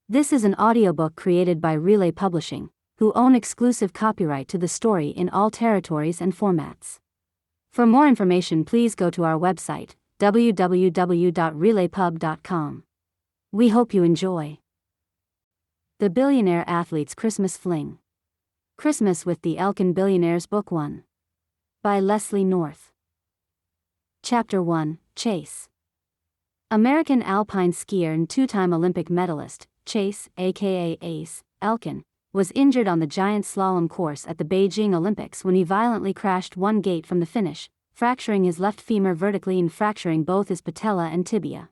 This is an audiobook created by Relay Publishing, who own exclusive copyright to the story in all territories and formats. For more information, please go to our website, www.relaypub.com. We hope you enjoy. The Billionaire Athlete's Christmas Fling. Christmas with the Elkin Billionaires Book 1. By Leslie North. Chapter 1, Chase. American alpine skier and two-time Olympic medalist, Chase, aka Ace, Elkin, was injured on the giant slalom course at the Beijing Olympics when he violently crashed one gate from the finish, fracturing his left femur vertically and fracturing both his patella and tibia.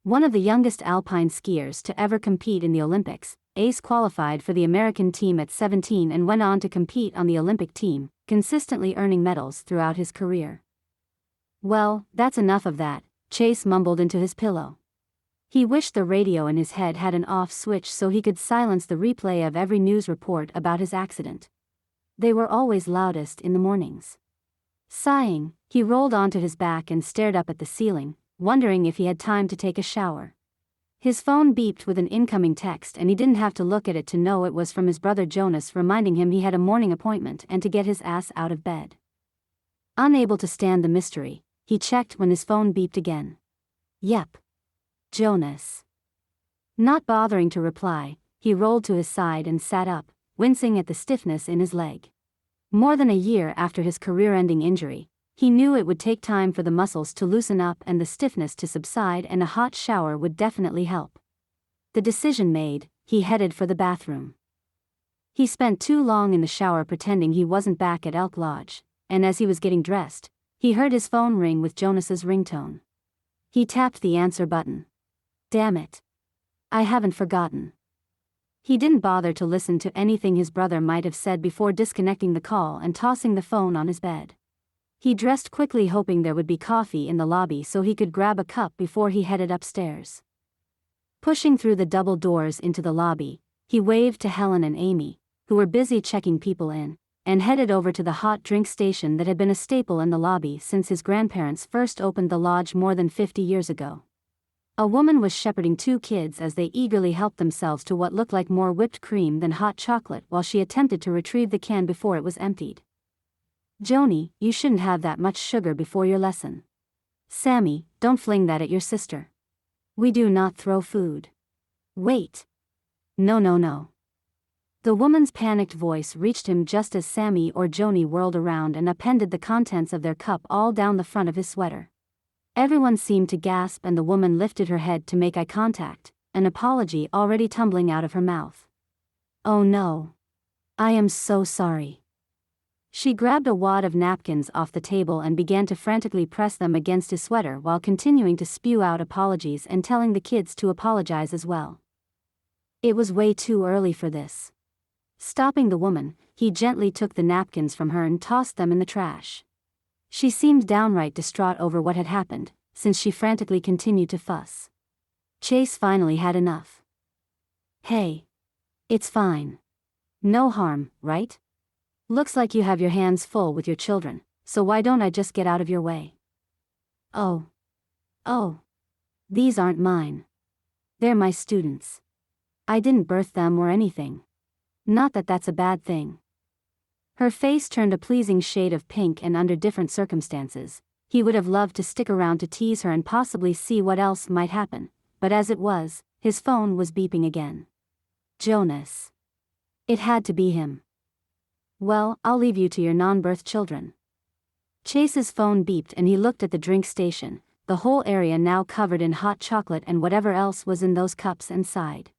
One of the youngest alpine skiers to ever compete in the Olympics, Ace qualified for the American team at 17 and went on to compete on the Olympic team, consistently earning medals throughout his career. "Well, that's enough of that," Chase mumbled into his pillow. He wished the radio in his head had an off switch so he could silence the replay of every news report about his accident. They were always loudest in the mornings. Sighing, he rolled onto his back and stared up at the ceiling, wondering if he had time to take a shower. His phone beeped with an incoming text and he didn't have to look at it to know it was from his brother Jonas reminding him he had a morning appointment and to get his ass out of bed. Unable to stand the mystery, he checked when his phone beeped again. Yep. Jonas. Not bothering to reply, he rolled to his side and sat up, wincing at the stiffness in his leg. More than a year after his career-ending injury, he knew it would take time for the muscles to loosen up and the stiffness to subside, and a hot shower would definitely help. The decision made, he headed for the bathroom. He spent too long in the shower pretending he wasn't back at Elk Lodge, and as he was getting dressed, he heard his phone ring with Jonas's ringtone. He tapped the answer button. Damn it. I haven't forgotten. He didn't bother to listen to anything his brother might have said before disconnecting the call and tossing the phone on his bed. He dressed quickly, hoping there would be coffee in the lobby so he could grab a cup before he headed upstairs. Pushing through the double doors into the lobby, he waved to Helen and Amy, who were busy checking people in, and headed over to the hot drink station that had been a staple in the lobby since his grandparents first opened the lodge more than 50 years ago. A woman was shepherding two kids as they eagerly helped themselves to what looked like more whipped cream than hot chocolate while she attempted to retrieve the can before it was emptied. "Joni, you shouldn't have that much sugar before your lesson. Sammy, don't fling that at your sister. We do not throw food. Wait. No. The woman's panicked voice reached him just as Sammy or Joni whirled around and appended the contents of their cup all down the front of his sweater. Everyone seemed to gasp and the woman lifted her head to make eye contact, an apology already tumbling out of her mouth. "Oh no. I am so sorry." She grabbed a wad of napkins off the table and began to frantically press them against his sweater while continuing to spew out apologies and telling the kids to apologize as well. It was way too early for this. Stopping the woman, he gently took the napkins from her and tossed them in the trash. She seemed downright distraught over what had happened, since she frantically continued to fuss. Chase finally had enough. "Hey. It's fine. No harm, right? Looks like you have your hands full with your children, so why don't I just get out of your way?" Oh. These aren't mine. They're my students. I didn't birth them or anything. Not that that's a bad thing." Her face turned a pleasing shade of pink, and under different circumstances, he would have loved to stick around to tease her and possibly see what else might happen, but as it was, his phone was beeping again. Jonas. It had to be him. "Well, I'll leave you to your non-birth children." Chase's phone beeped and he looked at the drink station, the whole area now covered in hot chocolate and whatever else was in those cups, and sighed.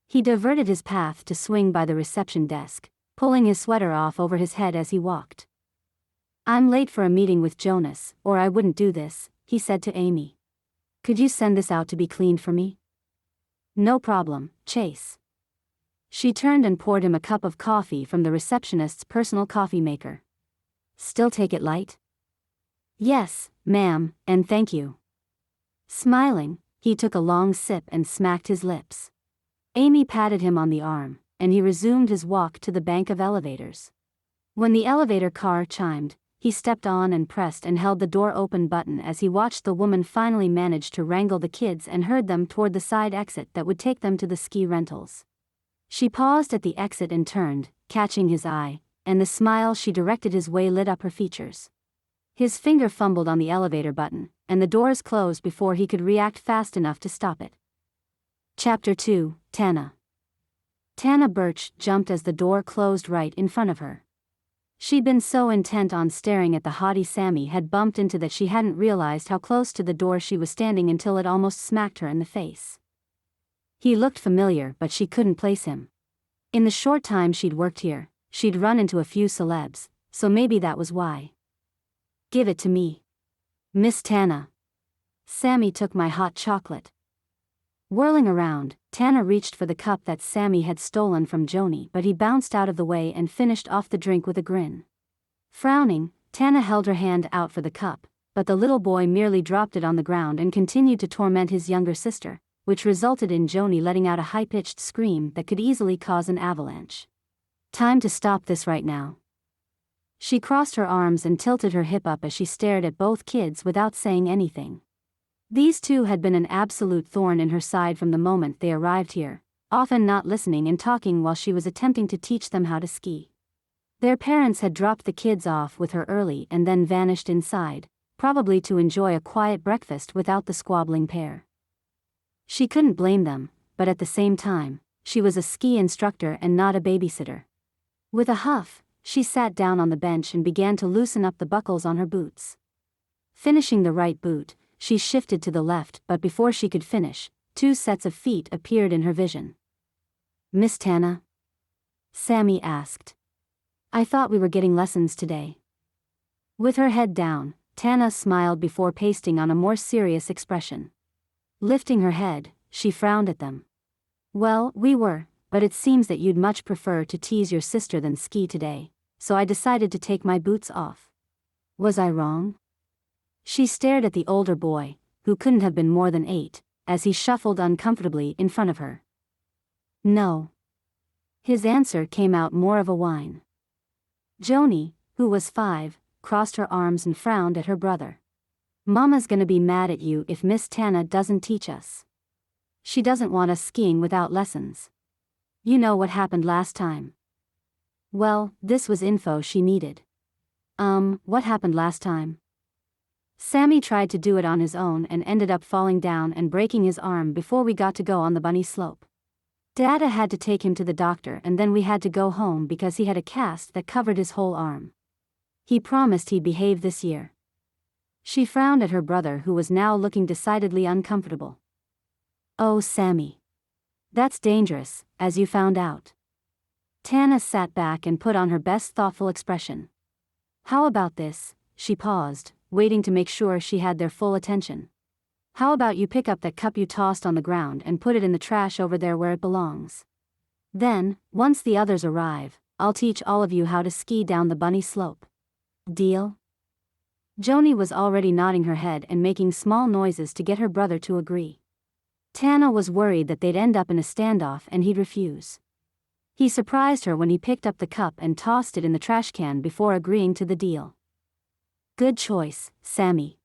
He diverted his path to swing by the reception desk, pulling his sweater off over his head as he walked. "I'm late for a meeting with Jonas, or I wouldn't do this," he said to Amy. "Could you send this out to be cleaned for me?" "No problem, Chase." She turned and poured him a cup of coffee from the receptionist's personal coffee maker. "Still take it light?" "Yes, ma'am, and thank you." Smiling, he took a long sip and smacked his lips. Amy patted him on the arm, and he resumed his walk to the bank of elevators. When the elevator car chimed, he stepped on and pressed and held the door open button as he watched the woman finally manage to wrangle the kids and herd them toward the side exit that would take them to the ski rentals. She paused at the exit and turned, catching his eye, and the smile she directed his way lit up her features. His finger fumbled on the elevator button, and the doors closed before he could react fast enough to stop it. Chapter 2, Tana. Tana Birch jumped as the door closed right in front of her. She'd been so intent on staring at the haughty Sammy had bumped into that she hadn't realized how close to the door she was standing until it almost smacked her in the face. He looked familiar, but she couldn't place him. In the short time she'd worked here, she'd run into a few celebs, so maybe that was why. "Give it to me. Miss Tana." "Sammy took my hot chocolate." Whirling around, Tana reached for the cup that Sammy had stolen from Joni, but he bounced out of the way and finished off the drink with a grin. Frowning, Tana held her hand out for the cup, but the little boy merely dropped it on the ground and continued to torment his younger sister, which resulted in Joni letting out a high-pitched scream that could easily cause an avalanche. "Time to stop this right now." She crossed her arms and tilted her hip up as she stared at both kids without saying anything. These two had been an absolute thorn in her side from the moment they arrived here, often not listening and talking while she was attempting to teach them how to ski. Their parents had dropped the kids off with her early and then vanished inside, probably to enjoy a quiet breakfast without the squabbling pair. She couldn't blame them, but at the same time, she was a ski instructor and not a babysitter. With a huff, she sat down on the bench and began to loosen up the buckles on her boots. Finishing the right boot, she shifted to the left, but before she could finish, 2 sets of feet appeared in her vision. "Miss Tana?" Sammy asked. "I thought we were getting lessons today." With her head down, Tana smiled before pasting on a more serious expression. Lifting her head, she frowned at them. "Well, we were, but it seems that you'd much prefer to tease your sister than ski today, so I decided to take my boots off. Was I wrong?" She stared at the older boy, who couldn't have been more than 8, as he shuffled uncomfortably in front of her. "No." His answer came out more of a whine. Joni, who was 5, crossed her arms and frowned at her brother. "Mama's gonna be mad at you if Miss Tana doesn't teach us. She doesn't want us skiing without lessons. You know what happened last time." Well, this was info she needed. What happened last time?" "Sammy tried to do it on his own and ended up falling down and breaking his arm before we got to go on the bunny slope. Dada had to take him to the doctor and then we had to go home because he had a cast that covered his whole arm. He promised he'd behave this year." She frowned at her brother, who was now looking decidedly uncomfortable. "Oh, Sammy. That's dangerous, as you found out." Tana sat back and put on her best thoughtful expression. "How about this?" She paused, waiting to make sure she had their full attention. "How about you pick up that cup you tossed on the ground and put it in the trash over there where it belongs? Then, once the others arrive, I'll teach all of you how to ski down the bunny slope. Deal?" Joni was already nodding her head and making small noises to get her brother to agree. Tana was worried that they'd end up in a standoff and he'd refuse. He surprised her when he picked up the cup and tossed it in the trash can before agreeing to the deal. "Good choice, Sammy."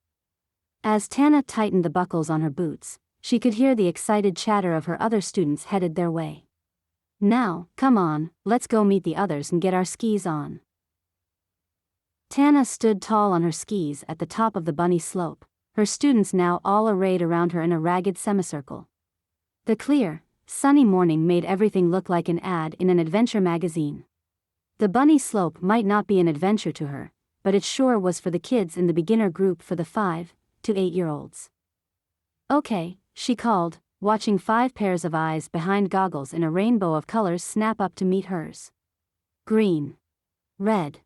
As Tana tightened the buckles on her boots, she could hear the excited chatter of her other students headed their way. "Now, come on, let's go meet the others and get our skis on." Tana stood tall on her skis at the top of the bunny slope, her students now all arrayed around her in a ragged semicircle. The clear, sunny morning made everything look like an ad in an adventure magazine. The bunny slope might not be an adventure to her, but it sure was for the kids in the beginner group for the 5 to 8-year-olds. "Okay," she called, watching 5 pairs of eyes behind goggles in a rainbow of colors snap up to meet hers. Green, red,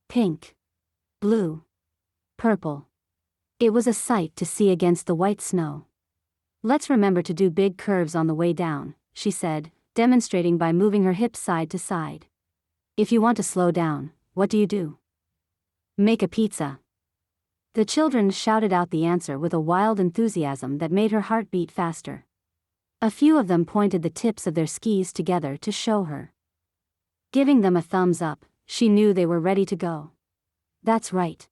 pink, blue, purple. It was a sight to see against the white snow. "Let's remember to do big curves on the way down," she said, demonstrating by moving her hips side to side. "If you want to slow down, what do you do?" "Make a pizza." The children shouted out the answer with a wild enthusiasm that made her heart beat faster. A few of them pointed the tips of their skis together to show her. Giving them a thumbs up, she knew they were ready to go. That's right.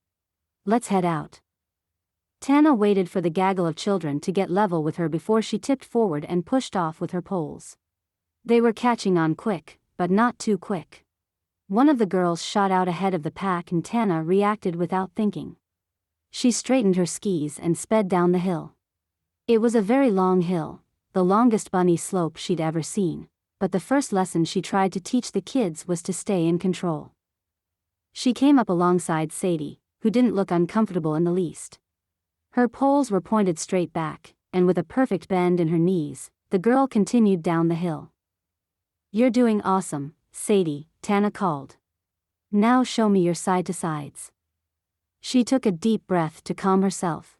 Let's head out. Tana waited for the gaggle of children to get level with her before she tipped forward and pushed off with her poles. They were catching on quick, but not too quick. One of the girls shot out ahead of the pack and Tana reacted without thinking. She straightened her skis and sped down the hill. It was a very long hill, the longest bunny slope she'd ever seen, but the first lesson she tried to teach the kids was to stay in control. She came up alongside Sadie, who didn't look uncomfortable in the least. Her poles were pointed straight back, and with a perfect bend in her knees, the girl continued down the hill. "You're doing awesome, Sadie," Tana called. "Now show me your side-to-sides." She took a deep breath to calm herself.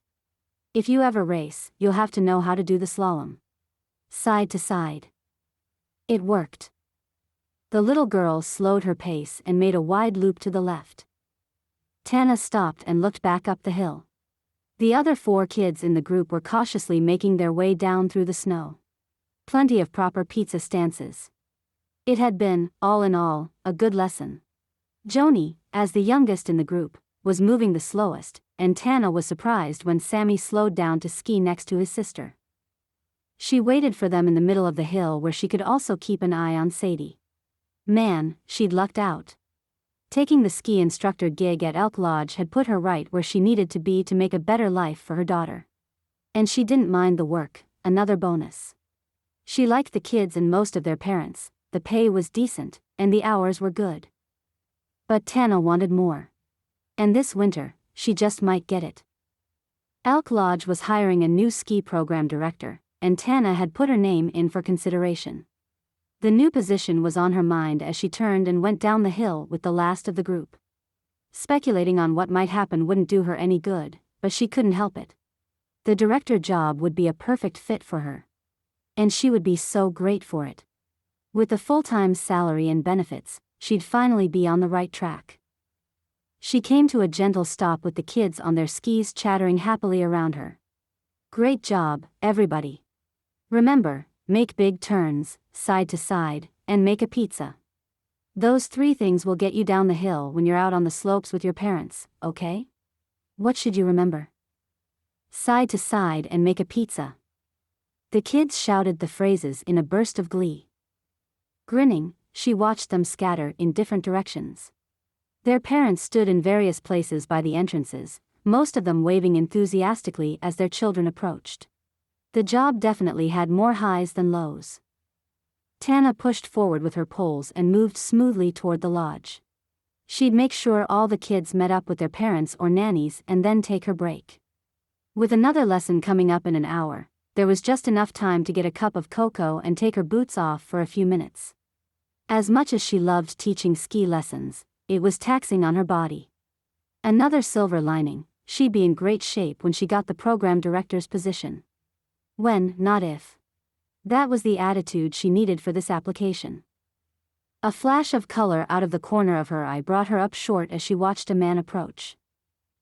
"If you ever race, you'll have to know how to do the slalom. Side to side." It worked. The little girl slowed her pace and made a wide loop to the left. Tana stopped and looked back up the hill. The other 4 kids in the group were cautiously making their way down through the snow. Plenty of proper pizza stances. It had been, all in all, a good lesson. Joni, as the youngest in the group, was moving the slowest, and Tana was surprised when Sammy slowed down to ski next to his sister. She waited for them in the middle of the hill where she could also keep an eye on Sadie. Man, she'd lucked out. Taking the ski instructor gig at Elk Lodge had put her right where she needed to be to make a better life for her daughter. And she didn't mind the work, another bonus. She liked the kids and most of their parents, the pay was decent, and the hours were good. But Tana wanted more. And this winter, she just might get it. Elk Lodge was hiring a new ski program director, and Tana had put her name in for consideration. The new position was on her mind as she turned and went down the hill with the last of the group. Speculating on what might happen wouldn't do her any good, but she couldn't help it. The director job would be a perfect fit for her. And she would be so great for it. With a full-time salary and benefits, she'd finally be on the right track. She came to a gentle stop with the kids on their skis chattering happily around her. "Great job, everybody. Remember, make big turns, side to side, and make a pizza. Those 3 things will get you down the hill when you're out on the slopes with your parents, okay? What should you remember? Side to side and make a pizza." The kids shouted the phrases in a burst of glee. Grinning, she watched them scatter in different directions. Their parents stood in various places by the entrances, most of them waving enthusiastically as their children approached. The job definitely had more highs than lows. Tana pushed forward with her poles and moved smoothly toward the lodge. She'd make sure all the kids met up with their parents or nannies and then take her break. With another lesson coming up in an hour, there was just enough time to get a cup of cocoa and take her boots off for a few minutes. As much as she loved teaching ski lessons, it was taxing on her body. Another silver lining, she'd be in great shape when she got the program director's position. When, not if. That was the attitude she needed for this application. A flash of color out of the corner of her eye brought her up short as she watched a man approach.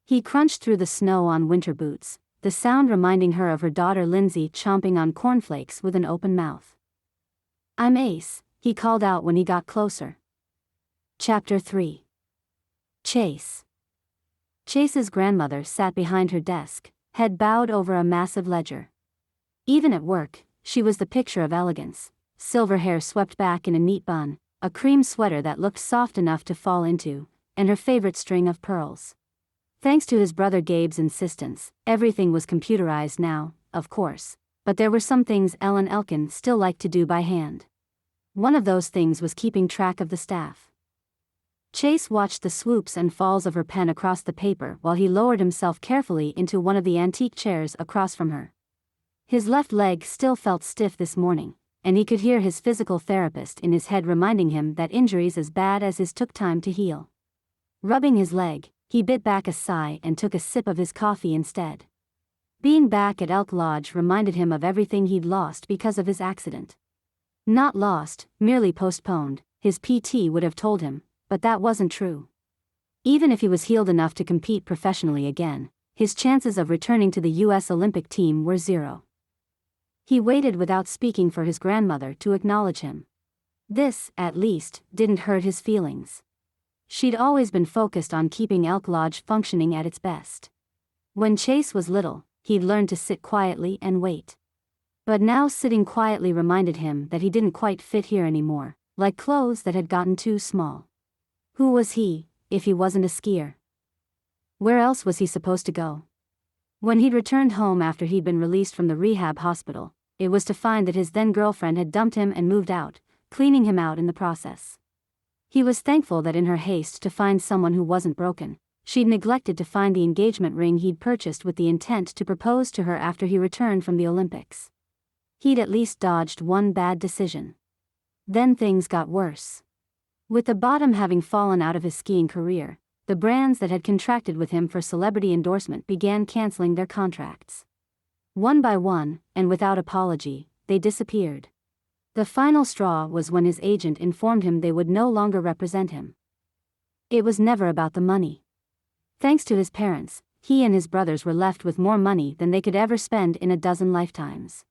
He crunched through the snow on winter boots, the sound reminding her of her daughter Lindsay chomping on cornflakes with an open mouth. "I'm Ace," he called out when he got closer. Chapter 3. Chase. Chase's grandmother sat behind her desk, head bowed over a massive ledger. Even at work, she was the picture of elegance, silver hair swept back in a neat bun, a cream sweater that looked soft enough to fall into, and her favorite string of pearls. Thanks to his brother Gabe's insistence, everything was computerized now, of course, but there were some things Elkin still liked to do by hand. One of those things was keeping track of the staff. Chase watched the swoops and falls of her pen across the paper while he lowered himself carefully into one of the antique chairs across from her. His left leg still felt stiff this morning, and he could hear his physical therapist in his head reminding him that injuries as bad as his took time to heal. Rubbing his leg, he bit back a sigh and took a sip of his coffee instead. Being back at Elk Lodge reminded him of everything he'd lost because of his accident. Not lost, merely postponed, his PT would have told him, but that wasn't true. Even if he was healed enough to compete professionally again, his chances of returning to the U.S. Olympic team were 0. He waited without speaking for his grandmother to acknowledge him. This, at least, didn't hurt his feelings. She'd always been focused on keeping Elk Lodge functioning at its best. When Chase was little, he'd learned to sit quietly and wait. But now sitting quietly reminded him that he didn't quite fit here anymore, like clothes that had gotten too small. Who was he, if he wasn't a skier? Where else was he supposed to go? When he'd returned home after he'd been released from the rehab hospital, it was to find that his then-girlfriend had dumped him and moved out, cleaning him out in the process. He was thankful that in her haste to find someone who wasn't broken, she'd neglected to find the engagement ring he'd purchased with the intent to propose to her after he returned from the Olympics. He'd at least dodged one bad decision. Then things got worse. With the bottom having fallen out of his skiing career, the brands that had contracted with him for celebrity endorsement began canceling their contracts. One by one, and without apology, they disappeared. The final straw was when his agent informed him they would no longer represent him. It was never about the money. Thanks to his parents, he and his brothers were left with more money than they could ever spend in a dozen lifetimes.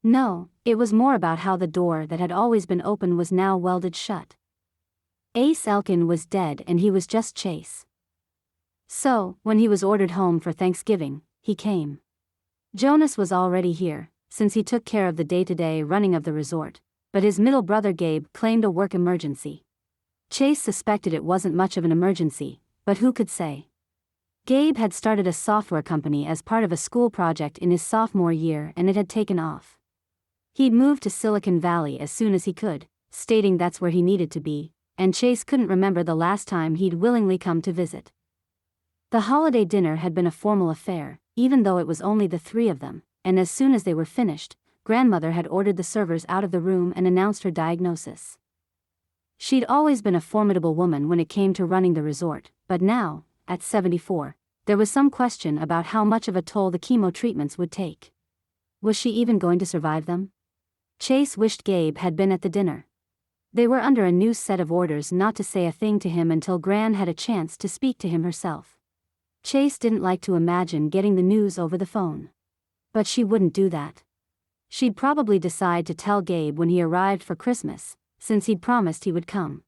No, it was more about how the door that had always been open was now welded shut. Ace Elkin was dead and he was just Chase. So, when he was ordered home for Thanksgiving, he came. Jonas was already here, since he took care of the day-to-day running of the resort, but his middle brother Gabe claimed a work emergency. Chase suspected it wasn't much of an emergency, but who could say? Gabe had started a software company as part of a school project in his sophomore year and it had taken off. He'd moved to Silicon Valley as soon as he could, stating that's where he needed to be, and Chase couldn't remember the last time he'd willingly come to visit. The holiday dinner had been a formal affair, even though it was only the three of them, and as soon as they were finished, grandmother had ordered the servers out of the room and announced her diagnosis. She'd always been a formidable woman when it came to running the resort, but now, at 74, there was some question about how much of a toll the chemo treatments would take. Was she even going to survive them? Chase wished Gabe had been at the dinner. They were under a new set of orders not to say a thing to him until Gran had a chance to speak to him herself. Chase didn't like to imagine getting the news over the phone. But she wouldn't do that. She'd probably decide to tell Gabe when he arrived for Christmas, since he'd promised he would come.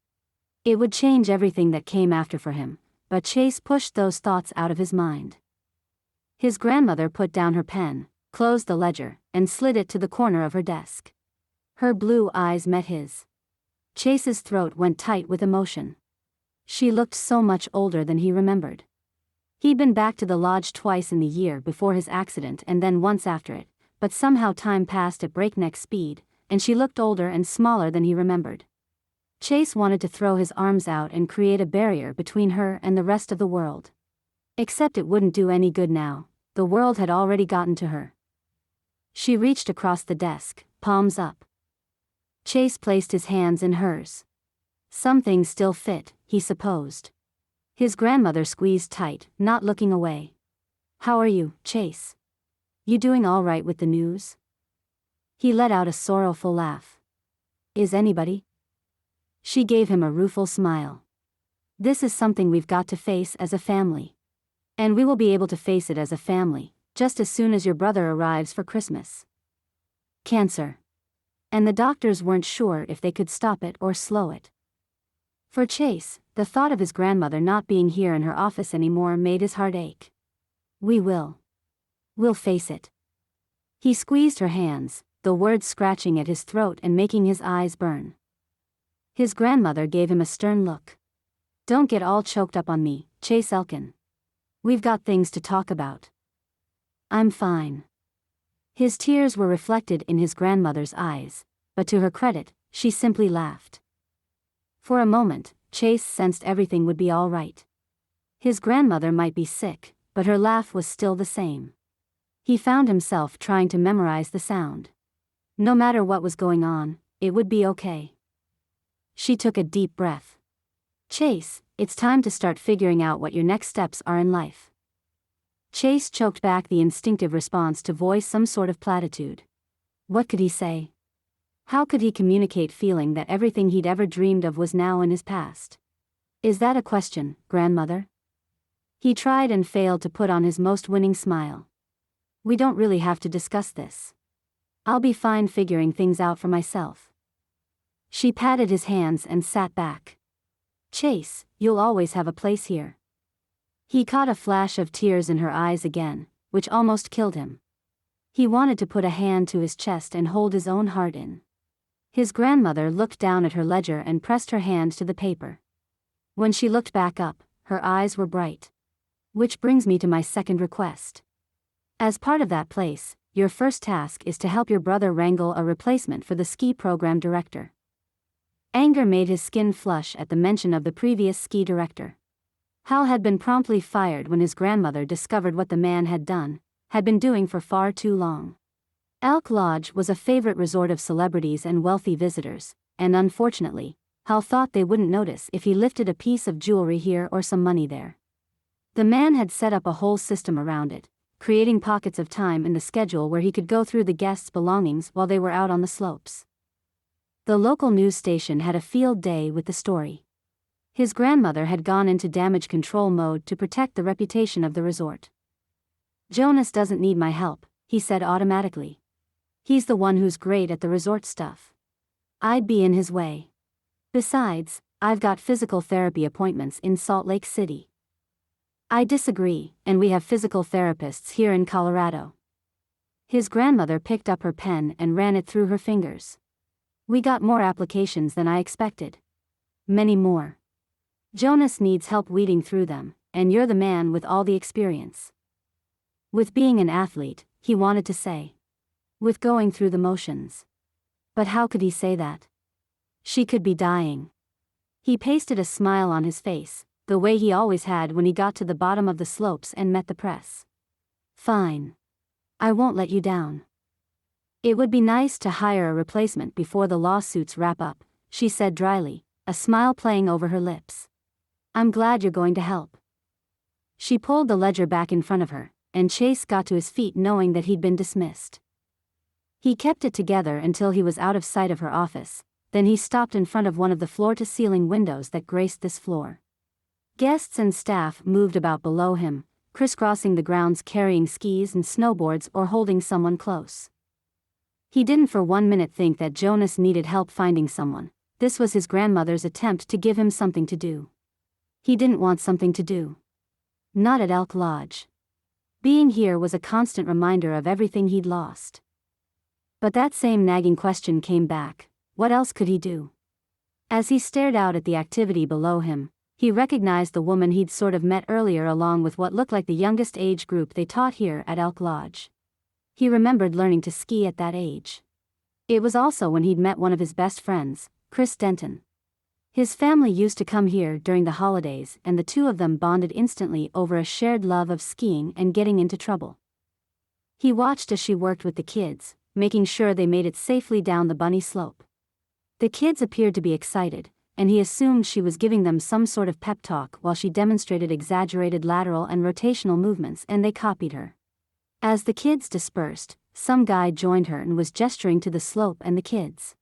It would change everything that came after for him, but Chase pushed those thoughts out of his mind. His grandmother put down her pen, closed the ledger, and slid it to the corner of her desk. Her blue eyes met his. Chase's throat went tight with emotion. She looked so much older than he remembered. He'd been back to the lodge twice in the year before his accident and then once after it, but somehow time passed at breakneck speed, and she looked older and smaller than he remembered. Chase wanted to throw his arms out and create a barrier between her and the rest of the world. Except it wouldn't do any good now, the world had already gotten to her. She reached across the desk, palms up. Chase placed his hands in hers. Some things still fit, he supposed. His grandmother squeezed tight, not looking away. "How are you, Chase? You doing all right with the news?" He let out a sorrowful laugh. "Is anybody?" She gave him a rueful smile. "This is something we've got to face as a family. And we will be able to face it as a family, just as soon as your brother arrives for Christmas. Cancer. And the doctors weren't sure if they could stop it or slow it." For Chase, the thought of his grandmother not being here in her office anymore made his heart ache. We'll face it." He squeezed her hands, the words scratching at his throat and making his eyes burn. His grandmother gave him a stern look. "Don't get all choked up on me, Chase Elkin. We've got things to talk about." "I'm fine." His tears were reflected in his grandmother's eyes, but to her credit, she simply laughed. For a moment, Chase sensed everything would be all right. His grandmother might be sick, but her laugh was still the same. He found himself trying to memorize the sound. No matter what was going on, it would be okay. She took a deep breath. "Chase, it's time to start figuring out what your next steps are in life." Chase choked back the instinctive response to voice some sort of platitude. What could he say? How could he communicate feeling that everything he'd ever dreamed of was now in his past? "Is that a question, grandmother?" He tried and failed to put on his most winning smile. "We don't really have to discuss this. I'll be fine figuring things out for myself." She patted his hands and sat back. "Chase, you'll always have a place here." He caught a flash of tears in her eyes again, which almost killed him. He wanted to put a hand to his chest and hold his own heart in. His grandmother looked down at her ledger and pressed her hand to the paper. When she looked back up, her eyes were bright. "Which brings me to my second request. As part of that place, your first task is to help your brother wrangle a replacement for the ski program director." Anger made his skin flush at the mention of the previous ski director. Hal had been promptly fired when his grandmother discovered what the man had been doing for far too long. Elk Lodge was a favorite resort of celebrities and wealthy visitors, and unfortunately, Hal thought they wouldn't notice if he lifted a piece of jewelry here or some money there. The man had set up a whole system around it, creating pockets of time in the schedule where he could go through the guests' belongings while they were out on the slopes. The local news station had a field day with the story. His grandmother had gone into damage control mode to protect the reputation of the resort. "Jonas doesn't need my help," he said automatically. "He's the one who's great at the resort stuff. I'd be in his way. Besides, I've got physical therapy appointments in Salt Lake City." "I disagree, and we have physical therapists here in Colorado." His grandmother picked up her pen and ran it through her fingers. "We got more applications than I expected. Many more. Jonas needs help weeding through them, and you're the man with all the experience." With being an athlete, he wanted to say. With going through the motions. But how could he say that? She could be dying. He pasted a smile on his face, the way he always had when he got to the bottom of the slopes and met the press. "Fine. I won't let you down. It would be nice to hire a replacement before the lawsuits wrap up," she said dryly, a smile playing over her lips. "I'm glad you're going to help." She pulled the ledger back in front of her, and Chase got to his feet knowing that he'd been dismissed. He kept it together until he was out of sight of her office, then he stopped in front of one of the floor-to-ceiling windows that graced this floor. Guests and staff moved about below him, crisscrossing the grounds carrying skis and snowboards or holding someone close. He didn't for 1 minute think that Jonas needed help finding someone. This was his grandmother's attempt to give him something to do. He didn't want something to do. Not at Elk Lodge. Being here was a constant reminder of everything he'd lost. But that same nagging question came back: what else could he do? As he stared out at the activity below him, he recognized the woman he'd sort of met earlier along with what looked like the youngest age group they taught here at Elk Lodge. He remembered learning to ski at that age. It was also when he'd met one of his best friends, Chris Denton. His family used to come here during the holidays, and the two of them bonded instantly over a shared love of skiing and getting into trouble. He watched as she worked with the kids, making sure they made it safely down the bunny slope. The kids appeared to be excited, and he assumed she was giving them some sort of pep talk while she demonstrated exaggerated lateral and rotational movements, and they copied her. As the kids dispersed, some guy joined her and was gesturing to the slope and the kids.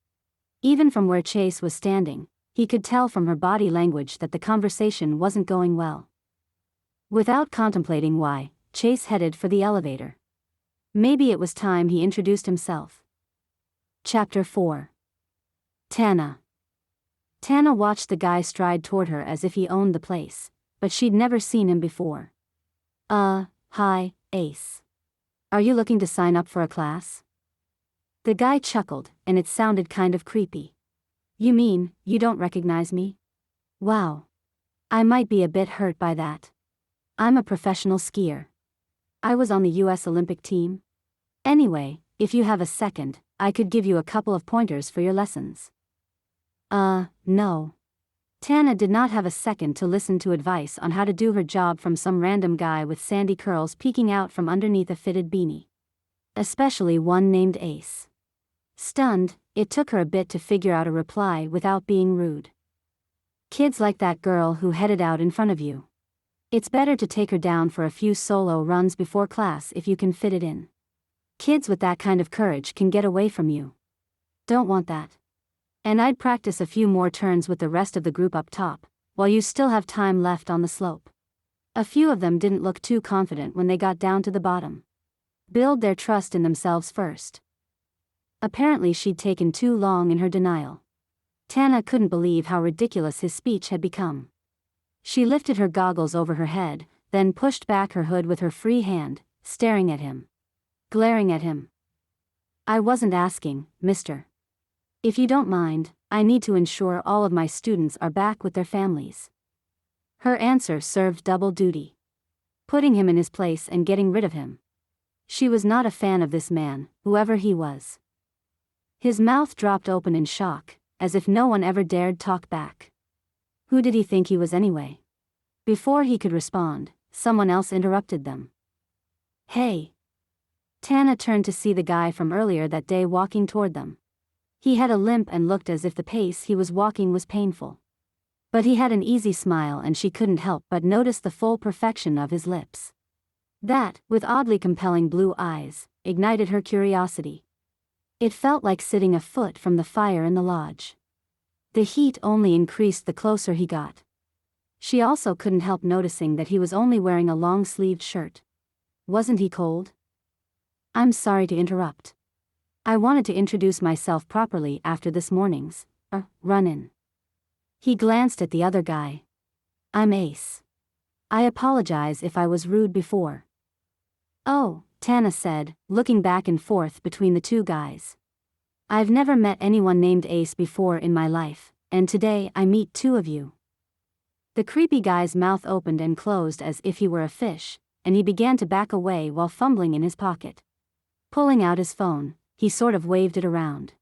Even from where Chase was standing, he could tell from her body language that the conversation wasn't going well. Without contemplating why, Chase headed for the elevator. Maybe it was time he introduced himself. Chapter 4. Tana. Tana watched the guy stride toward her as if he owned the place, but she'd never seen him before. Hi, Ace. Are you looking to sign up for a class?" The guy chuckled, and it sounded kind of creepy. "You mean, you don't recognize me? Wow. I might be a bit hurt by that. I'm a professional skier. I was on the US Olympic team. Anyway, if you have a second, I could give you a couple of pointers for your lessons." No. Tana did not have a second to listen to advice on how to do her job from some random guy with sandy curls peeking out from underneath a fitted beanie. Especially one named Ace. Stunned, it took her a bit to figure out a reply without being rude. "Kids like that girl who headed out in front of you. It's better to take her down for a few solo runs before class if you can fit it in. Kids with that kind of courage can get away from you. Don't want that. And I'd practice a few more turns with the rest of the group up top, while you still have time left on the slope." A few of them didn't look too confident when they got down to the bottom. Build their trust in themselves first. Apparently she'd taken too long in her denial. Tana couldn't believe how ridiculous his speech had become. She lifted her goggles over her head, then pushed back her hood with her free hand, staring at him. Glaring at him. I wasn't asking, mister. If you don't mind, I need to ensure all of my students are back with their families. Her answer served double duty. Putting him in his place and getting rid of him. She was not a fan of this man, whoever he was. His mouth dropped open in shock, as if no one ever dared talk back. Who did he think he was anyway? Before he could respond, someone else interrupted them. Hey! Tana turned to see the guy from earlier that day walking toward them. He had a limp and looked as if the pace he was walking was painful. But he had an easy smile and she couldn't help but notice the full perfection of his lips. That, with oddly compelling blue eyes, ignited her curiosity. It felt like sitting a foot from the fire in the lodge. The heat only increased the closer he got. She also couldn't help noticing that he was only wearing a long-sleeved shirt. Wasn't he cold? I'm sorry to interrupt. I wanted to introduce myself properly after this morning's run-in. He glanced at the other guy. I'm Ace. I apologize if I was rude before. Oh, Tana said, looking back and forth between the two guys. I've never met anyone named Ace before in my life, and today I meet two of you. The creepy guy's mouth opened and closed as if he were a fish, and he began to back away while fumbling in his pocket. Pulling out his phone, he sort of waved it around.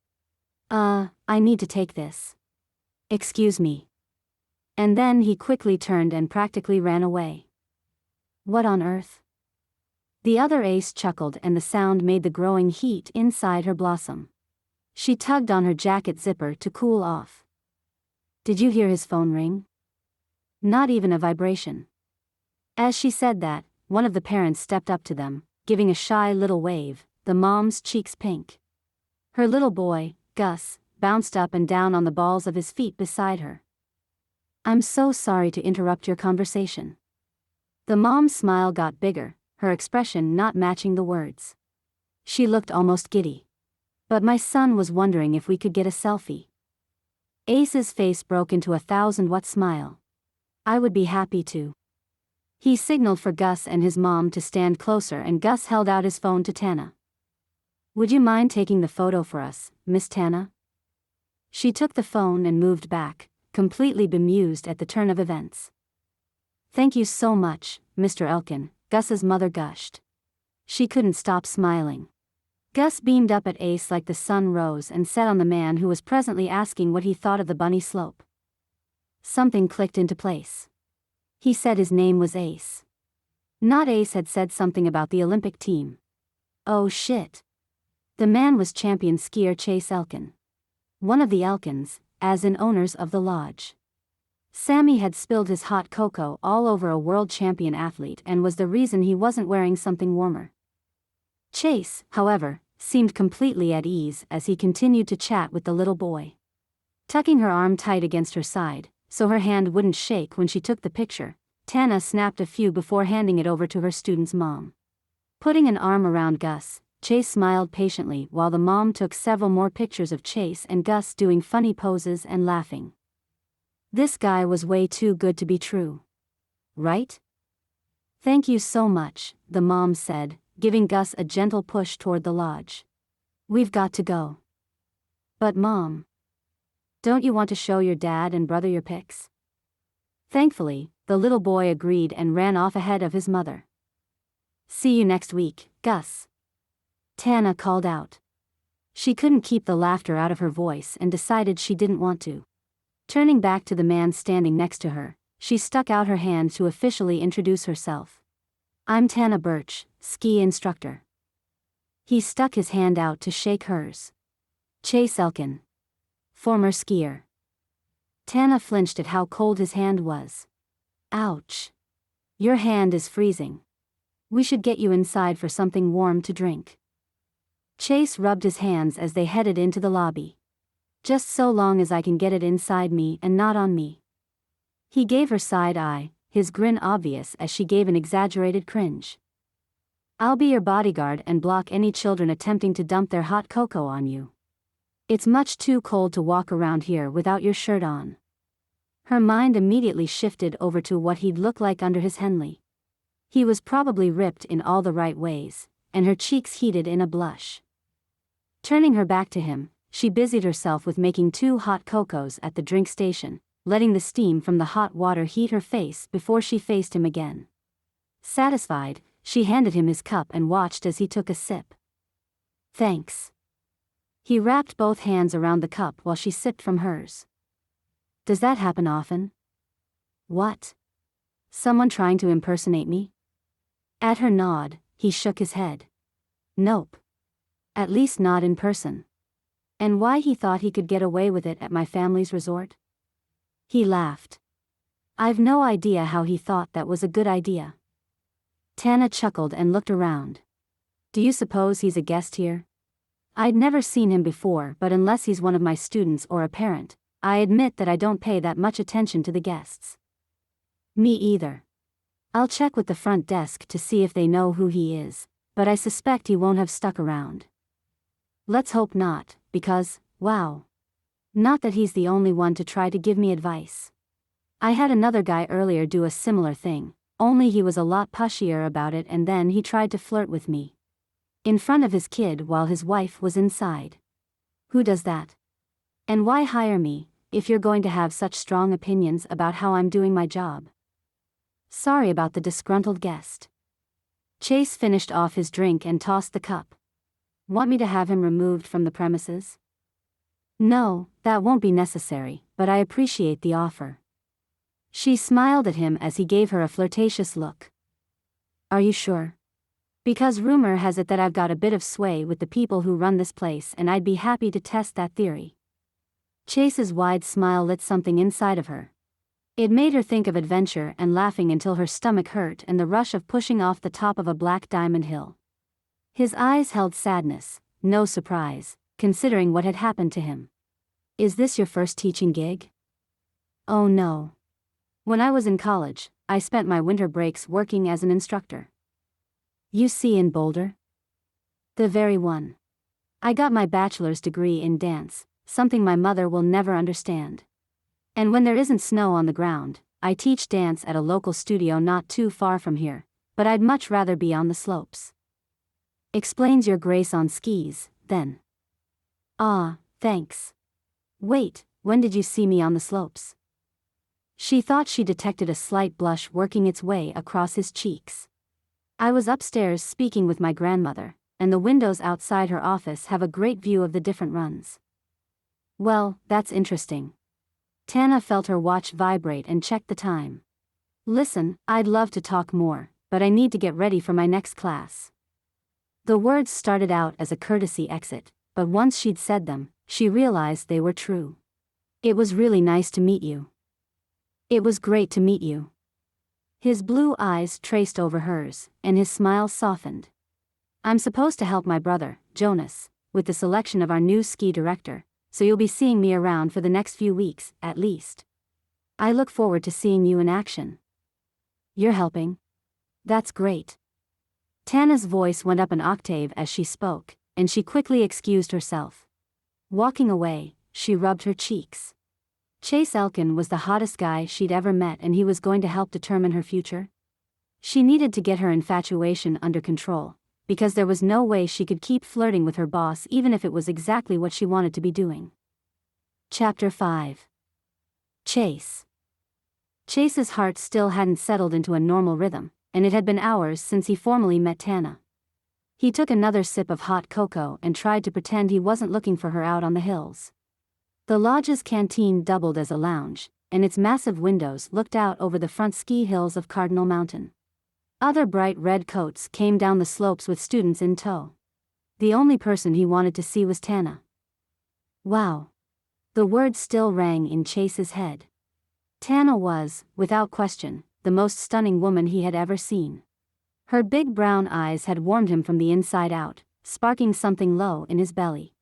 I need to take this. Excuse me. And then he quickly turned and practically ran away. What on earth? The other Ace chuckled and the sound made the growing heat inside her blossom. She tugged on her jacket zipper to cool off. Did you hear his phone ring? Not even a vibration. As she said that, one of the parents stepped up to them, giving a shy little wave, the mom's cheeks pink. Her little boy, Gus, bounced up and down on the balls of his feet beside her. I'm so sorry to interrupt your conversation. The mom's smile got bigger, her expression not matching the words. She looked almost giddy. But my son was wondering if we could get a selfie. Ace's face broke into a 1,000-watt smile. I would be happy to. He signaled for Gus and his mom to stand closer and Gus held out his phone to Tana. Would you mind taking the photo for us, Miss Tana? She took the phone and moved back, completely bemused at the turn of events. Thank you so much, Mr. Elkin, Gus's mother gushed. She couldn't stop smiling. Gus beamed up at Ace like the sun rose and set on the man who was presently asking what he thought of the bunny slope. Something clicked into place. He said his name was Ace. Not Ace had said something about the Olympic team. Oh shit. The man was champion skier Chase Elkins. One of the Elkins, as in owners of the lodge. Sammy had spilled his hot cocoa all over a world champion athlete and was the reason he wasn't wearing something warmer. Chase, however, seemed completely at ease as he continued to chat with the little boy. Tucking her arm tight against her side, so her hand wouldn't shake when she took the picture, Tana snapped a few before handing it over to her student's mom. Putting an arm around Gus, Chase smiled patiently while the mom took several more pictures of Chase and Gus doing funny poses and laughing. This guy was way too good to be true. Right? Thank you so much, the mom said, giving Gus a gentle push toward the lodge. We've got to go. But Mom, don't you want to show your dad and brother your pics? Thankfully, the little boy agreed and ran off ahead of his mother. See you next week, Gus. Tana called out. She couldn't keep the laughter out of her voice and decided she didn't want to. Turning back to the man standing next to her, she stuck out her hand to officially introduce herself. I'm Tana Birch, ski instructor. He stuck his hand out to shake hers. Chase Elkins. Former skier. Tana flinched at how cold his hand was. Ouch. Your hand is freezing. We should get you inside for something warm to drink. Chase rubbed his hands as they headed into the lobby. Just so long as I can get it inside me and not on me. He gave her side eye, his grin obvious as she gave an exaggerated cringe. I'll be your bodyguard and block any children attempting to dump their hot cocoa on you. It's much too cold to walk around here without your shirt on. Her mind immediately shifted over to what he'd look like under his Henley. He was probably ripped in all the right ways, and her cheeks heated in a blush. Turning her back to him, she busied herself with making 2 hot cocos at the drink station, letting the steam from the hot water heat her face before she faced him again. Satisfied, she handed him his cup and watched as he took a sip. "Thanks." He wrapped both hands around the cup while she sipped from hers. "Does that happen often?" "What? Someone trying to impersonate me?" At her nod, he shook his head. "Nope. At least not in person." And why he thought he could get away with it at my family's resort? He laughed. I've no idea how he thought that was a good idea. Tana chuckled and looked around. "Do you suppose he's a guest here?" I'd never seen him before, but unless he's one of my students or a parent, I admit that I don't pay that much attention to the guests. Me either. I'll check with the front desk to see if they know who he is, but I suspect he won't have stuck around. Let's hope not, because, wow. Not that he's the only one to try to give me advice. I had another guy earlier do a similar thing, only he was a lot pushier about it, and then he tried to flirt with me. In front of his kid while his wife was inside. Who does that? And why hire me, if you're going to have such strong opinions about how I'm doing my job? Sorry about the disgruntled guest. Chase finished off his drink and tossed the cup. Want me to have him removed from the premises? No, that won't be necessary, but I appreciate the offer. She smiled at him as he gave her a flirtatious look. Are you sure? Because rumor has it that I've got a bit of sway with the people who run this place, and I'd be happy to test that theory. Chase's wide smile lit something inside of her. It made her think of adventure and laughing until her stomach hurt and the rush of pushing off the top of a black diamond hill. His eyes held sadness, no surprise, considering what had happened to him. Is this your first teaching gig? Oh no. When I was in college, I spent my winter breaks working as an instructor. UC in Boulder? The very one. I got my bachelor's degree in dance, something my mother will never understand. And when there isn't snow on the ground, I teach dance at a local studio not too far from here, but I'd much rather be on the slopes. Explains your grace on skis, then. Ah, thanks. Wait, when did you see me on the slopes? She thought she detected a slight blush working its way across his cheeks. I was upstairs speaking with my grandmother, and the windows outside her office have a great view of the different runs. Well, that's interesting. Tana felt her watch vibrate and checked the time. Listen, I'd love to talk more, but I need to get ready for my next class. The words started out as a courtesy exit, but once she'd said them, she realized they were true. It was really nice to meet you. It was great to meet you. His blue eyes traced over hers, and his smile softened. I'm supposed to help my brother, Jonas, with the selection of our new ski director, so you'll be seeing me around for the next few weeks, at least. I look forward to seeing you in action. You're helping? That's great. Tana's voice went up an octave as she spoke, and she quickly excused herself. Walking away, she rubbed her cheeks. Chase Elkin was the hottest guy she'd ever met, and he was going to help determine her future. She needed to get her infatuation under control, because there was no way she could keep flirting with her boss even if it was exactly what she wanted to be doing. Chapter 5. Chase. Chase's heart still hadn't settled into a normal rhythm, and it had been hours since he formally met Tana. He took another sip of hot cocoa and tried to pretend he wasn't looking for her out on the hills. The lodge's canteen doubled as a lounge, and its massive windows looked out over the front ski hills of Cardinal Mountain. Other bright red coats came down the slopes with students in tow. The only person he wanted to see was Tana. Wow. The words still rang in Chase's head. Tana was, without question, the most stunning woman he had ever seen. Her big brown eyes had warmed him from the inside out, sparking something low in his belly.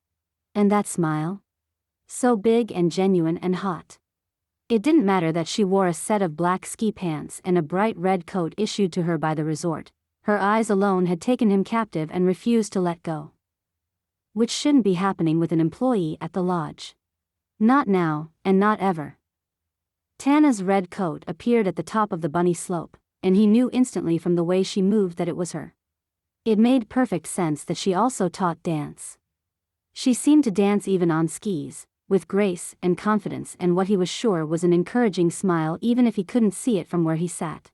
And that smile? So big and genuine and hot. It didn't matter that she wore a set of black ski pants and a bright red coat issued to her by the resort. Her eyes alone had taken him captive and refused to let go. Which shouldn't be happening with an employee at the lodge. Not now, and not ever. Tana's red coat appeared at the top of the bunny slope, and he knew instantly from the way she moved that it was her. It made perfect sense that she also taught dance. She seemed to dance even on skis, with grace and confidence and what he was sure was an encouraging smile even if he couldn't see it from where he sat.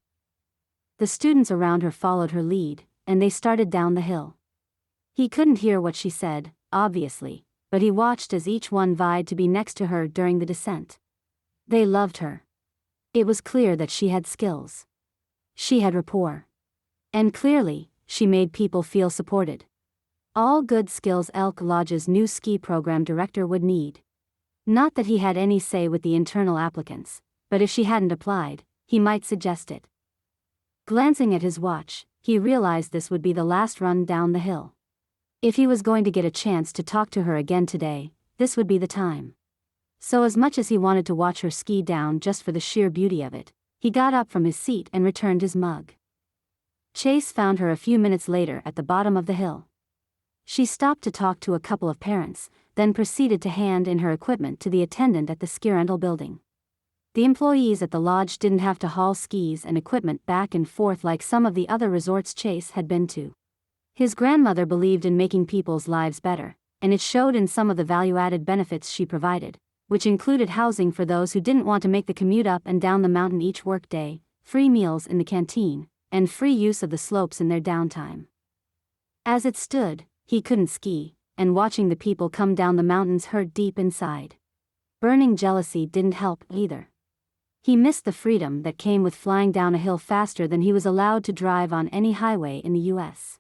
The students around her followed her lead, and they started down the hill. He couldn't hear what she said, obviously, but he watched as each one vied to be next to her during the descent. They loved her. It was clear that she had skills. She had rapport. And clearly, she made people feel supported. All good skills Elk Lodge's new ski program director would need. Not that he had any say with the internal applicants, but if she hadn't applied, he might suggest it. Glancing at his watch, he realized this would be the last run down the hill. If he was going to get a chance to talk to her again today, this would be the time. So as much as he wanted to watch her ski down just for the sheer beauty of it, he got up from his seat and returned his mug. Chase found her a few minutes later at the bottom of the hill. She stopped to talk to a couple of parents, then proceeded to hand in her equipment to the attendant at the ski rental building. The employees at the lodge didn't have to haul skis and equipment back and forth like some of the other resorts Chase had been to. His grandmother believed in making people's lives better, and it showed in some of the value-added benefits she provided, which included housing for those who didn't want to make the commute up and down the mountain each workday, free meals in the canteen, and free use of the slopes in their downtime. As it stood, he couldn't ski, and watching the people come down the mountains hurt deep inside. Burning jealousy didn't help either. He missed the freedom that came with flying down a hill faster than he was allowed to drive on any highway in the U.S.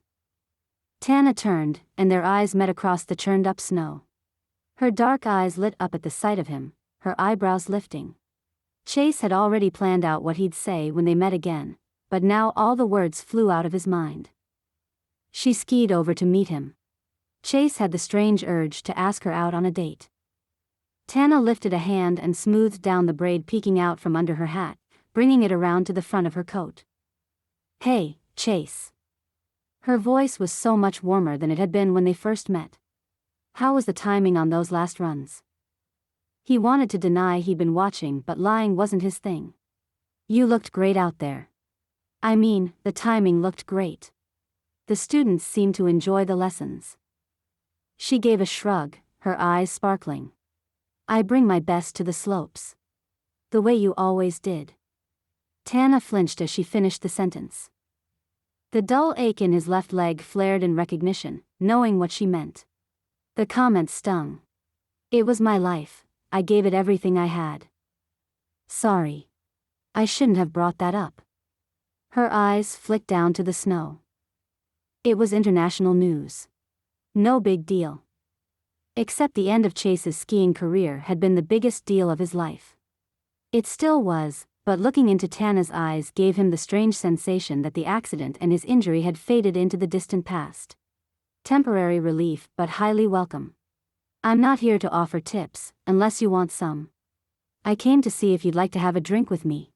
Tana turned, and their eyes met across the churned-up snow. Her dark eyes lit up at the sight of him, her eyebrows lifting. Chase had already planned out what he'd say when they met again, but now all the words flew out of his mind. She skied over to meet him. Chase had the strange urge to ask her out on a date. Tana lifted a hand and smoothed down the braid peeking out from under her hat, bringing it around to the front of her coat. "Hey, Chase." Her voice was so much warmer than it had been when they first met. How was the timing on those last runs? He wanted to deny he'd been watching, but lying wasn't his thing. "You looked great out there." "I mean, the timing looked great. The students seemed to enjoy the lessons." She gave a shrug, her eyes sparkling. "I bring my best to the slopes. The way you always did." Tana flinched as she finished the sentence. The dull ache in his left leg flared in recognition, knowing what she meant. The comment stung. "It was my life, I gave it everything I had." "Sorry. I shouldn't have brought that up." Her eyes flicked down to the snow. It was international news. No big deal. Except the end of Chase's skiing career had been the biggest deal of his life. It still was, but looking into Tana's eyes gave him the strange sensation that the accident and his injury had faded into the distant past. Temporary relief, but highly welcome. "I'm not here to offer tips, unless you want some. I came to see if you'd like to have a drink with me."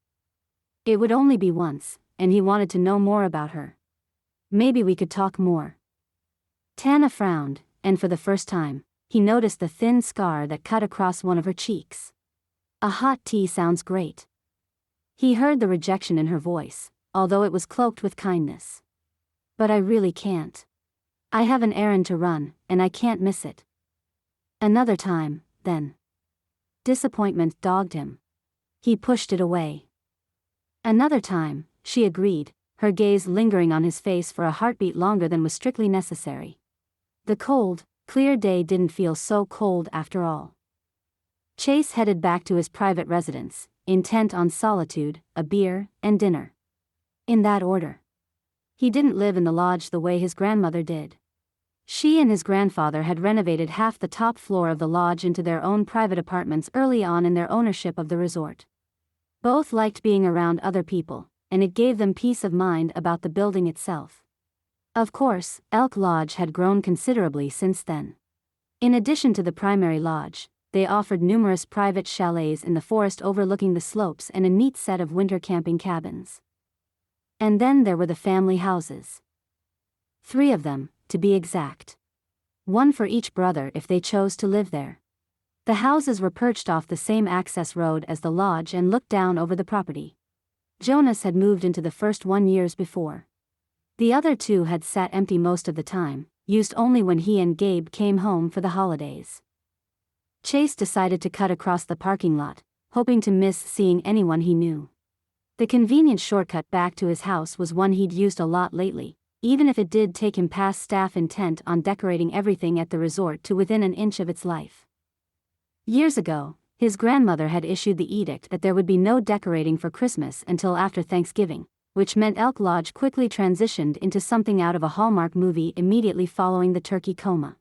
It would only be once, and he wanted to know more about her. "Maybe we could talk more." Tana frowned, and for the first time, he noticed the thin scar that cut across one of her cheeks. "A hot tea sounds great." He heard the rejection in her voice, although it was cloaked with kindness. "But I really can't. I have an errand to run, and I can't miss it." "Another time, then." Disappointment dogged him. He pushed it away. "Another time," she agreed, her gaze lingering on his face for a heartbeat longer than was strictly necessary. The cold, clear day didn't feel so cold after all. Chase headed back to his private residence, intent on solitude, a beer, and dinner. In that order. He didn't live in the lodge the way his grandmother did. She and his grandfather had renovated half the top floor of the lodge into their own private apartments early on in their ownership of the resort. Both liked being around other people, and it gave them peace of mind about the building itself. Of course, Elk Lodge had grown considerably since then. In addition to the primary lodge, they offered numerous private chalets in the forest overlooking the slopes and a neat set of winter camping cabins. And then there were the family houses. 3 of them, to be exact. 1 for each brother if they chose to live there. The houses were perched off the same access road as the lodge and looked down over the property. Jonas had moved into the first one years before. The other two had sat empty most of the time, used only when he and Gabe came home for the holidays. Chase decided to cut across the parking lot, hoping to miss seeing anyone he knew. The convenient shortcut back to his house was one he'd used a lot lately, even if it did take him past staff intent on decorating everything at the resort to within an inch of its life. Years ago, his grandmother had issued the edict that there would be no decorating for Christmas until after Thanksgiving, which meant Elk Lodge quickly transitioned into something out of a Hallmark movie immediately following the turkey coma.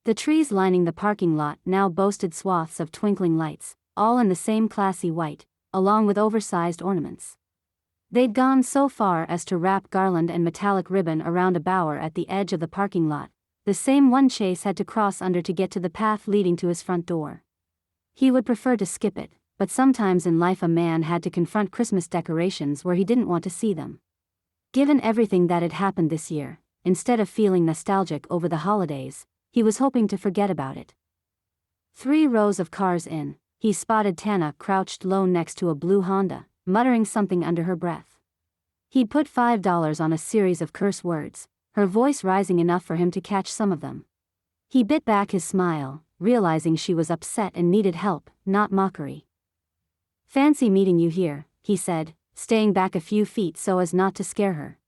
The trees lining the parking lot now boasted swaths of twinkling lights, all in the same classy white, along with oversized ornaments. They'd gone so far as to wrap garland and metallic ribbon around a bower at the edge of the parking lot, the same one Chase had to cross under to get to the path leading to his front door. He would prefer to skip it, but sometimes in life a man had to confront Christmas decorations where he didn't want to see them. Given everything that had happened this year, instead of feeling nostalgic over the holidays, he was hoping to forget about it. 3 rows of cars in, he spotted Tana crouched low next to a blue Honda, muttering something under her breath. He'd put $5 on a series of curse words, her voice rising enough for him to catch some of them. He bit back his smile, realizing she was upset and needed help, not mockery. "Fancy meeting you here," he said, staying back a few feet so as not to scare her.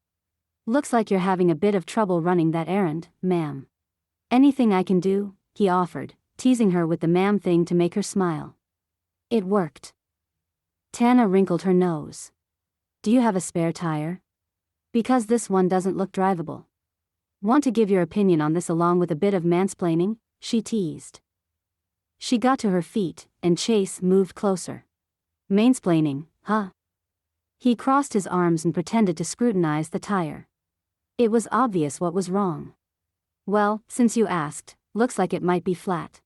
"Looks like you're having a bit of trouble running that errand, ma'am." "Anything I can do?" he offered, teasing her with the ma'am thing to make her smile. It worked. Tana wrinkled her nose. "Do you have a spare tire? Because this one doesn't look drivable." "Want to give your opinion on this along with a bit of mansplaining?" she teased. She got to her feet, and Chase moved closer. "Mansplaining, huh?" He crossed his arms and pretended to scrutinize the tire. It was obvious what was wrong. "Well, since you asked, looks like it might be flat."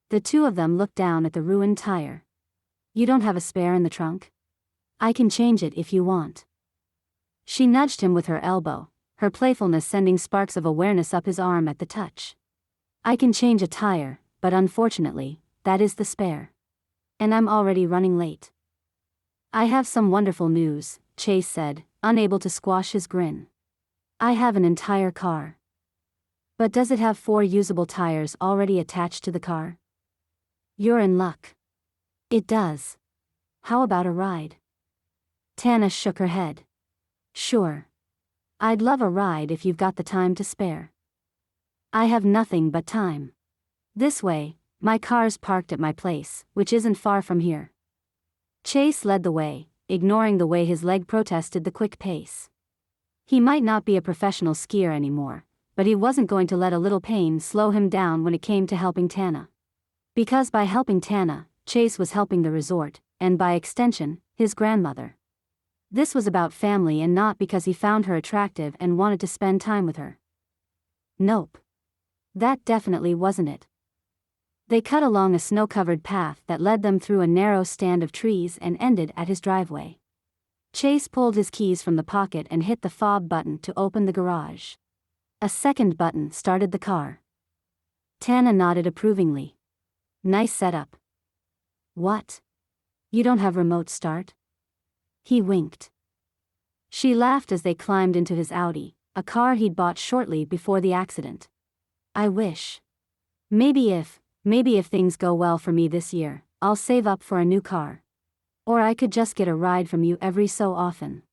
The two of them looked down at the ruined tire. "You don't have a spare in the trunk? I can change it if you want." She nudged him with her elbow, her playfulness sending sparks of awareness up his arm at the touch. "I can change a tire, but unfortunately, that is the spare. And I'm already running late." "I have some wonderful news," Chase said, unable to squash his grin. "I have an entire car." "But does it have 4 usable tires already attached to the car?" "You're in luck. It does. How about a ride?" Tana shook her head. "Sure. I'd love a ride if you've got the time to spare." "I have nothing but time. This way, my car's parked at my place, which isn't far from here." Chase led the way, ignoring the way his leg protested the quick pace. He might not be a professional skier anymore, but he wasn't going to let a little pain slow him down when it came to helping Tana. Because by helping Tana, Chase was helping the resort, and by extension, his grandmother. This was about family and not because he found her attractive and wanted to spend time with her. Nope. That definitely wasn't it. They cut along a snow-covered path that led them through a narrow stand of trees and ended at his driveway. Chase pulled his keys from the pocket and hit the fob button to open the garage. A second button started the car. Tana nodded approvingly. "Nice setup." "What? You don't have remote start?" He winked. She laughed as they climbed into his Audi, a car he'd bought shortly before the accident. "I wish. Maybe if things go well for me this year, I'll save up for a new car. Or I could just get a ride from you every so often.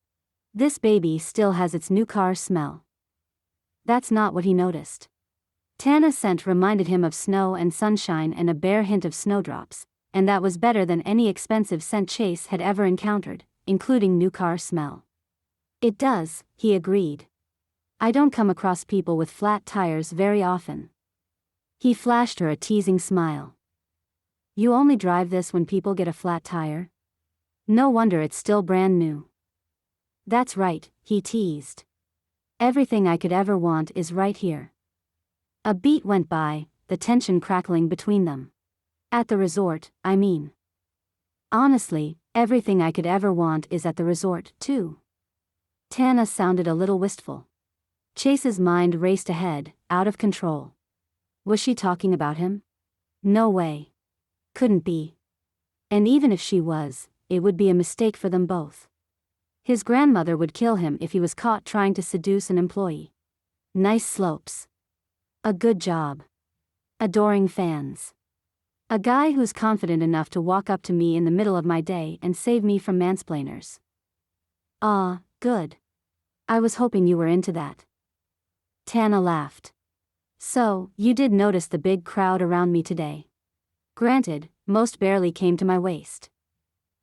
This baby still has its new car smell." That's not what he noticed. Tana's scent reminded him of snow and sunshine and a bare hint of snowdrops, and that was better than any expensive scent Chase had ever encountered, including new car smell. "It does," he agreed. "I don't come across people with flat tires very often." He flashed her a teasing smile. "You only drive this when people get a flat tire? No wonder it's still brand new." "That's right," he teased. "Everything I could ever want is right here." A beat went by, the tension crackling between them. "At the resort, I mean." "Honestly, everything I could ever want is at the resort, too." Tana sounded a little wistful. Chase's mind raced ahead, out of control. Was she talking about him? No way. Couldn't be. And even if she was, it would be a mistake for them both. His grandmother would kill him if he was caught trying to seduce an employee. Nice slopes. A good job. Adoring fans. A guy who's confident enough to walk up to me in the middle of my day and save me from mansplainers. Ah, good. I was hoping you were into that. Tana laughed. So, you did notice the big crowd around me today. Granted, most barely came to my waist.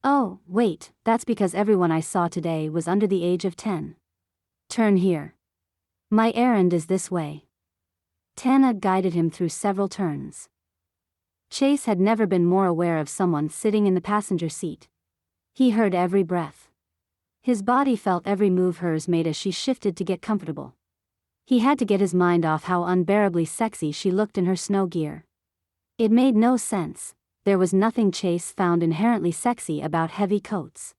Oh, wait, that's because everyone I saw today was under the age of 10. Turn here. My errand is this way. Tana guided him through several turns. Chase had never been more aware of someone sitting in the passenger seat. He heard every breath. His body felt every move hers made as she shifted to get comfortable. He had to get his mind off how unbearably sexy she looked in her snow gear. It made no sense. There was nothing Chase found inherently sexy about heavy coats.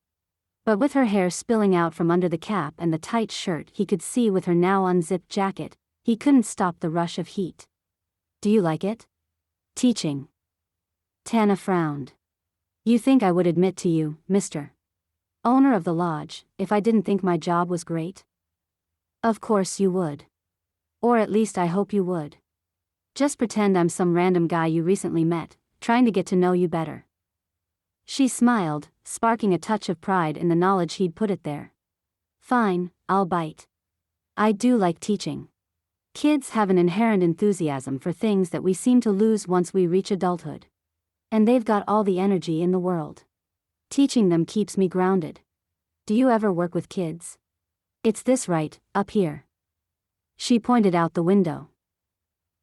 But with her hair spilling out from under the cap and the tight shirt he could see with her now unzipped jacket, he couldn't stop the rush of heat. Do you like it? Teaching. Tana frowned. You think I would admit to you, Mr. Owner of the lodge, if I didn't think my job was great? Of course you would. Or at least I hope you would. Just pretend I'm some random guy you recently met, trying to get to know you better. She smiled, sparking a touch of pride in the knowledge he'd put it there. Fine, I'll bite. I do like teaching. Kids have an inherent enthusiasm for things that we seem to lose once we reach adulthood. And they've got all the energy in the world. Teaching them keeps me grounded. Do you ever work with kids? It's this right, up here. She pointed out the window.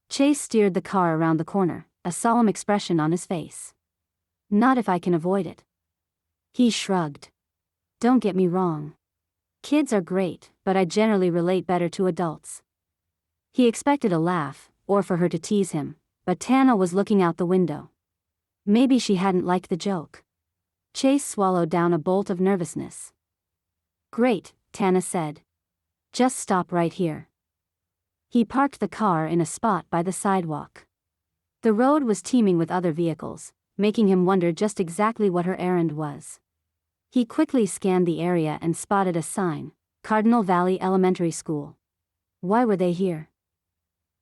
Chase steered the car around the corner, a solemn expression on his face. Not if I can avoid it. He shrugged. Don't get me wrong. Kids are great, but I generally relate better to adults. He expected a laugh, or for her to tease him, but Tana was looking out the window. Maybe she hadn't liked the joke. Chase swallowed down a bolt of nervousness. Great, Tana said. Just stop right here. He parked the car in a spot by the sidewalk. The road was teeming with other vehicles, making him wonder just exactly what her errand was. He quickly scanned the area and spotted a sign, Cardinal Valley Elementary School. Why were they here?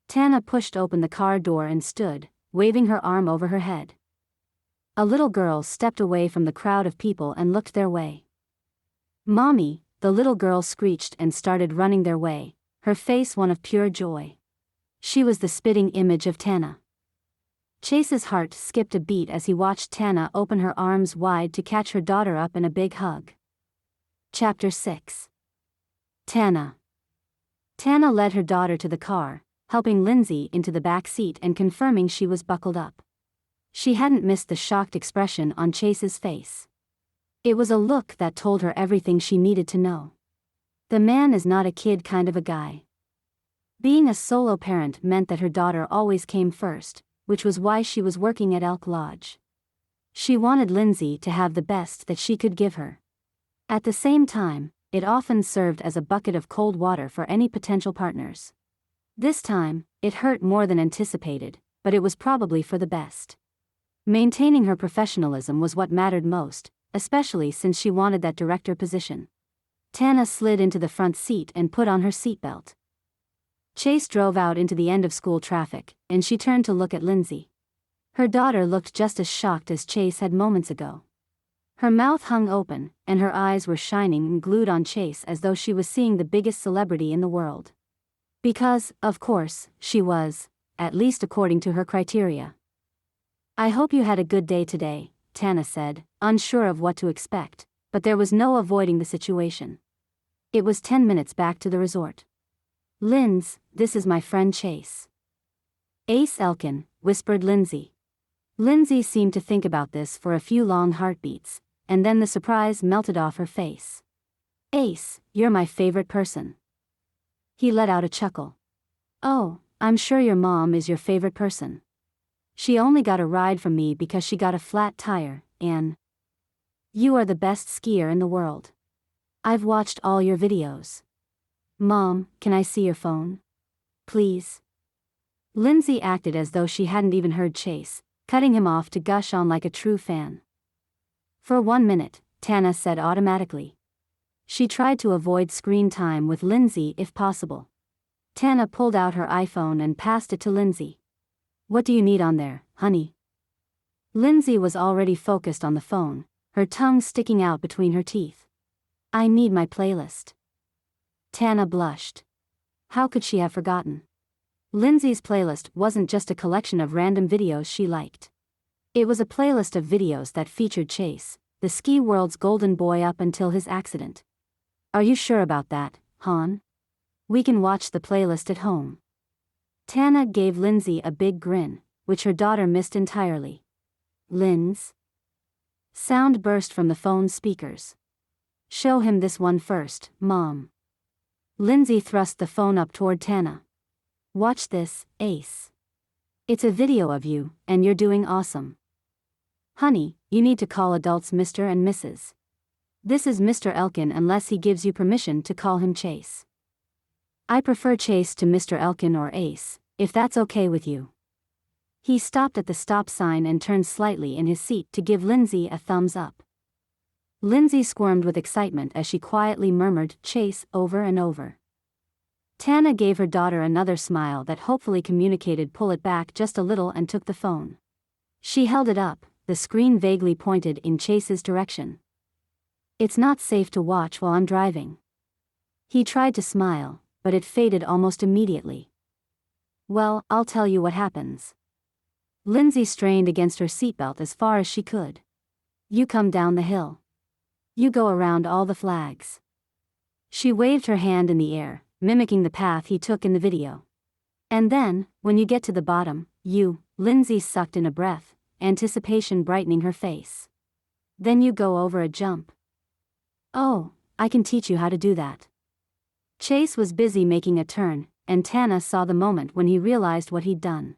Tana pushed open the car door and stood, waving her arm over her head. A little girl stepped away from the crowd of people and looked their way. Mommy, the little girl screeched and started running their way, her face one of pure joy. She was the spitting image of Tana. Chase's heart skipped a beat as he watched Tana open her arms wide to catch her daughter up in a big hug. Chapter 6. Tana. Tana led her daughter to the car, helping Lindsay into the back seat and confirming she was buckled up. She hadn't missed the shocked expression on Chase's face. It was a look that told her everything she needed to know. The man is not a kid kind of a guy. Being a solo parent meant that her daughter always came first, which was why she was working at Elk Lodge. She wanted Lindsay to have the best that she could give her. At the same time, it often served as a bucket of cold water for any potential partners. This time, it hurt more than anticipated, but it was probably for the best. Maintaining her professionalism was what mattered most, especially since she wanted that director position. Tana slid into the front seat and put on her seatbelt. Chase drove out into the end-of-school traffic, and she turned to look at Lindsay. Her daughter looked just as shocked as Chase had moments ago. Her mouth hung open, and her eyes were shining and glued on Chase as though she was seeing the biggest celebrity in the world. Because, of course, she was, at least according to her criteria. I hope you had a good day today, Tana said, unsure of what to expect, but there was no avoiding the situation. It was 10 minutes back to the resort. Linz, this is my friend Chase. Ace Elkin, whispered Lindsay. Lindsay seemed to think about this for a few long heartbeats, and then the surprise melted off her face. Ace, you're my favorite person. He let out a chuckle. Oh, I'm sure your mom is your favorite person. She only got a ride from me because she got a flat tire, and you are the best skier in the world. I've watched all your videos. Mom, can I see your phone? Please. Lindsay acted as though she hadn't even heard Chase, cutting him off to gush on like a true fan. For 1 minute, Tana said automatically. She tried to avoid screen time with Lindsay if possible. Tana pulled out her iPhone and passed it to Lindsay. What do you need on there, honey? Lindsay was already focused on the phone, her tongue sticking out between her teeth. I need my playlist. Tana blushed. How could she have forgotten? Lindsay's playlist wasn't just a collection of random videos she liked. It was a playlist of videos that featured Chase, the ski world's golden boy up until his accident. Are you sure about that, hon? We can watch the playlist at home. Tana gave Lindsay a big grin, which her daughter missed entirely. Linz? Sound burst from the phone's speakers. Show him this one first, Mom. Lindsay thrust the phone up toward Tana. Watch this, Ace. It's a video of you, and you're doing awesome. Honey, you need to call adults Mr. and Mrs. This is Mr. Elkin unless he gives you permission to call him Chase. I prefer Chase to Mr. Elkin or Ace, if that's okay with you. He stopped at the stop sign and turned slightly in his seat to give Lindsay a thumbs up. Lindsay squirmed with excitement as she quietly murmured Chase over and over. Tana gave her daughter another smile that hopefully communicated pull it back just a little and took the phone. She held it up, the screen vaguely pointed in Chase's direction. It's not safe to watch while I'm driving. He tried to smile, but it faded almost immediately. Well, I'll tell you what happens. Lindsay strained against her seatbelt as far as she could. You come down the hill. You go around all the flags. She waved her hand in the air, mimicking the path he took in the video. And then, when you get to the bottom, Lindsay sucked in a breath, anticipation brightening her face. Then you go over a jump. Oh, I can teach you how to do that. Chase was busy making a turn, and Tana saw the moment when he realized what he'd done.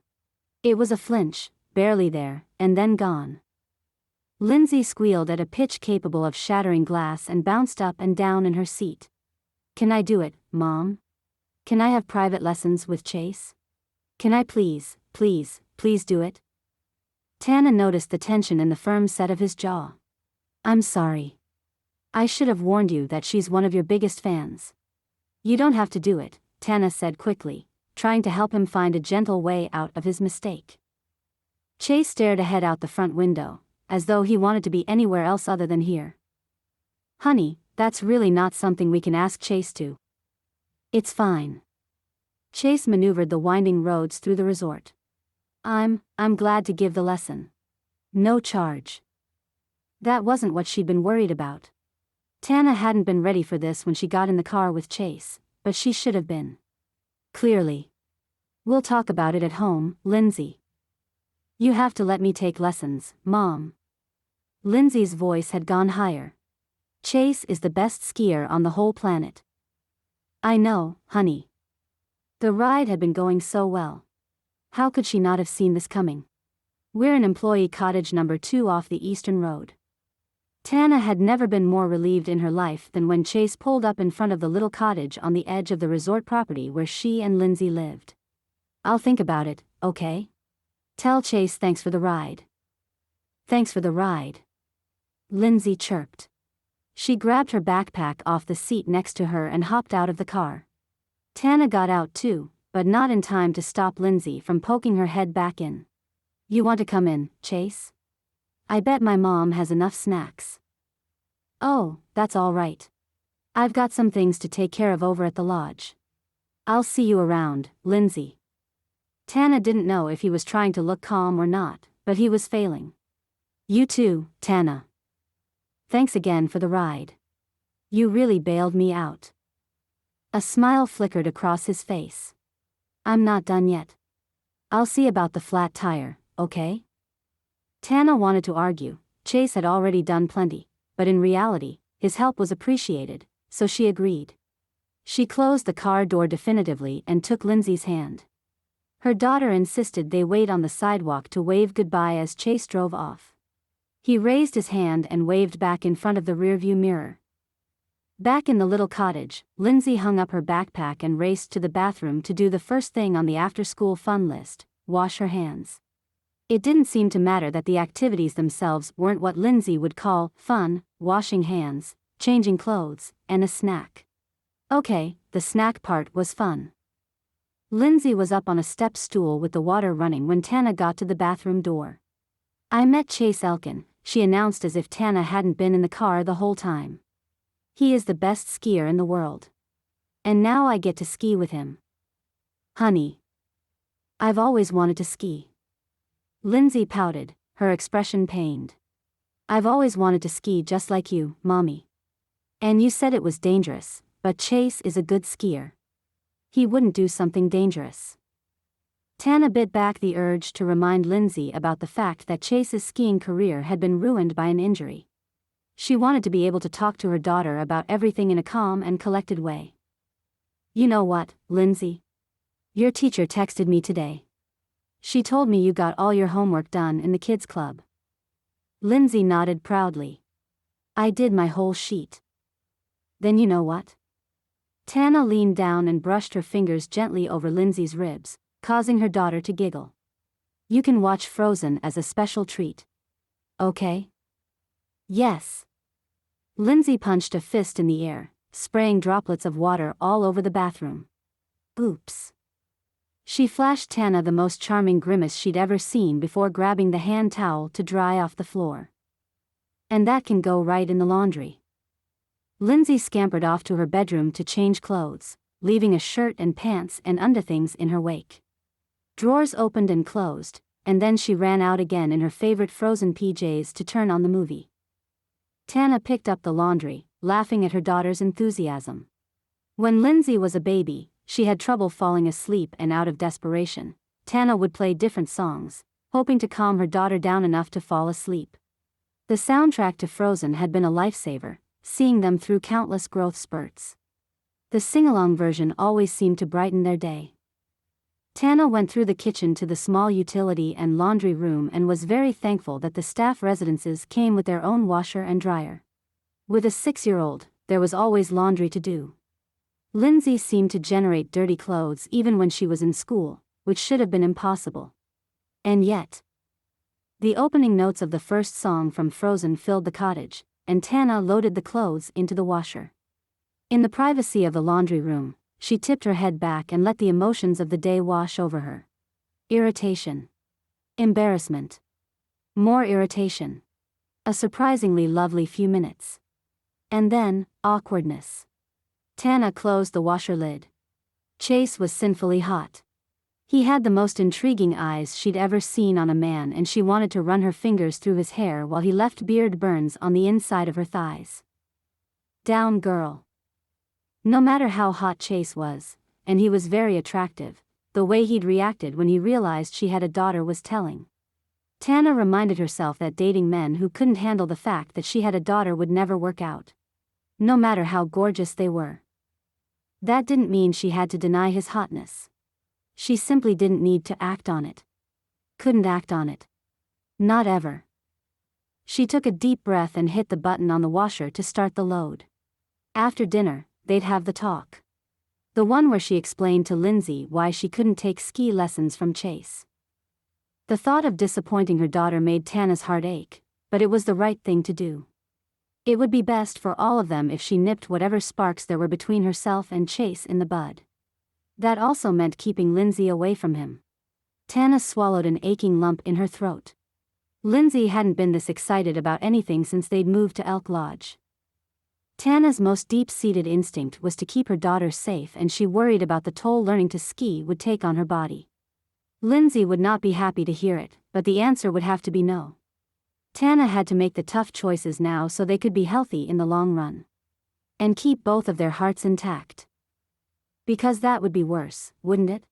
It was a flinch, barely there, and then gone. Lindsay squealed at a pitch capable of shattering glass and bounced up and down in her seat. Can I do it, Mom? Can I have private lessons with Chase? Can I please do it? Tana noticed the tension in the firm set of his jaw. I'm sorry. I should have warned you that she's one of your biggest fans. You don't have to do it, Tana said quickly, trying to help him find a gentle way out of his mistake. Chase stared ahead out the front window, as though he wanted to be anywhere else other than here. Honey, that's really not something we can ask Chase to. It's fine. Chase maneuvered the winding roads through the resort. I'm glad to give the lesson. No charge. That wasn't what she'd been worried about. Tana hadn't been ready for this when she got in the car with Chase, but she should have been. Clearly. We'll talk about it at home, Lindsay. You have to let me take lessons, Mom. Lindsay's voice had gone higher. Chase is the best skier on the whole planet. I know, honey. The ride had been going so well. How could she not have seen this coming? We're in employee cottage number 2 off the Eastern Road. Tana had never been more relieved in her life than when Chase pulled up in front of the little cottage on the edge of the resort property where she and Lindsay lived. I'll think about it, okay? Tell Chase thanks for the ride. Thanks for the ride. Lindsay chirped. She grabbed her backpack off the seat next to her and hopped out of the car. Tana got out too, but not in time to stop Lindsay from poking her head back in. You want to come in, Chase? I bet my mom has enough snacks. Oh, that's all right. I've got some things to take care of over at the lodge. I'll see you around, Lindsay. Tana didn't know if he was trying to look calm or not, but he was failing. You too, Tana. Thanks again for the ride. You really bailed me out. A smile flickered across his face. I'm not done yet. I'll see about the flat tire, okay? Tana wanted to argue. Chase had already done plenty, but in reality, his help was appreciated, so she agreed. She closed the car door definitively and took Lindsay's hand. Her daughter insisted they wait on the sidewalk to wave goodbye as Chase drove off. He raised his hand and waved back in front of the rearview mirror. Back in the little cottage, Lindsay hung up her backpack and raced to the bathroom to do the first thing on the after-school fun list, wash her hands. It didn't seem to matter that the activities themselves weren't what Lindsay would call fun: washing hands, changing clothes, and a snack. Okay, the snack part was fun. Lindsay was up on a step stool with the water running when Tana got to the bathroom door. "I met Chase Elkin," she announced as if Tana hadn't been in the car the whole time. "He is the best skier in the world. And now I get to ski with him." "Honey, I've always wanted to ski." Lindsay pouted, her expression pained. "I've always wanted to ski just like you, Mommy. And you said it was dangerous, but Chase is a good skier. He wouldn't do something dangerous." Tana bit back the urge to remind Lindsay about the fact that Chase's skiing career had been ruined by an injury. She wanted to be able to talk to her daughter about everything in a calm and collected way. "You know what, Lindsay? Your teacher texted me today. She told me you got all your homework done in the kids' club." Lindsay nodded proudly. "I did my whole sheet." "Then you know what?" Tana leaned down and brushed her fingers gently over Lindsay's ribs, causing her daughter to giggle. "You can watch Frozen as a special treat. Okay?" "Yes." Lindsay punched a fist in the air, spraying droplets of water all over the bathroom. "Oops." She flashed Tana the most charming grimace she'd ever seen before grabbing the hand towel to dry off the floor. "And that can go right in the laundry." Lindsay scampered off to her bedroom to change clothes, leaving a shirt and pants and underthings in her wake. Drawers opened and closed, and then she ran out again in her favorite Frozen PJs to turn on the movie. Tana picked up the laundry, laughing at her daughter's enthusiasm. When Lindsay was a baby, she had trouble falling asleep, and out of desperation, Tana would play different songs, hoping to calm her daughter down enough to fall asleep. The soundtrack to Frozen had been a lifesaver, seeing them through countless growth spurts. The sing-along version always seemed to brighten their day. Tana went through the kitchen to the small utility and laundry room and was very thankful that the staff residences came with their own washer and dryer. With a 6-year-old, there was always laundry to do. Lindsay seemed to generate dirty clothes even when she was in school, which should have been impossible. And yet, the opening notes of the first song from Frozen filled the cottage, and Tana loaded the clothes into the washer. In the privacy of the laundry room, she tipped her head back and let the emotions of the day wash over her. Irritation. Embarrassment. More irritation. A surprisingly lovely few minutes. And then, awkwardness. Tana closed the washer lid. Chase was sinfully hot. He had the most intriguing eyes she'd ever seen on a man, and she wanted to run her fingers through his hair while he left beard burns on the inside of her thighs. Down girl. No matter how hot Chase was, and he was very attractive, the way he'd reacted when he realized she had a daughter was telling. Tana reminded herself that dating men who couldn't handle the fact that she had a daughter would never work out. No matter how gorgeous they were. That didn't mean she had to deny his hotness. She simply didn't need to act on it. Couldn't act on it. Not ever. She took a deep breath and hit the button on the washer to start the load. After dinner, they'd have the talk. The one where she explained to Lindsay why she couldn't take ski lessons from Chase. The thought of disappointing her daughter made Tana's heart ache, but it was the right thing to do. It would be best for all of them if she nipped whatever sparks there were between herself and Chase in the bud. That also meant keeping Lindsay away from him. Tana swallowed an aching lump in her throat. Lindsay hadn't been this excited about anything since they'd moved to Elk Lodge. Tana's most deep-seated instinct was to keep her daughter safe, and she worried about the toll learning to ski would take on her body. Lindsay would not be happy to hear it, but the answer would have to be no. Tana had to make the tough choices now so they could be healthy in the long run. And keep both of their hearts intact. Because that would be worse, wouldn't it?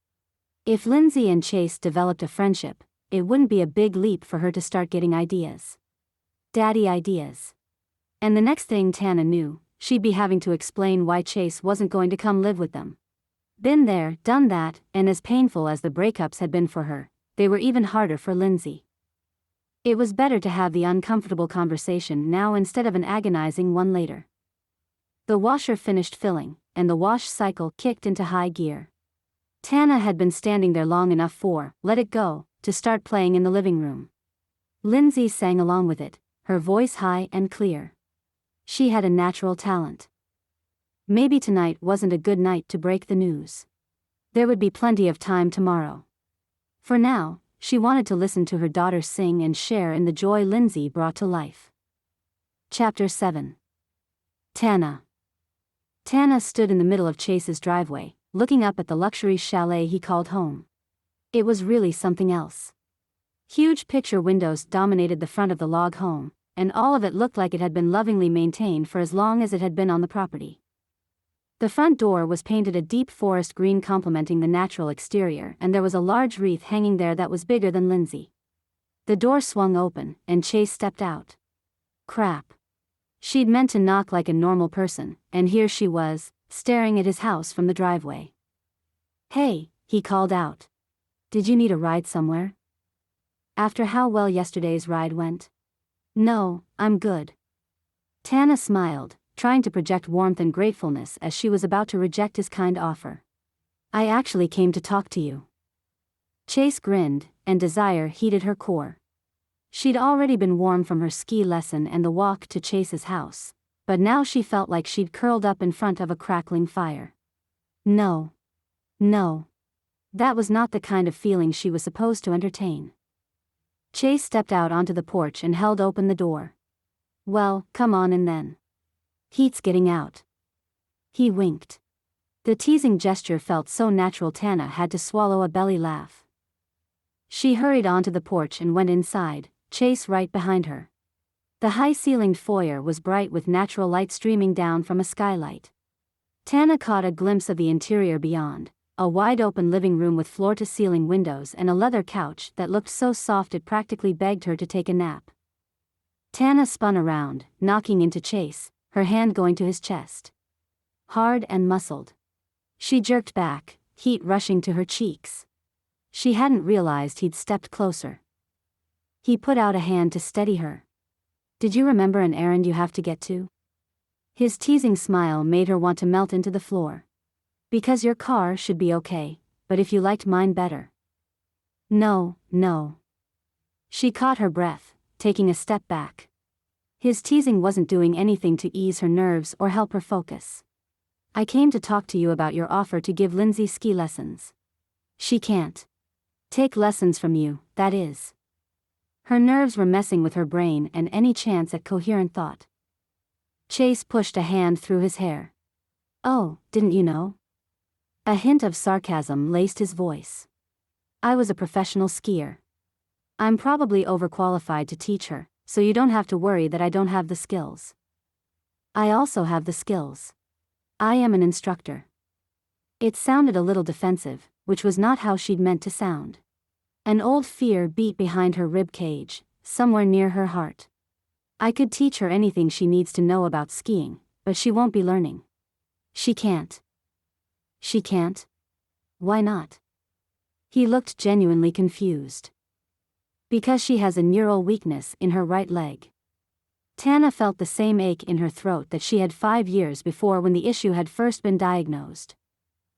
If Lindsay and Chase developed a friendship, it wouldn't be a big leap for her to start getting ideas. Daddy ideas. And the next thing Tana knew, she'd be having to explain why Chase wasn't going to come live with them. Been there, done that, and as painful as the breakups had been for her, they were even harder for Lindsay. It was better to have the uncomfortable conversation now instead of an agonizing one later. The washer finished filling, and the wash cycle kicked into high gear. Tana had been standing there long enough for, let it go, to start playing in the living room. Lindsay sang along with it, her voice high and clear. She had a natural talent. Maybe tonight wasn't a good night to break the news. There would be plenty of time tomorrow. For now, she wanted to listen to her daughter sing and share in the joy Lindsay brought to life. Chapter 7. Tana. Tana stood in the middle of Chase's driveway, looking up at the luxury chalet he called home. It was really something else. Huge picture windows dominated the front of the log home, and all of it looked like it had been lovingly maintained for as long as it had been on the property. The front door was painted a deep forest green complementing the natural exterior, and there was a large wreath hanging there that was bigger than Lindsay. The door swung open, and Chase stepped out. Crap. She'd meant to knock like a normal person, and here she was, staring at his house from the driveway. "Hey," he called out. "Did you need a ride somewhere?" "After how well yesterday's ride went?" "No, I'm good." Tana smiled, trying to project warmth and gratefulness as she was about to reject his kind offer. "I actually came to talk to you." Chase grinned, and desire heated her core. She'd already been warm from her ski lesson and the walk to Chase's house, but now she felt like she'd curled up in front of a crackling fire. No. That was not the kind of feeling she was supposed to entertain. Chase stepped out onto the porch and held open the door. "Well, come on in then. Heat's getting out." He winked. The teasing gesture felt so natural Tana had to swallow a belly laugh. She hurried onto the porch and went inside, Chase right behind her. The high-ceilinged foyer was bright with natural light streaming down from a skylight. Tana caught a glimpse of the interior beyond, a wide-open living room with floor-to-ceiling windows and a leather couch that looked so soft it practically begged her to take a nap. Tana spun around, knocking into Chase, her hand going to his chest. Hard and muscled. She jerked back, heat rushing to her cheeks. She hadn't realized he'd stepped closer. He put out a hand to steady her. "Did you remember an errand you have to get to?" His teasing smile made her want to melt into the floor. "Because your car should be okay, but if you liked mine better." No. She caught her breath, taking a step back. His teasing wasn't doing anything to ease her nerves or help her focus. "I came to talk to you about your offer to give Lindsay ski lessons." "She can't take lessons from you, that is." Her nerves were messing with her brain and any chance at coherent thought. Chase pushed a hand through his hair. "Oh, didn't you know?" A hint of sarcasm laced his voice. "I was a professional skier. I'm probably overqualified to teach her, so you don't have to worry that I don't have the skills." "I also have the skills. I am an instructor." It sounded a little defensive, which was not how she'd meant to sound. An old fear beat behind her rib cage, somewhere near her heart. "I could teach her anything she needs to know about skiing, but she won't be learning." "She can't." "She can't? Why not?" He looked genuinely confused. "Because she has a neural weakness in her right leg." Tana felt the same ache in her throat that she had 5 years before when the issue had first been diagnosed.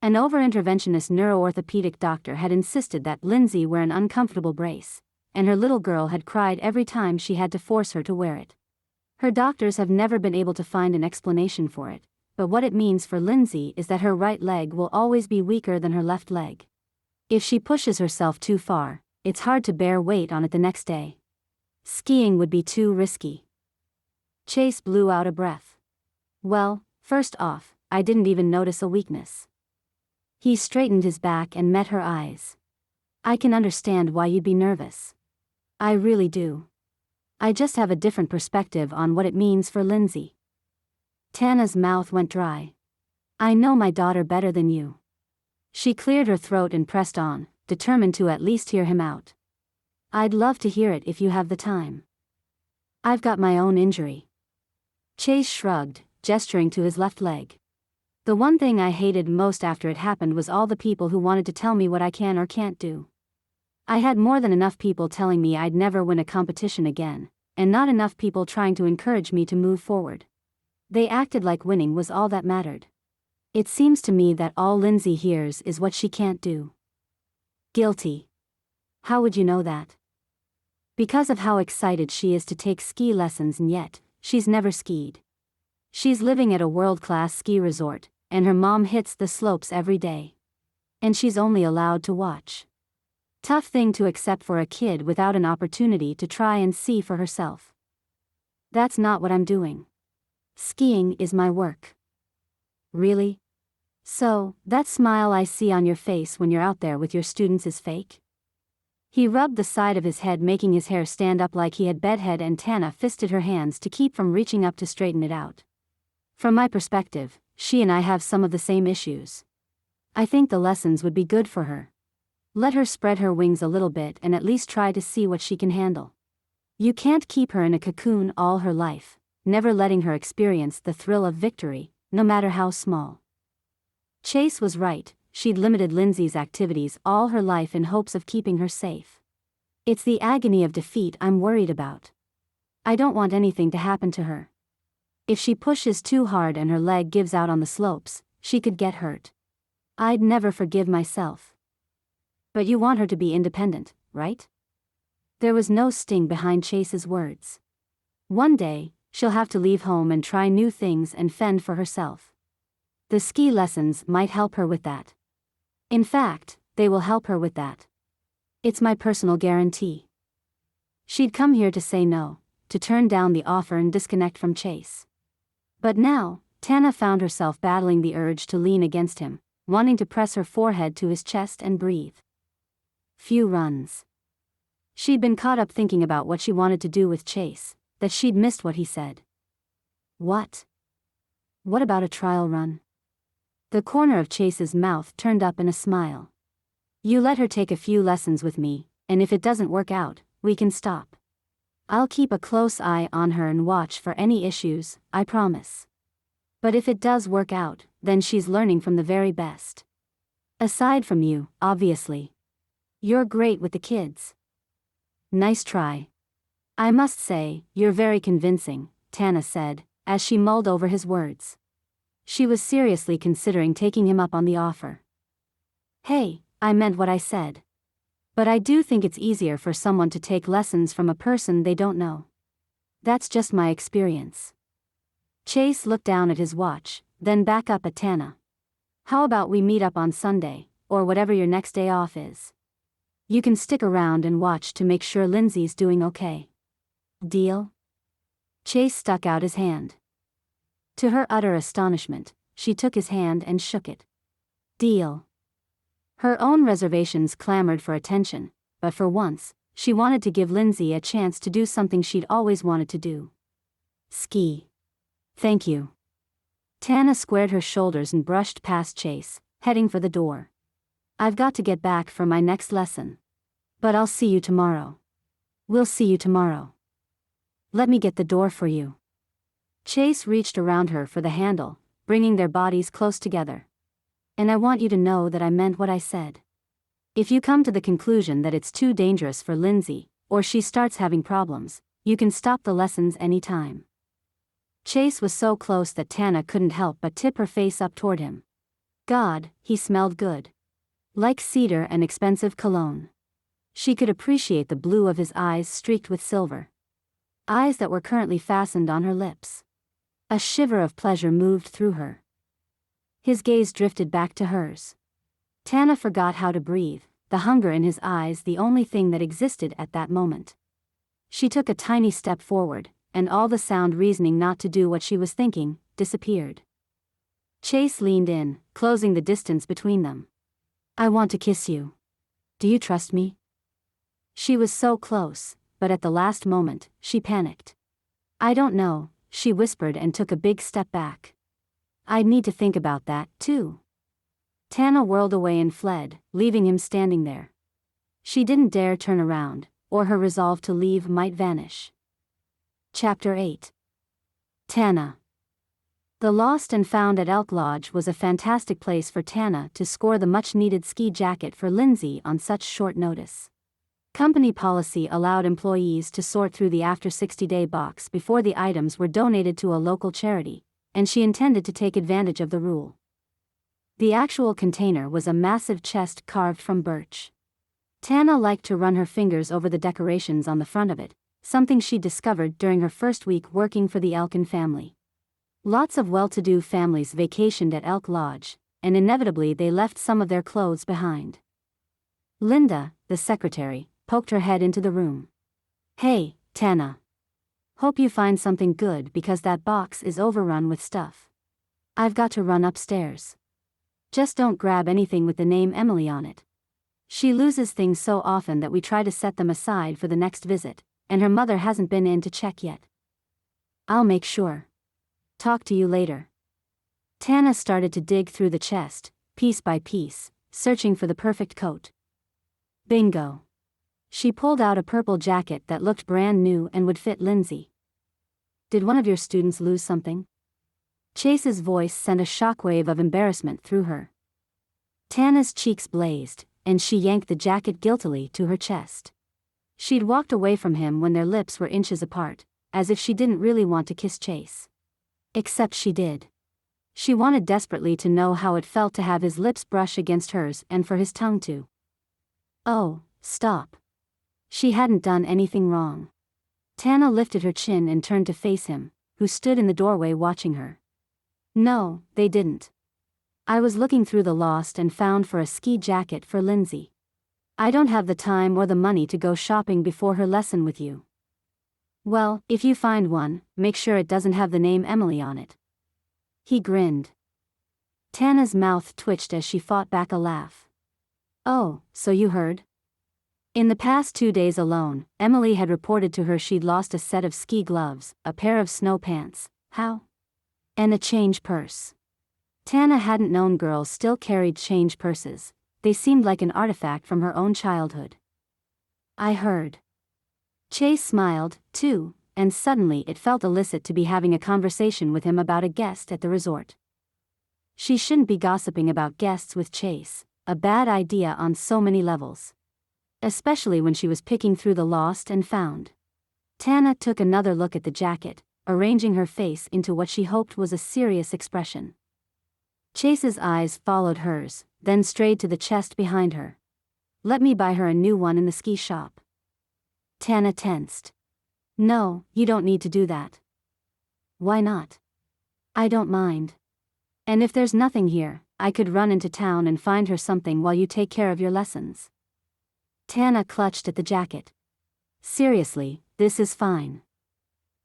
An over-interventionist neuroorthopedic doctor had insisted that Lindsay wear an uncomfortable brace, and her little girl had cried every time she had to force her to wear it. Her doctors have never been able to find an explanation for it, but what it means for Lindsay is that her right leg will always be weaker than her left leg. If she pushes herself too far, it's hard to bear weight on it the next day. Skiing would be too risky. Chase blew out a breath. "Well, first off, I didn't even notice a weakness." He straightened his back and met her eyes. "I can understand why you'd be nervous. I really do. I just have a different perspective on what it means for Lindsay." Tana's mouth went dry. "I know my daughter better than you." She cleared her throat and pressed on, determined to at least hear him out. "I'd love to hear it if you have the time." "I've got my own injury." Chase shrugged, gesturing to his left leg. "The one thing I hated most after it happened was all the people who wanted to tell me what I can or can't do. I had more than enough people telling me I'd never win a competition again, and not enough people trying to encourage me to move forward. They acted like winning was all that mattered. It seems to me that all Lindsay hears is what she can't do." "Guilty." How would you know that? Because of how excited she is to take ski lessons, and yet, she's never skied. She's living at a world-class ski resort, and her mom hits the slopes every day. And she's only allowed to watch. Tough thing to accept for a kid without an opportunity to try and see for herself. That's not what I'm doing. Skiing is my work. Really? So, that smile I see on your face when you're out there with your students is fake? He rubbed the side of his head, making his hair stand up like he had bedhead, and Tana fisted her hands to keep from reaching up to straighten it out. From my perspective, she and I have some of the same issues. I think the lessons would be good for her. Let her spread her wings a little bit and at least try to see what she can handle. You can't keep her in a cocoon all her life, never letting her experience the thrill of victory, no matter how small. Chase was right, she'd limited Lindsay's activities all her life in hopes of keeping her safe. It's the agony of defeat I'm worried about. I don't want anything to happen to her. If she pushes too hard and her leg gives out on the slopes, she could get hurt. I'd never forgive myself. But you want her to be independent, right? There was no sting behind Chase's words. One day, she'll have to leave home and try new things and fend for herself. The ski lessons might help her with that. In fact, they will help her with that. It's my personal guarantee. She'd come here to say no, to turn down the offer and disconnect from Chase. But now, Tana found herself battling the urge to lean against him, wanting to press her forehead to his chest and breathe. Few runs. She'd been caught up thinking about what she wanted to do with Chase, that she'd missed what he said. What? What about a trial run? The corner of Chase's mouth turned up in a smile. You let her take a few lessons with me, and if it doesn't work out, we can stop. I'll keep a close eye on her and watch for any issues, I promise. But if it does work out, then she's learning from the very best. Aside from you, obviously. You're great with the kids. Nice try. I must say, you're very convincing, Tana said, as she mulled over his words. She was seriously considering taking him up on the offer. Hey, I meant what I said. But I do think it's easier for someone to take lessons from a person they don't know. That's just my experience. Chase looked down at his watch, then back up at Tana. How about we meet up on Sunday, or whatever your next day off is? You can stick around and watch to make sure Lindsay's doing okay. Deal? Chase stuck out his hand. To her utter astonishment, she took his hand and shook it. Deal. Her own reservations clamored for attention, but for once, she wanted to give Lindsay a chance to do something she'd always wanted to do. Ski. Thank you. Tana squared her shoulders and brushed past Chase, heading for the door. I've got to get back for my next lesson. But I'll see you tomorrow. We'll see you tomorrow. Let me get the door for you. Chase reached around her for the handle, bringing their bodies close together. And I want you to know that I meant what I said. If you come to the conclusion that it's too dangerous for Lindsay, or she starts having problems, you can stop the lessons anytime. Chase was so close that Tana couldn't help but tip her face up toward him. God, he smelled good. Like cedar and expensive cologne. She could appreciate the blue of his eyes streaked with silver. Eyes that were currently fastened on her lips. A shiver of pleasure moved through her. His gaze drifted back to hers. Tana forgot how to breathe, the hunger in his eyes the only thing that existed at that moment. She took a tiny step forward, and all the sound reasoning not to do what she was thinking, disappeared. Chase leaned in, closing the distance between them. I want to kiss you. Do you trust me? She was so close, but at the last moment, she panicked. I don't know, she whispered and took a big step back. I'd need to think about that, too. Tana whirled away and fled, leaving him standing there. She didn't dare turn around, or her resolve to leave might vanish. Chapter 8. Tana. The Lost and Found at Elk Lodge was a fantastic place for Tana to score the much-needed ski jacket for Lindsay on such short notice. Company policy allowed employees to sort through the after 60-day box before the items were donated to a local charity, and she intended to take advantage of the rule. The actual container was a massive chest carved from birch. Tana liked to run her fingers over the decorations on the front of it, something she discovered during her first week working for the Elkin family. Lots of well-to-do families vacationed at Elk Lodge, and inevitably they left some of their clothes behind. Linda, the secretary, poked her head into the room. "Hey, Tana. Hope you find something good because that box is overrun with stuff. I've got to run upstairs. Just don't grab anything with the name Emily on it. She loses things so often that we try to set them aside for the next visit, and her mother hasn't been in to check yet." "I'll make sure. Talk to you later." Tana started to dig through the chest, piece by piece, searching for the perfect coat. Bingo. She pulled out a purple jacket that looked brand new and would fit Lindsay. "Did one of your students lose something?" Chase's voice sent a shockwave of embarrassment through her. Tana's cheeks blazed, and she yanked the jacket guiltily to her chest. She'd walked away from him when their lips were inches apart, as if she didn't really want to kiss Chase. Except she did. She wanted desperately to know how it felt to have his lips brush against hers and for his tongue to. "Oh, stop. She hadn't done anything wrong." Tana lifted her chin and turned to face him, who stood in the doorway watching her. "No, they didn't. I was looking through the lost and found for a ski jacket for Lindsay. I don't have the time or the money to go shopping before her lesson with you." "Well, if you find one, make sure it doesn't have the name Emily on it." He grinned. Tana's mouth twitched as she fought back a laugh. "Oh, so you heard?" In the past 2 days alone, Emily had reported to her she'd lost a set of ski gloves, a pair of snow pants, and a change purse. Tana hadn't known girls still carried change purses. They seemed like an artifact from her own childhood. "I heard." Chase smiled, too, and suddenly it felt illicit to be having a conversation with him about a guest at the resort. She shouldn't be gossiping about guests with Chase, a bad idea on so many levels. Especially when she was picking through the lost and found. Tana took another look at the jacket, arranging her face into what she hoped was a serious expression. Chase's eyes followed hers, then strayed to the chest behind her. "Let me buy her a new one in the ski shop." Tana tensed. "No, you don't need to do that." "Why not?" "I don't mind. And if there's nothing here, I could run into town and find her something while you take care of your lessons." Tana clutched at the jacket. "Seriously, this is fine."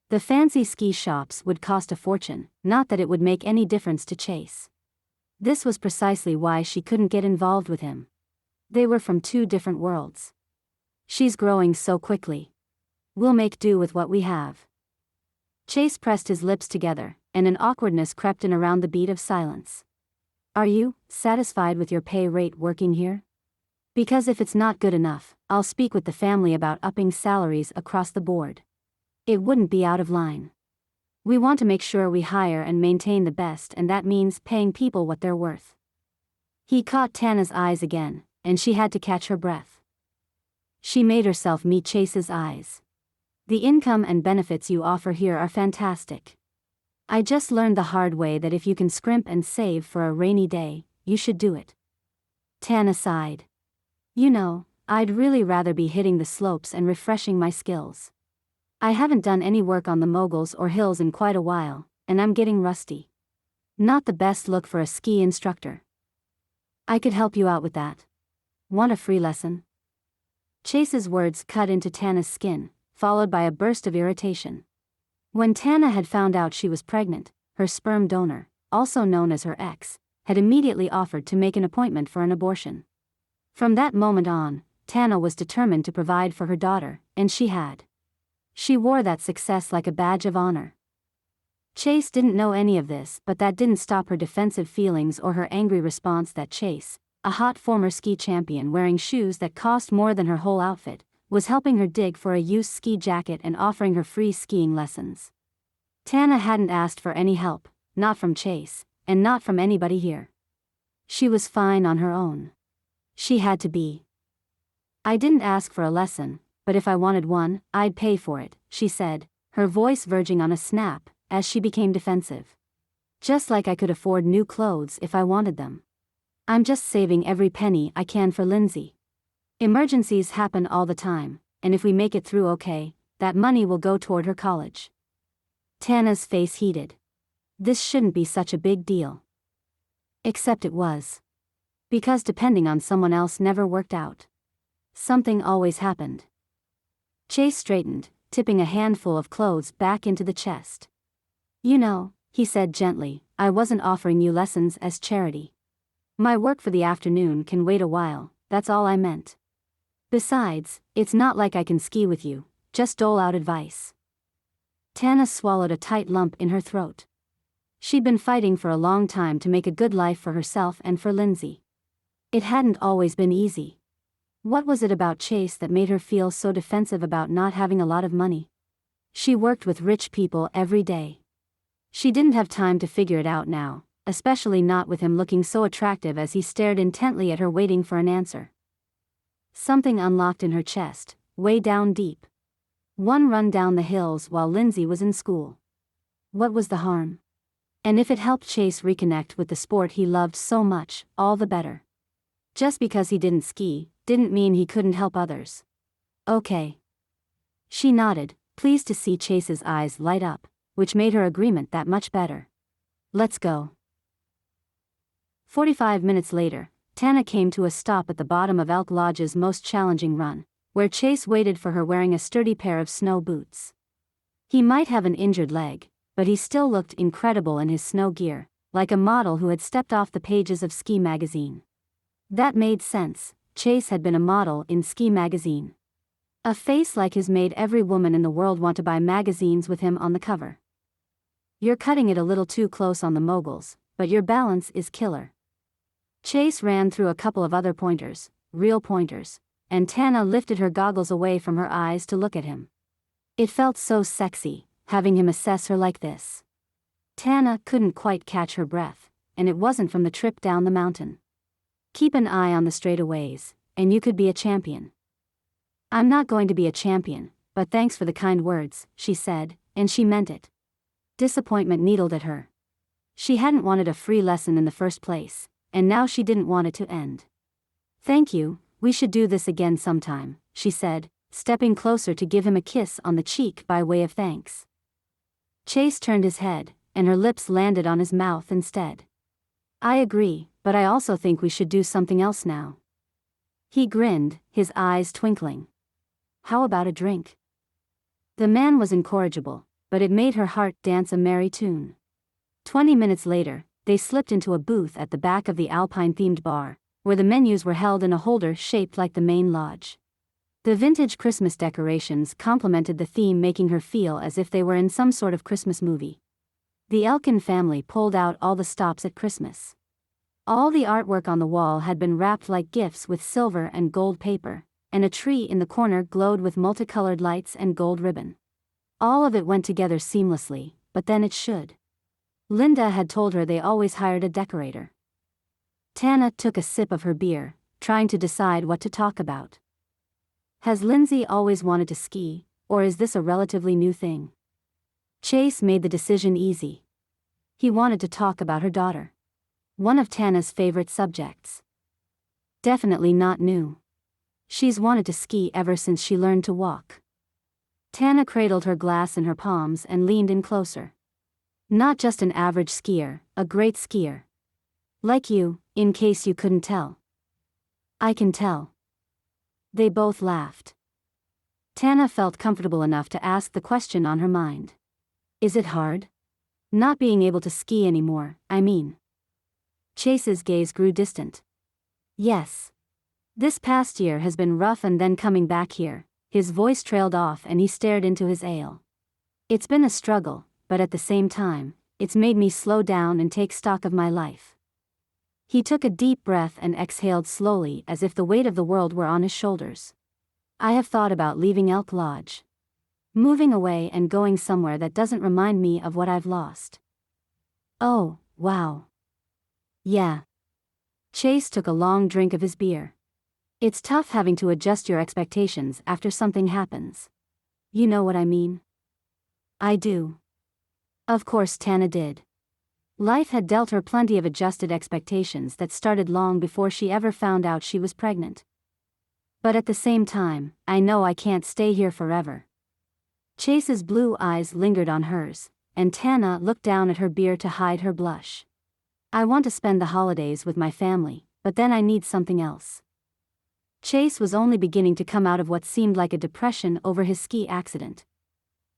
The fancy ski shops would cost a fortune, not that it would make any difference to Chase. This was precisely why she couldn't get involved with him. They were from 2 different worlds. "She's growing so quickly. We'll make do with what we have." Chase pressed his lips together, and an awkwardness crept in around the beat of silence. "Are you satisfied with your pay rate working here? Because if it's not good enough, I'll speak with the family about upping salaries across the board. It wouldn't be out of line. We want to make sure we hire and maintain the best, and that means paying people what they're worth." He caught Tana's eyes again, and she had to catch her breath. She made herself meet Chase's eyes. "The income and benefits you offer here are fantastic. I just learned the hard way that if you can scrimp and save for a rainy day, you should do it." Tana sighed. "You know, I'd really rather be hitting the slopes and refreshing my skills. I haven't done any work on the moguls or hills in quite a while, and I'm getting rusty. Not the best look for a ski instructor. I could help you out with that. Want a free lesson?" Chase's words cut into Tana's skin, followed by a burst of irritation. When Tana had found out she was pregnant, her sperm donor, also known as her ex, had immediately offered to make an appointment for an abortion. From that moment on, Tana was determined to provide for her daughter, and she had. She wore that success like a badge of honor. Chase didn't know any of this, but that didn't stop her defensive feelings or her angry response that Chase, a hot former ski champion wearing shoes that cost more than her whole outfit, was helping her dig for a used ski jacket and offering her free skiing lessons. Tana hadn't asked for any help, not from Chase, and not from anybody here. She was fine on her own. She had to be. "I didn't ask for a lesson, but if I wanted one, I'd pay for it," she said, her voice verging on a snap, as she became defensive. "Just like I could afford new clothes if I wanted them. I'm just saving every penny I can for Lindsay." Emergencies happen all the time, and if we make it through okay, that money will go toward her college. Tana's face heated. This shouldn't be such a big deal. Except it was. Because depending on someone else never worked out. Something always happened. Chase straightened, tipping a handful of clothes back into the chest. You know, he said gently, I wasn't offering you lessons as charity. My work for the afternoon can wait a while, that's all I meant. Besides, it's not like I can ski with you, just dole out advice. Tana swallowed a tight lump in her throat. She'd been fighting for a long time to make a good life for herself and for Lindsay. It hadn't always been easy. What was it about Chase that made her feel so defensive about not having a lot of money? She worked with rich people every day. She didn't have time to figure it out now, especially not with him looking so attractive as he stared intently at her waiting for an answer. Something unlocked in her chest, way down deep. One run down the hills while Lindsay was in school. What was the harm? And if it helped Chase reconnect with the sport he loved so much, all the better. Just because he didn't ski, didn't mean he couldn't help others. Okay. She nodded, pleased to see Chase's eyes light up, which made her agreement that much better. Let's go. 45 minutes later, Tana came to a stop at the bottom of Elk Lodge's most challenging run, where Chase waited for her wearing a sturdy pair of snow boots. He might have an injured leg, but he still looked incredible in his snow gear, like a model who had stepped off the pages of Ski magazine. That made sense, Chase had been a model in Ski magazine. A face like his made every woman in the world want to buy magazines with him on the cover. You're cutting it a little too close on the moguls, but your balance is killer. Chase ran through a couple of other pointers, real pointers, and Tana lifted her goggles away from her eyes to look at him. It felt so sexy, having him assess her like this. Tana couldn't quite catch her breath, and it wasn't from the trip down the mountain. Keep an eye on the straightaways, and you could be a champion. I'm not going to be a champion, but thanks for the kind words, she said, and she meant it. Disappointment needled at her. She hadn't wanted a free lesson in the first place, and now she didn't want it to end. Thank you, we should do this again sometime, she said, stepping closer to give him a kiss on the cheek by way of thanks. Chase turned his head, and her lips landed on his mouth instead. I agree, but I also think we should do something else now. He grinned, his eyes twinkling. How about a drink? The man was incorrigible, but it made her heart dance a merry tune. 20 minutes later, they slipped into a booth at the back of the Alpine-themed bar, where the menus were held in a holder shaped like the main lodge. The vintage Christmas decorations complemented the theme, making her feel as if they were in some sort of Christmas movie. The Elkin family pulled out all the stops at Christmas. All the artwork on the wall had been wrapped like gifts with silver and gold paper, and a tree in the corner glowed with multicolored lights and gold ribbon. All of it went together seamlessly, but then it should. Linda had told her they always hired a decorator. Tana took a sip of her beer, trying to decide what to talk about. Has Lindsay always wanted to ski, or is this a relatively new thing? Chase made the decision easy. He wanted to talk about her daughter. One of Tana's favorite subjects. Definitely not new. She's wanted to ski ever since she learned to walk. Tana cradled her glass in her palms and leaned in closer. Not just an average skier, a great skier. Like you, in case you couldn't tell. I can tell. They both laughed. Tana felt comfortable enough to ask the question on her mind. Is it hard? Not being able to ski anymore, I mean. Chase's gaze grew distant. Yes. This past year has been rough, and then coming back here, his voice trailed off and he stared into his ale. It's been a struggle, but at the same time, it's made me slow down and take stock of my life. He took a deep breath and exhaled slowly, as if the weight of the world were on his shoulders. I have thought about leaving Elk Lodge. Moving away and going somewhere that doesn't remind me of what I've lost. Oh, wow. Yeah. Chase took a long drink of his beer. It's tough having to adjust your expectations after something happens. You know what I mean? I do. Of course Tana did. Life had dealt her plenty of adjusted expectations that started long before she ever found out she was pregnant. But at the same time, I know I can't stay here forever. Chase's blue eyes lingered on hers, and Tana looked down at her beer to hide her blush. I want to spend the holidays with my family, but then I need something else. Chase was only beginning to come out of what seemed like a depression over his ski accident.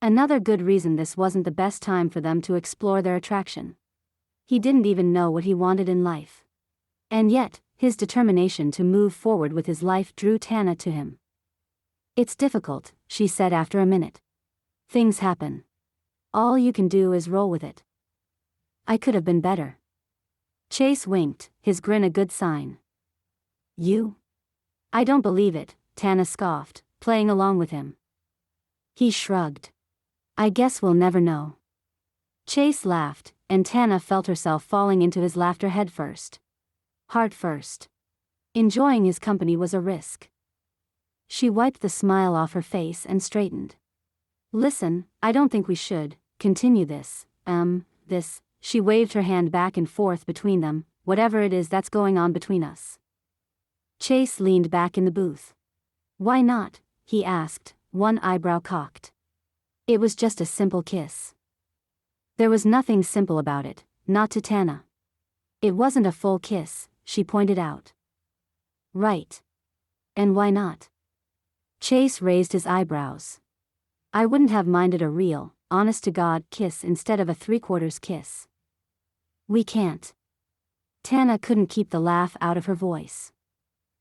Another good reason this wasn't the best time for them to explore their attraction. He didn't even know what he wanted in life. And yet, his determination to move forward with his life drew Tana to him. It's difficult, she said after a minute. Things happen. All you can do is roll with it. I could have been better. Chase winked, his grin a good sign. You? I don't believe it, Tana scoffed, playing along with him. He shrugged. I guess we'll never know. Chase laughed, and Tana felt herself falling into his laughter head first. Heart first. Enjoying his company was a risk. She wiped the smile off her face and straightened. Listen, I don't think we should continue this. She waved her hand back and forth between them, whatever it is that's going on between us. Chase leaned back in the booth. Why not? He asked, one eyebrow cocked. It was just a simple kiss. There was nothing simple about it, not to Tana. It wasn't a full kiss, she pointed out. Right. And why not? Chase raised his eyebrows. I wouldn't have minded a real, honest-to-God kiss instead of a three-quarters kiss. We can't. Tana couldn't keep the laugh out of her voice.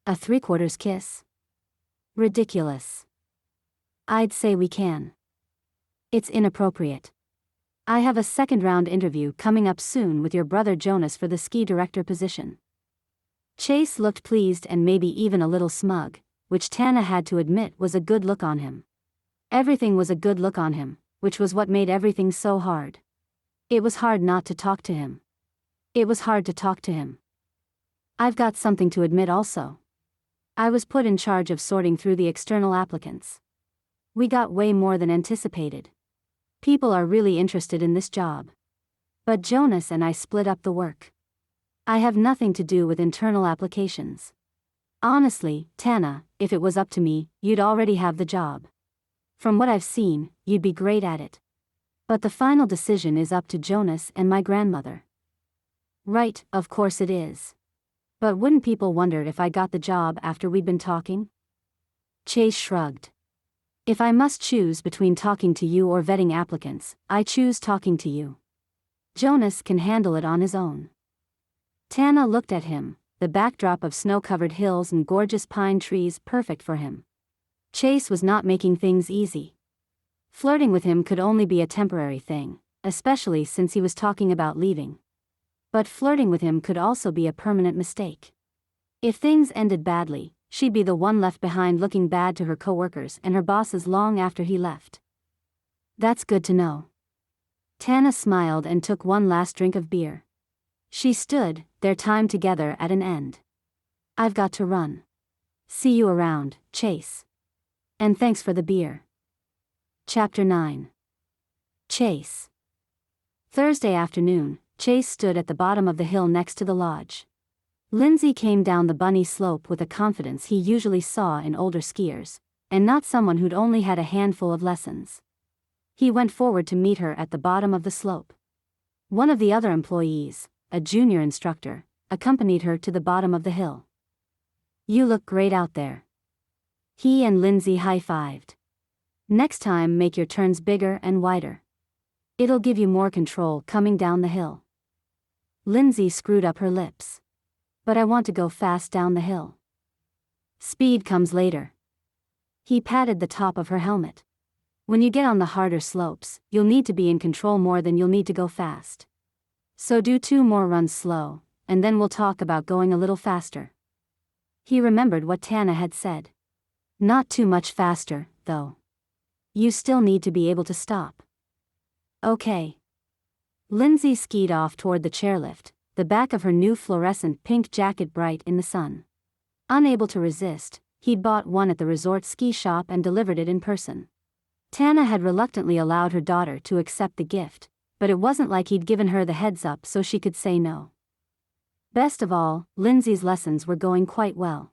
A three-quarters kiss? Ridiculous. I'd say we can. It's inappropriate. I have a second-round interview coming up soon with your brother Jonas for the ski director position. Chase looked pleased and maybe even a little smug, which Tana had to admit was a good look on him. Everything was a good look on him, which was what made everything so hard. It was hard not to talk to him. It was hard to talk to him. I've got something to admit also. I was put in charge of sorting through the external applicants. We got way more than anticipated. People are really interested in this job. But Jonas and I split up the work. I have nothing to do with internal applications. Honestly, Tana, if it was up to me, you'd already have the job. From what I've seen, you'd be great at it. But the final decision is up to Jonas and my grandmother. Right, of course it is. But wouldn't people wonder if I got the job after we'd been talking? Chase shrugged. If I must choose between talking to you or vetting applicants, I choose talking to you. Jonas can handle it on his own. Tana looked at him, the backdrop of snow-covered hills and gorgeous pine trees perfect for him. Chase was not making things easy. Flirting with him could only be a temporary thing, especially since he was talking about leaving. But flirting with him could also be a permanent mistake. If things ended badly, she'd be the one left behind looking bad to her coworkers and her bosses long after he left. That's good to know. Tana smiled and took one last drink of beer. She stood, their time together at an end. I've got to run. See you around, Chase. And thanks for the beer. Chapter 9. Chase. Thursday afternoon, Chase stood at the bottom of the hill next to the lodge. Lindsay came down the bunny slope with a confidence he usually saw in older skiers, and not someone who'd only had a handful of lessons. He went forward to meet her at the bottom of the slope. One of the other employees, a junior instructor, accompanied her to the bottom of the hill. You look great out there. He and Lindsay high-fived. Next time make your turns bigger and wider. It'll give you more control coming down the hill. Lindsay screwed up her lips. But I want to go fast down the hill. Speed comes later. He patted the top of her helmet. When you get on the harder slopes, you'll need to be in control more than you'll need to go fast. So do 2 more runs slow, and then we'll talk about going a little faster. He remembered what Tana had said. Not too much faster, though. You still need to be able to stop. Okay. Lindsay skied off toward the chairlift, the back of her new fluorescent pink jacket bright in the sun. Unable to resist, he'd bought one at the resort ski shop and delivered it in person. Tana had reluctantly allowed her daughter to accept the gift, but it wasn't like he'd given her the heads up so she could say no. Best of all, Lindsay's lessons were going quite well.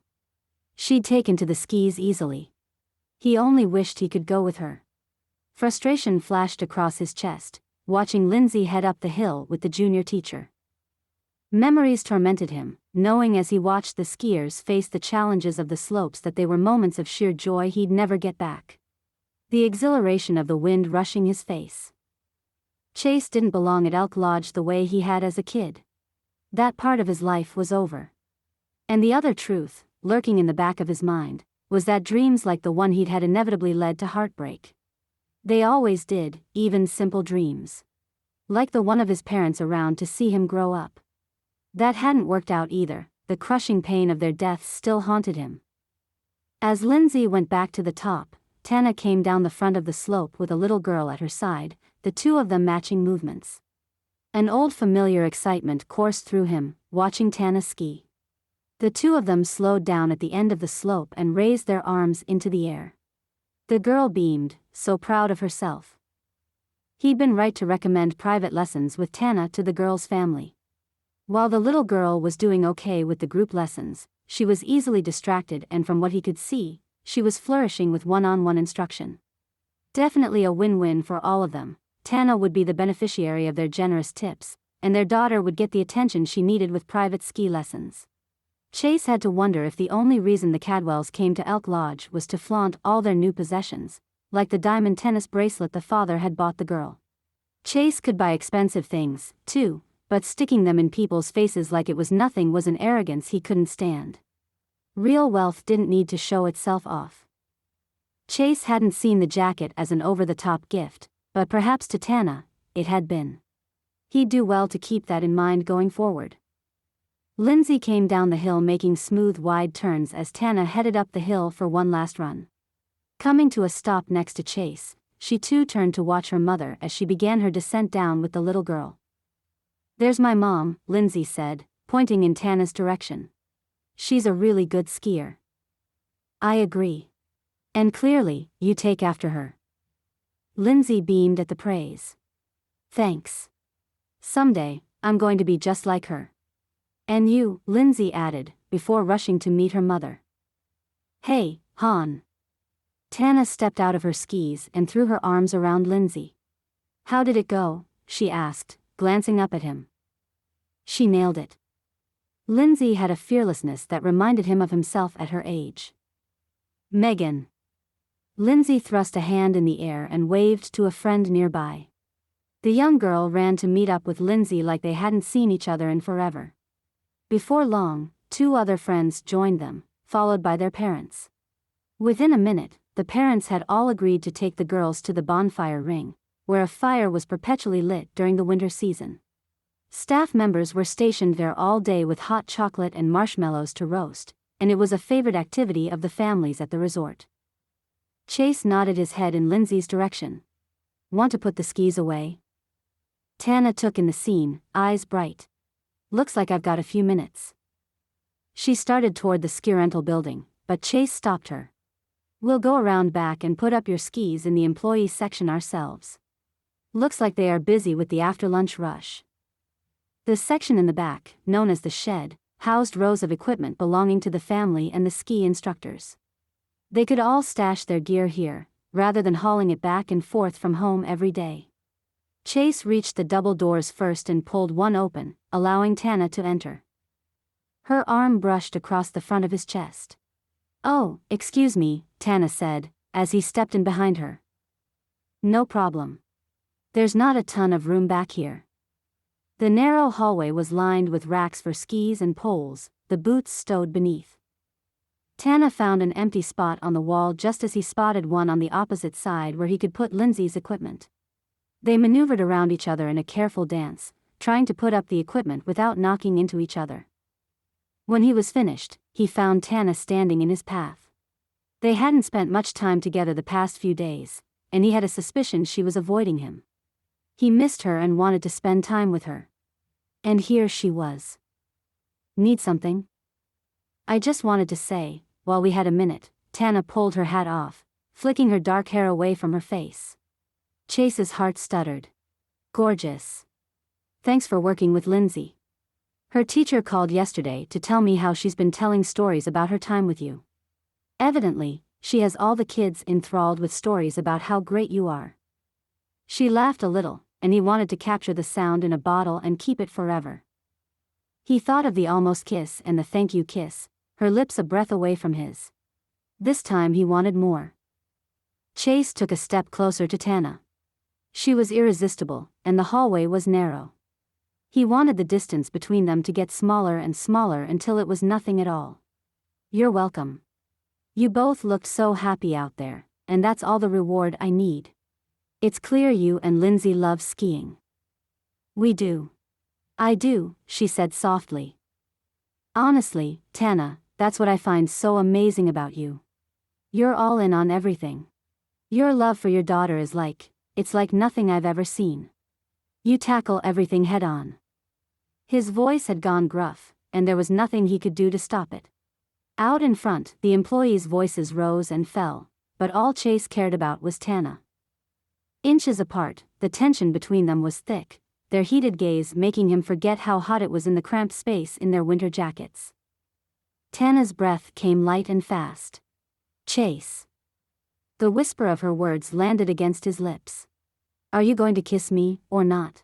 She'd taken to the skis easily. He only wished he could go with her. Frustration flashed across his chest, watching Lindsay head up the hill with the junior teacher. Memories tormented him, knowing as he watched the skiers face the challenges of the slopes that they were moments of sheer joy he'd never get back. The exhilaration of the wind rushing his face. Chase didn't belong at Elk Lodge the way he had as a kid. That part of his life was over. And the other truth, lurking in the back of his mind, was that dreams like the one he'd had inevitably led to heartbreak. They always did, even simple dreams. Like the one of his parents around to see him grow up. That hadn't worked out either, the crushing pain of their deaths still haunted him. As Lindsay went back to the top, Tana came down the front of the slope with a little girl at her side, the two of them matching movements. An old familiar excitement coursed through him, watching Tana ski. The two of them slowed down at the end of the slope and raised their arms into the air. The girl beamed, so proud of herself. He'd been right to recommend private lessons with Tana to the girl's family. While the little girl was doing okay with the group lessons, she was easily distracted, and from what he could see, she was flourishing with one-on-one instruction. Definitely a win-win for all of them. Tana would be the beneficiary of their generous tips, and their daughter would get the attention she needed with private ski lessons. Chase had to wonder if the only reason the Cadwells came to Elk Lodge was to flaunt all their new possessions, like the diamond tennis bracelet the father had bought the girl. Chase could buy expensive things, too, but sticking them in people's faces like it was nothing was an arrogance he couldn't stand. Real wealth didn't need to show itself off. Chase hadn't seen the jacket as an over-the-top gift, but perhaps to Tana, it had been. He'd do well to keep that in mind going forward. Lindsay came down the hill making smooth wide turns as Tana headed up the hill for one last run. Coming to a stop next to Chase, she too turned to watch her mother as she began her descent down with the little girl. "There's my mom," Lindsay said, pointing in Tana's direction. "She's a really good skier." "I agree. And clearly, you take after her." Lindsay beamed at the praise. "Thanks. Someday, I'm going to be just like her." "And you," Lindsay added, before rushing to meet her mother. "Hey, Han." Tana stepped out of her skis and threw her arms around Lindsay. "How did it go?" she asked, glancing up at him. "She nailed it." Lindsay had a fearlessness that reminded him of himself at her age. "Megan." Lindsay thrust a hand in the air and waved to a friend nearby. The young girl ran to meet up with Lindsay like they hadn't seen each other in forever. Before long, two other friends joined them, followed by their parents. Within a minute, the parents had all agreed to take the girls to the bonfire ring, where a fire was perpetually lit during the winter season. Staff members were stationed there all day with hot chocolate and marshmallows to roast, and it was a favorite activity of the families at the resort. Chase nodded his head in Lindsay's direction. "Want to put the skis away?" Tana took in the scene, eyes bright. "Looks like I've got a few minutes." She started toward the ski rental building, but Chase stopped her. "We'll go around back and put up your skis in the employee section ourselves. Looks like they are busy with the after-lunch rush." The section in the back, known as the shed, housed rows of equipment belonging to the family and the ski instructors. They could all stash their gear here, rather than hauling it back and forth from home every day. Chase reached the double doors first and pulled one open, allowing Tana to enter. Her arm brushed across the front of his chest. "Oh, excuse me," Tana said, as he stepped in behind her. "No problem. There's not a ton of room back here." The narrow hallway was lined with racks for skis and poles, the boots stowed beneath. Tana found an empty spot on the wall just as he spotted one on the opposite side where he could put Lindsay's equipment. They maneuvered around each other in a careful dance, trying to put up the equipment without knocking into each other. When he was finished, he found Tana standing in his path. They hadn't spent much time together the past few days, and he had a suspicion she was avoiding him. He missed her and wanted to spend time with her. And here she was. "Need something?" "I just wanted to say," while we had a minute, Tana pulled her hat off, flicking her dark hair away from her face. Chase's heart stuttered. "Gorgeous. Thanks for working with Lindsay. Her teacher called yesterday to tell me how she's been telling stories about her time with you." Evidently, she has all the kids enthralled with stories about how great you are." She laughed a little, and he wanted to capture the sound in a bottle and keep it forever. He thought of the almost kiss and the thank you kiss, her lips a breath away from his. This time he wanted more. Chase took a step closer to Tana. She was irresistible, and the hallway was narrow. He wanted the distance between them to get smaller and smaller until it was nothing at all. "You're welcome. You both looked so happy out there, and that's all the reward I need. It's clear you and Lindsay love skiing." "We do." "I do," she said softly. "Honestly, Tana, that's what I find so amazing about you. You're all in on everything. Your love for your daughter is it's like nothing I've ever seen. You tackle everything head on." His voice had gone gruff, and there was nothing he could do to stop it. Out in front, the employees' voices rose and fell, but all Chase cared about was Tana. Inches apart, the tension between them was thick, their heated gaze making him forget how hot it was in the cramped space in their winter jackets. Tana's breath came light and fast. "Chase." The whisper of her words landed against his lips. "Are you going to kiss me, or not?"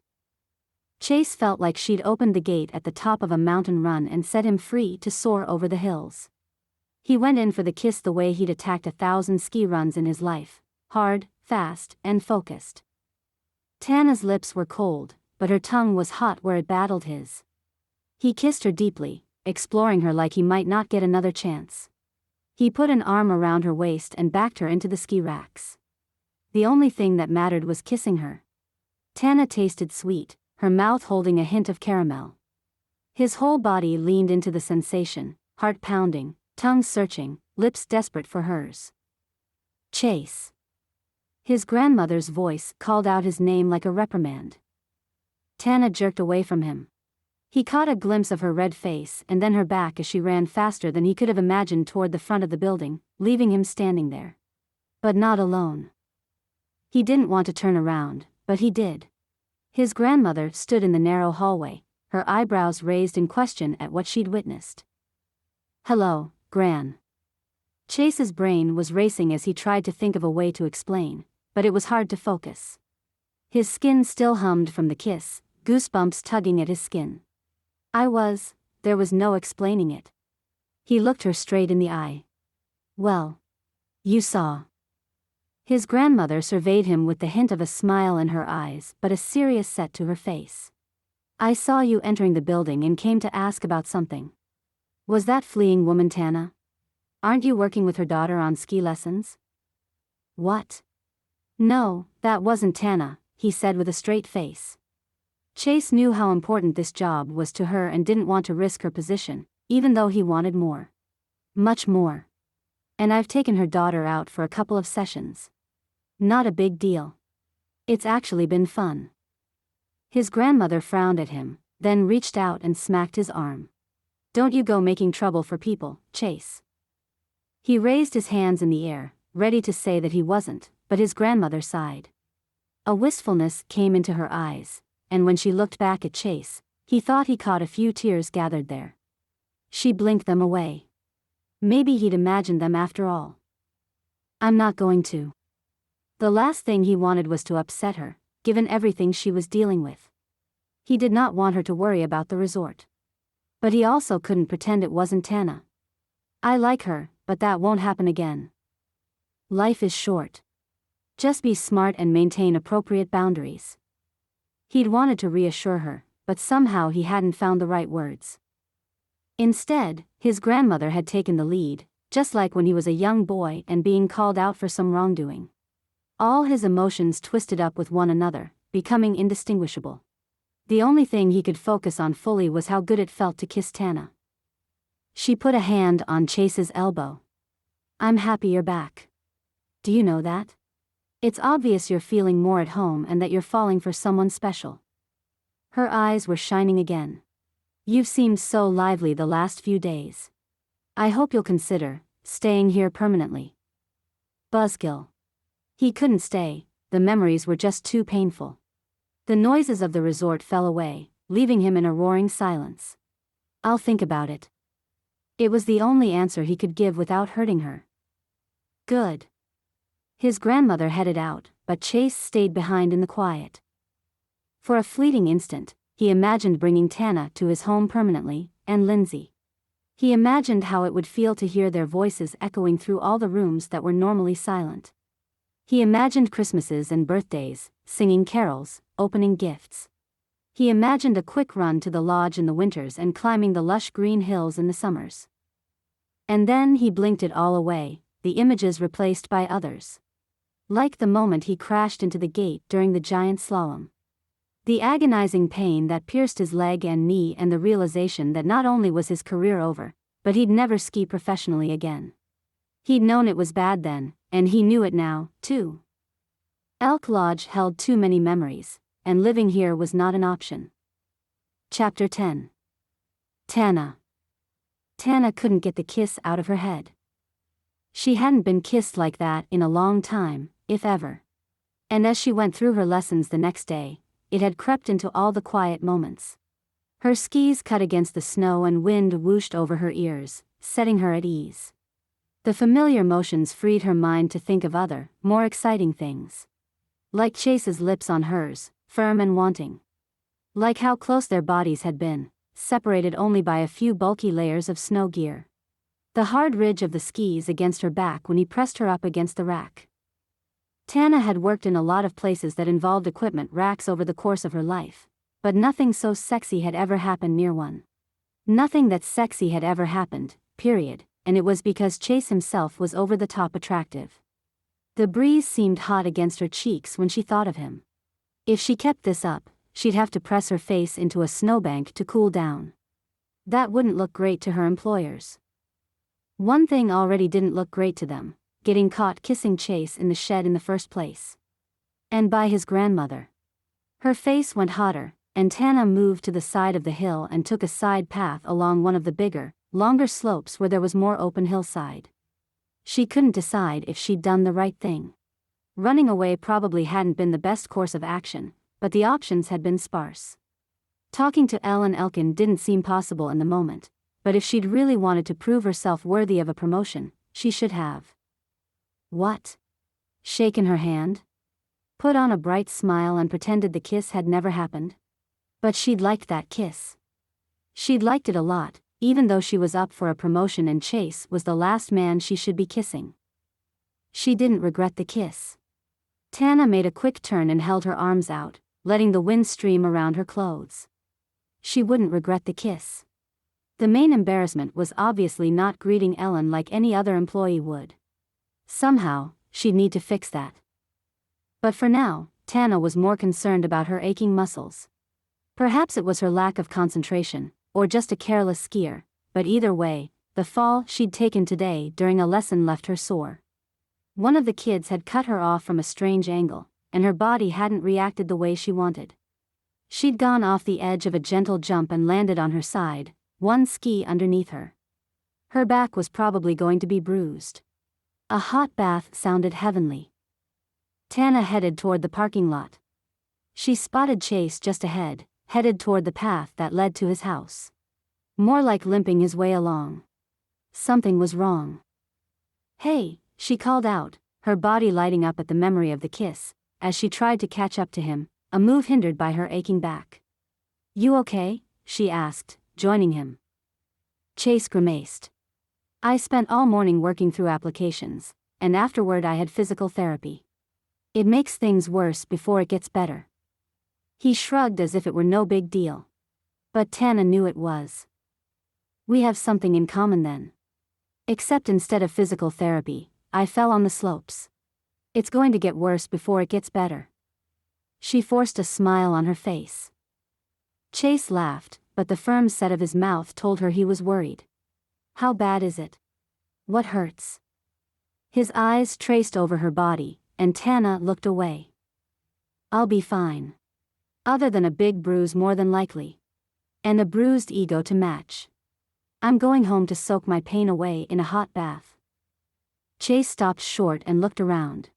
Chase felt like she'd opened the gate at the top of a mountain run and set him free to soar over the hills. He went in for the kiss the way he'd attacked 1,000 ski runs in his life, hard, fast, and focused. Tana's lips were cold, but her tongue was hot where it battled his. He kissed her deeply, exploring her like he might not get another chance. He put an arm around her waist and backed her into the ski racks. The only thing that mattered was kissing her. Tana tasted sweet, her mouth holding a hint of caramel. His whole body leaned into the sensation, heart pounding, tongue searching, lips desperate for hers. "Chase." His grandmother's voice called out his name like a reprimand. Tana jerked away from him. He caught a glimpse of her red face and then her back as she ran faster than he could have imagined toward the front of the building, leaving him standing there. But not alone. He didn't want to turn around, but he did. His grandmother stood in the narrow hallway, her eyebrows raised in question at what she'd witnessed. "Hello, Gran." Chase's brain was racing as he tried to think of a way to explain, but it was hard to focus. His skin still hummed from the kiss, goosebumps tugging at his skin. There was no explaining it. He looked her straight in the eye. "Well, you saw." His grandmother surveyed him with the hint of a smile in her eyes but a serious set to her face. "I saw you entering the building and came to ask about something. Was that fleeing woman Tana? Aren't you working with her daughter on ski lessons?" "What?" "No, that wasn't Tana," he said with a straight face. Chase knew how important this job was to her and didn't want to risk her position, even though he wanted more. Much more. "And I've taken her daughter out for a couple of sessions. Not a big deal. It's actually been fun." His grandmother frowned at him, then reached out and smacked his arm. "Don't you go making trouble for people, Chase." He raised his hands in the air, ready to say that he wasn't, but his grandmother sighed. A wistfulness came into her eyes, and when she looked back at Chase, he thought he caught a few tears gathered there. She blinked them away. Maybe he'd imagined them after all. "I'm not going to." The last thing he wanted was to upset her, given everything she was dealing with. He did not want her to worry about the resort. But he also couldn't pretend it wasn't Tana. "I like her, but that won't happen again. Life is short. Just be smart and maintain appropriate boundaries." He'd wanted to reassure her, but somehow he hadn't found the right words. Instead, his grandmother had taken the lead, just like when he was a young boy and being called out for some wrongdoing. All his emotions twisted up with one another, becoming indistinguishable. The only thing he could focus on fully was how good it felt to kiss Tana. She put a hand on Chase's elbow. "I'm happy you're back. Do you know that? It's obvious you're feeling more at home and that you're falling for someone special." Her eyes were shining again. "You've seemed so lively the last few days. I hope you'll consider staying here permanently." Buzzkill. He couldn't stay, the memories were just too painful. The noises of the resort fell away, leaving him in a roaring silence. "I'll think about it." It was the only answer he could give without hurting her. Good. His grandmother headed out, but Chase stayed behind in the quiet. For a fleeting instant, he imagined bringing Tana to his home permanently, and Lindsay. He imagined how it would feel to hear their voices echoing through all the rooms that were normally silent. He imagined Christmases and birthdays, singing carols, opening gifts. He imagined a quick run to the lodge in the winters and climbing the lush green hills in the summers. And then he blinked it all away, the images replaced by others. Like the moment he crashed into the gate during the giant slalom. The agonizing pain that pierced his leg and knee, and the realization that not only was his career over, but he'd never ski professionally again. He'd known it was bad then, and he knew it now, too. Elk Lodge held too many memories, and living here was not an option. Chapter 10. Tana. Tana couldn't get the kiss out of her head. She hadn't been kissed like that in a long time, if ever. And as she went through her lessons the next day, it had crept into all the quiet moments. Her skis cut against the snow and wind whooshed over her ears, setting her at ease. The familiar motions freed her mind to think of other, more exciting things. Like Chase's lips on hers, firm and wanting. Like how close their bodies had been, separated only by a few bulky layers of snow gear. The hard ridge of the skis against her back when he pressed her up against the rack. Tana had worked in a lot of places that involved equipment racks over the course of her life, but nothing so sexy had ever happened near one. Nothing that sexy had ever happened, period, and it was because Chase himself was over the top attractive. The breeze seemed hot against her cheeks when she thought of him. If she kept this up, she'd have to press her face into a snowbank to cool down. That wouldn't look great to her employers. One thing already didn't look great to them: getting caught kissing Chase in the shed in the first place. And by his grandmother. Her face went hotter, and Tana moved to the side of the hill and took a side path along one of the bigger, longer slopes where there was more open hillside. She couldn't decide if she'd done the right thing. Running away probably hadn't been the best course of action, but the options had been sparse. Talking to Elkin didn't seem possible in the moment, but if she'd really wanted to prove herself worthy of a promotion, she should have. What? Shaken her hand? Put on a bright smile and pretended the kiss had never happened? But she'd liked that kiss. She'd liked it a lot, even though she was up for a promotion and Chase was the last man she should be kissing. She didn't regret the kiss. Tana made a quick turn and held her arms out, letting the wind stream around her clothes. She wouldn't regret the kiss. The main embarrassment was obviously not greeting Ellen like any other employee would. Somehow, she'd need to fix that. But for now, Tana was more concerned about her aching muscles. Perhaps it was her lack of concentration, or just a careless skier, but either way, the fall she'd taken today during a lesson left her sore. One of the kids had cut her off from a strange angle, and her body hadn't reacted the way she wanted. She'd gone off the edge of a gentle jump and landed on her side, one ski underneath her. Her back was probably going to be bruised. A hot bath sounded heavenly. Tana headed toward the parking lot. She spotted Chase just ahead, headed toward the path that led to his house. More like limping his way along. Something was wrong. "Hey," she called out, her body lighting up at the memory of the kiss, as she tried to catch up to him, a move hindered by her aching back. "You okay?" she asked, joining him. Chase grimaced. "I spent all morning working through applications, and afterward I had physical therapy. It makes things worse before it gets better." He shrugged as if it were no big deal. But Tana knew it was. "We have something in common then. Except instead of physical therapy, I fell on the slopes. It's going to get worse before it gets better." She forced a smile on her face. Chase laughed, but the firm set of his mouth told her he was worried. "How bad is it? What hurts?" His eyes traced over her body, and Tana looked away. "I'll be fine. Other than a big bruise more than likely. And a bruised ego to match. I'm going home to soak my pain away in a hot bath." Chase stopped short and looked around.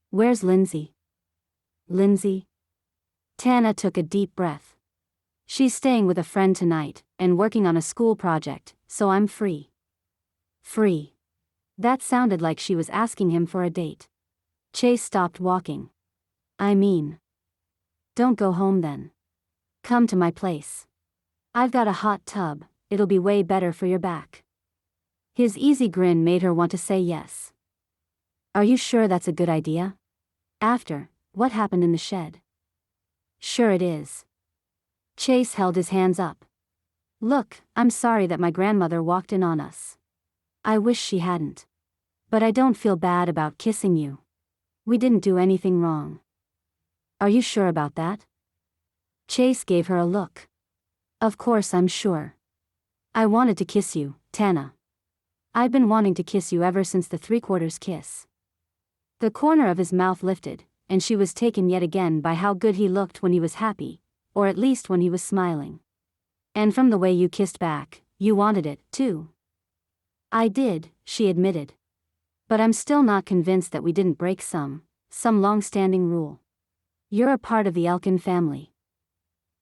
"Where's Lindsay?" "Lindsay?" Tana took a deep breath. "She's staying with a friend tonight, and working on a school project, so I'm free." "Free? That sounded like she was asking him for a date. Chase stopped walking. I mean, don't go home then. Come to my place. I've got a hot tub, it'll be way better for your back. His easy grin made her want to say yes. Are you sure that's a good idea? After what happened in the shed? Sure it is. Chase held his hands up. Look, I'm sorry that my grandmother walked in on us. I wish she hadn't. But I don't feel bad about kissing you. We didn't do anything wrong. Are you sure about that? Chase gave her a look. Of course I'm sure. I wanted to kiss you, Tana. I've been wanting to kiss you ever since the three-quarters kiss. The corner of his mouth lifted, and she was taken yet again by how good he looked when he was happy, or at least when he was smiling. And from the way you kissed back, you wanted it, too. I did, she admitted. But I'm still not convinced that we didn't break some long-standing rule. You're a part of the Elkin family.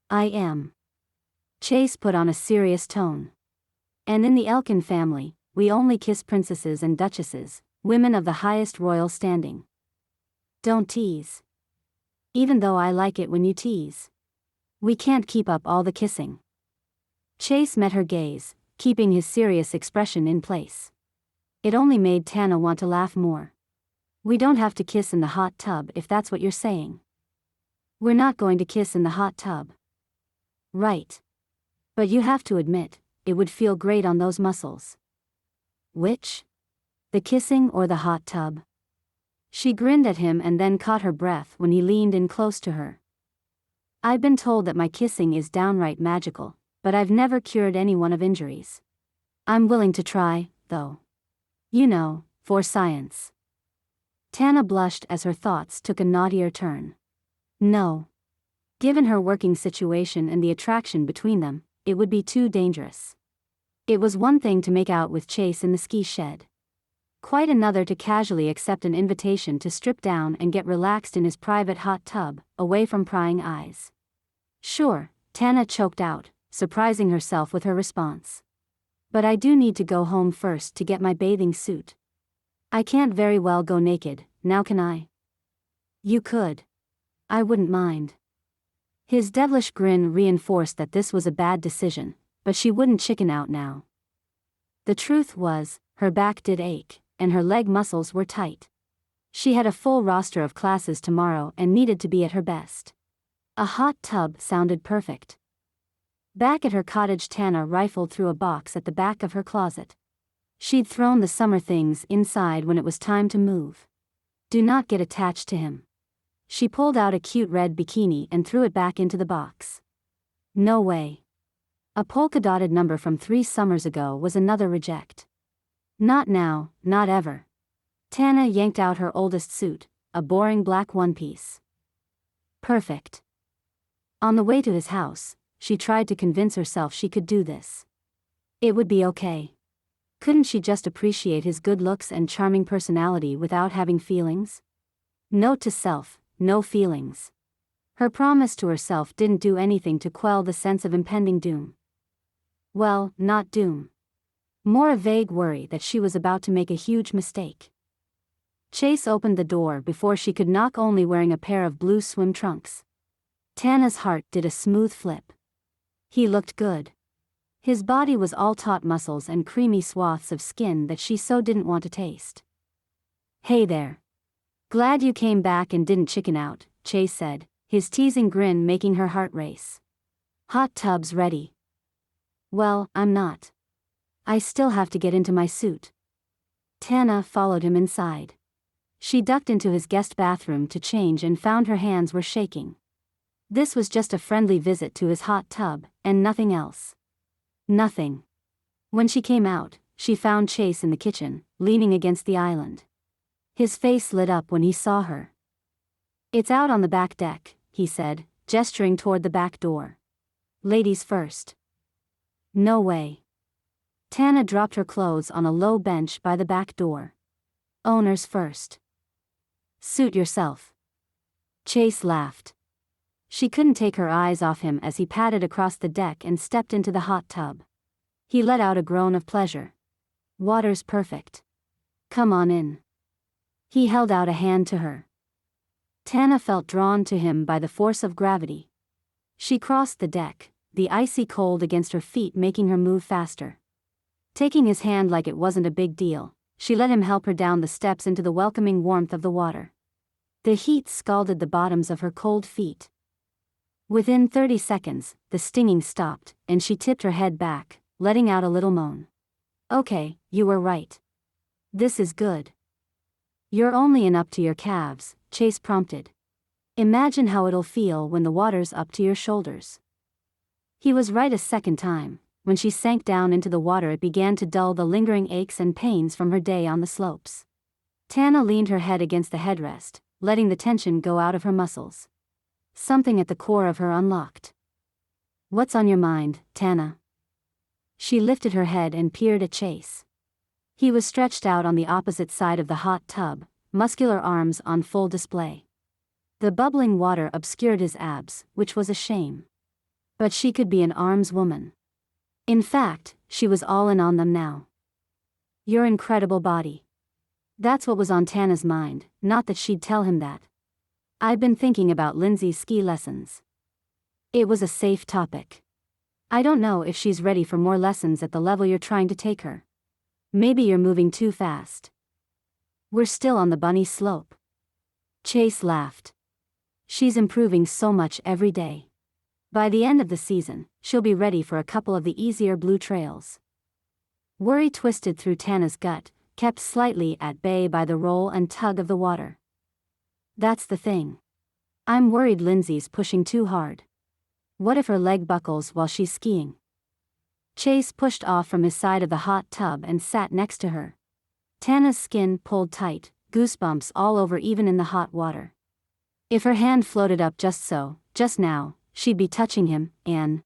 I am. Chase put on a serious tone. And in the Elkin family, we only kiss princesses and duchesses, women of the highest royal standing. Don't tease. Even though I like it when you tease. We can't keep up all the kissing. Chase met her gaze, keeping his serious expression in place. It only made Tana want to laugh more. We don't have to kiss in the hot tub if that's what you're saying. We're not going to kiss in the hot tub. Right. But you have to admit, it would feel great on those muscles. Which? The kissing or the hot tub? She grinned at him and then caught her breath when he leaned in close to her. I've been told that my kissing is downright magical, but I've never cured anyone of injuries. I'm willing to try, though. You know, for science. Tana blushed as her thoughts took a naughtier turn. No. Given her working situation and the attraction between them, it would be too dangerous. It was one thing to make out with Chase in the ski shed. Quite another to casually accept an invitation to strip down and get relaxed in his private hot tub, away from prying eyes. Sure, Tana choked out, surprising herself with her response. But I do need to go home first to get my bathing suit. I can't very well go naked, now can I? You could. I wouldn't mind. His devilish grin reinforced that this was a bad decision, but she wouldn't chicken out now. The truth was, her back did ache, and her leg muscles were tight. She had a full roster of classes tomorrow and needed to be at her best. A hot tub sounded perfect. Back at her cottage, Tana rifled through a box at the back of her closet. She'd thrown the summer things inside when it was time to move. Do not get attached to him. She pulled out a cute red bikini and threw it back into the box. No way. A polka-dotted number from 3 summers ago was another reject. Not now, not ever. Tana yanked out her oldest suit, a boring black one-piece. Perfect. On the way to his house, she tried to convince herself she could do this. It would be okay. Couldn't she just appreciate his good looks and charming personality without having feelings? Note to self, no feelings. Her promise to herself didn't do anything to quell the sense of impending doom. Well, not doom. More a vague worry that she was about to make a huge mistake. Chase opened the door before she could knock, only wearing a pair of blue swim trunks. Tana's heart did a smooth flip. He looked good. His body was all taut muscles and creamy swaths of skin that she so didn't want to taste. Hey there. Glad you came back and didn't chicken out, Chase said, his teasing grin making her heart race. Hot tub's ready. Well, I'm not. I still have to get into my suit. Tana followed him inside. She ducked into his guest bathroom to change and found her hands were shaking. This was just a friendly visit to his hot tub, and nothing else. Nothing. When she came out, she found Chase in the kitchen, leaning against the island. His face lit up when he saw her. It's out on the back deck, he said, gesturing toward the back door. Ladies first. No way. Tana dropped her clothes on a low bench by the back door. Owners first. Suit yourself. Chase laughed. She couldn't take her eyes off him as he padded across the deck and stepped into the hot tub. He let out a groan of pleasure. Water's perfect. Come on in. He held out a hand to her. Tana felt drawn to him by the force of gravity. She crossed the deck, the icy cold against her feet making her move faster. Taking his hand like it wasn't a big deal, she let him help her down the steps into the welcoming warmth of the water. The heat scalded the bottoms of her cold feet. Within 30 seconds, the stinging stopped, and she tipped her head back, letting out a little moan. Okay, you were right. This is good. You're only in up to your calves, Chase prompted. Imagine how it'll feel when the water's up to your shoulders. He was right a second time. When she sank down into the water, it began to dull the lingering aches and pains from her day on the slopes. Tana leaned her head against the headrest, letting the tension go out of her muscles. Something at the core of her unlocked. What's on your mind, Tana? She lifted her head and peered at Chase. He was stretched out on the opposite side of the hot tub, muscular arms on full display. The bubbling water obscured his abs, which was a shame. But she could be an arms woman. In fact, she was all in on them now. Your incredible body. That's what was on Tana's mind, not that she'd tell him that. I've been thinking about Lindsay's ski lessons. It was a safe topic. I don't know if she's ready for more lessons at the level you're trying to take her. Maybe you're moving too fast. We're still on the bunny slope. Chase laughed. She's improving so much every day. By the end of the season, she'll be ready for a couple of the easier blue trails. Worry twisted through Tana's gut, kept slightly at bay by the roll and tug of the water. That's the thing. I'm worried Lindsay's pushing too hard. What if her leg buckles while she's skiing? Chase pushed off from his side of the hot tub and sat next to her. Tana's skin pulled tight, goosebumps all over even in the hot water. If her hand floated up just now, she'd be touching him, and...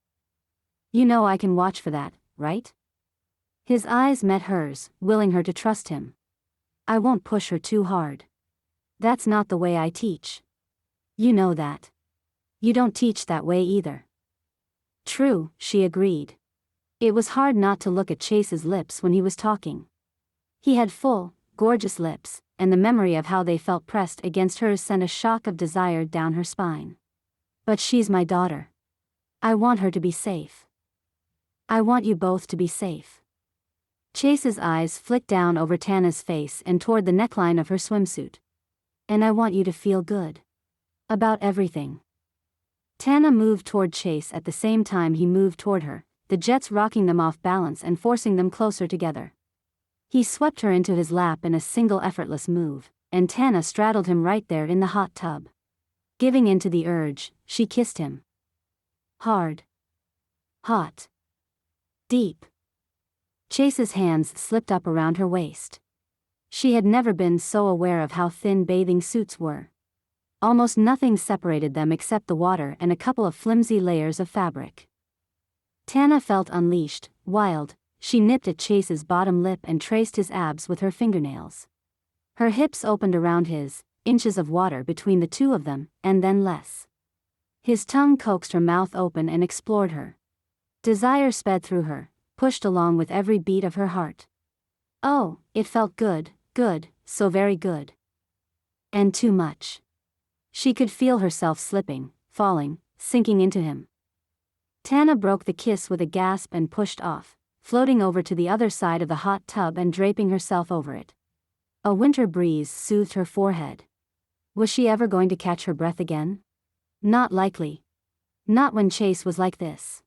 You know I can watch for that, right? His eyes met hers, willing her to trust him. I won't push her too hard. That's not the way I teach. You know that. You don't teach that way either. True, she agreed. It was hard not to look at Chase's lips when he was talking. He had full, gorgeous lips, and the memory of how they felt pressed against hers sent a shock of desire down her spine. But she's my daughter. I want her to be safe. I want you both to be safe. Chase's eyes flicked down over Tana's face and toward the neckline of her swimsuit. And I want you to feel good. About everything. Tana moved toward Chase at the same time he moved toward her, the jets rocking them off balance and forcing them closer together. He swept her into his lap in a single effortless move, and Tana straddled him right there in the hot tub. Giving in to the urge, she kissed him. Hard. Hot. Deep. Chase's hands slipped up around her waist. She had never been so aware of how thin bathing suits were. Almost nothing separated them except the water and a couple of flimsy layers of fabric. Tana felt unleashed, wild. She nipped at Chase's bottom lip and traced his abs with her fingernails. Her hips opened around his, inches of water between the two of them, and then less. His tongue coaxed her mouth open and explored her. Desire sped through her, pushed along with every beat of her heart. Oh, it felt good, so very good. And too much. She could feel herself slipping, falling, sinking into him. Tana broke the kiss with a gasp and pushed off, floating over to the other side of the hot tub and draping herself over it. A winter breeze soothed her forehead. Was she ever going to catch her breath again? Not likely. Not when Chase was like this.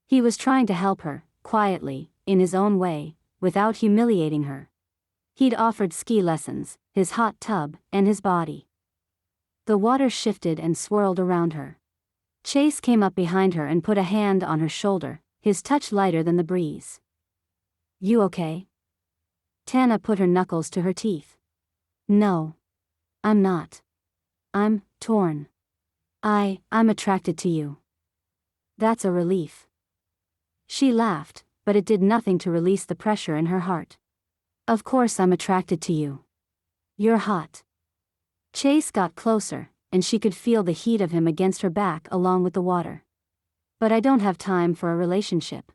He was trying to help her, quietly, in his own way, without humiliating her. He'd offered ski lessons, his hot tub, and his body. The water shifted and swirled around her. Chase came up behind her and put a hand on her shoulder, his touch lighter than the breeze. You okay? Tana put her knuckles to her teeth. No. I'm not. I'm torn. I'm attracted to you. That's a relief. She laughed, but it did nothing to release the pressure in her heart. Of course I'm attracted to you. You're hot. Chase got closer, and she could feel the heat of him against her back along with the water. But I don't have time for a relationship.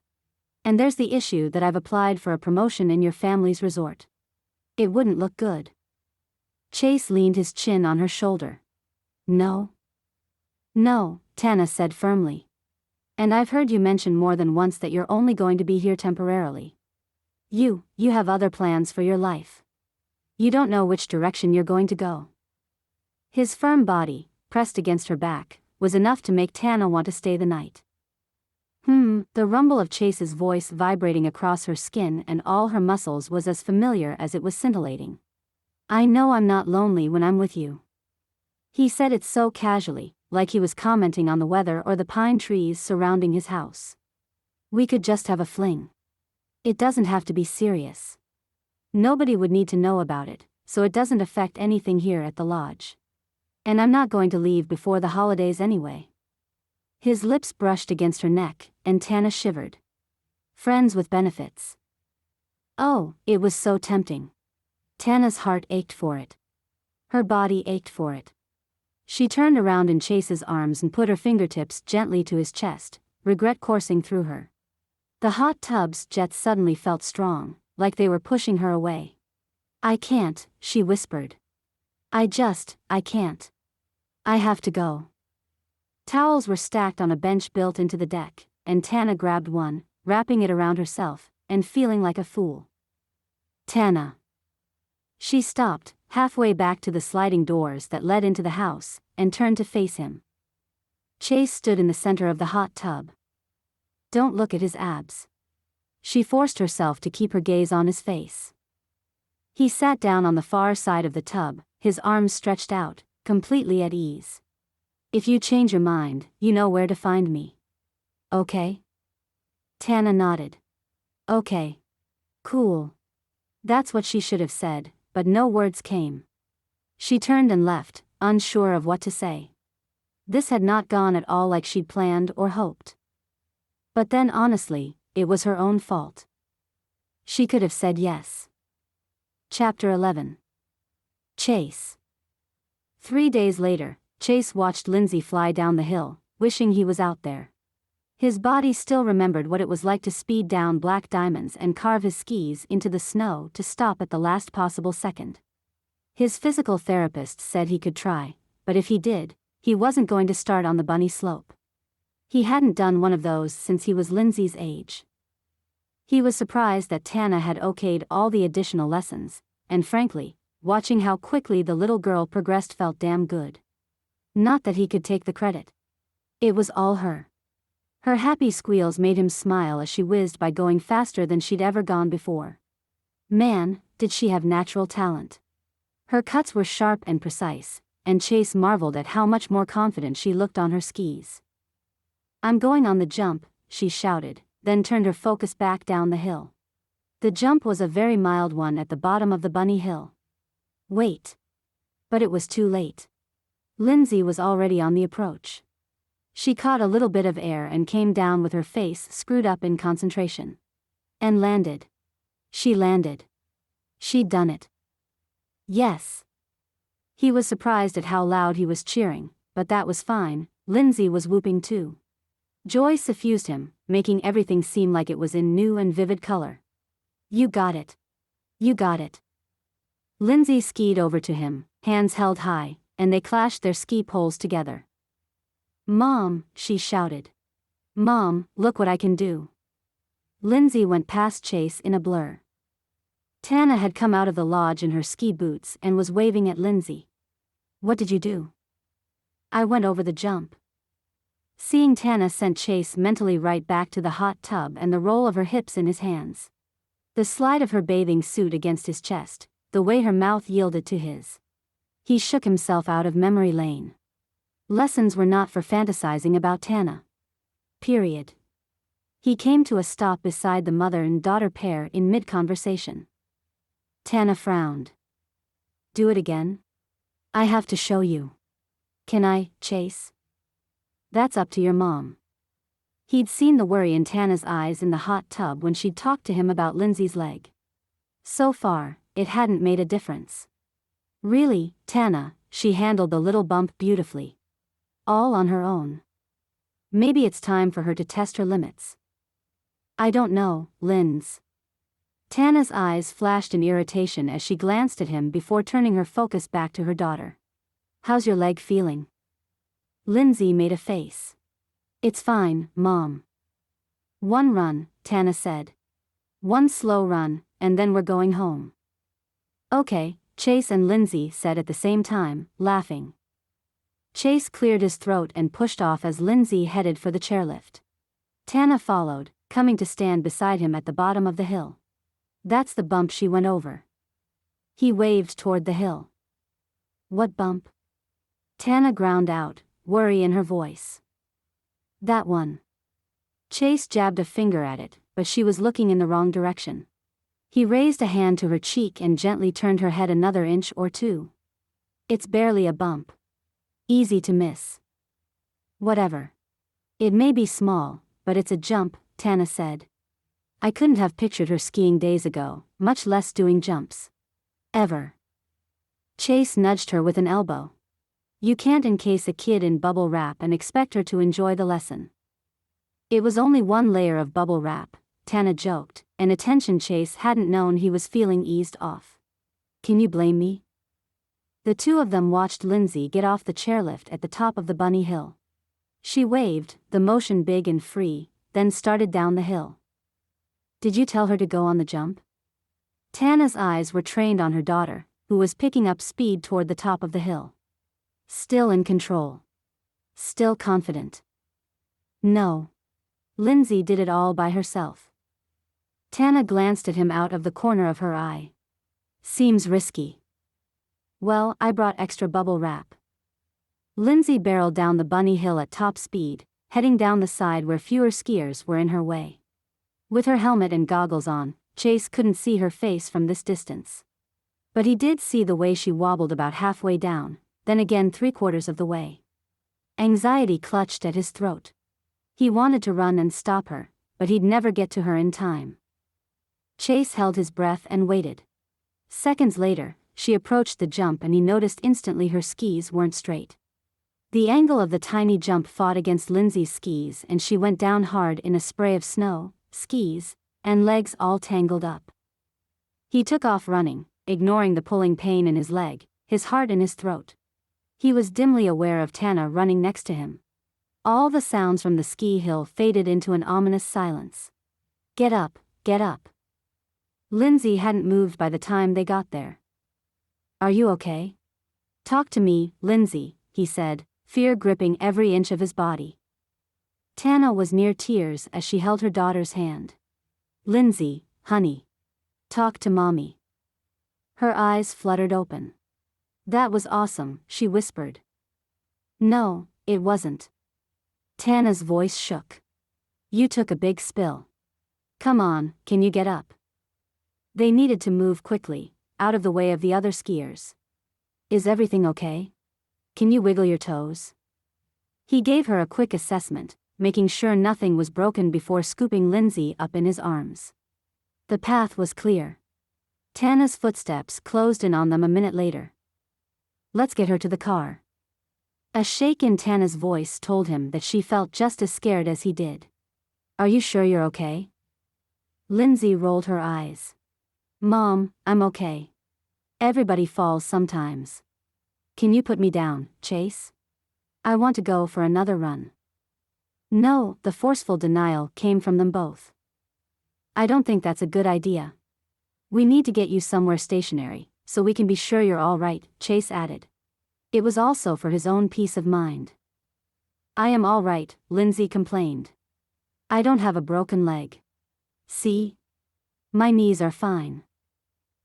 And there's the issue that I've applied for a promotion in your family's resort. It wouldn't look good. Chase leaned his chin on her shoulder. No. No, Tana said firmly. And I've heard you mention more than once that you're only going to be here temporarily. You have other plans for your life. You don't know which direction you're going to go. His firm body, pressed against her back, was enough to make Tana want to stay the night. The rumble of Chase's voice vibrating across her skin and all her muscles was as familiar as it was scintillating. I know I'm not lonely when I'm with you. He said it so casually, like he was commenting on the weather or the pine trees surrounding his house. We could just have a fling. It doesn't have to be serious. Nobody would need to know about it, so it doesn't affect anything here at the lodge. And I'm not going to leave before the holidays anyway. His lips brushed against her neck, and Tana shivered. Friends with benefits. Oh, it was so tempting. Tana's heart ached for it. Her body ached for it. She turned around in Chase's arms and put her fingertips gently to his chest, regret coursing through her. The hot tub's jets suddenly felt strong, like they were pushing her away. I can't, she whispered. I can't. I have to go. Towels were stacked on a bench built into the deck, and Tana grabbed one, wrapping it around herself, and feeling like a fool. Tana. She stopped, halfway back to the sliding doors that led into the house, and turned to face him. Chase stood in the center of the hot tub. Don't look at his abs. She forced herself to keep her gaze on his face. He sat down on the far side of the tub, his arms stretched out, completely at ease. If you change your mind, you know where to find me. Okay? Tana nodded. Okay. Cool. That's what she should have said, but no words came. She turned and left, unsure of what to say. This had not gone at all like she'd planned or hoped. But then honestly, it was her own fault. She could have said yes. Chapter 11. Chase. 3 days later, Chase watched Lindsay fly down the hill, wishing he was out there. His body still remembered what it was like to speed down black diamonds and carve his skis into the snow to stop at the last possible second. His physical therapist said he could try, but if he did, he wasn't going to start on the bunny slope. He hadn't done one of those since he was Lindsay's age. He was surprised that Tana had okayed all the additional lessons, and frankly, watching how quickly the little girl progressed felt damn good. Not that he could take the credit. It was all her. Her happy squeals made him smile as she whizzed by, going faster than she'd ever gone before. Man, did she have natural talent. Her cuts were sharp and precise, and Chase marveled at how much more confident she looked on her skis. I'm going on the jump, she shouted, then turned her focus back down the hill. The jump was a very mild one at the bottom of the bunny hill. Wait. But it was too late. Lindsay was already on the approach. She caught a little bit of air and came down with her face screwed up in concentration. And landed. She landed. She'd done it. Yes. He was surprised at how loud he was cheering, but that was fine. Lindsay was whooping too. Joy suffused him, making everything seem like it was in new and vivid color. You got it. You got it. Lindsay skied over to him, hands held high, and they clashed their ski poles together. Mom, she shouted. Mom, look what I can do. Lindsay went past Chase in a blur. Tana had come out of the lodge in her ski boots and was waving at Lindsay. What did you do? I went over the jump. Seeing Tana sent Chase mentally right back to the hot tub and the roll of her hips in his hands. The slide of her bathing suit against his chest, the way her mouth yielded to his. He shook himself out of memory lane. Lessons were not for fantasizing about Tana. Period. He came to a stop beside the mother and daughter pair in mid-conversation. Tana frowned. Do it again? I have to show you. Can I, Chase? That's up to your mom. He'd seen the worry in Tana's eyes in the hot tub when she'd talked to him about Lindsay's leg. So far, it hadn't made a difference. Really, Tana, she handled the little bump beautifully. All on her own. Maybe it's time for her to test her limits. I don't know, Linz. Tana's eyes flashed in irritation as she glanced at him before turning her focus back to her daughter. "How's your leg feeling?" Lindsay made a face. "It's fine, Mom." "One run," Tana said. "One slow run, and then we're going home." "Okay," Chase and Lindsay said at the same time, laughing. Chase cleared his throat and pushed off as Lindsay headed for the chairlift. Tana followed, coming to stand beside him at the bottom of the hill. "That's the bump she went over." He waved toward the hill. "What bump?" Tana ground out, worry in her voice. "That one." Chase jabbed a finger at it, but she was looking in the wrong direction. He raised a hand to her cheek and gently turned her head another inch or two. "It's barely a bump. Easy to miss." "Whatever. It may be small, but it's a jump," Tana said. "I couldn't have pictured her skiing days ago, much less doing jumps. Ever." Chase nudged her with an elbow. "You can't encase a kid in bubble wrap and expect her to enjoy the lesson." It was only one layer of bubble wrap, Tana joked, and attention Chase hadn't known he was feeling eased off. "Can you blame me?" The two of them watched Lindsay get off the chairlift at the top of the bunny hill. She waved, the motion big and free, then started down the hill. "Did you tell her to go on the jump?" Tana's eyes were trained on her daughter, who was picking up speed toward the top of the hill. Still in control. Still confident. "No. Lindsay did it all by herself." Tana glanced at him out of the corner of her eye. "Seems risky." "Well, I brought extra bubble wrap." Lindsay barreled down the bunny hill at top speed, heading down the side where fewer skiers were in her way. With her helmet and goggles on, Chase couldn't see her face from this distance. But he did see the way she wobbled about halfway down, then again 3/4 of the way. Anxiety clutched at his throat. He wanted to run and stop her, but he'd never get to her in time. Chase held his breath and waited. Seconds later, she approached the jump and he noticed instantly her skis weren't straight. The angle of the tiny jump fought against Lindsay's skis and she went down hard in a spray of snow, skis, and legs all tangled up. He took off running, ignoring the pulling pain in his leg, his heart in his throat. He was dimly aware of Tana running next to him. All the sounds from the ski hill faded into an ominous silence. "Get up, get up." Lindsay hadn't moved by the time they got there. "Are you okay?" "Talk to me, Lindsay," he said, fear gripping every inch of his body. Tana was near tears as she held her daughter's hand. "Lindsay, honey. Talk to Mommy." Her eyes fluttered open. "That was awesome," she whispered. "No, it wasn't." Tana's voice shook. "You took a big spill. Come on, can you get up?" They needed to move quickly, out of the way of the other skiers. "Is everything okay? Can you wiggle your toes?" He gave her a quick assessment, making sure nothing was broken before scooping Lindsay up in his arms. The path was clear. Tana's footsteps closed in on them a minute later. "Let's get her to the car." A shake in Tana's voice told him that she felt just as scared as he did. "Are you sure you're okay?" Lindsay rolled her eyes. "Mom, I'm okay. Everybody falls sometimes. Can you put me down, Chase? I want to go for another run." "No," the forceful denial came from them both. "I don't think that's a good idea. We need to get you somewhere stationary, so we can be sure you're all right," Chase added. It was also for his own peace of mind. "I am all right," Lindsay complained. "I don't have a broken leg. See? My knees are fine."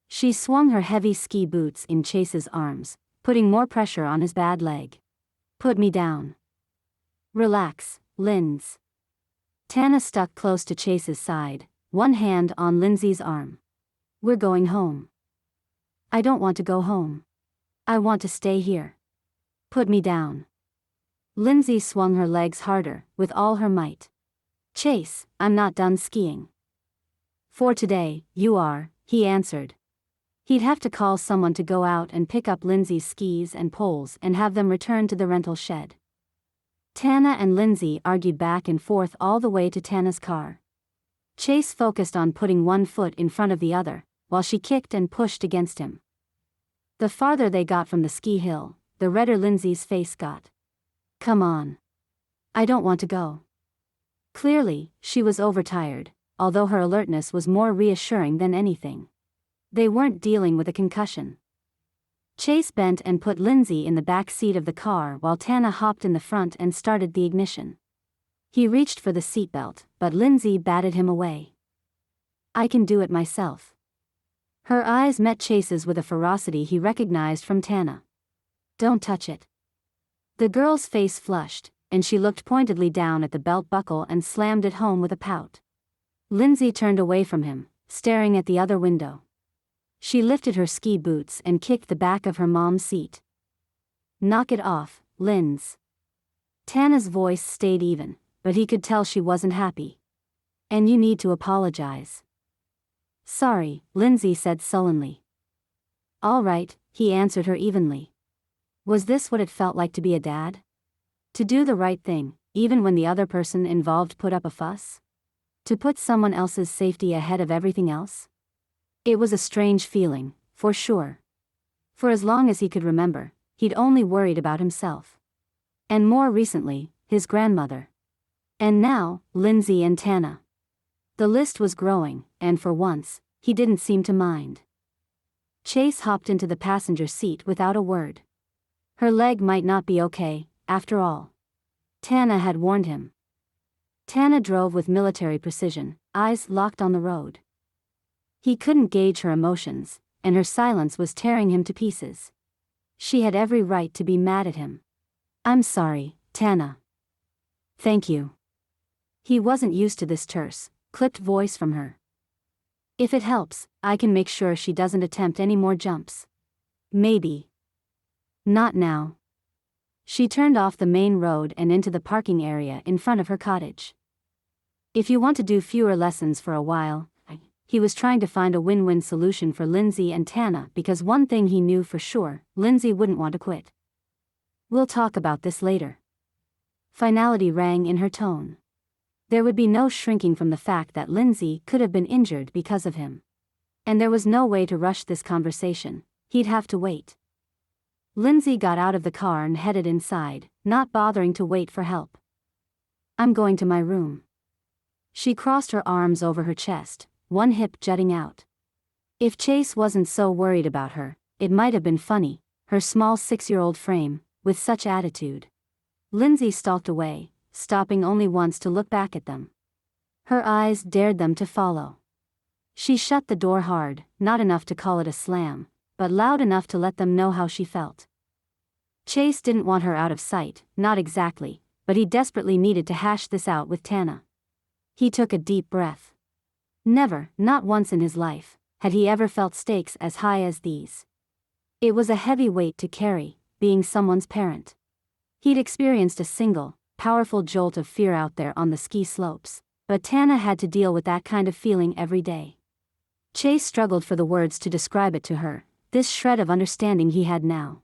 She swung her heavy ski boots in Chase's arms, putting more pressure on his bad leg. "Put me down." "Relax, Linz." Tana stuck close to Chase's side, one hand on Lindsay's arm. "We're going home." "I don't want to go home. I want to stay here. Put me down." Lindsay swung her legs harder, with all her might. "Chase, I'm not done skiing." "For today, you are," he answered. He'd have to call someone to go out and pick up Lindsay's skis and poles and have them returned to the rental shed. Tana and Lindsay argued back and forth all the way to Tana's car. Chase focused on putting one foot in front of the other, while she kicked and pushed against him. The farther they got from the ski hill, the redder Lindsay's face got. Come on. I don't want to go. Clearly, she was overtired, although her alertness was more reassuring than anything. They weren't dealing with a concussion. Chase bent and put Lindsay in the back seat of the car while Tana hopped in the front and started the ignition. He reached for the seatbelt, but Lindsay batted him away. I can do it myself. Her eyes met Chase's with a ferocity he recognized from Tana. Don't touch it. The girl's face flushed, and she looked pointedly down at the belt buckle and slammed it home with a pout. Lindsay turned away from him, staring at the other window. She lifted her ski boots and kicked the back of her mom's seat. Knock it off, Linz. Tana's voice stayed even, but he could tell she wasn't happy. And you need to apologize. Sorry, Lindsay said sullenly. All right, he answered her evenly. Was this what it felt like to be a dad? To do the right thing, even when the other person involved put up a fuss? To put someone else's safety ahead of everything else? It was a strange feeling, for sure. For as long as he could remember, he'd only worried about himself. And more recently, his grandmother. And now, Lindsay and Tana. The list was growing, and for once, he didn't seem to mind. Chase hopped into the passenger seat without a word. Her leg might not be okay, after all. Tana had warned him. Tana drove with military precision, eyes locked on the road. He couldn't gauge her emotions, and her silence was tearing him to pieces. She had every right to be mad at him. I'm sorry, Tana. Thank you. He wasn't used to this terse, clipped voice from her. If it helps, I can make sure she doesn't attempt any more jumps. Maybe. Not now. She turned off the main road and into the parking area in front of her cottage. If you want to do fewer lessons for a while, he was trying to find a win-win solution for Lindsay and Tana because one thing he knew for sure, Lindsay wouldn't want to quit. We'll talk about this later. Finality rang in her tone. There would be no shrinking from the fact that Lindsay could have been injured because of him. And there was no way to rush this conversation, he'd have to wait. Lindsay got out of the car and headed inside, not bothering to wait for help. I'm going to my room. She crossed her arms over her chest, one hip jutting out. If Chase wasn't so worried about her, it might have been funny, her small 6-year-old frame, with such attitude. Lindsay stalked away, stopping only once to look back at them. Her eyes dared them to follow. She shut the door hard, not enough to call it a slam, but loud enough to let them know how she felt. Chase didn't want her out of sight, not exactly, but he desperately needed to hash this out with Tana. He took a deep breath. Never, not once in his life, had he ever felt stakes as high as these. It was a heavy weight to carry, being someone's parent. He'd experienced a single, powerful jolt of fear out there on the ski slopes, but Tana had to deal with that kind of feeling every day. Chase struggled for the words to describe it to her, this shred of understanding he had now.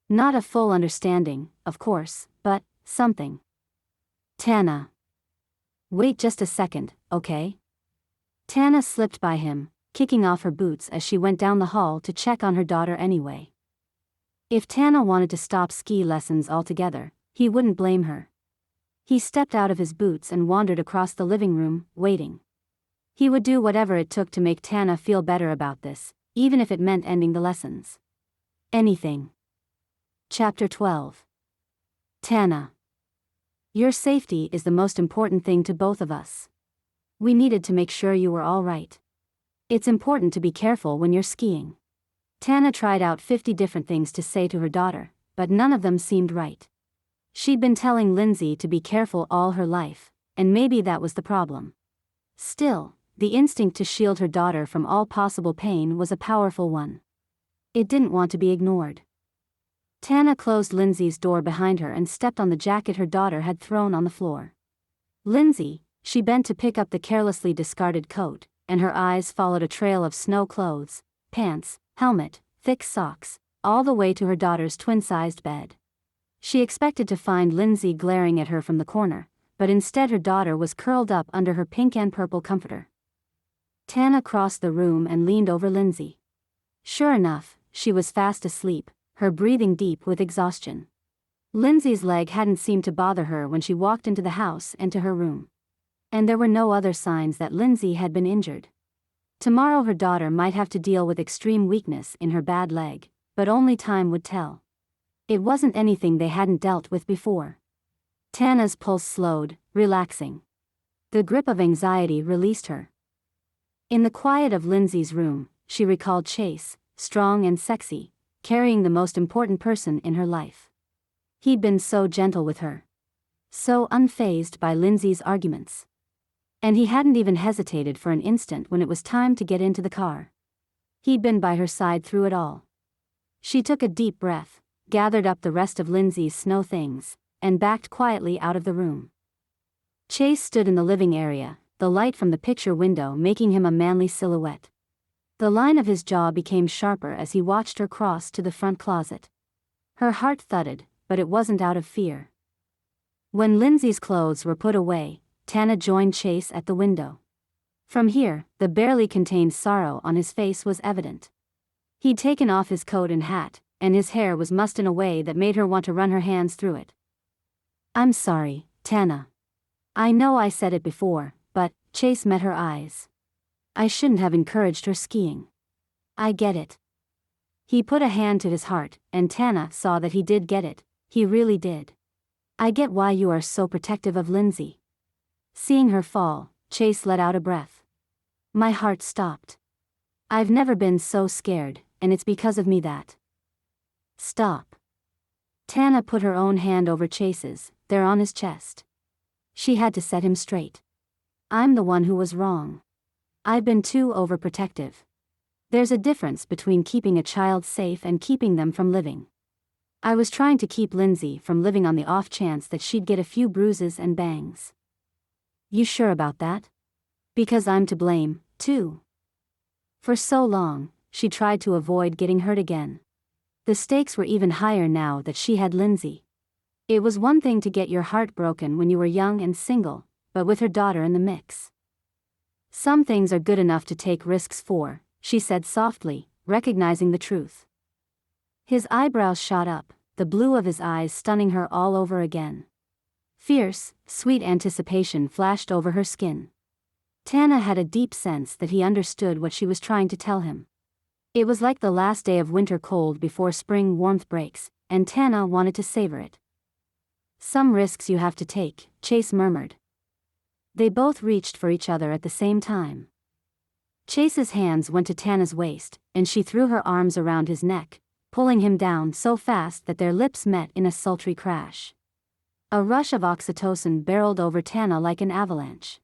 Not a full understanding, of course, but something. Tana. Wait just a second, okay? Tana slipped by him, kicking off her boots as she went down the hall to check on her daughter anyway. If Tana wanted to stop ski lessons altogether, he wouldn't blame her. He stepped out of his boots and wandered across the living room, waiting. He would do whatever it took to make Tana feel better about this, even if it meant ending the lessons. Anything. Chapter 12. Tana. Your safety is the most important thing to both of us. We needed to make sure you were all right. It's important to be careful when you're skiing. Tana tried out 50 different things to say to her daughter, but none of them seemed right. She'd been telling Lindsay to be careful all her life, and maybe that was the problem. Still, the instinct to shield her daughter from all possible pain was a powerful one. It didn't want to be ignored. Tana closed Lindsay's door behind her and stepped on the jacket her daughter had thrown on the floor. Lindsay, she bent to pick up the carelessly discarded coat, and her eyes followed a trail of snow clothes, pants, helmet, thick socks, all the way to her daughter's twin-sized bed. She expected to find Lindsay glaring at her from the corner, but instead her daughter was curled up under her pink and purple comforter. Tana crossed the room and leaned over Lindsay. Sure enough, she was fast asleep, her breathing deep with exhaustion. Lindsay's leg hadn't seemed to bother her when she walked into the house and to her room. And there were no other signs that Lindsay had been injured. Tomorrow her daughter might have to deal with extreme weakness in her bad leg, but only time would tell. It wasn't anything they hadn't dealt with before. Tana's pulse slowed, relaxing. The grip of anxiety released her. In the quiet of Lindsay's room, she recalled Chase, strong and sexy, carrying the most important person in her life. He'd been so gentle with her. So unfazed by Lindsay's arguments. And he hadn't even hesitated for an instant when it was time to get into the car. He'd been by her side through it all. She took a deep breath, gathered up the rest of Lindsay's snow things, and backed quietly out of the room. Chase stood in the living area, the light from the picture window making him a manly silhouette. The line of his jaw became sharper as he watched her cross to the front closet. Her heart thudded, but it wasn't out of fear. When Lindsay's clothes were put away, Tana joined Chase at the window. From here, the barely contained sorrow on his face was evident. He'd taken off his coat and hat, and his hair was mussed in a way that made her want to run her hands through it. "I'm sorry, Tana. I know I said it before, but," Chase met her eyes. "I shouldn't have encouraged her skiing. I get it." He put a hand to his heart, and Tana saw that he did get it. He really did. "I get why you are so protective of Lindsay." Seeing her fall, Chase let out a breath. "My heart stopped. I've never been so scared, and it's because of me that." "Stop." Tana put her own hand over Chase's, there on his chest. She had to set him straight. "I'm the one who was wrong. I've been too overprotective. There's a difference between keeping a child safe and keeping them from living. I was trying to keep Lindsay from living on the off chance that she'd get a few bruises and bangs." "You sure about that?" "Because I'm to blame, too." For so long, she tried to avoid getting hurt again. The stakes were even higher now that she had Lindsay. It was one thing to get your heart broken when you were young and single, but with her daughter in the mix. "Some things are good enough to take risks for," she said softly, recognizing the truth. His eyebrows shot up, the blue of his eyes stunning her all over again. Fierce, sweet anticipation flashed over her skin. Tana had a deep sense that he understood what she was trying to tell him. It was like the last day of winter cold before spring warmth breaks, and Tana wanted to savor it. "Some risks you have to take," Chase murmured. They both reached for each other at the same time. Chase's hands went to Tana's waist, and she threw her arms around his neck, pulling him down so fast that their lips met in a sultry crash. A rush of oxytocin barreled over Tana like an avalanche.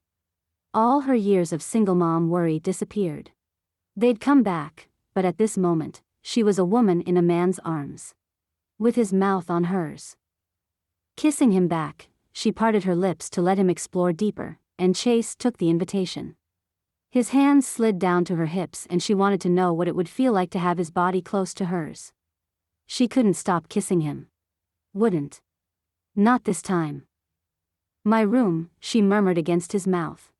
All her years of single mom worry disappeared. They'd come back, but at this moment, she was a woman in a man's arms. With his mouth on hers. Kissing him back, she parted her lips to let him explore deeper, and Chase took the invitation. His hands slid down to her hips and she wanted to know what it would feel like to have his body close to hers. She couldn't stop kissing him. Wouldn't. Not this time. "My room," she murmured against his mouth.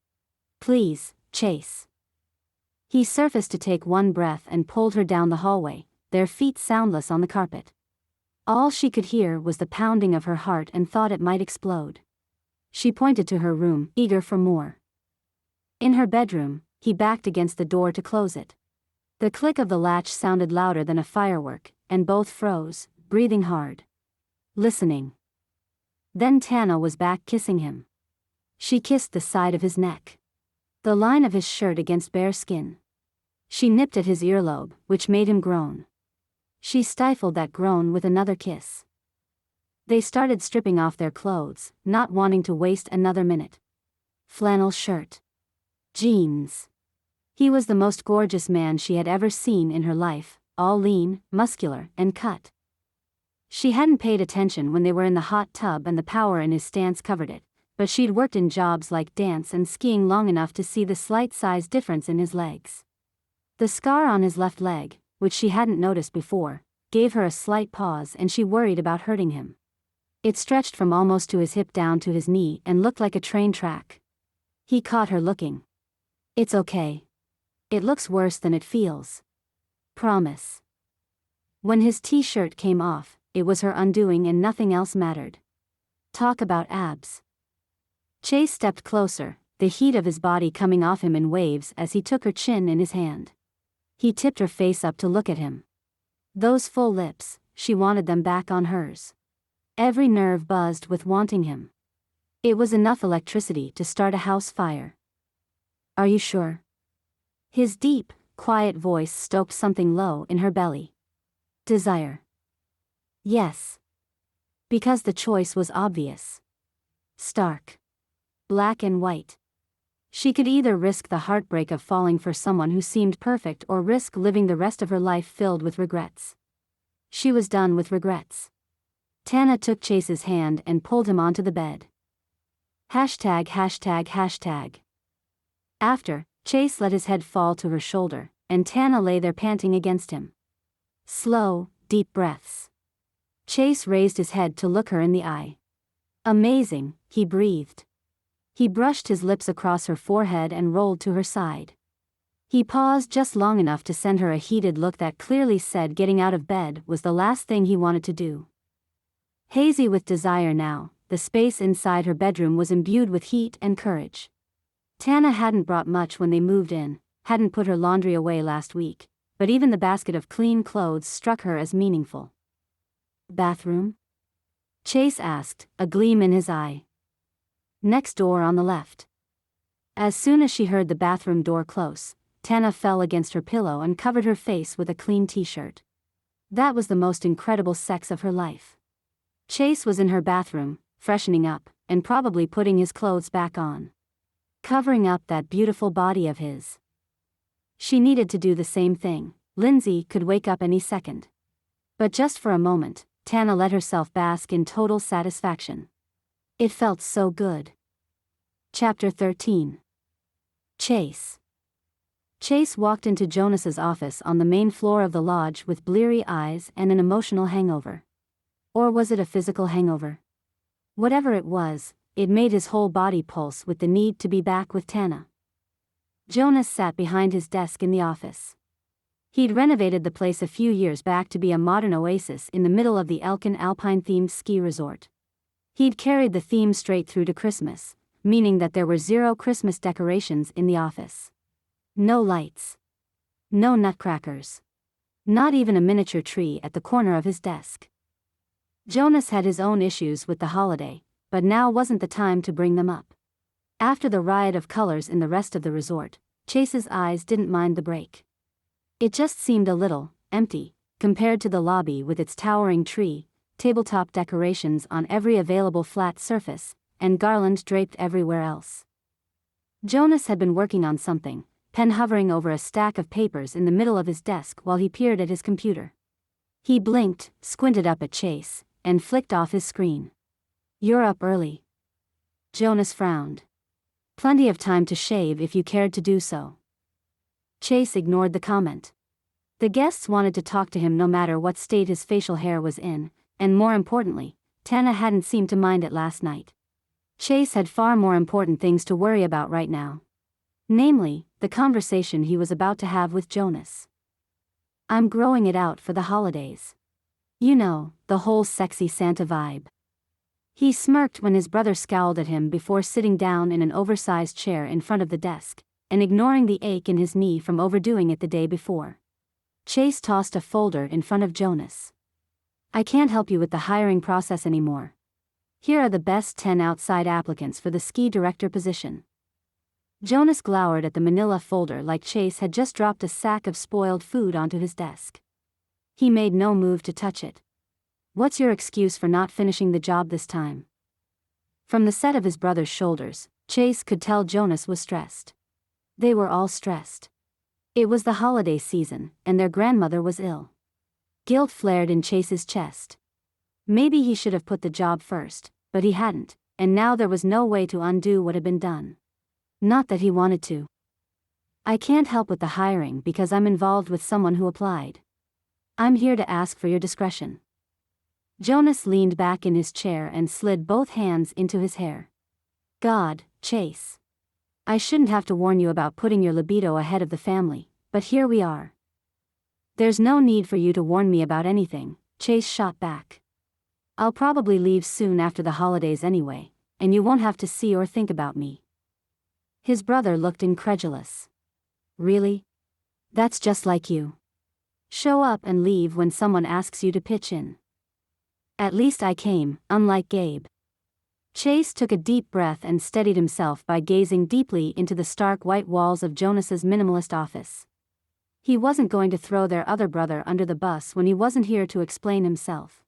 "Please, Chase." He surfaced to take one breath and pulled her down the hallway, their feet soundless on the carpet. All she could hear was the pounding of her heart and thought it might explode. She pointed to her room, eager for more. In her bedroom, he backed against the door to close it. The click of the latch sounded louder than a firework, and both froze, breathing hard. Listening. Then Tana was back kissing him. She kissed the side of his neck. The line of his shirt against bare skin. She nipped at his earlobe, which made him groan. She stifled that groan with another kiss. They started stripping off their clothes, not wanting to waste another minute. Flannel shirt. Jeans. He was the most gorgeous man she had ever seen in her life, all lean, muscular, and cut. She hadn't paid attention when they were in the hot tub and the power in his stance covered it, but she'd worked in jobs like dance and skiing long enough to see the slight size difference in his legs. The scar on his left leg, which she hadn't noticed before, gave her a slight pause and she worried about hurting him. It stretched from almost to his hip down to his knee and looked like a train track. He caught her looking. It's okay. It looks worse than it feels. Promise. When his t-shirt came off, it was her undoing and nothing else mattered. Talk about abs. Chase stepped closer, the heat of his body coming off him in waves as he took her chin in his hand. He tipped her face up to look at him. Those full lips, she wanted them back on hers. Every nerve buzzed with wanting him. It was enough electricity to start a house fire. Are you sure? His deep, quiet voice stoked something low in her belly. Desire. Yes. Because the choice was obvious. Stark. Black and white. She could either risk the heartbreak of falling for someone who seemed perfect or risk living the rest of her life filled with regrets. She was done with regrets. Tana took Chase's hand and pulled him onto the bed. Hashtag. After, Chase let his head fall to her shoulder, and Tana lay there panting against him. Slow, deep breaths. Chase raised his head to look her in the eye. Amazing, he breathed. He brushed his lips across her forehead and rolled to her side. He paused just long enough to send her a heated look that clearly said getting out of bed was the last thing he wanted to do. Hazy with desire now, the space inside her bedroom was imbued with heat and courage. Tana hadn't brought much when they moved in, hadn't put her laundry away last week, but even the basket of clean clothes struck her as meaningful. Bathroom? Chase asked, a gleam in his eye. Next door on the left. As soon as she heard the bathroom door close, Tana fell against her pillow and covered her face with a clean t-shirt. That was the most incredible sex of her life. Chase was in her bathroom, freshening up, and probably putting his clothes back on. Covering up that beautiful body of his. She needed to do the same thing. Lindsay could wake up any second. But just for a moment, Tana let herself bask in total satisfaction. It felt so good. Chapter 13. Chase. Chase walked into Jonas's office on the main floor of the lodge with bleary eyes and an emotional hangover. Or was it a physical hangover? Whatever it was, it made his whole body pulse with the need to be back with Tana. Jonas sat behind his desk in the office. He'd renovated the place a few years back to be a modern oasis in the middle of the Elkin alpine-themed ski resort. He'd carried the theme straight through to Christmas, meaning that there were 0 Christmas decorations in the office. No lights. No nutcrackers. Not even a miniature tree at the corner of his desk. Jonas had his own issues with the holiday, but now wasn't the time to bring them up. After the riot of colors in the rest of the resort, Chase's eyes didn't mind the break. It just seemed a little empty compared to the lobby with its towering tree, tabletop decorations on every available flat surface, and garland draped everywhere else. Jonas had been working on something, pen hovering over a stack of papers in the middle of his desk while he peered at his computer. He blinked, squinted up at Chase, and flicked off his screen. You're up early. Jonas frowned. Plenty of time to shave if you cared to do so. Chase ignored the comment. The guests wanted to talk to him no matter what state his facial hair was in, and more importantly, Tana hadn't seemed to mind it last night. Chase had far more important things to worry about right now. Namely, the conversation he was about to have with Jonas. I'm growing it out for the holidays. You know, the whole sexy Santa vibe. He smirked when his brother scowled at him before sitting down in an oversized chair in front of the desk, and ignoring the ache in his knee from overdoing it the day before. Chase tossed a folder in front of Jonas. I can't help you with the hiring process anymore. Here are the best 10 outside applicants for the ski director position. Jonas glowered at the manila folder like Chase had just dropped a sack of spoiled food onto his desk. He made no move to touch it. What's your excuse for not finishing the job this time? From the set of his brother's shoulders, Chase could tell Jonas was stressed. They were all stressed. It was the holiday season, and their grandmother was ill. Guilt flared in Chase's chest. Maybe he should have put the job first, but he hadn't, and now there was no way to undo what had been done. Not that he wanted to. I can't help with the hiring because I'm involved with someone who applied. I'm here to ask for your discretion. Jonas leaned back in his chair and slid both hands into his hair. God, Chase. I shouldn't have to warn you about putting your libido ahead of the family, but here we are. There's no need for you to warn me about anything, Chase shot back. I'll probably leave soon after the holidays anyway, and you won't have to see or think about me. His brother looked incredulous. Really? That's just like you. Show up and leave when someone asks you to pitch in. At least I came, unlike Gabe. Chase took a deep breath and steadied himself by gazing deeply into the stark white walls of Jonas's minimalist office. He wasn't going to throw their other brother under the bus when he wasn't here to explain himself.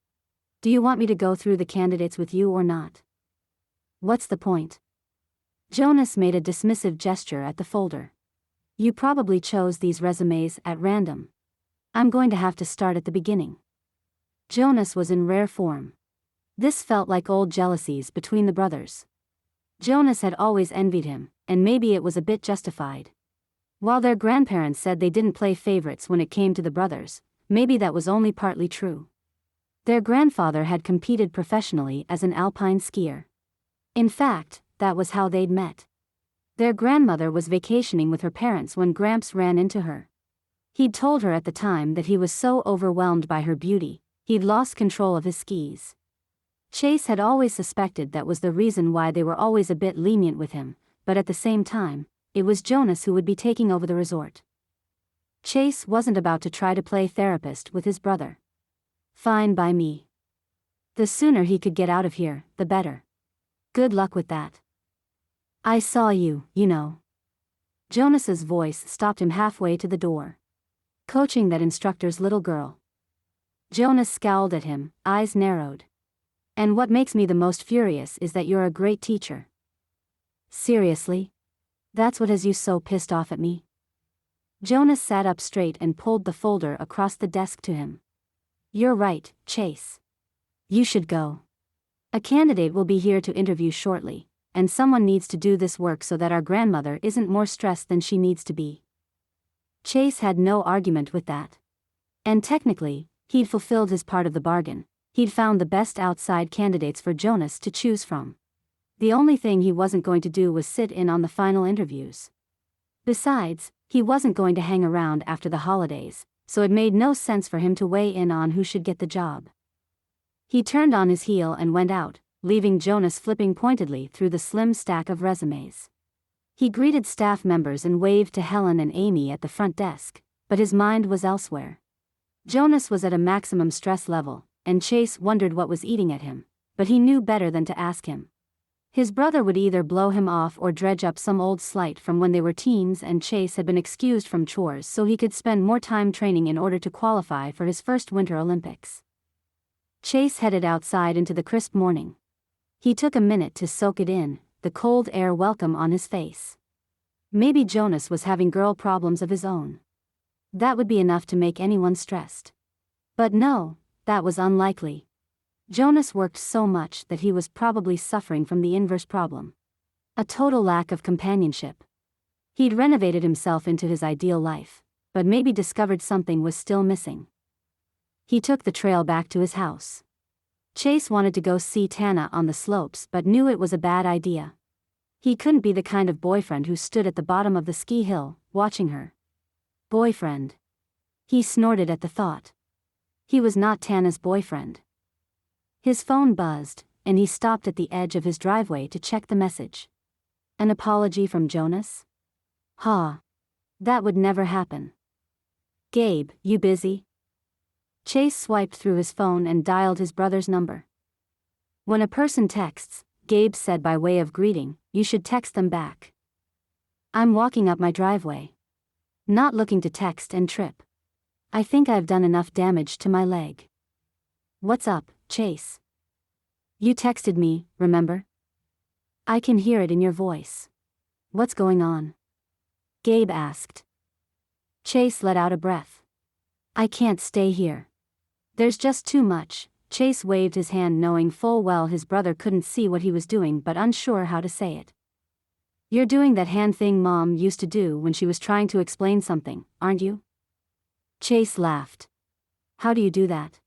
Do you want me to go through the candidates with you or not? What's the point? Jonas made a dismissive gesture at the folder. You probably chose these resumes at random. I'm going to have to start at the beginning. Jonas was in rare form. This felt like old jealousies between the brothers. Jonas had always envied him, and maybe it was a bit justified. While their grandparents said they didn't play favorites when it came to the brothers, maybe that was only partly true. Their grandfather had competed professionally as an alpine skier. In fact, that was how they'd met. Their grandmother was vacationing with her parents when Gramps ran into her. He'd told her at the time that he was so overwhelmed by her beauty, he'd lost control of his skis. Chase had always suspected that was the reason why they were always a bit lenient with him, but at the same time, it was Jonas who would be taking over the resort. Chase wasn't about to try to play therapist with his brother. Fine by me. The sooner he could get out of here, the better. Good luck with that. I saw you, you know. Jonas's voice stopped him halfway to the door. Coaching that instructor's little girl. Jonas scowled at him, eyes narrowed. And what makes me the most furious is that you're a great teacher. Seriously? That's what has you so pissed off at me? Jonas sat up straight and pulled the folder across the desk to him. You're right, Chase. You should go. A candidate will be here to interview shortly, and someone needs to do this work so that our grandmother isn't more stressed than she needs to be. Chase had no argument with that. And technically, he'd fulfilled his part of the bargain. He'd found the best outside candidates for Jonas to choose from. The only thing he wasn't going to do was sit in on the final interviews. Besides, he wasn't going to hang around after the holidays, so it made no sense for him to weigh in on who should get the job. He turned on his heel and went out, leaving Jonas flipping pointedly through the slim stack of resumes. He greeted staff members and waved to Helen and Amy at the front desk, but his mind was elsewhere. Jonas was at a maximum stress level, and Chase wondered what was eating at him, but he knew better than to ask him. His brother would either blow him off or dredge up some old slight from when they were teens, and Chase had been excused from chores so he could spend more time training in order to qualify for his first Winter Olympics. Chase headed outside into the crisp morning. He took a minute to soak it in, the cold air welcome on his face. Maybe Jonas was having girl problems of his own. That would be enough to make anyone stressed. But no, that was unlikely. Jonas worked so much that he was probably suffering from the inverse problem. A total lack of companionship. He'd renovated himself into his ideal life, but maybe discovered something was still missing. He took the trail back to his house. Chase wanted to go see Tana on the slopes but knew it was a bad idea. He couldn't be the kind of boyfriend who stood at the bottom of the ski hill, watching her. Boyfriend. He snorted at the thought. He was not Tana's boyfriend. His phone buzzed, and he stopped at the edge of his driveway to check the message. An apology from Jonas? That would never happen. Gabe, you busy? Chase swiped through his phone and dialed his brother's number. When a person texts, Gabe said by way of greeting, you should text them back. I'm walking up my driveway. Not looking to text and trip. I think I've done enough damage to my leg. What's up, Chase? You texted me, remember? I can hear it in your voice. What's going on? Gabe asked. Chase let out a breath. I can't stay here. There's just too much. Chase waved his hand knowing full well his brother couldn't see what he was doing but unsure how to say it. You're doing that hand thing Mom used to do when she was trying to explain something, aren't you? Chase laughed. How do you do that?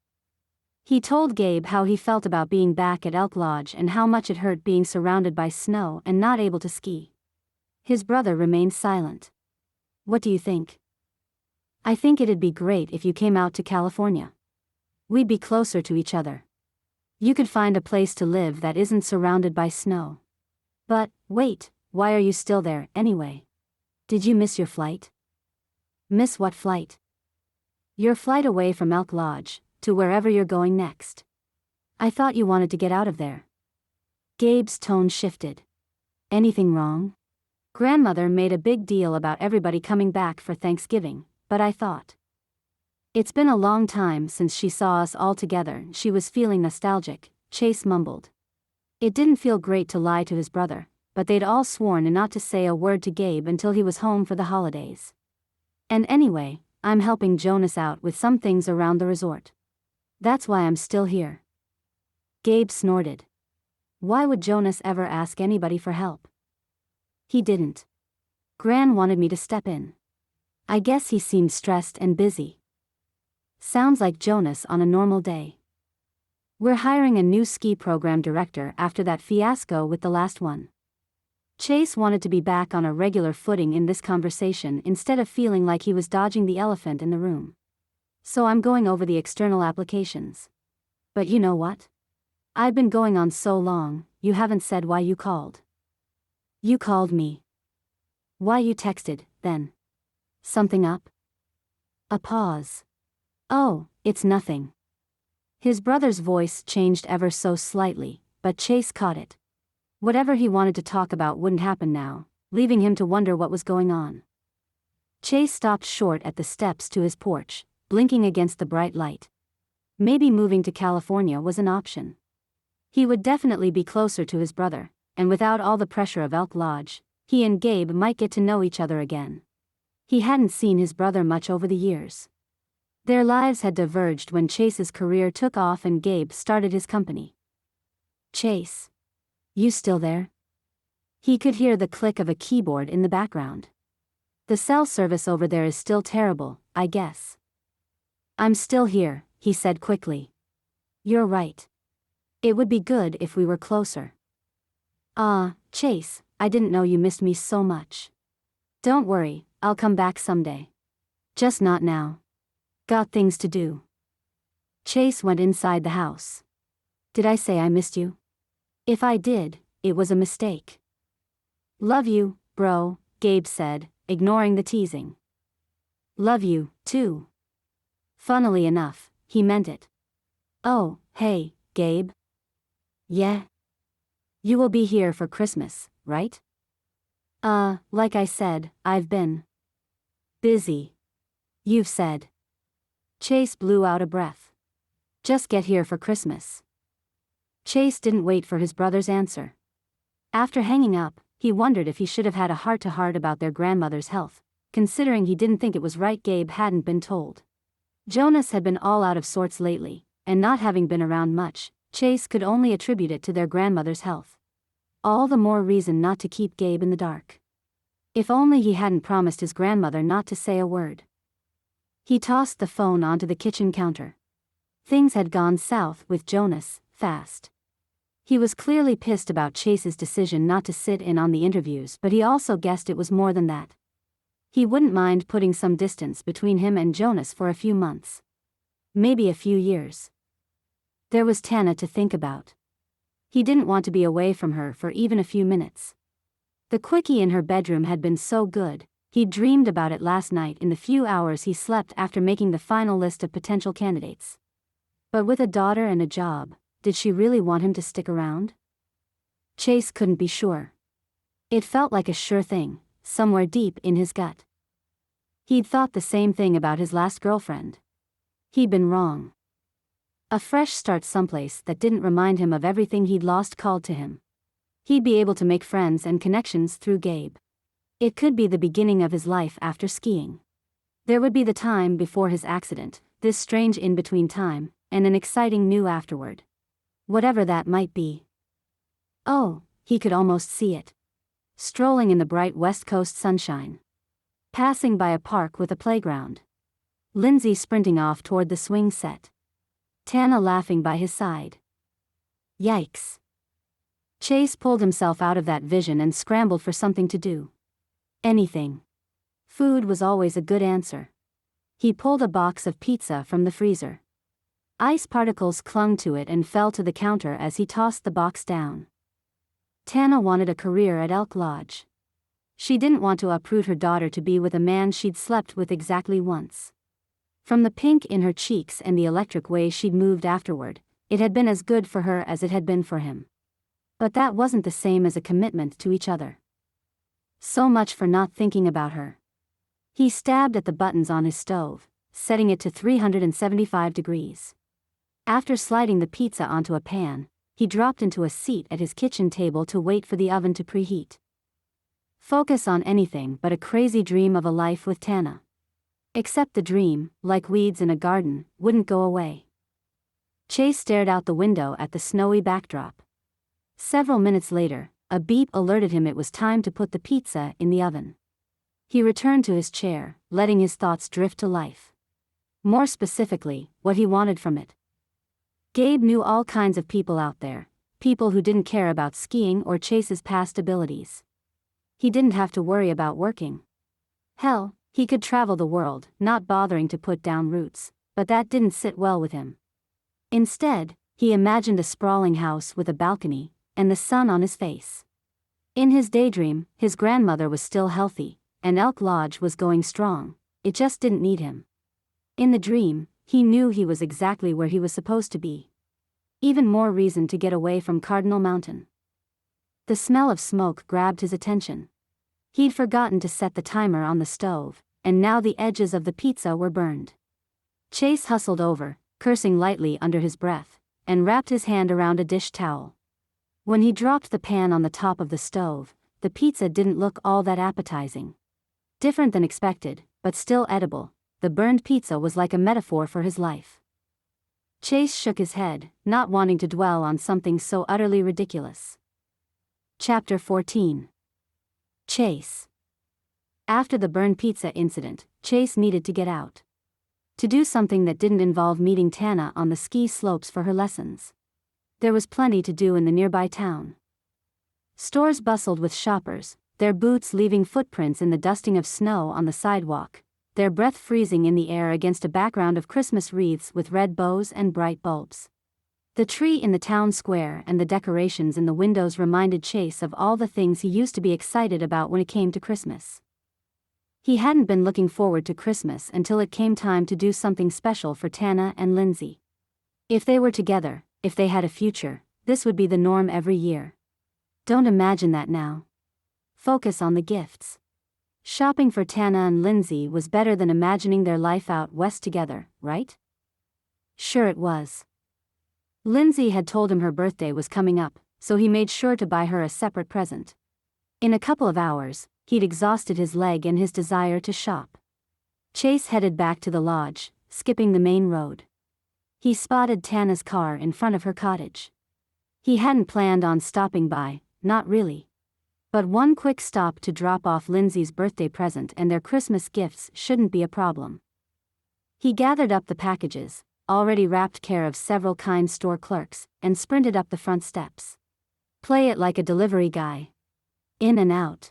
He told Gabe how he felt about being back at Elk Lodge and how much it hurt being surrounded by snow and not able to ski. His brother remained silent. "What do you think?" "I think it'd be great if you came out to California. We'd be closer to each other. You could find a place to live that isn't surrounded by snow." "But, wait, why are you still there, anyway? Did you miss your flight?" "Miss what flight?" "Your flight away from Elk Lodge, to wherever you're going next. I thought you wanted to get out of there." Gabe's tone shifted. "Anything wrong?" "Grandmother made a big deal about everybody coming back for Thanksgiving, but I thought. It's been a long time since she saw us all together." She was feeling nostalgic, Chase mumbled. It didn't feel great to lie to his brother, but they'd all sworn not to say a word to Gabe until he was home for the holidays. "And anyway, I'm helping Jonas out with some things around the resort. That's why I'm still here." Gabe snorted. Why would Jonas ever ask anybody for help? "He didn't. Gran wanted me to step in. I guess he seemed stressed and busy." Sounds like Jonas on a normal day. "We're hiring a new ski program director after that fiasco with the last one." Chase wanted to be back on a regular footing in this conversation instead of feeling like he was dodging the elephant in the room. "So I'm going over the external applications. But you know what? I've been going on so long, you haven't said why you called." "You called me." "Why you texted, then? Something up?" A pause. "Oh, it's nothing." His brother's voice changed ever so slightly, but Chase caught it. Whatever he wanted to talk about wouldn't happen now, leaving him to wonder what was going on. Chase stopped short at the steps to his porch, blinking against the bright light. Maybe moving to California was an option. He would definitely be closer to his brother, and without all the pressure of Elk Lodge, he and Gabe might get to know each other again. He hadn't seen his brother much over the years. Their lives had diverged when Chase's career took off and Gabe started his company. "Chase. You still there?" He could hear the click of a keyboard in the background. "The cell service over there is still terrible, I guess." "I'm still here," he said quickly. "You're right. It would be good if we were closer." Chase, I didn't know you missed me so much." "Don't worry, I'll come back someday. Just not now. Got things to do." Chase went inside the house. "Did I say I missed you? If I did, it was a mistake." "Love you, bro," Gabe said, ignoring the teasing. "Love you, too." Funnily enough, he meant it. "Oh, hey, Gabe." "Yeah? You will be here for Christmas, right?" Like I said, I've been busy. You've said." Chase blew out a breath. "Just get here for Christmas." Chase didn't wait for his brother's answer. After hanging up, he wondered if he should have had a heart-to-heart about their grandmother's health, considering he didn't think it was right Gabe hadn't been told. Jonas had been all out of sorts lately, and not having been around much, Chase could only attribute it to their grandmother's health. All the more reason not to keep Gabe in the dark. If only he hadn't promised his grandmother not to say a word. He tossed the phone onto the kitchen counter. Things had gone south with Jonas, fast. He was clearly pissed about Chase's decision not to sit in on the interviews, but he also guessed it was more than that. He wouldn't mind putting some distance between him and Jonas for a few months. Maybe a few years. There was Tana to think about. He didn't want to be away from her for even a few minutes. The quickie in her bedroom had been so good, he dreamed about it last night in the few hours he slept after making the final list of potential candidates. But with a daughter and a job, did she really want him to stick around? Chase couldn't be sure. It felt like a sure thing, somewhere deep in his gut. He'd thought the same thing about his last girlfriend. He'd been wrong. A fresh start someplace that didn't remind him of everything he'd lost called to him. He'd be able to make friends and connections through Gabe. It could be the beginning of his life after skiing. There would be the time before his accident, this strange in-between time, and an exciting new afterward. Whatever that might be. Oh, he could almost see it. Strolling in the bright West Coast sunshine. Passing by a park with a playground. Lindsay sprinting off toward the swing set. Tana laughing by his side. Yikes. Chase pulled himself out of that vision and scrambled for something to do. Anything. Food was always a good answer. He pulled a box of pizza from the freezer. Ice particles clung to it and fell to the counter as he tossed the box down. Tana wanted a career at Elk Lodge. She didn't want to uproot her daughter to be with a man she'd slept with exactly once. From the pink in her cheeks and the electric way she'd moved afterward, it had been as good for her as it had been for him. But that wasn't the same as a commitment to each other. So much for not thinking about her. He stabbed at the buttons on his stove, setting it to 375 degrees. After sliding the pizza onto a pan, he dropped into a seat at his kitchen table to wait for the oven to preheat. Focus on anything but a crazy dream of a life with Tana. Except the dream, like weeds in a garden, wouldn't go away. Chase stared out the window at the snowy backdrop. Several minutes later, a beep alerted him it was time to put the pizza in the oven. He returned to his chair, letting his thoughts drift to life. More specifically, what he wanted from it. Gabe knew all kinds of people out there, people who didn't care about skiing or Chase's past abilities. He didn't have to worry about working. Hell, he could travel the world, not bothering to put down roots, but that didn't sit well with him. Instead, he imagined a sprawling house with a balcony, and the sun on his face. In his daydream, his grandmother was still healthy, and Elk Lodge was going strong, it just didn't need him. In the dream, he knew he was exactly where he was supposed to be. Even more reason to get away from Cardinal Mountain. The smell of smoke grabbed his attention. He'd forgotten to set the timer on the stove, and now the edges of the pizza were burned. Chase hustled over, cursing lightly under his breath, and wrapped his hand around a dish towel. When he dropped the pan on the top of the stove, the pizza didn't look all that appetizing. Different than expected, but still edible, the burned pizza was like a metaphor for his life. Chase shook his head, not wanting to dwell on something so utterly ridiculous. Chapter 14. Chase. After the burned pizza incident, Chase needed to get out. To do something that didn't involve meeting Tana on the ski slopes for her lessons. There was plenty to do in the nearby town. Stores bustled with shoppers, their boots leaving footprints in the dusting of snow on the sidewalk, their breath freezing in the air against a background of Christmas wreaths with red bows and bright bulbs. The tree in the town square and the decorations in the windows reminded Chase of all the things he used to be excited about when it came to Christmas. He hadn't been looking forward to Christmas until it came time to do something special for Tana and Lindsay. If they were together, if they had a future, this would be the norm every year. Don't imagine that now. Focus on the gifts. Shopping for Tana and Lindsay was better than imagining their life out west together, right? Sure it was. Lindsay had told him her birthday was coming up, so he made sure to buy her a separate present. In a couple of hours, he'd exhausted his leg and his desire to shop. Chase headed back to the lodge, skipping the main road. He spotted Tana's car in front of her cottage. He hadn't planned on stopping by, not really. But one quick stop to drop off Lindsay's birthday present and their Christmas gifts shouldn't be a problem. He gathered up the packages, already wrapped care of several kind store clerks, and sprinted up the front steps. Play it like a delivery guy. In and out.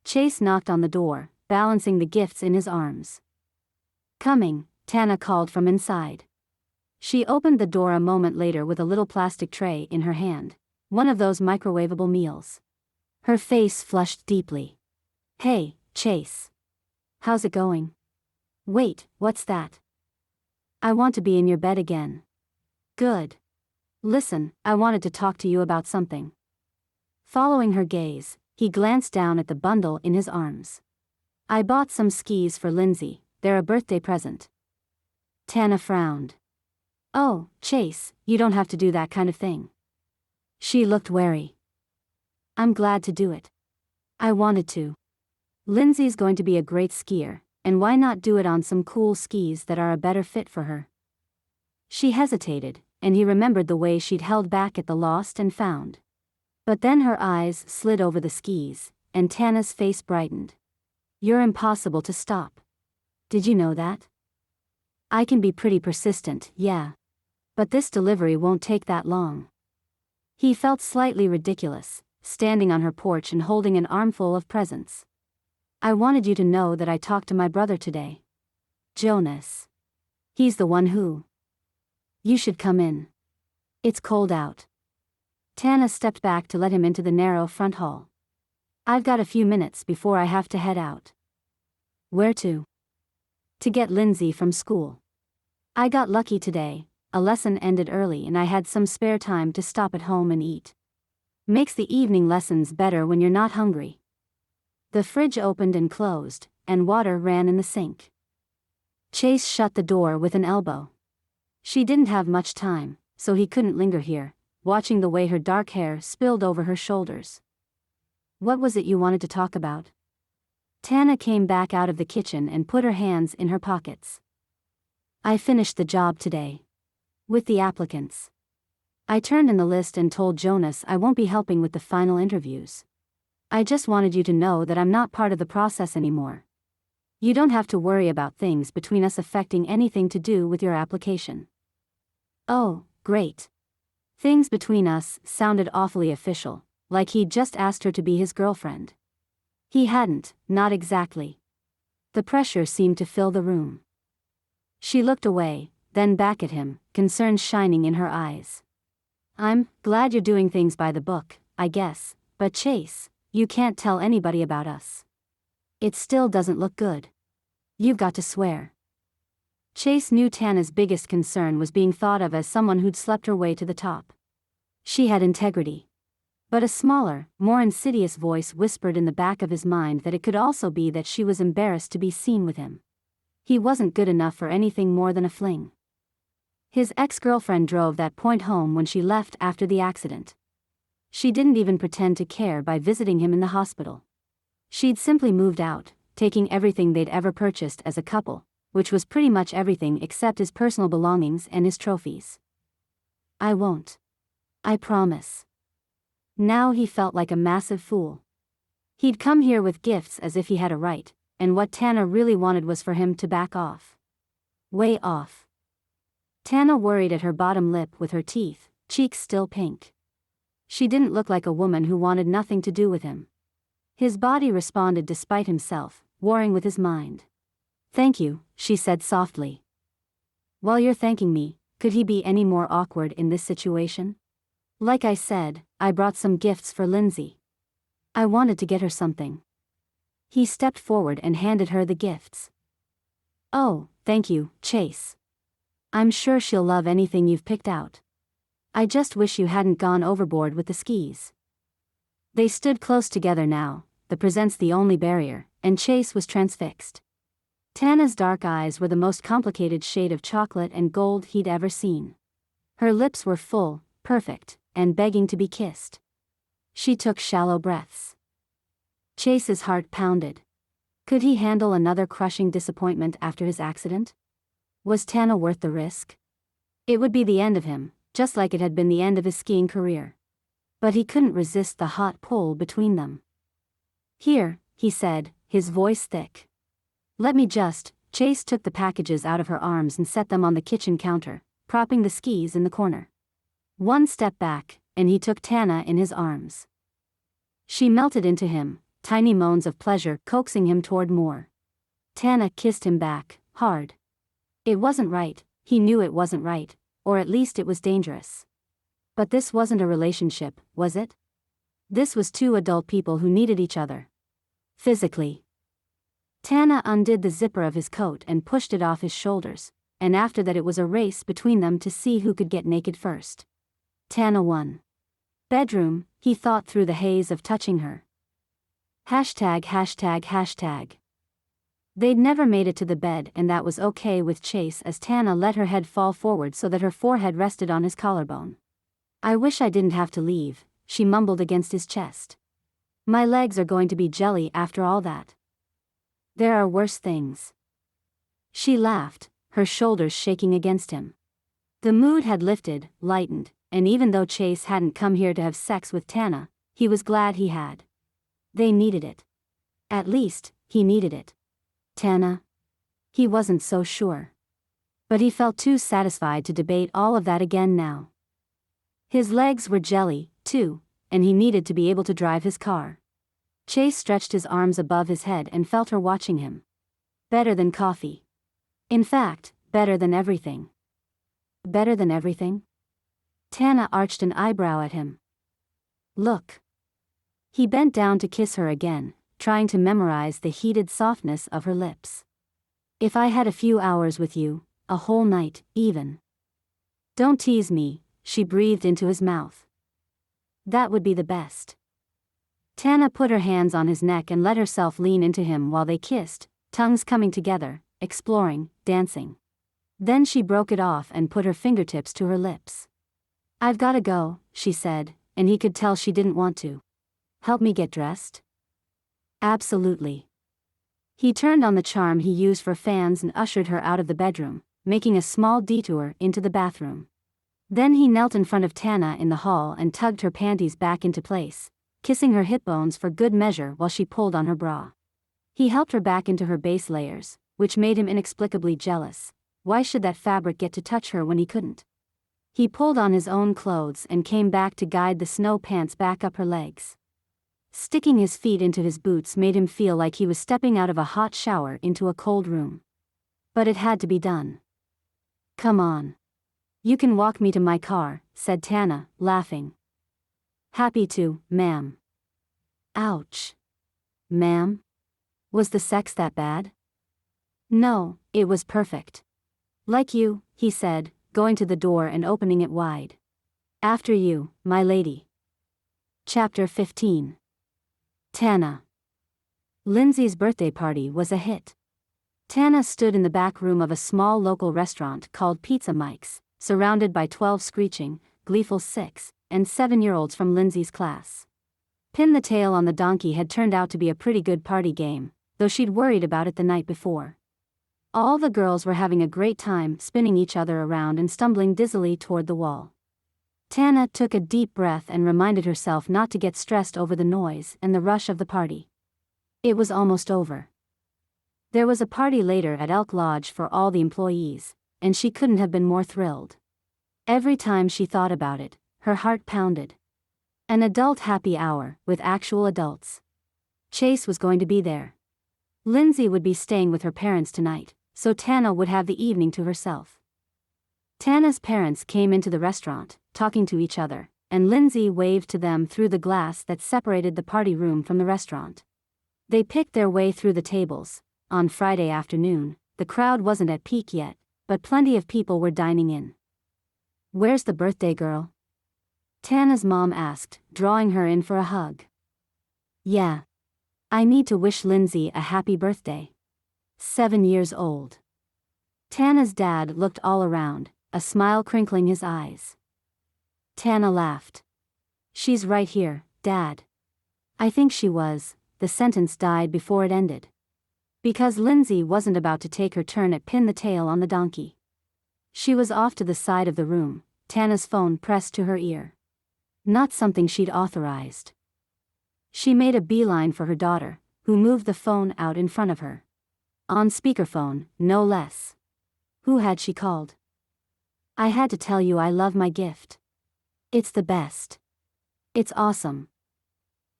Chase knocked on the door, balancing the gifts in his arms. Coming, Tana called from inside. She opened the door a moment later with a little plastic tray in her hand, one of those microwavable meals. Her face flushed deeply. Hey, Chase. How's it going? Wait, what's that? I want to be in your bed again. Good. Listen, I wanted to talk to you about something. Following her gaze, he glanced down at the bundle in his arms. I bought some skis for Lindsay, they're a birthday present. Tana frowned. Oh, Chase, you don't have to do that kind of thing. She looked wary. I'm glad to do it. I wanted to. Lindsay's going to be a great skier, and why not do it on some cool skis that are a better fit for her? She hesitated, and he remembered the way she'd held back at the lost and found. But then her eyes slid over the skis, and Tana's face brightened. You're impossible to stop. Did you know that? I can be pretty persistent, yeah. But this delivery won't take that long. He felt slightly ridiculous, standing on her porch and holding an armful of presents. I wanted you to know that I talked to my brother today. Jonas. He's the one who. You should come in. It's cold out. Tana stepped back to let him into the narrow front hall. I've got a few minutes before I have to head out. Where to? To get Lindsay from school. I got lucky today, a lesson ended early and I had some spare time to stop at home and eat. Makes the evening lessons better when you're not hungry. The fridge opened and closed, and water ran in the sink. Chase shut the door with an elbow. She didn't have much time, so he couldn't linger here, watching the way her dark hair spilled over her shoulders. What was it you wanted to talk about? Tana came back out of the kitchen and put her hands in her pockets. I finished the job today. With the applicants. I turned in the list and told Jonas I won't be helping with the final interviews. I just wanted you to know that I'm not part of the process anymore. You don't have to worry about things between us affecting anything to do with your application. Oh, great. Things between us sounded awfully official, like he'd just asked her to be his girlfriend. He hadn't, not exactly. The pressure seemed to fill the room. She looked away, then back at him, concern shining in her eyes. I'm glad you're doing things by the book, I guess, but Chase, you can't tell anybody about us. It still doesn't look good. You've got to swear. Chase knew Tana's biggest concern was being thought of as someone who'd slept her way to the top. She had integrity. But a smaller, more insidious voice whispered in the back of his mind that it could also be that she was embarrassed to be seen with him. He wasn't good enough for anything more than a fling. His ex-girlfriend drove that point home when she left after the accident. She didn't even pretend to care by visiting him in the hospital. She'd simply moved out, taking everything they'd ever purchased as a couple, which was pretty much everything except his personal belongings and his trophies. I won't. I promise. Now he felt like a massive fool. He'd come here with gifts as if he had a right, and what Tana really wanted was for him to back off. Way off. Tana worried at her bottom lip with her teeth, cheeks still pink. She didn't look like a woman who wanted nothing to do with him. His body responded despite himself, warring with his mind. Thank you, she said softly. While you're thanking me, could he be any more awkward in this situation? Like I said, I brought some gifts for Lindsay. I wanted to get her something. He stepped forward and handed her the gifts. Oh, thank you, Chase. I'm sure she'll love anything you've picked out. I just wish you hadn't gone overboard with the skis. They stood close together now, the presents the only barrier, and Chase was transfixed. Tana's dark eyes were the most complicated shade of chocolate and gold he'd ever seen. Her lips were full, perfect, and begging to be kissed. She took shallow breaths. Chase's heart pounded. Could he handle another crushing disappointment after his accident? Was Tana worth the risk? It would be the end of him, just like it had been the end of his skiing career. But he couldn't resist the hot pull between them. Here, he said, his voice thick. Let me just. Chase took the packages out of her arms and set them on the kitchen counter, propping the skis in the corner. One step back, and he took Tana in his arms. She melted into him, tiny moans of pleasure coaxing him toward more. Tana kissed him back, hard. It wasn't right, he knew it wasn't right, or at least it was dangerous. But this wasn't a relationship, was it? This was two adult people who needed each other. Physically. Tana undid the zipper of his coat and pushed it off his shoulders, and after that it was a race between them to see who could get naked first. Tana won. Bedroom, he thought through the haze of touching her. ####. They'd never made it to the bed, and that was okay with Chase as Tana let her head fall forward so that her forehead rested on his collarbone. I wish I didn't have to leave, she mumbled against his chest. My legs are going to be jelly after all that. There are worse things. She laughed, her shoulders shaking against him. The mood had lifted, lightened, and even though Chase hadn't come here to have sex with Tana, he was glad he had. They needed it. At least, he needed it. Tana? He wasn't so sure. But he felt too satisfied to debate all of that again now. His legs were jelly, too, and he needed to be able to drive his car. Chase stretched his arms above his head and felt her watching him. Better than coffee. In fact, better than everything. Better than everything? Tana arched an eyebrow at him. Look. He bent down to kiss her again, trying to memorize the heated softness of her lips. If I had a few hours with you, a whole night, even. Don't tease me, she breathed into his mouth. That would be the best. Tana put her hands on his neck and let herself lean into him while they kissed, tongues coming together, exploring, dancing. Then she broke it off and put her fingertips to her lips. I've gotta go, she said, and he could tell she didn't want to. Help me get dressed? Absolutely. He turned on the charm he used for fans and ushered her out of the bedroom, making a small detour into the bathroom. Then he knelt in front of Tana in the hall and tugged her panties back into place, kissing her hip bones for good measure while she pulled on her bra. He helped her back into her base layers, which made him inexplicably jealous. Why should that fabric get to touch her when he couldn't? He pulled on his own clothes and came back to guide the snow pants back up her legs. Sticking his feet into his boots made him feel like he was stepping out of a hot shower into a cold room. But it had to be done. Come on. You can walk me to my car, said Tana, laughing. Happy to, ma'am. Ouch. Ma'am? Was the sex that bad? No, it was perfect. Like you, he said, going to the door and opening it wide. After you, my lady. Chapter 15. Tana. Lindsay's birthday party was a hit. Tana stood in the back room of a small local restaurant called Pizza Mike's, surrounded by 12 screeching, gleeful 6- and 7-year-olds from Lindsay's class. Pin the Tail on the Donkey had turned out to be a pretty good party game, though she'd worried about it the night before. All the girls were having a great time spinning each other around and stumbling dizzily toward the wall. Tana took a deep breath and reminded herself not to get stressed over the noise and the rush of the party. It was almost over. There was a party later at Elk Lodge for all the employees, and she couldn't have been more thrilled. Every time she thought about it, her heart pounded. An adult happy hour with actual adults. Chase was going to be there. Lindsay would be staying with her parents tonight, so Tana would have the evening to herself. Tana's parents came into the restaurant, talking to each other, and Lindsay waved to them through the glass that separated the party room from the restaurant. They picked their way through the tables. On Friday afternoon, the crowd wasn't at peak yet, but plenty of people were dining in. Where's the birthday girl? Tana's mom asked, drawing her in for a hug. Yeah. I need to wish Lindsay a happy birthday. 7 years old. Tana's dad looked all around, a smile crinkling his eyes. Tana laughed. She's right here, Dad. I think she was. The sentence died before it ended. Because Lindsay wasn't about to take her turn at Pin the Tail on the Donkey. She was off to the side of the room, Tana's phone pressed to her ear. Not something she'd authorized. She made a beeline for her daughter, who moved the phone out in front of her. On speakerphone, no less. Who had she called? I had to tell you I love my gift. It's the best. It's awesome.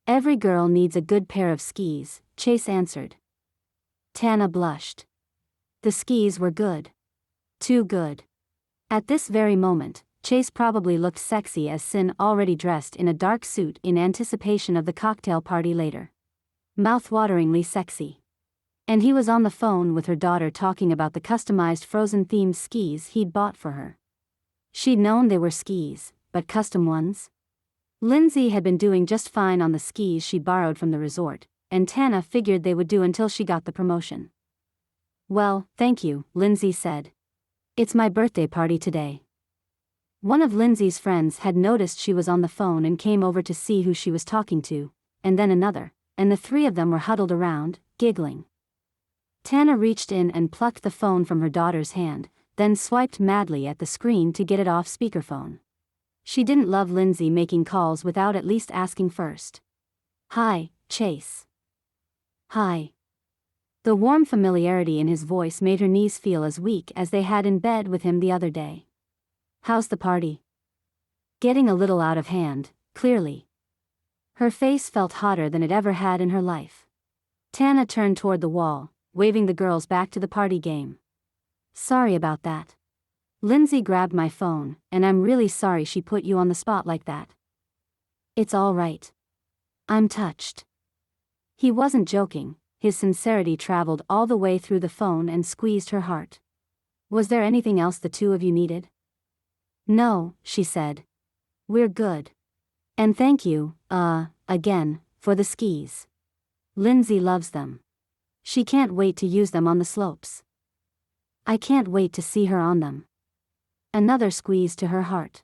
Every girl needs a good pair of skis, Chase answered. Tana blushed. The skis were good. Too good. At this very moment, Chase probably looked sexy as Sin, already dressed in a dark suit in anticipation of the cocktail party later. Mouth-wateringly sexy. And he was on the phone with her daughter talking about the customized Frozen-themed skis he'd bought for her. She'd known they were skis, but custom ones? Lindsay had been doing just fine on the skis she borrowed from the resort, and Tana figured they would do until she got the promotion. Well, thank you, Lindsay said. It's my birthday party today. One of Lindsay's friends had noticed she was on the phone and came over to see who she was talking to, and then another, and the three of them were huddled around, giggling. Tana reached in and plucked the phone from her daughter's hand, then swiped madly at the screen to get it off speakerphone. She didn't love Lindsay making calls without at least asking first. Hi, Chase. Hi. The warm familiarity in his voice made her knees feel as weak as they had in bed with him the other day. "How's the party?" "Getting a little out of hand, clearly." Her face felt hotter than it ever had in her life. Tana turned toward the wall, waving the girls back to the party game. "Sorry about that. Lindsay grabbed my phone, and I'm really sorry she put you on the spot like that." "It's all right. I'm touched." He wasn't joking, his sincerity traveled all the way through the phone and squeezed her heart. "Was there anything else the two of you needed?" "No," she said. "We're good. And thank you, again, for the skis. Lindsay loves them. She can't wait to use them on the slopes. I can't wait to see her on them." Another squeeze to her heart.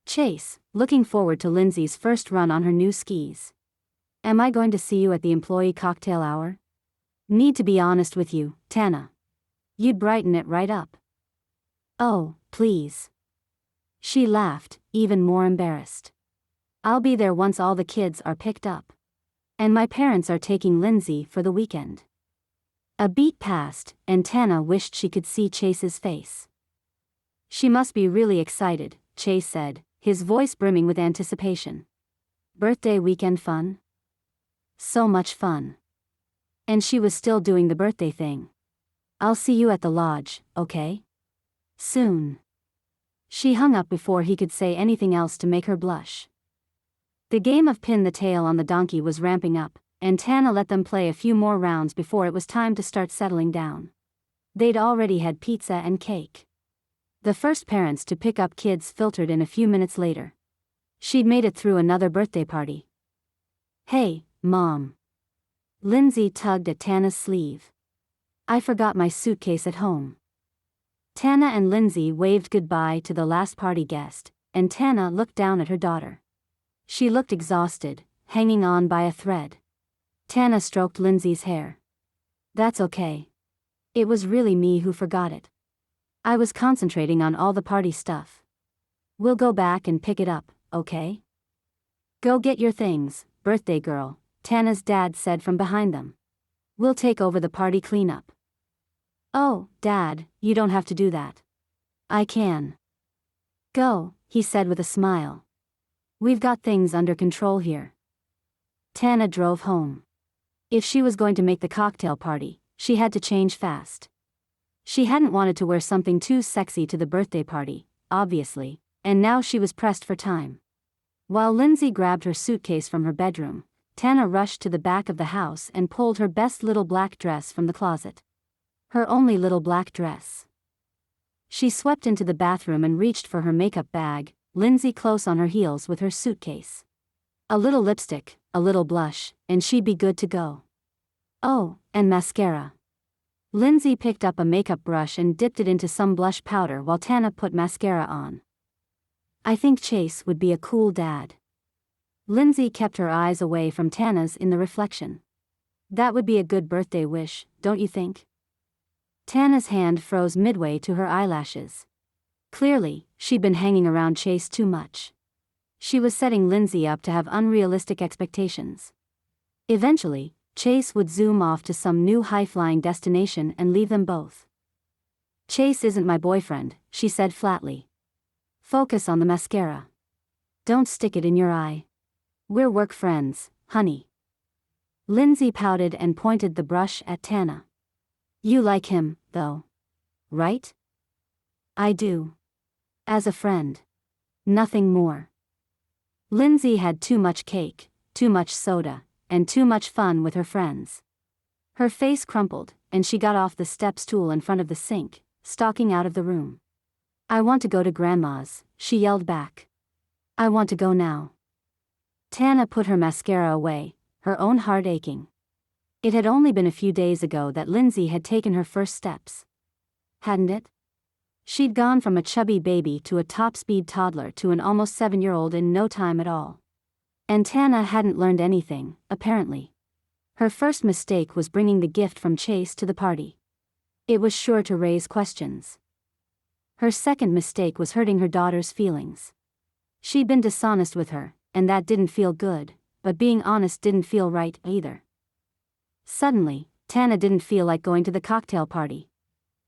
Chase, looking forward to Lindsay's first run on her new skis. "Am I going to see you at the employee cocktail hour?" "Need to be honest with you, Tana. You'd brighten it right up." "Oh, please." She laughed, even more embarrassed. "I'll be there once all the kids are picked up. And my parents are taking Lindsay for the weekend." A beat passed, and Tana wished she could see Chase's face. "She must be really excited," Chase said, his voice brimming with anticipation. "Birthday weekend fun?" "So much fun. And she was still doing the birthday thing. I'll see you at the lodge, okay? Soon." She hung up before he could say anything else to make her blush. The game of pin the tail on the donkey was ramping up, and Tana let them play a few more rounds before it was time to start settling down. They'd already had pizza and cake. The first parents to pick up kids filtered in a few minutes later. She'd made it through another birthday party. "Hey, Mom." Lindsay tugged at Tana's sleeve. "I forgot my suitcase at home." Tana and Lindsay waved goodbye to the last party guest, and Tana looked down at her daughter. She looked exhausted, hanging on by a thread. Tana stroked Lindsay's hair. "That's okay. It was really me who forgot it. I was concentrating on all the party stuff. We'll go back and pick it up, okay?" "Go get your things, birthday girl," Tana's dad said from behind them. "We'll take over the party cleanup." "Oh, Dad, you don't have to do that. I can." "Go," he said with a smile. "We've got things under control here." Tana drove home. If she was going to make the cocktail party, she had to change fast. She hadn't wanted to wear something too sexy to the birthday party, obviously, and now she was pressed for time. While Lindsay grabbed her suitcase from her bedroom, Tana rushed to the back of the house and pulled her best little black dress from the closet. Her only little black dress. She swept into the bathroom and reached for her makeup bag, Lindsay close on her heels with her suitcase. A little lipstick, a little blush, and she'd be good to go. Oh, and mascara. Lindsay picked up a makeup brush and dipped it into some blush powder while Tana put mascara on. "I think Chase would be a cool dad." Lindsay kept her eyes away from Tana's in the reflection. "That would be a good birthday wish, don't you think?" Tana's hand froze midway to her eyelashes. Clearly, she'd been hanging around Chase too much. She was setting Lindsay up to have unrealistic expectations. Eventually, Chase would zoom off to some new high-flying destination and leave them both. "Chase isn't my boyfriend," she said flatly. "Focus on the mascara. Don't stick it in your eye. We're work friends, honey." Lindsay pouted and pointed the brush at Tana. "You like him, though. Right?" "I do. As a friend. Nothing more." Lindsay had too much cake, too much soda, and too much fun with her friends. Her face crumpled, and she got off the step stool in front of the sink, stalking out of the room. "I want to go to Grandma's," she yelled back. "I want to go now." Tana put her mascara away, her own heart aching. It had only been a few days ago that Lindsay had taken her first steps. Hadn't it? She'd gone from a chubby baby to a top-speed toddler to an almost 7-year-old in no time at all. And Tana hadn't learned anything, apparently. Her first mistake was bringing the gift from Chase to the party. It was sure to raise questions. Her second mistake was hurting her daughter's feelings. She'd been dishonest with her, and that didn't feel good, but being honest didn't feel right either. Suddenly, Tana didn't feel like going to the cocktail party.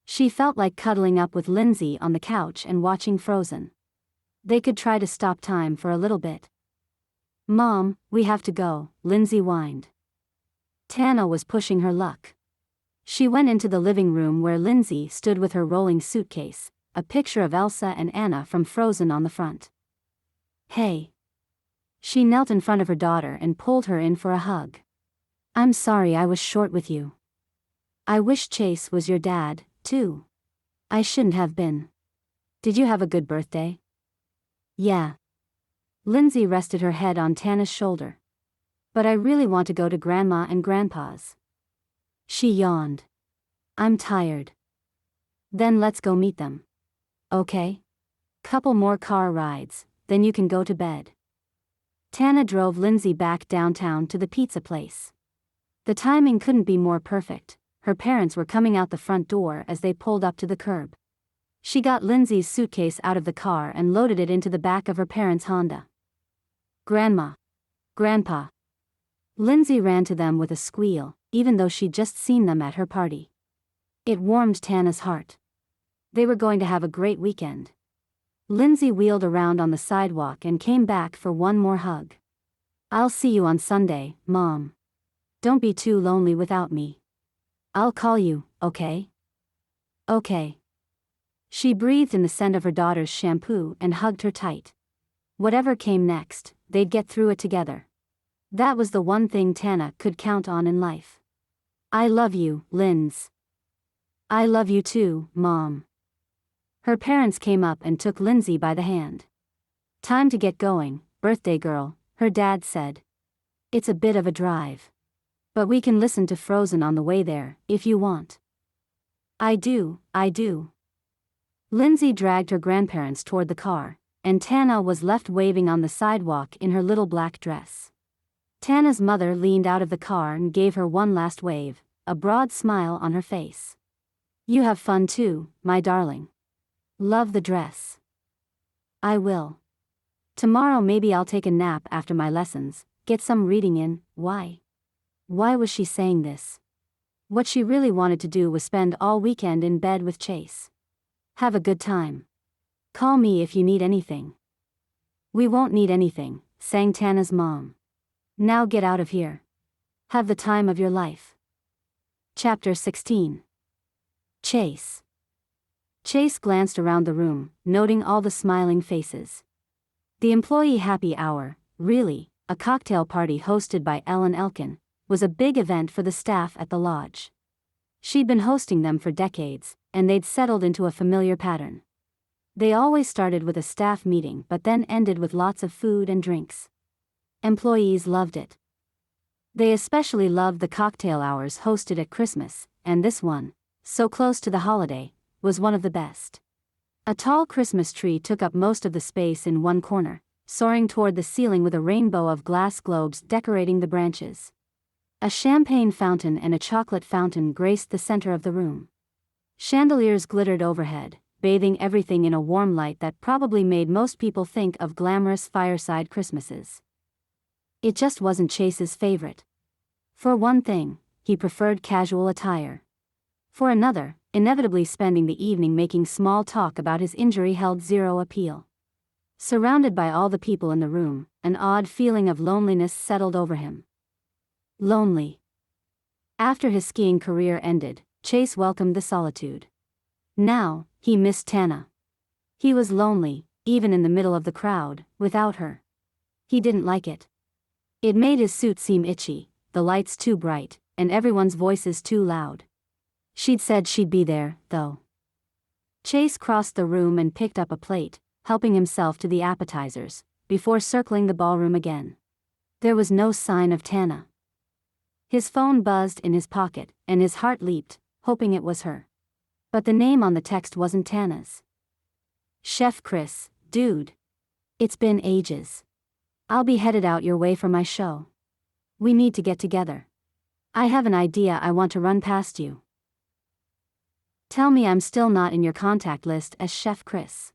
She felt like cuddling up with Lindsay on the couch and watching Frozen. They could try to stop time for a little bit. "Mom, we have to go," Lindsay whined. Tana was pushing her luck. She went into the living room where Lindsay stood with her rolling suitcase, a picture of Elsa and Anna from Frozen on the front. "Hey." She knelt in front of her daughter and pulled her in for a hug. "I'm sorry I was short with you. I wish Chase was your dad, too. I shouldn't have been. Did you have a good birthday?" "Yeah." Lindsay rested her head on Tana's shoulder. "But I really want to go to Grandma and Grandpa's." She yawned. "I'm tired." "Then let's go meet them. Okay? Couple more car rides, then you can go to bed." Tana drove Lindsay back downtown to the pizza place. The timing couldn't be more perfect. Her parents were coming out the front door as they pulled up to the curb. She got Lindsay's suitcase out of the car and loaded it into the back of her parents' Honda. "Grandma. Grandpa." Lindsay ran to them with a squeal, even though she'd just seen them at her party. It warmed Tana's heart. They were going to have a great weekend. Lindsay wheeled around on the sidewalk and came back for one more hug. "I'll see you on Sunday, Mom. Don't be too lonely without me. I'll call you, okay?" "Okay." She breathed in the scent of her daughter's shampoo and hugged her tight. Whatever came next, they'd get through it together. That was the one thing Tana could count on in life. "I love you, Linz." "I love you too, Mom." Her parents came up and took Lindsay by the hand. "Time to get going, birthday girl," her dad said. "It's a bit of a drive. But we can listen to Frozen on the way there, if you want." I do. Lindsay dragged her grandparents toward the car, and Tana was left waving on the sidewalk in her little black dress. Tana's mother leaned out of the car and gave her one last wave, a broad smile on her face. "You have fun too, my darling. Love the dress." "I will. Tomorrow maybe I'll take a nap after my lessons, get some reading in." Why was she saying this? What she really wanted to do was spend all weekend in bed with Chase. Have a good time. Call me if you need anything. "We won't need anything," sang Tana's mom. "Now get out of here. Have the time of your life." Chapter 16. Chase. Chase glanced around the room, noting all the smiling faces. The employee happy hour, really, a cocktail party hosted by Elkin, was a big event for the staff at the lodge. She'd been hosting them for decades, and they'd settled into a familiar pattern. They always started with a staff meeting but then ended with lots of food and drinks. Employees loved it. They especially loved the cocktail hours hosted at Christmas, and this one, so close to the holiday, was one of the best. A tall Christmas tree took up most of the space in one corner, soaring toward the ceiling with a rainbow of glass globes decorating the branches. A champagne fountain and a chocolate fountain graced the center of the room. Chandeliers glittered overhead, bathing everything in a warm light that probably made most people think of glamorous fireside Christmases. It just wasn't Chase's favorite. For one thing, he preferred casual attire. For another, inevitably spending the evening making small talk about his injury held zero appeal. Surrounded by all the people in the room, an odd feeling of loneliness settled over him. Lonely. After his skiing career ended, Chase welcomed the solitude. Now, he missed Tana. He was lonely, even in the middle of the crowd, without her. He didn't like it. It made his suit seem itchy, the lights too bright, and everyone's voices too loud. She'd said she'd be there, though. Chase crossed the room and picked up a plate, helping himself to the appetizers, before circling the ballroom again. There was no sign of Tana. His phone buzzed in his pocket, and his heart leaped, hoping it was her. But the name on the text wasn't Tana's. "Chef Chris, dude. It's been ages. I'll be headed out your way for my show. We need to get together. I have an idea I want to run past you. Tell me I'm still not in your contact list as Chef Chris."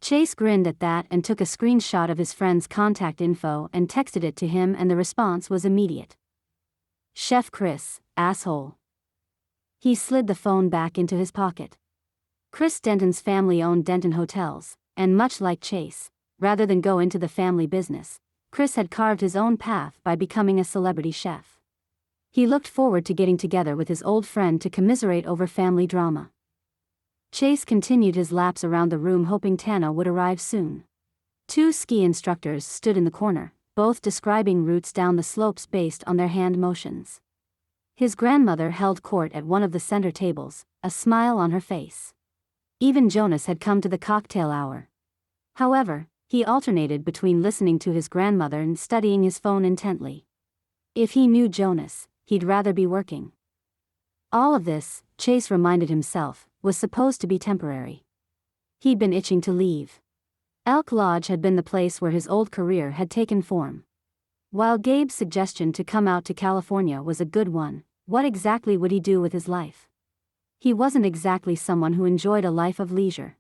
Chase grinned at that and took a screenshot of his friend's contact info and texted it to him, and the response was immediate. Chef Chris, asshole. He slid the phone back into his pocket. Chris Denton's family owned Denton Hotels, and much like Chase, rather than go into the family business, Chris had carved his own path by becoming a celebrity chef. He looked forward to getting together with his old friend to commiserate over family drama. Chase continued his laps around the room hoping Tana would arrive soon. 2 ski instructors stood in the corner, both describing routes down the slopes based on their hand motions. His grandmother held court at one of the center tables, a smile on her face. Even Jonas had come to the cocktail hour. However, he alternated between listening to his grandmother and studying his phone intently. If he knew Jonas, he'd rather be working. All of this, Chase reminded himself, was supposed to be temporary. He'd been itching to leave. Elk Lodge had been the place where his old career had taken form. While Gabe's suggestion to come out to California was a good one, what exactly would he do with his life? He wasn't exactly someone who enjoyed a life of leisure.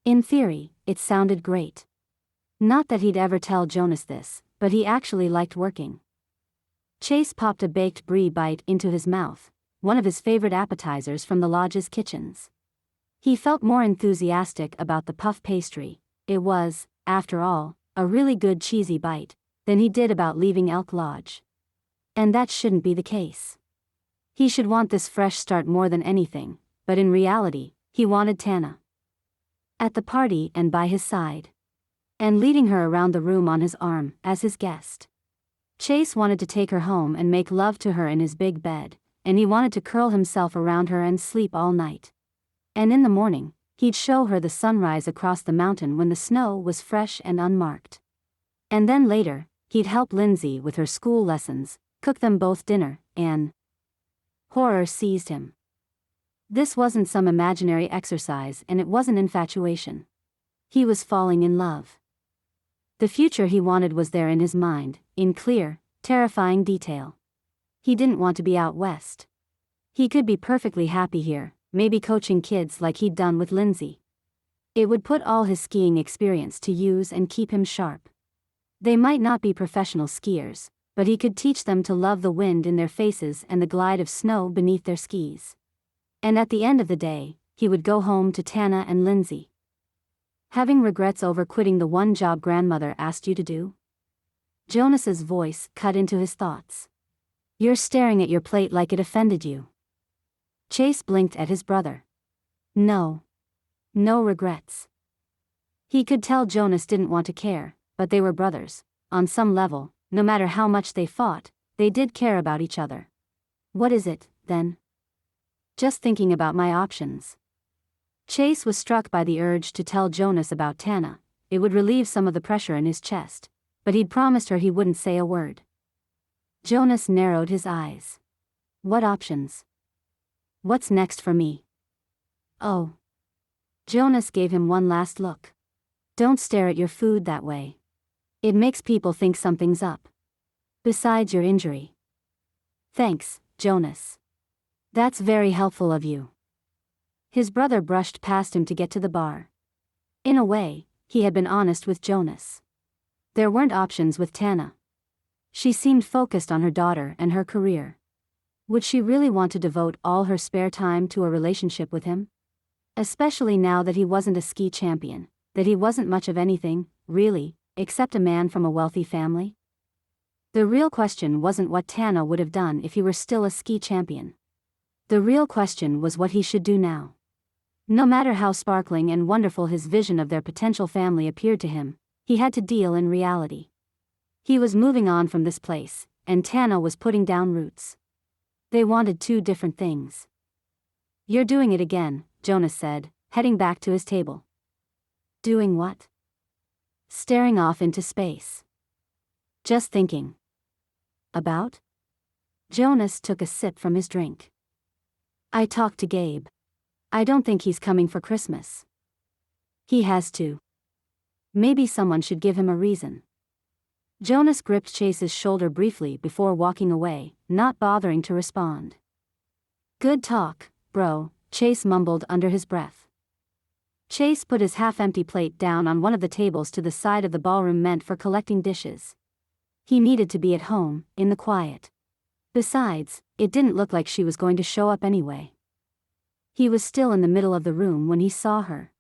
In theory, it sounded great. Not that he'd ever tell Jonas this, but he actually liked working. Chase popped a baked brie bite into his mouth, one of his favorite appetizers from the lodge's kitchens. He felt more enthusiastic about the puff pastry. It was, after all, a really good cheesy bite, than he did about leaving Elk Lodge. And that shouldn't be the case. He should want this fresh start more than anything, but in reality, he wanted Tana. At the party and by his side. And leading her around the room on his arm, as his guest. Chase wanted to take her home and make love to her in his big bed, and he wanted to curl himself around her and sleep all night. And in the morning, he'd show her the sunrise across the mountain when the snow was fresh and unmarked. And then later, he'd help Lindsay with her school lessons, cook them both dinner, and horror seized him. This wasn't some imaginary exercise and it wasn't infatuation. He was falling in love. The future he wanted was there in his mind, in clear, terrifying detail. He didn't want to be out west. He could be perfectly happy here, maybe coaching kids like he'd done with Lindsay. It would put all his skiing experience to use and keep him sharp. They might not be professional skiers, but he could teach them to love the wind in their faces and the glide of snow beneath their skis. And at the end of the day, he would go home to Tana and Lindsay. Having regrets over quitting the one job grandmother asked you to do? Jonas's voice cut into his thoughts. You're staring at your plate like it offended you. Chase blinked at his brother. No. No regrets. He could tell Jonas didn't want to care, but they were brothers. On some level, no matter how much they fought, they did care about each other. What is it, then? Just thinking about my options. Chase was struck by the urge to tell Jonas about Tana. It would relieve some of the pressure in his chest, but he'd promised her he wouldn't say a word. Jonas narrowed his eyes. What options? What's next for me? Oh. Jonas gave him one last look. Don't stare at your food that way. It makes people think something's up. Besides your injury. Thanks, Jonas. That's very helpful of you. His brother brushed past him to get to the bar. In a way, he had been honest with Jonas. There weren't options with Tana. She seemed focused on her daughter and her career. Would she really want to devote all her spare time to a relationship with him? Especially now that he wasn't a ski champion, that he wasn't much of anything, really, except a man from a wealthy family? The real question wasn't what Tana would have done if he were still a ski champion. The real question was what he should do now. No matter how sparkling and wonderful his vision of their potential family appeared to him, he had to deal in reality. He was moving on from this place, and Tana was putting down roots. They wanted 2 different things. You're doing it again, Jonas said, heading back to his table. Doing what? Staring off into space. Just thinking. About? Jonas took a sip from his drink. I talked to Gabe. I don't think he's coming for Christmas. He has to. Maybe someone should give him a reason. Jonas gripped Chase's shoulder briefly before walking away, not bothering to respond. Good talk, bro, Chase mumbled under his breath. Chase put his half-empty plate down on one of the tables to the side of the ballroom meant for collecting dishes. He needed to be at home, in the quiet. Besides, it didn't look like she was going to show up anyway. He was still in the middle of the room when he saw her.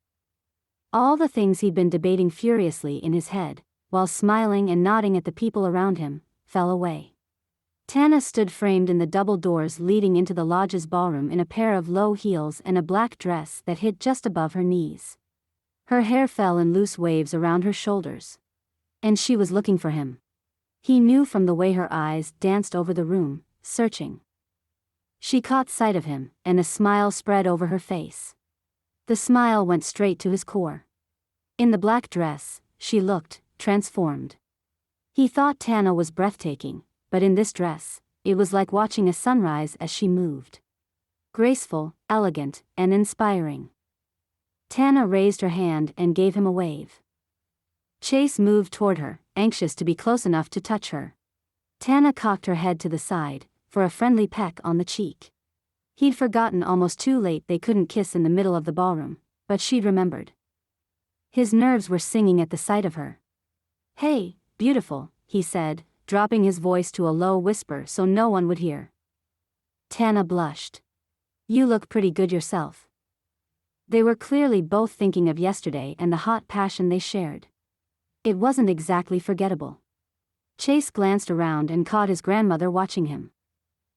All the things he'd been debating furiously in his head, while smiling and nodding at the people around him, fell away. Tana stood framed in the double doors leading into the lodge's ballroom in a pair of low heels and a black dress that hit just above her knees. Her hair fell in loose waves around her shoulders. And she was looking for him. He knew from the way her eyes danced over the room, searching. She caught sight of him, and a smile spread over her face. The smile went straight to his core. In the black dress, she looked transformed. He thought Tana was breathtaking, but in this dress, it was like watching a sunrise as she moved. Graceful, elegant, and inspiring. Tana raised her hand and gave him a wave. Chase moved toward her, anxious to be close enough to touch her. Tana cocked her head to the side, for a friendly peck on the cheek. He'd forgotten almost too late they couldn't kiss in the middle of the ballroom, but she'd remembered. His nerves were singing at the sight of her. "Hey, beautiful," he said, dropping his voice to a low whisper so no one would hear. Tana blushed. "You look pretty good yourself." They were clearly both thinking of yesterday and the hot passion they shared. It wasn't exactly forgettable. Chase glanced around and caught his grandmother watching him.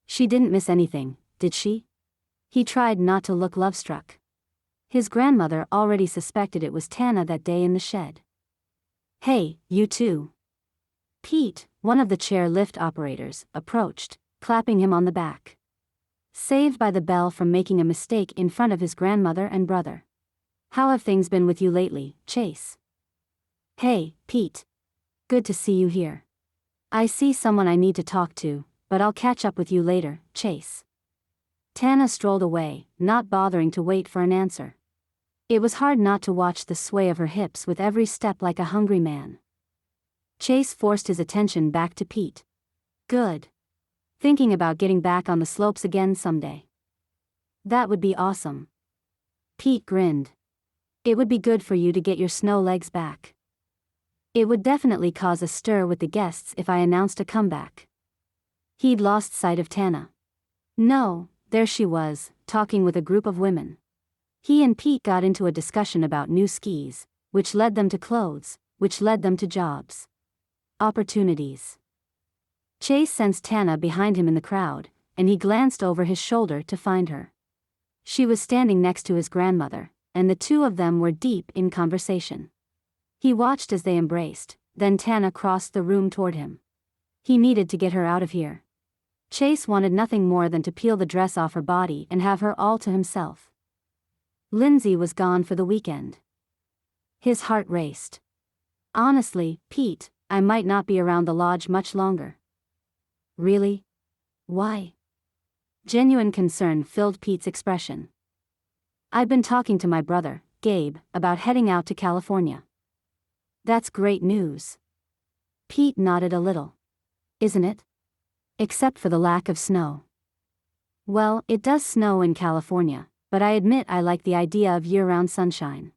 She didn't miss anything, did she? He tried not to look love-struck. His grandmother already suspected it was Tana that day in the shed. "Hey, you two." Pete, one of the chair lift operators, approached, clapping him on the back. Saved by the bell from making a mistake in front of his grandmother and brother. "How have things been with you lately, Chase?" "Hey, Pete. Good to see you here. I see someone I need to talk to, but I'll catch up with you later, Chase." Tana strolled away, not bothering to wait for an answer. It was hard not to watch the sway of her hips with every step like a hungry man. Chase forced his attention back to Pete. "Good. Thinking about getting back on the slopes again someday?" "That would be awesome." Pete grinned. "It would be good for you to get your snow legs back. It would definitely cause a stir with the guests if I announced a comeback." He'd lost sight of Tana. No, there she was, talking with a group of women. He and Pete got into a discussion about new skis, which led them to clothes, which led them to jobs. Opportunities. Chase sensed Tana behind him in the crowd, and he glanced over his shoulder to find her. She was standing next to his grandmother, and the two of them were deep in conversation. He watched as they embraced, then Tana crossed the room toward him. He needed to get her out of here. Chase wanted nothing more than to peel the dress off her body and have her all to himself. Lindsay was gone for the weekend. His heart raced. "Honestly, Pete, I might not be around the lodge much longer." "Really? Why?" Genuine concern filled Pete's expression. "I've been talking to my brother, Gabe, about heading out to California." "That's great news." Pete nodded a little. "Isn't it? Except for the lack of snow." "Well, it does snow in California, but I admit I like the idea of year-round sunshine.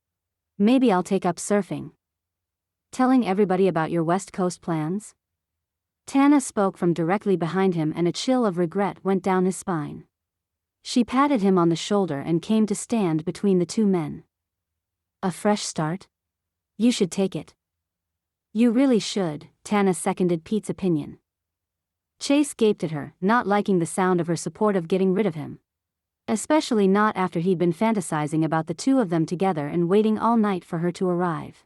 Maybe I'll take up surfing." "Telling everybody about your West Coast plans?" Tana spoke from directly behind him and a chill of regret went down his spine. She patted him on the shoulder and came to stand between the two men. "A fresh start? You should take it." "You really should," Tana seconded Pete's opinion. Chase gaped at her, not liking the sound of her support of getting rid of him. Especially not after he'd been fantasizing about the two of them together and waiting all night for her to arrive.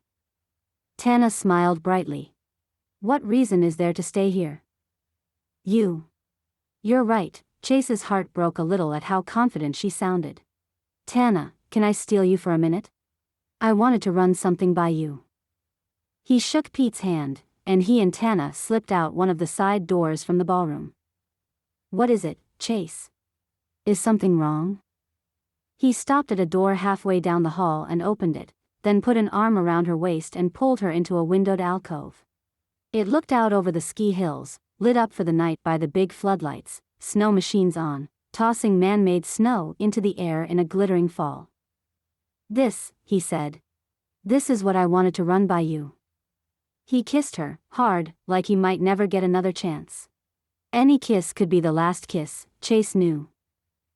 Tana smiled brightly. "What reason is there to stay here?" You're right." Chase's heart broke a little at how confident she sounded. "Tana, can I steal you for a minute? I wanted to run something by you." He shook Pete's hand, and he and Tana slipped out one of the side doors from the ballroom. "What is it, Chase? Is something wrong?" He stopped at a door halfway down the hall and opened it, then put an arm around her waist and pulled her into a windowed alcove. It looked out over the ski hills, lit up for the night by the big floodlights, snow machines on, tossing man-made snow into the air in a glittering fall. "This," he said. "This is what I wanted to run by you." He kissed her, hard, like he might never get another chance. Any kiss could be the last kiss, Chase knew.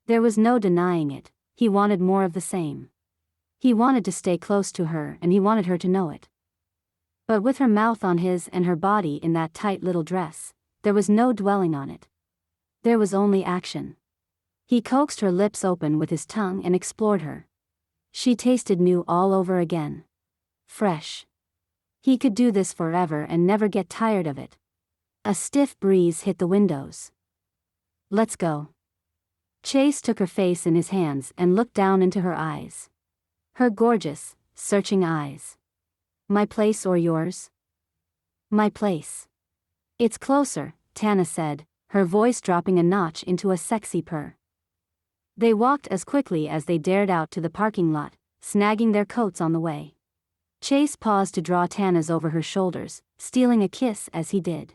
There was no denying it, he wanted more of the same. He wanted to stay close to her and he wanted her to know it. But with her mouth on his and her body in that tight little dress, there was no dwelling on it. There was only action. He coaxed her lips open with his tongue and explored her. She tasted new all over again. Fresh. He could do this forever and never get tired of it. A stiff breeze hit the windows. Let's go. Chase took her face in his hands and looked down into her eyes. Her gorgeous, searching eyes. My place or yours? My place. It's closer, Tana said, her voice dropping a notch into a sexy purr. They walked as quickly as they dared out to the parking lot, snagging their coats on the way. Chase paused to draw Tana's over her shoulders, stealing a kiss as he did.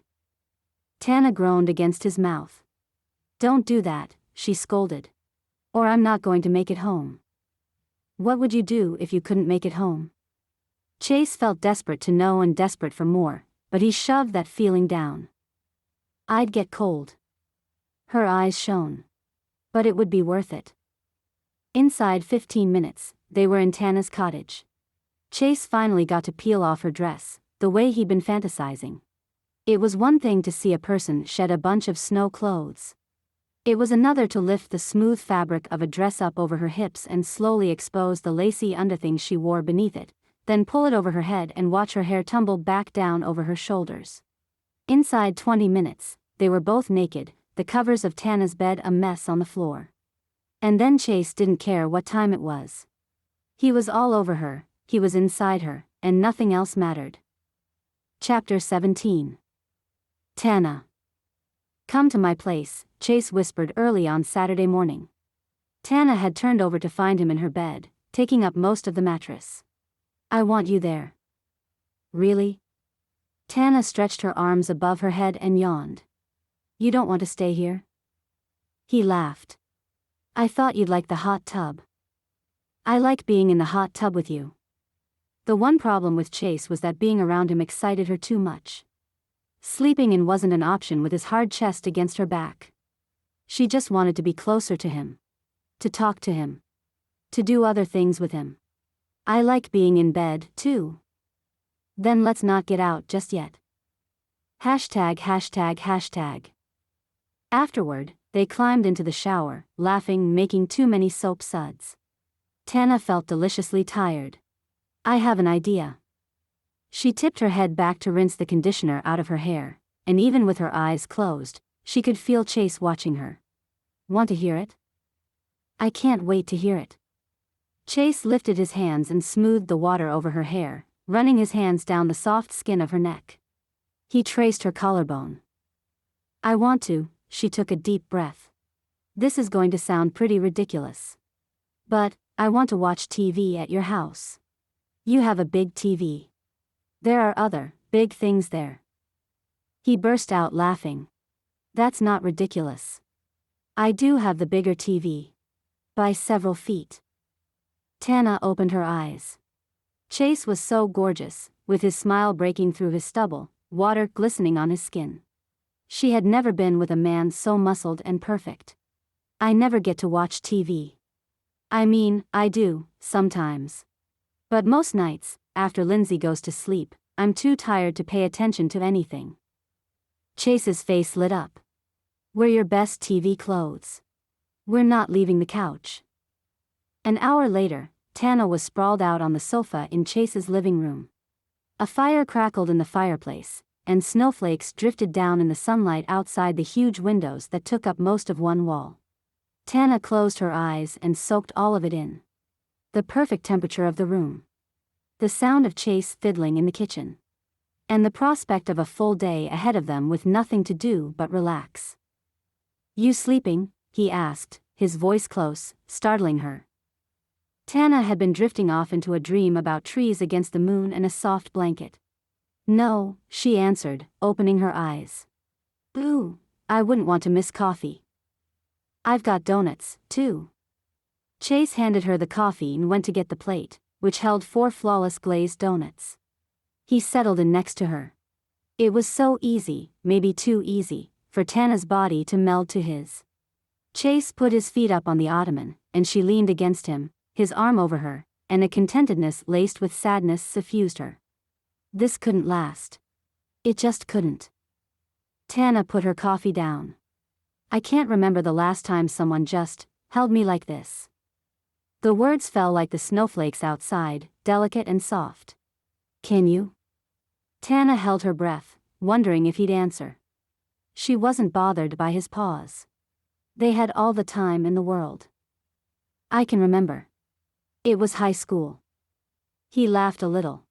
Tana groaned against his mouth. Don't do that, she scolded. Or I'm not going to make it home. What would you do if you couldn't make it home? Chase felt desperate to know and desperate for more, but he shoved that feeling down. I'd get cold. Her eyes shone. But it would be worth it. Inside 15 minutes, they were in Tana's cottage. Chase finally got to peel off her dress, the way he'd been fantasizing. It was one thing to see a person shed a bunch of snow clothes. It was another to lift the smooth fabric of a dress up over her hips and slowly expose the lacy underthing she wore beneath it, then pull it over her head and watch her hair tumble back down over her shoulders. Inside 20 minutes, they were both naked, the covers of Tana's bed a mess on the floor. And then Chase didn't care what time it was. He was all over her, he was inside her, and nothing else mattered. Chapter 17. Tana. Come to my place, Chase whispered early on Saturday morning. Tana had turned over to find him in her bed, taking up most of the mattress. I want you there. Really? Tana stretched her arms above her head and yawned. You don't want to stay here? He laughed. I thought you'd like the hot tub. I like being in the hot tub with you. The one problem with Chase was that being around him excited her too much. Sleeping in wasn't an option with his hard chest against her back. She just wanted to be closer to him. To talk to him. To do other things with him. I like being in bed, too. Then let's not get out just yet. ####. Afterward, they climbed into the shower, laughing, making too many soap suds. Tana felt deliciously tired. I have an idea. She tipped her head back to rinse the conditioner out of her hair, and even with her eyes closed, she could feel Chase watching her. Want to hear it? I can't wait to hear it. Chase lifted his hands and smoothed the water over her hair, running his hands down the soft skin of her neck. He traced her collarbone. I want to, she took a deep breath. This is going to sound pretty ridiculous. But, I want to watch TV at your house. You have a big TV. There are other, big things there. He burst out laughing. That's not ridiculous. I do have the bigger TV. By several feet. Tana opened her eyes. Chase was so gorgeous, with his smile breaking through his stubble, water glistening on his skin. She had never been with a man so muscled and perfect. I never get to watch TV. I mean, I do, sometimes. But most nights, after Lindsay goes to sleep, I'm too tired to pay attention to anything. Chase's face lit up. Wear your best TV clothes. We're not leaving the couch. An hour later, Tana was sprawled out on the sofa in Chase's living room. A fire crackled in the fireplace, and snowflakes drifted down in the sunlight outside the huge windows that took up most of one wall. Tana closed her eyes and soaked all of it in. The perfect temperature of the room. The sound of Chase fiddling in the kitchen. And the prospect of a full day ahead of them with nothing to do but relax. You sleeping? He asked, his voice close, startling her. Tana had been drifting off into a dream about trees against the moon and a soft blanket. No, she answered, opening her eyes. Ooh, I wouldn't want to miss coffee. I've got donuts, too. Chase handed her the coffee and went to get the plate, which held 4 flawless glazed donuts. He settled in next to her. It was so easy, maybe too easy, for for Tana's body to meld to his. Chase put his feet up on the ottoman, and she leaned against him, his arm over her, and a contentedness laced with sadness suffused her. This couldn't last. It just couldn't. Tana put her coffee down. I can't remember the last time someone just held me like this. The words fell like the snowflakes outside, delicate and soft. Can you? Tana held her breath, wondering if he'd answer. She wasn't bothered by his pause. They had all the time in the world. I can remember. It was high school. He laughed a little.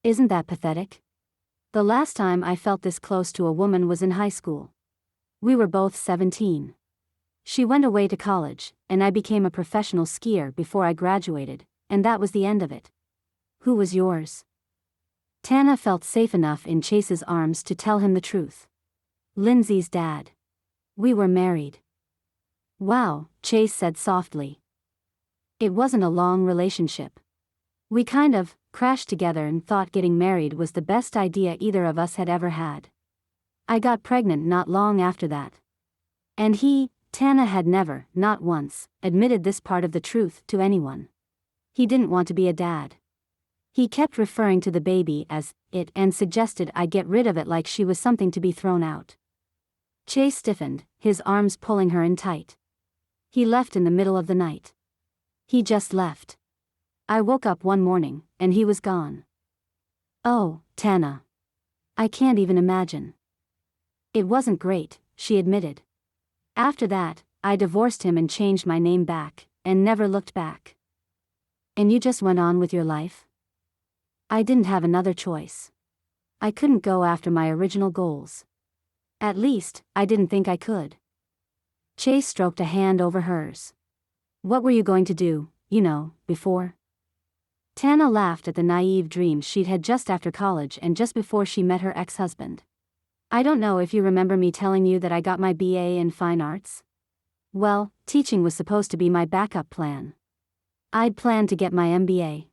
Isn't that pathetic? The last time I felt this close to a woman was in high school. We were both 17. She went away to college, and I became a professional skier before I graduated, and that was the end of it. Who was yours? Tana felt safe enough in Chase's arms to tell him the truth. Lindsay's dad. We were married. Wow, Chase said softly. It wasn't a long relationship. We kind of crashed together and thought getting married was the best idea either of us had ever had. I got pregnant not long after that. And Tana had never, not once, admitted this part of the truth to anyone. He didn't want to be a dad. He kept referring to the baby as it and suggested I get rid of it like she was something to be thrown out. Chase stiffened, his arms pulling her in tight. He left in the middle of the night. He just left. I woke up one morning, and he was gone. Oh, Tana. I can't even imagine. It wasn't great, she admitted. After that, I divorced him and changed my name back, and never looked back. And you just went on with your life? I didn't have another choice. I couldn't go after my original goals. At least, I didn't think I could. Chase stroked a hand over hers. What were you going to do, before? Tana laughed at the naive dreams she'd had just after college and just before she met her ex-husband. I don't know if you remember me telling you that I got my BA in fine arts. Well, teaching was supposed to be my backup plan. I'd planned to get my MBA.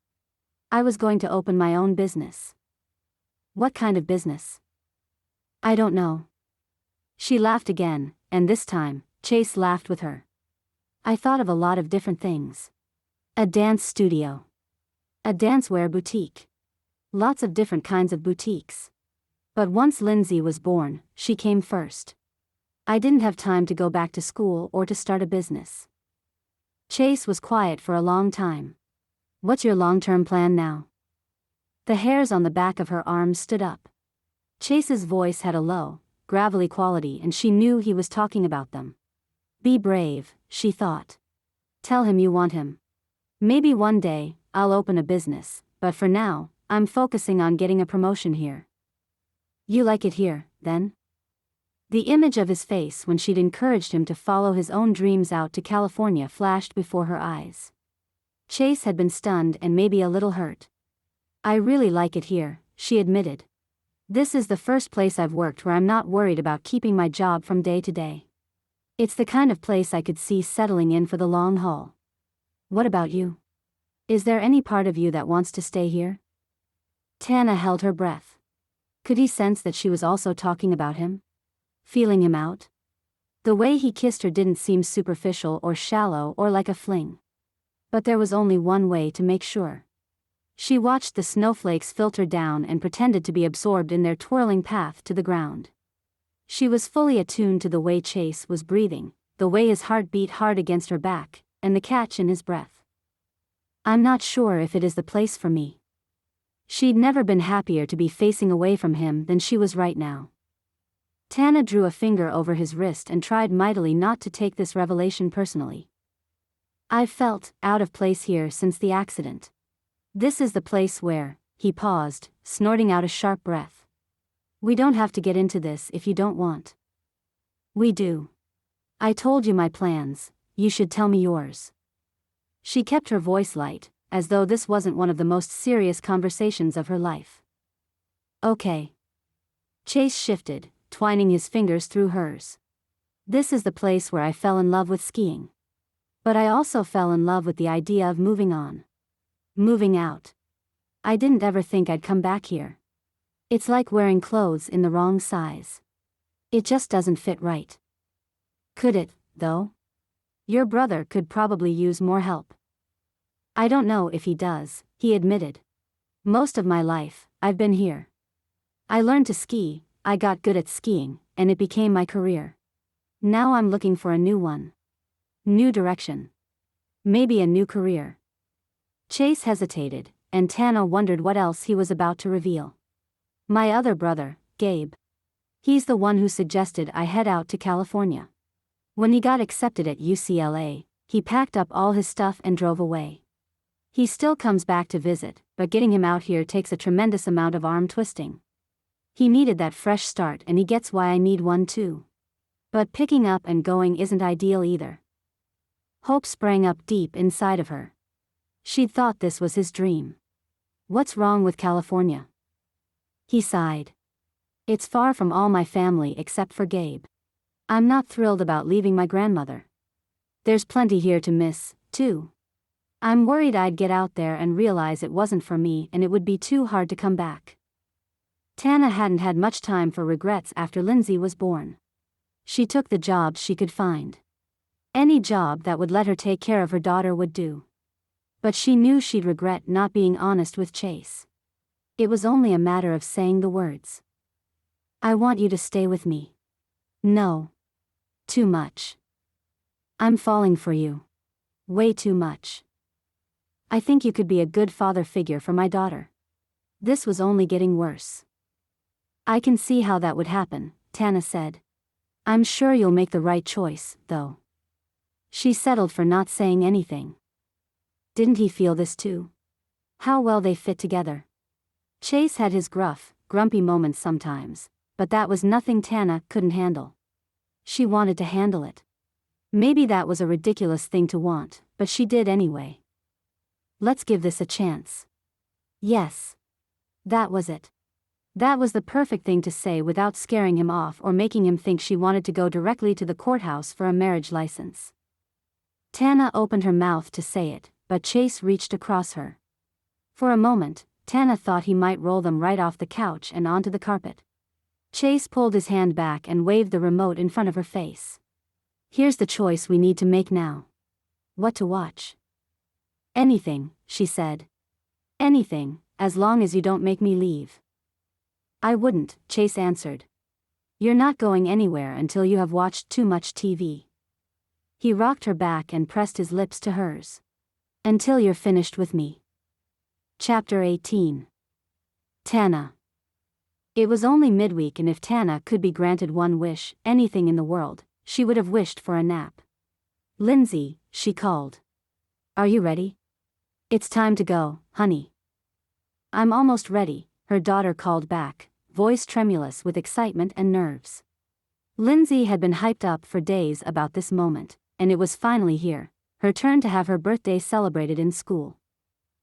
I was going to open my own business. What kind of business? I don't know. She laughed again, and this time, Chase laughed with her. I thought of a lot of different things. A dance studio. A dancewear boutique. Lots of different kinds of boutiques. But once Lindsay was born, she came first. I didn't have time to go back to school or to start a business. Chase was quiet for a long time. What's your long-term plan now? The hairs on the back of her arms stood up. Chase's voice had a low, gravelly quality and she knew he was talking about them. Be brave, she thought. Tell him you want him. Maybe one day, I'll open a business, but for now, I'm focusing on getting a promotion here. You like it here, then? The image of his face when she'd encouraged him to follow his own dreams out to California flashed before her eyes. Chase had been stunned and maybe a little hurt. I really like it here, she admitted. This is the first place I've worked where I'm not worried about keeping my job from day to day. It's the kind of place I could see settling in for the long haul. What about you? Is there any part of you that wants to stay here? Tana held her breath. Could he sense that she was also talking about him? Feeling him out? The way he kissed her didn't seem superficial or shallow or like a fling. But there was only one way to make sure. She watched the snowflakes filter down and pretended to be absorbed in their twirling path to the ground. She was fully attuned to the way Chase was breathing, the way his heart beat hard against her back, and the catch in his breath. I'm not sure if it is the place for me. She'd never been happier to be facing away from him than she was right now. Tana drew a finger over his wrist and tried mightily not to take this revelation personally. I've felt out of place here since the accident. This is the place where, he paused, snorting out a sharp breath. We don't have to get into this if you don't want. We do. I told you my plans, you should tell me yours. She kept her voice light, as though this wasn't one of the most serious conversations of her life. Okay. Chase shifted, twining his fingers through hers. This is the place where I fell in love with skiing. But I also fell in love with the idea of moving on. Moving out. I didn't ever think I'd come back here. It's like wearing clothes in the wrong size. It just doesn't fit right. Could it, though? Your brother could probably use more help. I don't know if he does, he admitted. Most of my life, I've been here. I learned to ski, I got good at skiing, and it became my career. Now I'm looking for a new one. New direction. Maybe a new career. Chase hesitated, and Tana wondered what else he was about to reveal. My other brother, Gabe. He's the one who suggested I head out to California. When he got accepted at UCLA, he packed up all his stuff and drove away. He still comes back to visit, but getting him out here takes a tremendous amount of arm twisting. He needed that fresh start and he gets why I need one too. But picking up and going isn't ideal either. Hope sprang up deep inside of her. She'd thought this was his dream. What's wrong with California? He sighed. It's far from all my family except for Gabe. I'm not thrilled about leaving my grandmother. There's plenty here to miss, too. I'm worried I'd get out there and realize it wasn't for me and it would be too hard to come back. Tana hadn't had much time for regrets after Lindsay was born. She took the jobs she could find. Any job that would let her take care of her daughter would do. But she knew she'd regret not being honest with Chase. It was only a matter of saying the words. I want you to stay with me. No. Too much. I'm falling for you. Way too much. I think you could be a good father figure for my daughter. This was only getting worse. I can see how that would happen, Tana said. I'm sure you'll make the right choice, though. She settled for not saying anything. Didn't he feel this too? How well they fit together. Chase had his gruff, grumpy moments sometimes, but that was nothing Tana couldn't handle. She wanted to handle it. Maybe that was a ridiculous thing to want, but she did anyway. Let's give this a chance. Yes. That was it. That was the perfect thing to say without scaring him off or making him think she wanted to go directly to the courthouse for a marriage license. Tana opened her mouth to say it, but Chase reached across her. For a moment, Tana thought he might roll them right off the couch and onto the carpet. Chase pulled his hand back and waved the remote in front of her face. Here's the choice we need to make now. What to watch? Anything, she said. Anything, as long as you don't make me leave. I wouldn't, Chase answered. You're not going anywhere until you have watched too much TV. He rocked her back and pressed his lips to hers. Until you're finished with me. Chapter 18. Tana. It was only midweek, and if Tana could be granted one wish, anything in the world, she would have wished for a nap. Lindsay, she called. Are you ready? It's time to go, honey. I'm almost ready, her daughter called back, voice tremulous with excitement and nerves. Lindsay had been hyped up for days about this moment, and it was finally here, her turn to have her birthday celebrated in school.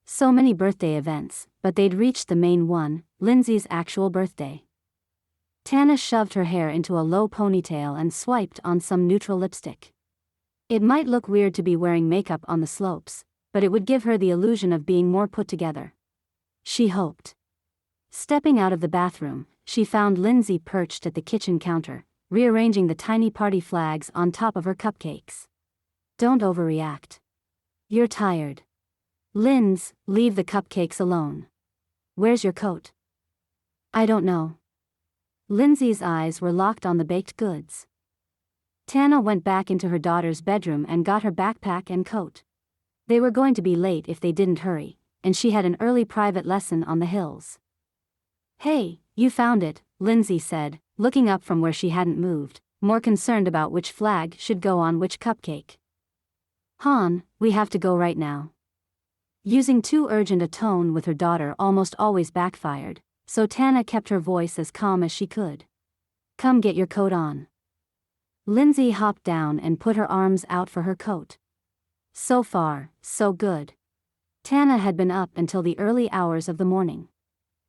So many birthday events, but they'd reached the main one, Lindsay's actual birthday. Tana shoved her hair into a low ponytail and swiped on some neutral lipstick. It might look weird to be wearing makeup on the slopes, but it would give her the illusion of being more put together. She hoped. Stepping out of the bathroom, she found Lindsay perched at the kitchen counter, rearranging the tiny party flags on top of her cupcakes. Don't overreact. You're tired. Linz, leave the cupcakes alone. Where's your coat? I don't know. Lindsay's eyes were locked on the baked goods. Tana went back into her daughter's bedroom and got her backpack and coat. They were going to be late if they didn't hurry, and she had an early private lesson on the hills. Hey, you found it, Lindsay said, looking up from where she hadn't moved, more concerned about which flag should go on which cupcake. Han, we have to go right now. Using too urgent a tone with her daughter almost always backfired, so Tana kept her voice as calm as she could. Come get your coat on. Lindsay hopped down and put her arms out for her coat. So far, so good. Tana had been up until the early hours of the morning.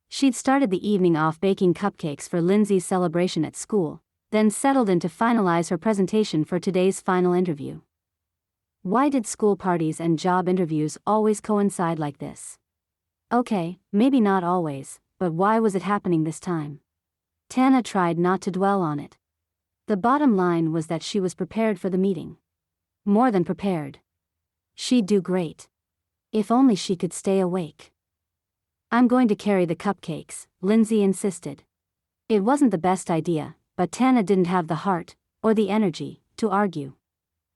She'd started the evening off baking cupcakes for Lindsay's celebration at school, then settled in to finalize her presentation for today's final interview. Why did school parties and job interviews always coincide like this? Okay, maybe not always, but why was it happening this time? Tana tried not to dwell on it. The bottom line was that she was prepared for the meeting. More than prepared. She'd do great. If only she could stay awake. "I'm going to carry the cupcakes," Lindsay insisted. It wasn't the best idea, but Tana didn't have the heart, or the energy, to argue.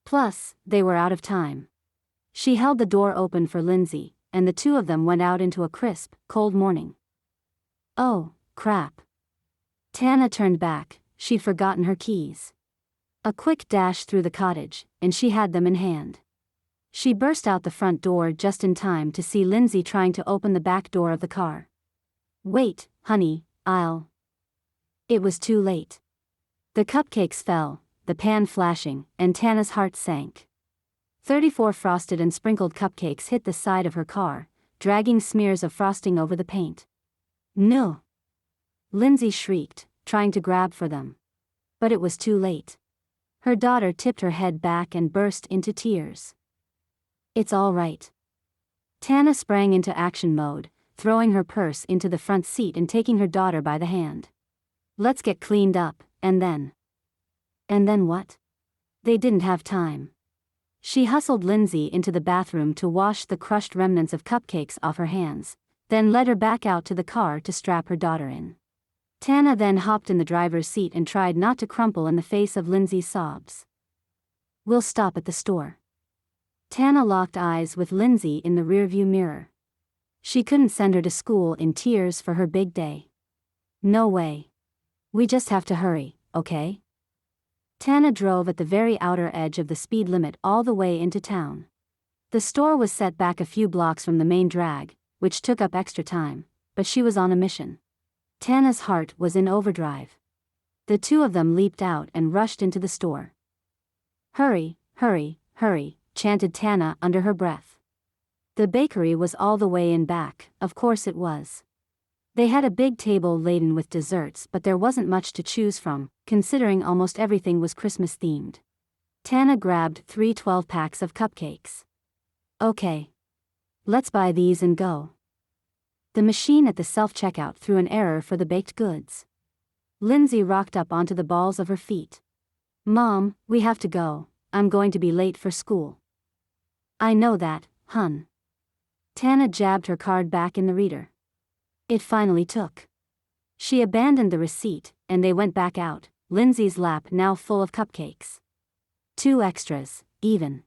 Plus, they were out of time. She held the door open for Lindsay, and the two of them went out into a crisp, cold morning. Oh, crap. Tana turned back. She'd forgotten her keys. A quick dash through the cottage, and she had them in hand. She burst out the front door just in time to see Lindsay trying to open the back door of the car. "Wait, honey, I'll..." It was too late. The cupcakes fell, the pan flashing, and Tana's heart sank. 34 frosted and sprinkled cupcakes hit the side of her car, dragging smears of frosting over the paint. "No!" Lindsay shrieked, trying to grab for them. But it was too late. Her daughter tipped her head back and burst into tears. "It's all right." Tana sprang into action mode, throwing her purse into the front seat and taking her daughter by the hand. "Let's get cleaned up, and then..." And then what? They didn't have time. She hustled Lindsay into the bathroom to wash the crushed remnants of cupcakes off her hands, then led her back out to the car to strap her daughter in. Tana then hopped in the driver's seat and tried not to crumple in the face of Lindsay's sobs. "We'll stop at the store." Tana locked eyes with Lindsay in the rearview mirror. She couldn't send her to school in tears for her big day. "No way. We just have to hurry, okay?" Tana drove at the very outer edge of the speed limit all the way into town. The store was set back a few blocks from the main drag, which took up extra time, but she was on a mission. Tana's heart was in overdrive. The two of them leaped out and rushed into the store. "Hurry, hurry, hurry," chanted Tana under her breath. The bakery was all the way in back, of course it was. They had a big table laden with desserts, but there wasn't much to choose from, considering almost everything was Christmas themed. Tana grabbed 3 12-packs of cupcakes. "Okay. Let's buy these and go." The machine at the self-checkout threw an error for the baked goods. Lindsay rocked up onto the balls of her feet. "Mom, we have to go. I'm going to be late for school." "I know that, hun." Tana jabbed her card back in the reader. It finally took. She abandoned the receipt, and they went back out, Lindsay's lap now full of cupcakes. 2 extras, even.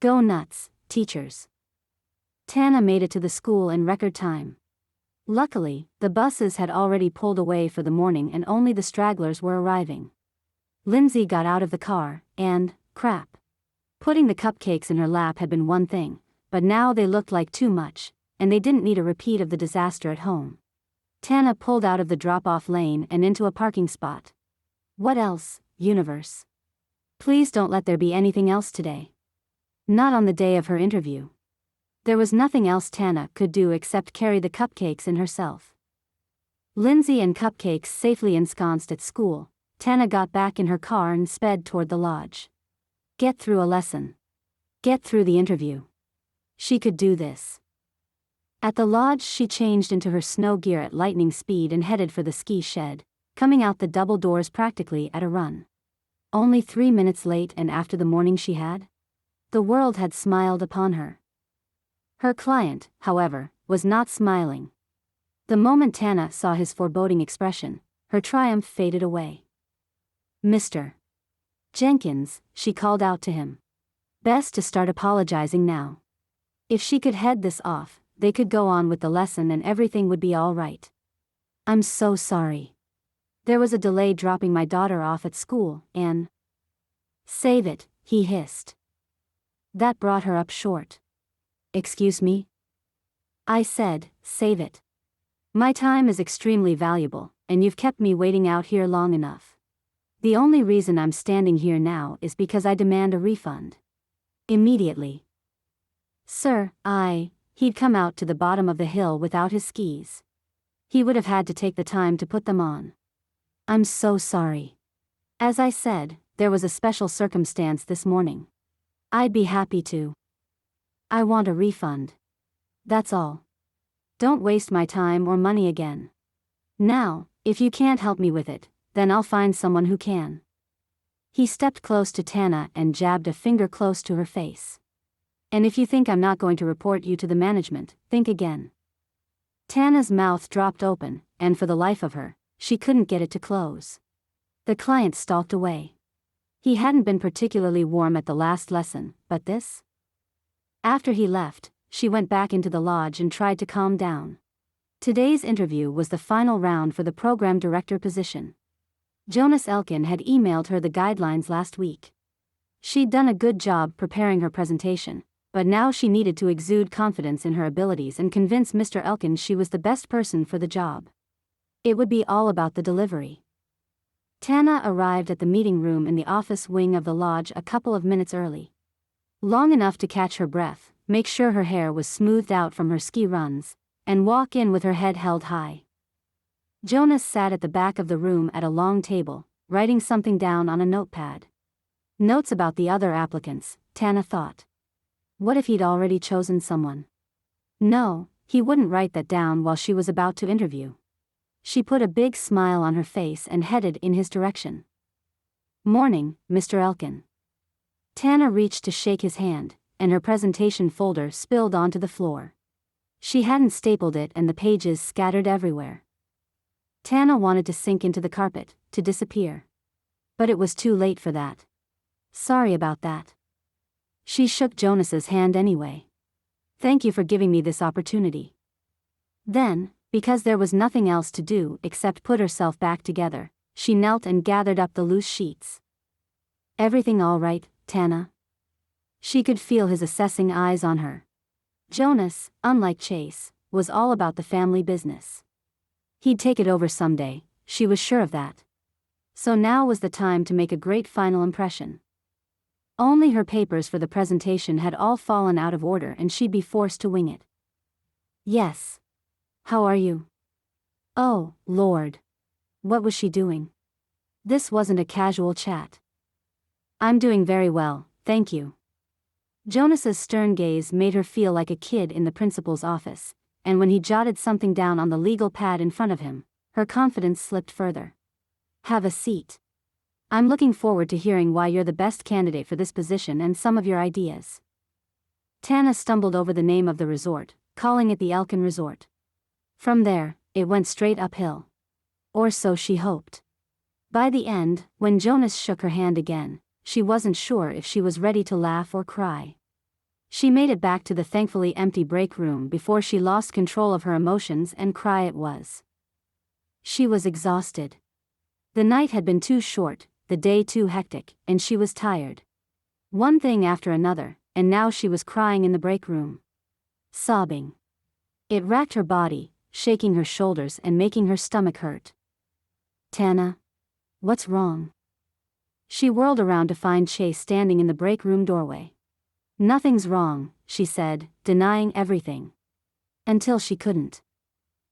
Go nuts, teachers. Tana made it to the school in record time. Luckily, the buses had already pulled away for the morning and only the stragglers were arriving. Lindsay got out of the car, and, crap. Putting the cupcakes in her lap had been one thing, but now they looked like too much, and they didn't need a repeat of the disaster at home. Tana pulled out of the drop-off lane and into a parking spot. What else, universe? Please don't let there be anything else today. Not on the day of her interview. There was nothing else Tana could do except carry the cupcakes in herself. Lindsay and cupcakes safely ensconced at school, Tana got back in her car and sped toward the lodge. Get through a lesson. Get through the interview. She could do this. At the lodge, she changed into her snow gear at lightning speed and headed for the ski shed, coming out the double doors practically at a run. Only 3 minutes late and after the morning she had? The world had smiled upon her. Her client, however, was not smiling. The moment Tana saw his foreboding expression, her triumph faded away. "Mr. Jenkins," she called out to him. Best to start apologizing now. If she could head this off, they could go on with the lesson and everything would be all right. "I'm so sorry. There was a delay dropping my daughter off at school, and..." "Save it," he hissed. That brought her up short. "Excuse me?" I said, "Save it. My time is extremely valuable, and you've kept me waiting out here long enough. The only reason I'm standing here now is because I demand a refund. Immediately." "Sir, He'd come out to the bottom of the hill without his skis. He would have had to take the time to put them on. "I'm so sorry. As I said, there was a special circumstance this morning. I'd be happy to. I want a refund. That's all. Don't waste my time or money again. Now, if you can't help me with it, then I'll find someone who can." He stepped close to Tana and jabbed a finger close to her face. "And if you think I'm not going to report you to the management, think again." Tana's mouth dropped open, and for the life of her, she couldn't get it to close. The client stalked away. He hadn't been particularly warm at the last lesson, but this? After he left, she went back into the lodge and tried to calm down. Today's interview was the final round for the program director position. Chase Elkin had emailed her the guidelines last week. She'd done a good job preparing her presentation, but now she needed to exude confidence in her abilities and convince Mr. Elkin she was the best person for the job. It would be all about the delivery. Tana arrived at the meeting room in the office wing of the lodge a couple of minutes early. Long enough to catch her breath, make sure her hair was smoothed out from her ski runs, and walk in with her head held high. Jonas sat at the back of the room at a long table, writing something down on a notepad. Notes about the other applicants, Tana thought. What if he'd already chosen someone? No, he wouldn't write that down while she was about to interview. She put a big smile on her face and headed in his direction. "Morning, Mr. Elkin." Tana reached to shake his hand, and her presentation folder spilled onto the floor. She hadn't stapled it and the pages scattered everywhere. Tana wanted to sink into the carpet, to disappear. But it was too late for that. "Sorry about that." She shook Jonas's hand anyway. "Thank you for giving me this opportunity." Then, because there was nothing else to do except put herself back together, she knelt and gathered up the loose sheets. "Everything all right, Tana?" She could feel his assessing eyes on her. Jonas, unlike Chase, was all about the family business. He'd take it over someday, she was sure of that. So now was the time to make a great final impression. Only her papers for the presentation had all fallen out of order and she'd be forced to wing it. "Yes. How are you?" Oh, Lord. What was she doing? This wasn't a casual chat. "I'm doing very well, thank you." Jonas's stern gaze made her feel like a kid in the principal's office, and when he jotted something down on the legal pad in front of him, her confidence slipped further. "Have a seat. I'm looking forward to hearing why you're the best candidate for this position and some of your ideas." Tana stumbled over the name of the resort, calling it the Elkin Resort. From there, it went straight uphill. Or so she hoped. By the end, when Jonas shook her hand again, she wasn't sure if she was ready to laugh or cry. She made it back to the thankfully empty break room before she lost control of her emotions, and cry it was. She was exhausted. The night had been too short, the day too hectic, and she was tired. One thing after another, and now she was crying in the break room. Sobbing. It racked her body, shaking her shoulders and making her stomach hurt. "Tana? What's wrong?" She whirled around to find Chase standing in the break room doorway. "Nothing's wrong," she said, denying everything. Until she couldn't.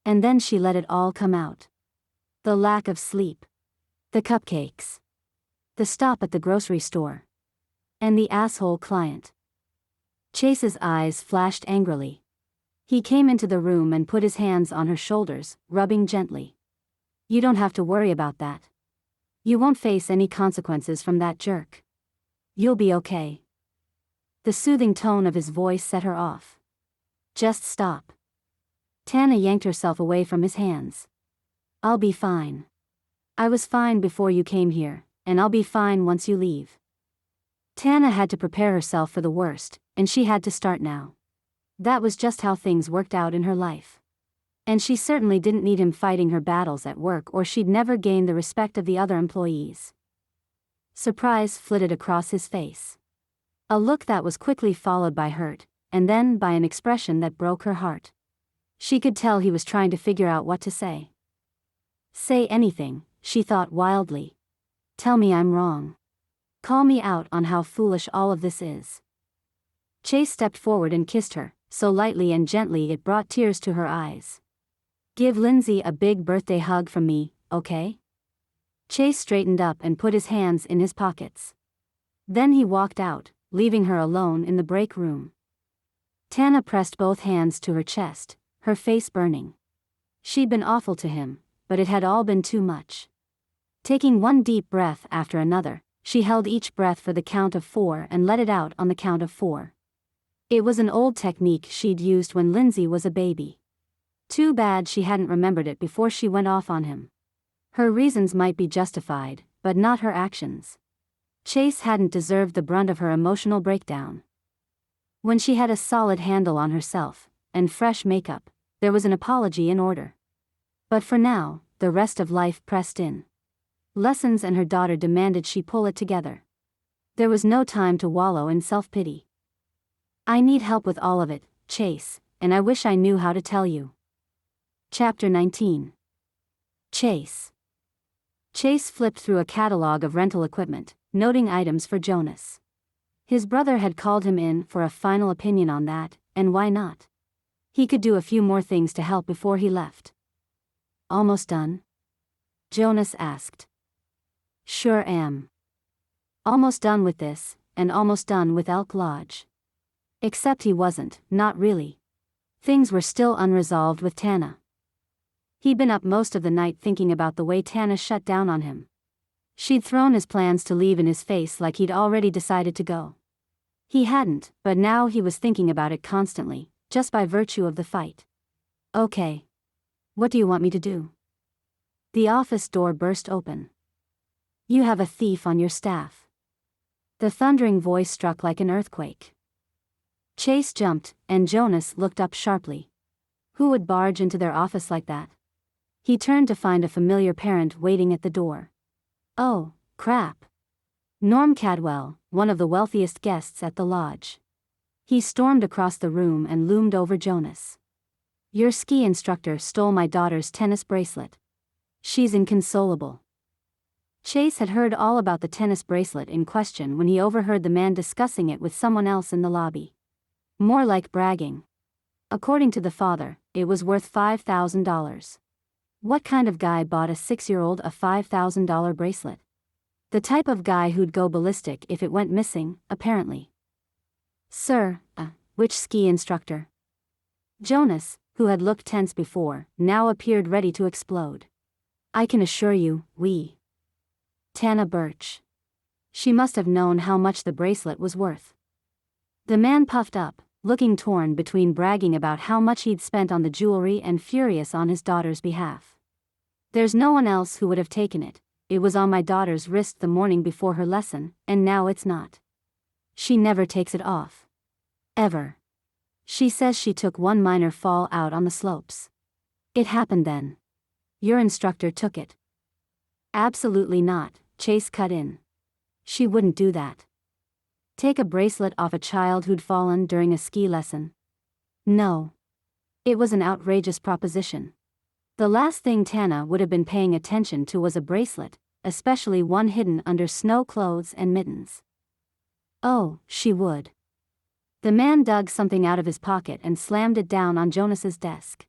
And then she let it all come out. The lack of sleep. The cupcakes. The stop at the grocery store. And the asshole client. Chase's eyes flashed angrily. He came into the room and put his hands on her shoulders, rubbing gently. "You don't have to worry about that. You won't face any consequences from that jerk. You'll be okay." The soothing tone of his voice set her off. "Just stop." Tana yanked herself away from his hands. "I'll be fine. I was fine before you came here, and I'll be fine once you leave." Tana had to prepare herself for the worst, and she had to start now. That was just how things worked out in her life. And she certainly didn't need him fighting her battles at work, or she'd never gain the respect of the other employees. Surprise flitted across his face. A look that was quickly followed by hurt, and then by an expression that broke her heart. She could tell he was trying to figure out what to say. Say anything, she thought wildly. Tell me I'm wrong. Call me out on how foolish all of this is. Chase stepped forward and kissed her, so lightly and gently it brought tears to her eyes. Give Lindsay a big birthday hug from me, okay? Chase straightened up and put his hands in his pockets. Then he walked out, leaving her alone in the break room. Tana pressed both hands to her chest, her face burning. She'd been awful to him, but it had all been too much. Taking one deep breath after another, She held each breath for the count of 4 and let it out on the count of 4. It was an old technique she'd used when Lindsay was a baby. Too bad she hadn't remembered it before she went off on him. Her reasons might be justified, but not her actions. Chase hadn't deserved the brunt of her emotional breakdown. When she had a solid handle on herself, and fresh makeup, there was an apology in order. But for now, the rest of life pressed in. Lessons and her daughter demanded she pull it together. There was no time to wallow in self-pity. I need help with all of it, Chase, and I wish I knew how to tell you. Chapter 19. Chase. Chase flipped through a catalog of rental equipment, noting items for Jonas. His brother had called him in for a final opinion on that, and why not? He could do a few more things to help before he left. Almost done? Jonas asked. Sure am. Almost done with this, and almost done with Elk Lodge. Except he wasn't, not really. Things were still unresolved with Tana. He'd been up most of the night thinking about the way Tana shut down on him. She'd thrown his plans to leave in his face like he'd already decided to go. He hadn't, but now he was thinking about it constantly, just by virtue of the fight. Okay. What do you want me to do? The office door burst open. You have a thief on your staff. The thundering voice struck like an earthquake. Chase jumped, and Jonas looked up sharply. Who would barge into their office like that? He turned to find a familiar parent waiting at the door. Oh, crap. Norm Cadwell, one of the wealthiest guests at the lodge. He stormed across the room and loomed over Jonas. Your ski instructor stole my daughter's tennis bracelet. She's inconsolable. Chase had heard all about the tennis bracelet in question when he overheard the man discussing it with someone else in the lobby. More like bragging. According to the father, it was worth $5,000. What kind of guy bought a 6-year-old a $5,000 bracelet? The type of guy who'd go ballistic if it went missing, apparently. Sir, which ski instructor? Jonas, who had looked tense before, now appeared ready to explode. I can assure you, Tana Birch. She must have known how much the bracelet was worth. The man puffed up, looking torn between bragging about how much he'd spent on the jewelry and furious on his daughter's behalf. There's no one else who would have taken it. It was on my daughter's wrist the morning before her lesson, and now it's not. She never takes it off. Ever. She says she took one minor fall out on the slopes. It happened then. Your instructor took it. Absolutely not, Chase cut in. She wouldn't do that. Take a bracelet off a child who'd fallen during a ski lesson? No. It was an outrageous proposition. The last thing Tana would have been paying attention to was a bracelet, especially one hidden under snow clothes and mittens. Oh, she would. The man dug something out of his pocket and slammed it down on Jonas's desk.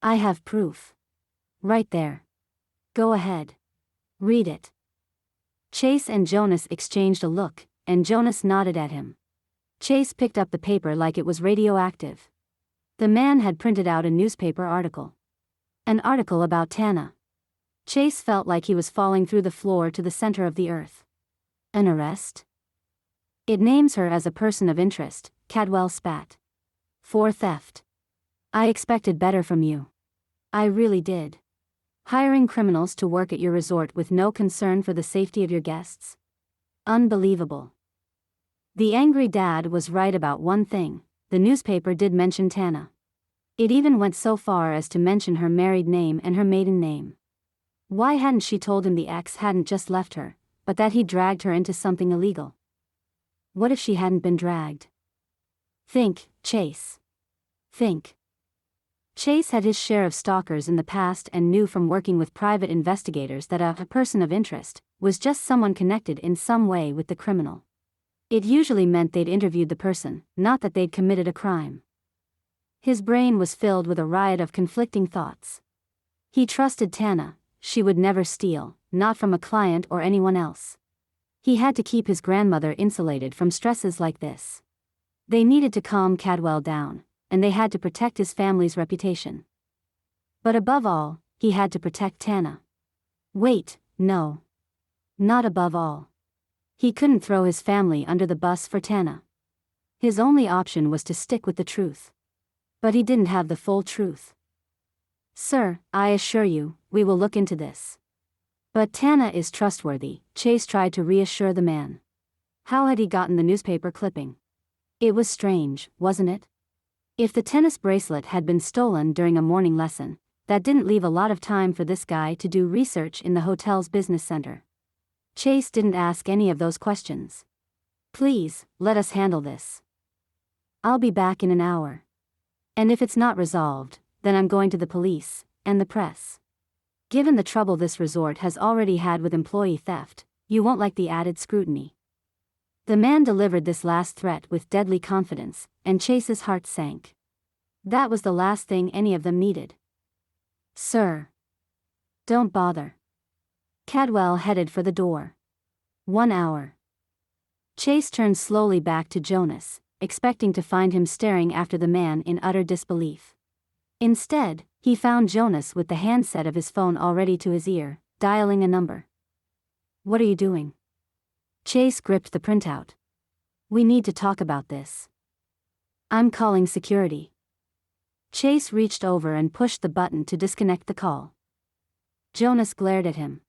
I have proof. Right there. Go ahead. Read it. Chase and Jonas exchanged a look, and Jonas nodded at him. Chase picked up the paper like it was radioactive. The man had printed out a newspaper article. An article about Tana. Chase felt like he was falling through the floor to the center of the earth. An arrest? It names her as a person of interest, Cadwell spat. For theft. I expected better from you. I really did. Hiring criminals to work at your resort with no concern for the safety of your guests? Unbelievable. The angry dad was right about one thing, the newspaper did mention Tana. It even went so far as to mention her married name and her maiden name. Why hadn't she told him the ex hadn't just left her, but that he'd dragged her into something illegal? What if she hadn't been dragged? Think, Chase. Think. Chase had his share of stalkers in the past and knew from working with private investigators that a person of interest was just someone connected in some way with the criminal. It usually meant they'd interviewed the person, not that they'd committed a crime. His brain was filled with a riot of conflicting thoughts. He trusted Tana, she would never steal, not from a client or anyone else. He had to keep his grandmother insulated from stresses like this. They needed to calm Cadwell down, and they had to protect his family's reputation. But above all, he had to protect Tana. Wait, no. Not above all. He couldn't throw his family under the bus for Tana. His only option was to stick with the truth. But he didn't have the full truth. Sir, I assure you, we will look into this. But Tana is trustworthy, Chase tried to reassure the man. How had he gotten the newspaper clipping? It was strange, wasn't it? If the tennis bracelet had been stolen during a morning lesson, that didn't leave a lot of time for this guy to do research in the hotel's business center. Chase didn't ask any of those questions. Please, let us handle this. I'll be back in an hour. And if it's not resolved, then I'm going to the police, and the press. Given the trouble this resort has already had with employee theft, you won't like the added scrutiny. The man delivered this last threat with deadly confidence, and Chase's heart sank. That was the last thing any of them needed. Sir. Don't bother. Cadwell headed for the door. 1 hour. Chase turned slowly back to Jonas, expecting to find him staring after the man in utter disbelief. Instead, he found Jonas with the handset of his phone already to his ear, dialing a number. What are you doing? Chase gripped the printout. We need to talk about this. I'm calling security. Chase reached over and pushed the button to disconnect the call. Jonas glared at him.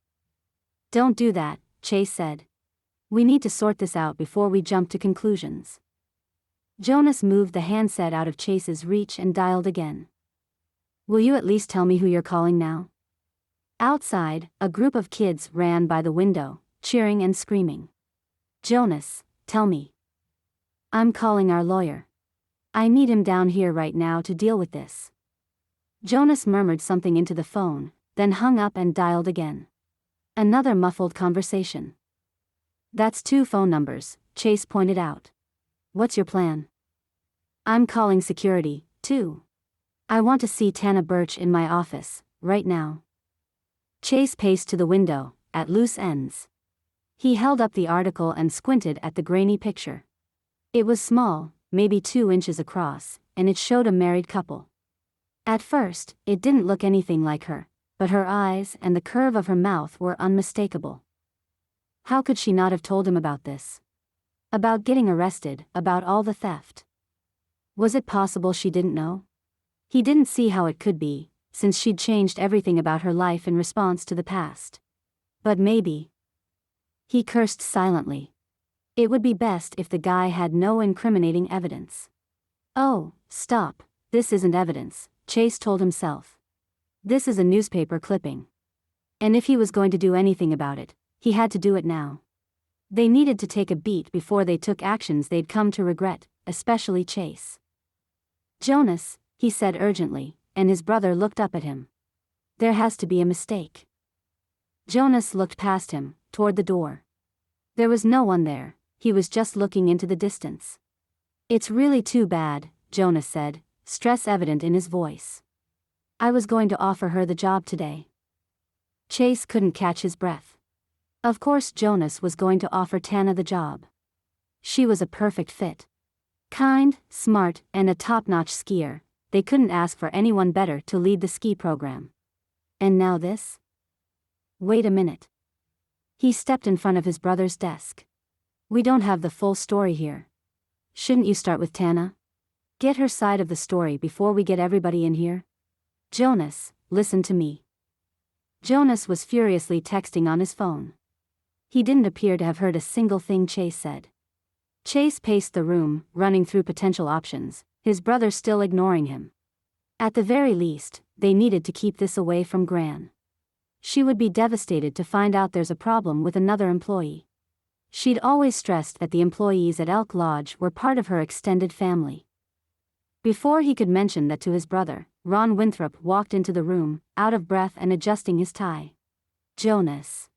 Don't do that, Chase said. We need to sort this out before we jump to conclusions. Jonas moved the handset out of Chase's reach and dialed again. Will you at least tell me who you're calling now? Outside, a group of kids ran by the window, cheering and screaming. Jonas, tell me. I'm calling our lawyer. I need him down here right now to deal with this. Jonas murmured something into the phone, then hung up and dialed again. Another muffled conversation. That's 2 phone numbers, Chase pointed out. What's your plan? I'm calling security, too. I want to see Tana Birch in my office, right now. Chase paced to the window, at loose ends. He held up the article and squinted at the grainy picture. It was small, maybe 2 inches across, and it showed a married couple. At first, it didn't look anything like her, but her eyes and the curve of her mouth were unmistakable. How could she not have told him about this? About getting arrested, about all the theft. Was it possible she didn't know? He didn't see how it could be, since she'd changed everything about her life in response to the past. But maybe. He cursed silently. It would be best if the guy had no incriminating evidence. Oh, stop, this isn't evidence, Chase told himself. This is a newspaper clipping. And if he was going to do anything about it, he had to do it now. They needed to take a beat before they took actions they'd come to regret, especially Chase. Jonas, he said urgently, and his brother looked up at him. There has to be a mistake. Jonas looked past him, toward the door. There was no one there, he was just looking into the distance. It's really too bad, Jonas said, stress evident in his voice. I was going to offer her the job today. Chase couldn't catch his breath. Of course Jonas was going to offer Tana the job. She was a perfect fit. Kind, smart, and a top-notch skier, they couldn't ask for anyone better to lead the ski program. And now this? Wait a minute. He stepped in front of his brother's desk. We don't have the full story here. Shouldn't you start with Tana? Get her side of the story before we get everybody in here? Jonas, listen to me. Jonas was furiously texting on his phone. He didn't appear to have heard a single thing Chase said. Chase paced the room, running through potential options, his brother still ignoring him. At the very least, they needed to keep this away from Gran. She would be devastated to find out there's a problem with another employee. She'd always stressed that the employees at Elk Lodge were part of her extended family. Before he could mention that to his brother, Ron Winthrop walked into the room, out of breath and adjusting his tie. Jonas.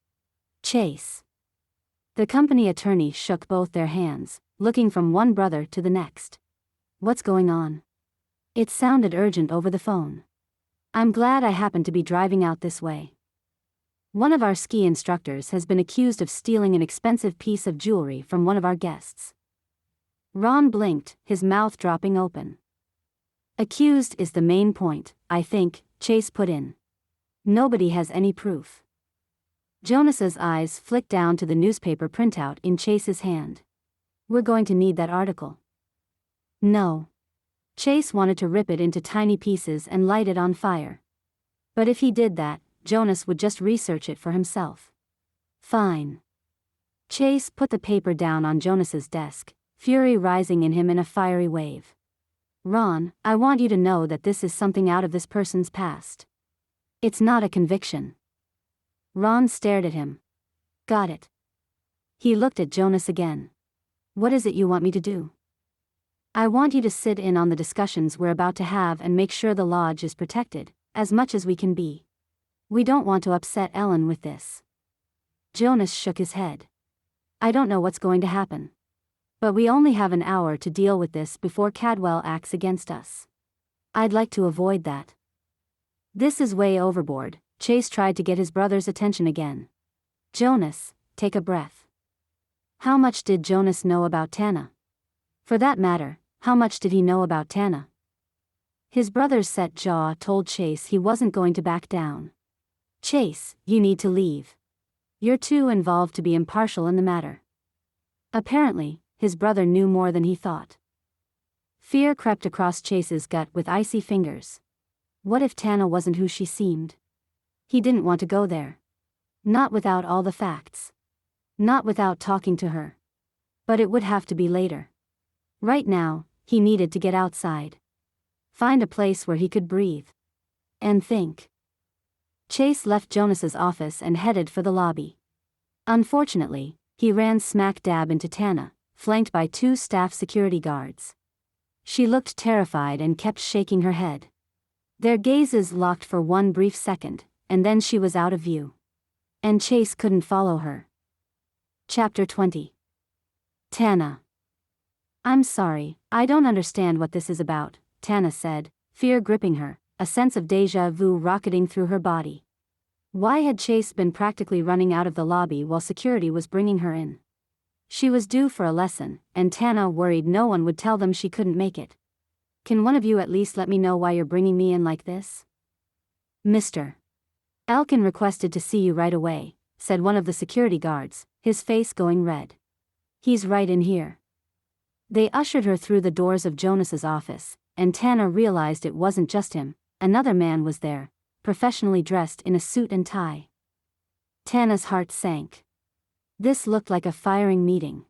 Chase. The company attorney shook both their hands, looking from one brother to the next. What's going on? It sounded urgent over the phone. I'm glad I happened to be driving out this way. One of our ski instructors has been accused of stealing an expensive piece of jewelry from one of our guests. Ron blinked, his mouth dropping open. Accused is the main point, I think, Chase put in. Nobody has any proof. Jonas's eyes flicked down to the newspaper printout in Chase's hand. We're going to need that article. No. Chase wanted to rip it into tiny pieces and light it on fire. But if he did that, Jonas would just research it for himself. Fine. Chase put the paper down on Jonas's desk, fury rising in him in a fiery wave. Ron, I want you to know that this is something out of this person's past. It's not a conviction. Ron stared at him. Got it. He looked at Jonas again. What is it you want me to do? I want you to sit in on the discussions we're about to have and make sure the lodge is protected, as much as we can be. We don't want to upset Ellen with this. Jonas shook his head. I don't know what's going to happen. But we only have an hour to deal with this before Cadwell acts against us. I'd like to avoid that. This is way overboard. Chase tried to get his brother's attention again. Jonas, take a breath. How much did Jonas know about Tana? For that matter, how much did he know about Tana? His brother's set jaw told Chase he wasn't going to back down. Chase, you need to leave. You're too involved to be impartial in the matter. Apparently, his brother knew more than he thought. Fear crept across Chase's gut with icy fingers. What if Tana wasn't who she seemed? He didn't want to go there. Not without all the facts. Not without talking to her. But it would have to be later. Right now, he needed to get outside. Find a place where he could breathe. And think. Chase left Jonas's office and headed for the lobby. Unfortunately, he ran smack dab into Tana, flanked by 2 staff security guards. She looked terrified and kept shaking her head. Their gazes locked for one brief second, and then she was out of view. And Chase couldn't follow her. Chapter 20. Tana. I'm sorry, I don't understand what this is about, Tana said, fear gripping her, a sense of déjà vu rocketing through her body. Why had Chase been practically running out of the lobby while security was bringing her in? She was due for a lesson, and Tana worried no one would tell them she couldn't make it. Can one of you at least let me know why you're bringing me in like this? Mr. Elkin requested to see you right away, said one of the security guards, his face going red. He's right in here. They ushered her through the doors of Jonas's office, and Tana realized it wasn't just him, another man was there, professionally dressed in a suit and tie. Tana's heart sank. This looked like a firing meeting.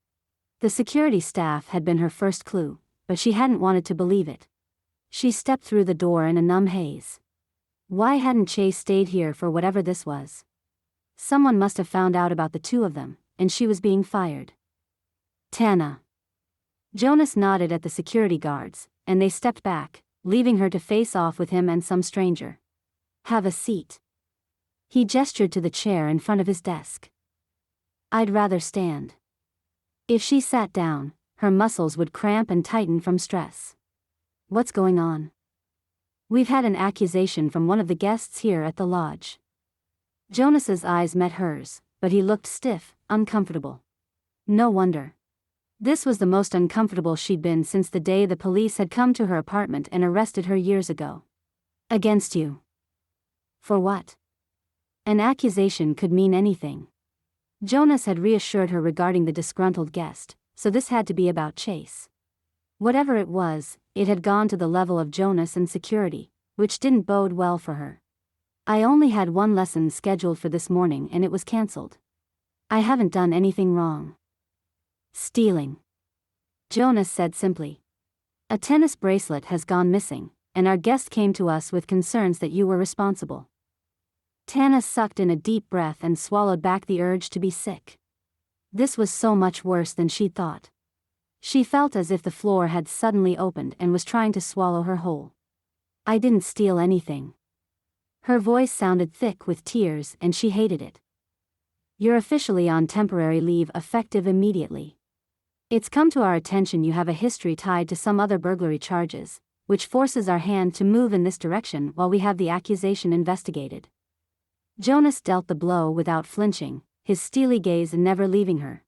The security staff had been her first clue, but she hadn't wanted to believe it. She stepped through the door in a numb haze. Why hadn't Chase stayed here for whatever this was? Someone must have found out about the 2 of them, and she was being fired. Tana. Jonas nodded at the security guards, and they stepped back, leaving her to face off with him and some stranger. Have a seat. He gestured to the chair in front of his desk. I'd rather stand. If she sat down, her muscles would cramp and tighten from stress. What's going on? We've had an accusation from one of the guests here at the lodge. Jonas's eyes met hers, but he looked stiff, uncomfortable. No wonder. This was the most uncomfortable she'd been since the day the police had come to her apartment and arrested her years ago. Against you. For what? An accusation could mean anything. Jonas had reassured her regarding the disgruntled guest, so this had to be about Chase. Whatever it was, it had gone to the level of Jonas and security, which didn't bode well for her. I only had one lesson scheduled for this morning and it was cancelled. I haven't done anything wrong. Stealing. Jonas said simply. A tennis bracelet has gone missing, and our guest came to us with concerns that you were responsible. Tana sucked in a deep breath and swallowed back the urge to be sick. This was so much worse than she'd thought. She felt as if the floor had suddenly opened and was trying to swallow her whole. I didn't steal anything. Her voice sounded thick with tears and she hated it. You're officially on temporary leave effective immediately. It's come to our attention you have a history tied to some other burglary charges, which forces our hand to move in this direction while we have the accusation investigated. Jonas dealt the blow without flinching, his steely gaze never leaving her.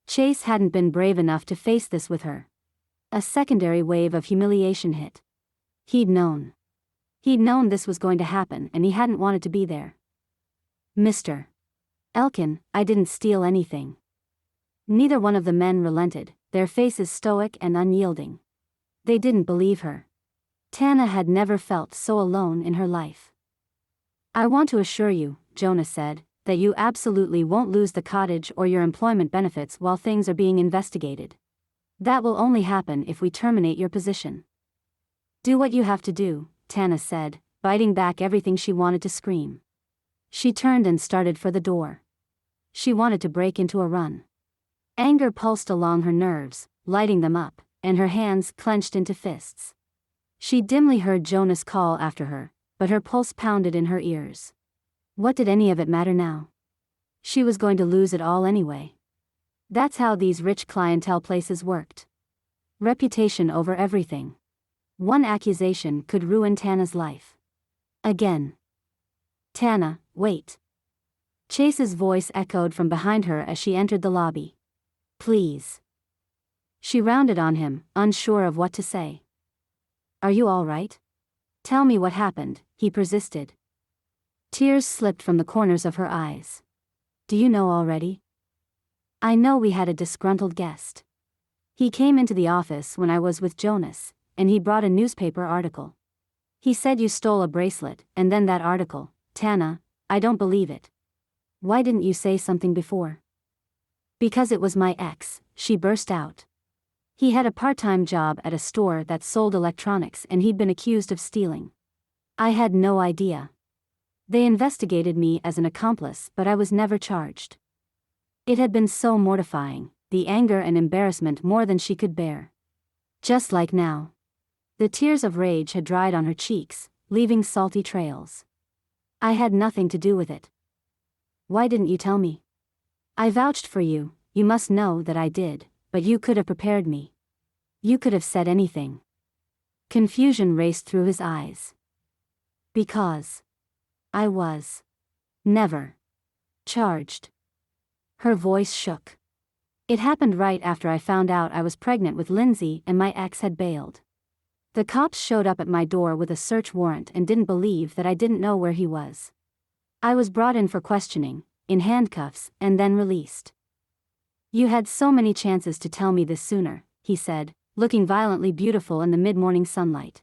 Chase hadn't been brave enough to face this with her. A secondary wave of humiliation hit. He'd known. He'd known this was going to happen and he hadn't wanted to be there. Mr. Elkin, I didn't steal anything. Neither one of the men relented, their faces stoic and unyielding. They didn't believe her. Tana had never felt so alone in her life. I want to assure you, Jonah said, that you absolutely won't lose the cottage or your employment benefits while things are being investigated. That will only happen if we terminate your position. Do what you have to do, Tana said, biting back everything she wanted to scream. She turned and started for the door. She wanted to break into a run. Anger pulsed along her nerves, lighting them up, and her hands clenched into fists. She dimly heard Jonah's call after her, but her pulse pounded in her ears. What did any of it matter now? She was going to lose it all anyway. That's how these rich clientele places worked. Reputation over everything. One accusation could ruin Tana's life. Again. Tana, wait. Chase's voice echoed from behind her as she entered the lobby. Please. She rounded on him, unsure of what to say. Are you all right? Tell me what happened, he persisted. Tears slipped from the corners of her eyes. Do you know already? I know we had a disgruntled guest. He came into the office when I was with Jonas, and he brought a newspaper article. He said you stole a bracelet, and then that article. Tana, I don't believe it. Why didn't you say something before? Because it was my ex, she burst out. He had a part-time job at a store that sold electronics and he'd been accused of stealing. I had no idea. They investigated me as an accomplice, but I was never charged. It had been so mortifying, the anger and embarrassment more than she could bear. Just like now. The tears of rage had dried on her cheeks, leaving salty trails. I had nothing to do with it. Why didn't you tell me? I vouched for you, you must know that I did, but you could have prepared me. You could have said anything. Confusion raced through his eyes. Because I was never charged. Her voice shook. It happened right after I found out I was pregnant with Lindsay and my ex had bailed. The cops showed up at my door with a search warrant and didn't believe that I didn't know where he was. I was brought in for questioning, in handcuffs, and then released. You had so many chances to tell me this sooner, he said, looking violently beautiful in the mid-morning sunlight.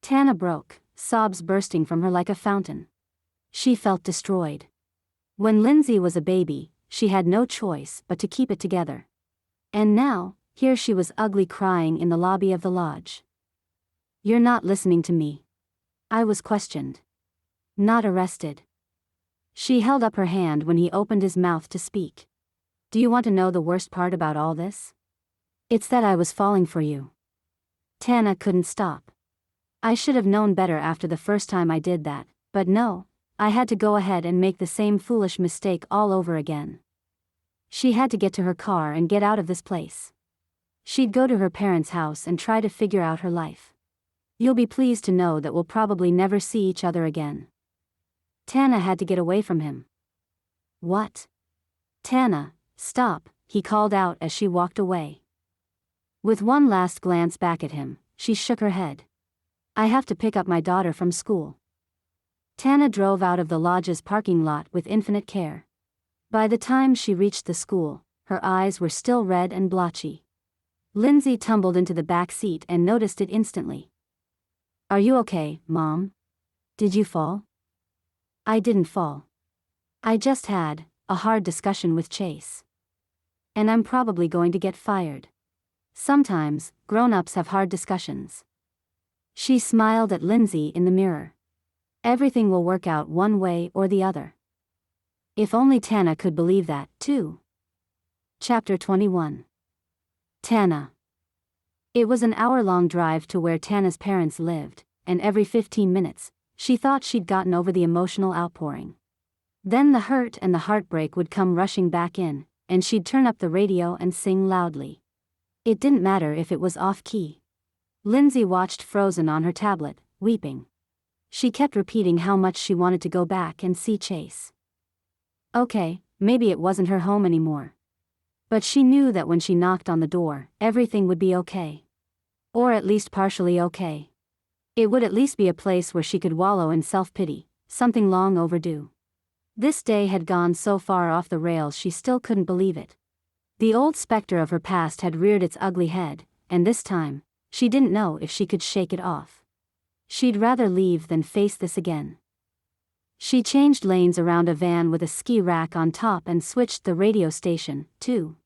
Tana broke, sobs bursting from her like a fountain. She felt destroyed. When Lindsay was a baby, she had no choice but to keep it together. And now, here she was ugly crying in the lobby of the lodge. You're not listening to me. I was questioned. Not arrested. She held up her hand when he opened his mouth to speak. Do you want to know the worst part about all this? It's that I was falling for you. Tana couldn't stop. I should have known better after the first time I did that, but no, I had to go ahead and make the same foolish mistake all over again. She had to get to her car and get out of this place. She'd go to her parents' house and try to figure out her life. You'll be pleased to know that we'll probably never see each other again. Tana had to get away from him. What? Tana, stop, he called out as she walked away. With one last glance back at him, she shook her head. I have to pick up my daughter from school. Tana drove out of the lodge's parking lot with infinite care. By the time she reached the school, her eyes were still red and blotchy. Lindsay tumbled into the back seat and noticed it instantly. Are you okay, Mom? Did you fall? I didn't fall. I just had a hard discussion with Chase. And I'm probably going to get fired. Sometimes, grown-ups have hard discussions. She smiled at Lindsay in the mirror. Everything will work out one way or the other. If only Tana could believe that, too. Chapter 21. Tana. It was an hour-long drive to where Tana's parents lived, and every 15 minutes, she thought she'd gotten over the emotional outpouring. Then the hurt and the heartbreak would come rushing back in, and she'd turn up the radio and sing loudly. It didn't matter if it was off-key. Lindsay watched frozen on her tablet, weeping. She kept repeating how much she wanted to go back and see Chase. Okay, maybe it wasn't her home anymore. But she knew that when she knocked on the door, everything would be okay. Or at least partially okay. It would at least be a place where she could wallow in self-pity, something long overdue. This day had gone so far off the rails she still couldn't believe it. The old specter of her past had reared its ugly head, and this time, she didn't know if she could shake it off. She'd rather leave than face this again. She changed lanes around a van with a ski rack on top and switched the radio station, too.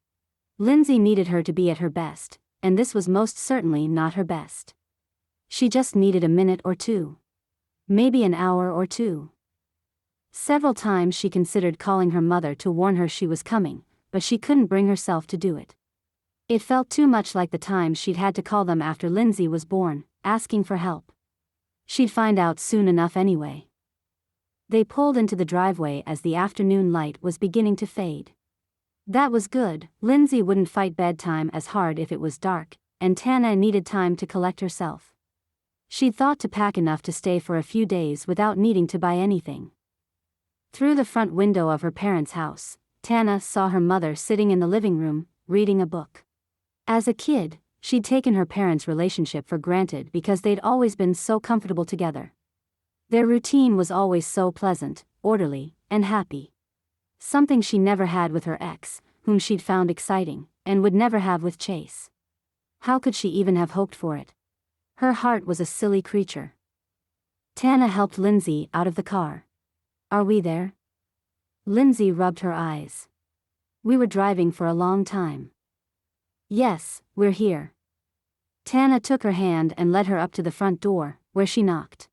Lindsay needed her to be at her best, and this was most certainly not her best. She just needed a minute or two. Maybe an hour or two. Several times she considered calling her mother to warn her she was coming, but she couldn't bring herself to do it. It felt too much like the times she'd had to call them after Lindsay was born, asking for help. She'd find out soon enough anyway. They pulled into the driveway as the afternoon light was beginning to fade. That was good. Lindsay wouldn't fight bedtime as hard if it was dark, and Tana needed time to collect herself. She'd thought to pack enough to stay for a few days without needing to buy anything. Through the front window of her parents' house, Tana saw her mother sitting in the living room, reading a book. As a kid, she'd taken her parents' relationship for granted because they'd always been so comfortable together. Their routine was always so pleasant, orderly, and happy. Something she never had with her ex, whom she'd found exciting, and would never have with Chase. How could she even have hoped for it? Her heart was a silly creature. Tana helped Lindsay out of the car. "Are we there?" Lindsay rubbed her eyes. "We were driving for a long time." "Yes, we're here." Tana took her hand and led her up to the front door, where she knocked.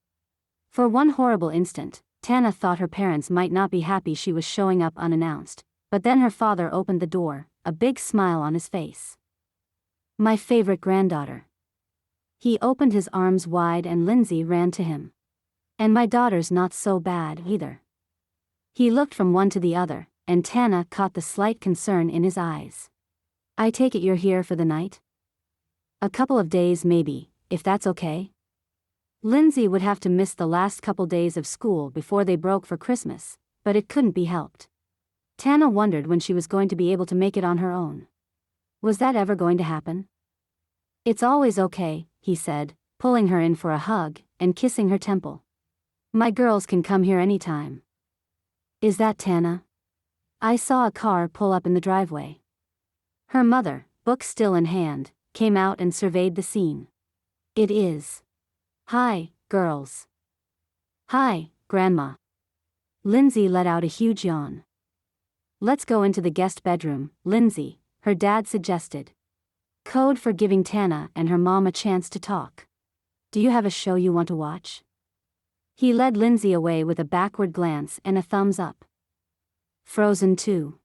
For one horrible instant, Tana thought her parents might not be happy she was showing up unannounced, but then her father opened the door, a big smile on his face. "My favorite granddaughter." He opened his arms wide and Lindsay ran to him. "And my daughter's not so bad either." He looked from one to the other, and Tana caught the slight concern in his eyes. "I take it you're here for the night?" "A couple of days maybe, if that's okay." Lindsay would have to miss the last couple days of school before they broke for Christmas, but it couldn't be helped. Tana wondered when she was going to be able to make it on her own. Was that ever going to happen? "It's always okay," he said, pulling her in for a hug and kissing her temple. "My girls can come here anytime." "Is that Tana?" I saw a car pull up in the driveway. Her mother, book still in hand, came out and surveyed the scene. "It is. Hi, girls." "Hi, Grandma." Lindsay let out a huge yawn. "Let's go into the guest bedroom, Lindsay," her dad suggested. Code for giving Tana and her mom a chance to talk. "Do you have a show you want to watch?" He led Lindsay away with a backward glance and a thumbs up. "Frozen 2.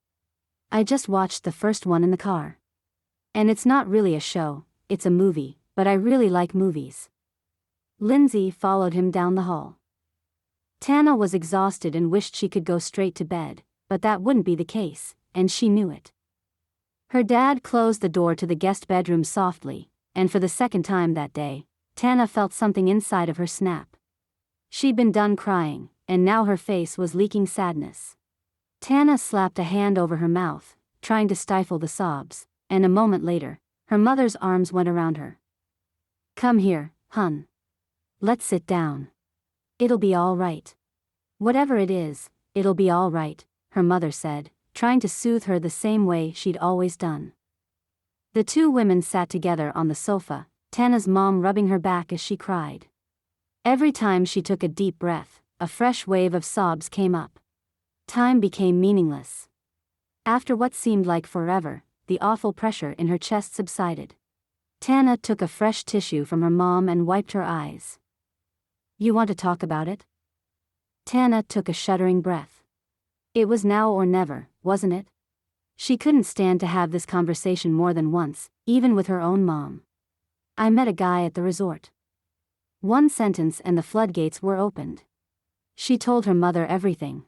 I just watched the first one in the car. And it's not really a show, it's a movie, but I really like movies." Lindsay followed him down the hall. Tana was exhausted and wished she could go straight to bed, but that wouldn't be the case, and she knew it. Her dad closed the door to the guest bedroom softly, and for the second time that day, Tana felt something inside of her snap. She'd been done crying, and now her face was leaking sadness. Tana slapped a hand over her mouth, trying to stifle the sobs, and a moment later, her mother's arms went around her. "Come here, hun. Let's sit down. It'll be all right. Whatever it is, it'll be all right," her mother said, trying to soothe her the same way she'd always done. The two women sat together on the sofa, Tana's mom rubbing her back as she cried. Every time she took a deep breath, a fresh wave of sobs came up. Time became meaningless. After what seemed like forever, the awful pressure in her chest subsided. Tana took a fresh tissue from her mom and wiped her eyes. "You want to talk about it?" Tana took a shuddering breath. It was now or never, wasn't it? She couldn't stand to have this conversation more than once, even with her own mom. "I met a guy at the resort." One sentence and the floodgates were opened. She told her mother everything.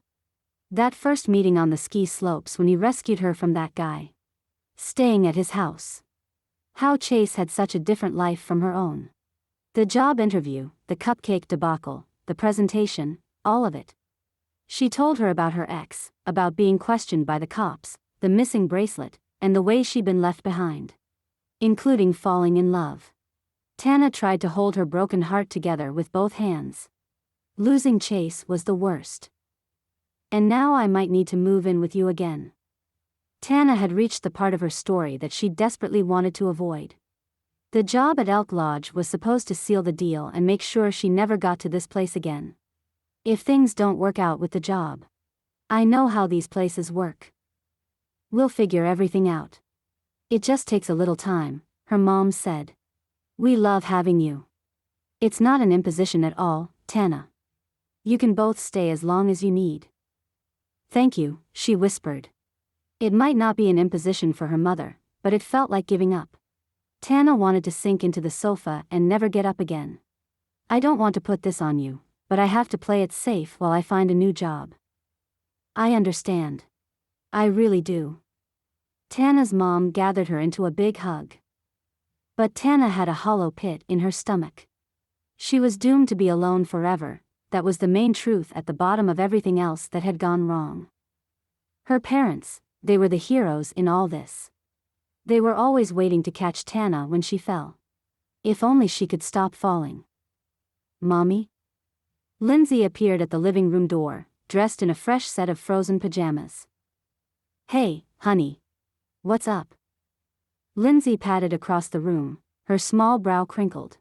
That first meeting on the ski slopes when he rescued her from that guy. Staying at his house. How Chase had such a different life from her own. The job interview, the cupcake debacle, the presentation, all of it. She told her about her ex, about being questioned by the cops, the missing bracelet, and the way she'd been left behind. Including falling in love. Tana tried to hold her broken heart together with both hands. Losing Chase was the worst. And now I might need to move in with you again. Tana had reached the part of her story that she desperately wanted to avoid. The job at Elk Lodge was supposed to seal the deal and make sure she never got to this place again. If things don't work out with the job, I know how these places work. We'll figure everything out. It just takes a little time, her mom said. We love having you. It's not an imposition at all, Tana. You can both stay as long as you need. Thank you, she whispered. It might not be an imposition for her mother, but it felt like giving up. Tana wanted to sink into the sofa and never get up again. I don't want to put this on you, but I have to play it safe while I find a new job. I understand. I really do. Tana's mom gathered her into a big hug. But Tana had a hollow pit in her stomach. She was doomed to be alone forever. That was the main truth at the bottom of everything else that had gone wrong. Her parents, they were the heroes in all this. They were always waiting to catch Tana when she fell. If only she could stop falling. Mommy? Lindsay appeared at the living room door, dressed in a fresh set of frozen pajamas. Hey, honey. What's up? Lindsay patted across the room, her small brow crinkled.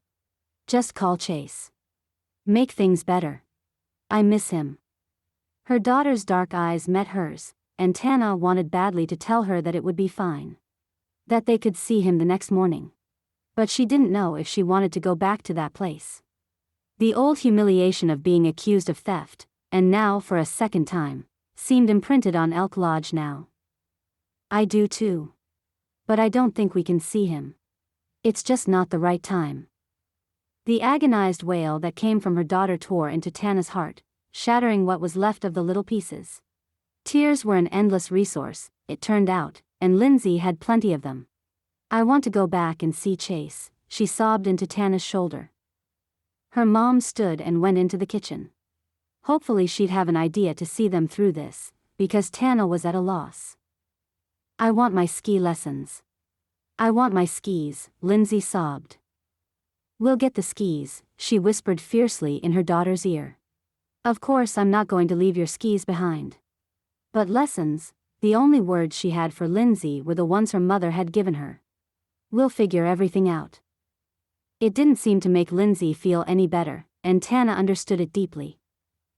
Just call Chase. Make things better. I miss him. Her daughter's dark eyes met hers, and Tana wanted badly to tell her that it would be fine. That they could see him the next morning. But she didn't know if she wanted to go back to that place. The old humiliation of being accused of theft, and now for a second time, seemed imprinted on Elk Lodge now. I do too. But I don't think we can see him. It's just not the right time. The agonized wail that came from her daughter tore into Tana's heart, shattering what was left of the little pieces. Tears were an endless resource, it turned out, and Lindsay had plenty of them. I want to go back and see Chase, she sobbed into Tana's shoulder. Her mom stood and went into the kitchen. Hopefully she'd have an idea to see them through this, because Tana was at a loss. I want my ski lessons. I want my skis, Lindsay sobbed. We'll get the skis, she whispered fiercely in her daughter's ear. Of course I'm not going to leave your skis behind. But lessons, the only words she had for Lindsay were the ones her mother had given her. We'll figure everything out. It didn't seem to make Lindsay feel any better, and Tana understood it deeply.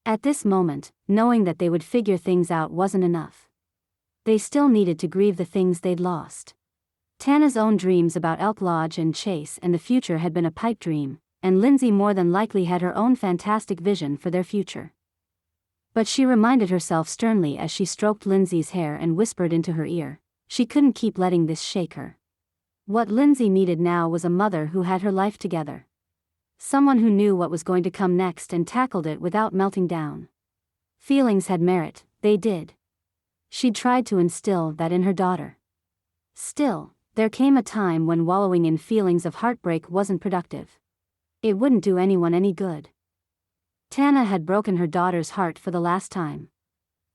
At this moment, knowing that they would figure things out wasn't enough. They still needed to grieve the things they'd lost. Tana's own dreams about Elk Lodge and Chase and the future had been a pipe dream, and Lindsay more than likely had her own fantastic vision for their future. But she reminded herself sternly as she stroked Lindsay's hair and whispered into her ear, she couldn't keep letting this shake her. What Lindsay needed now was a mother who had her life together. Someone who knew what was going to come next and tackled it without melting down. Feelings had merit, they did. She'd tried to instill that in her daughter. Still, there came a time when wallowing in feelings of heartbreak wasn't productive. It wouldn't do anyone any good. Tana had broken her daughter's heart for the last time.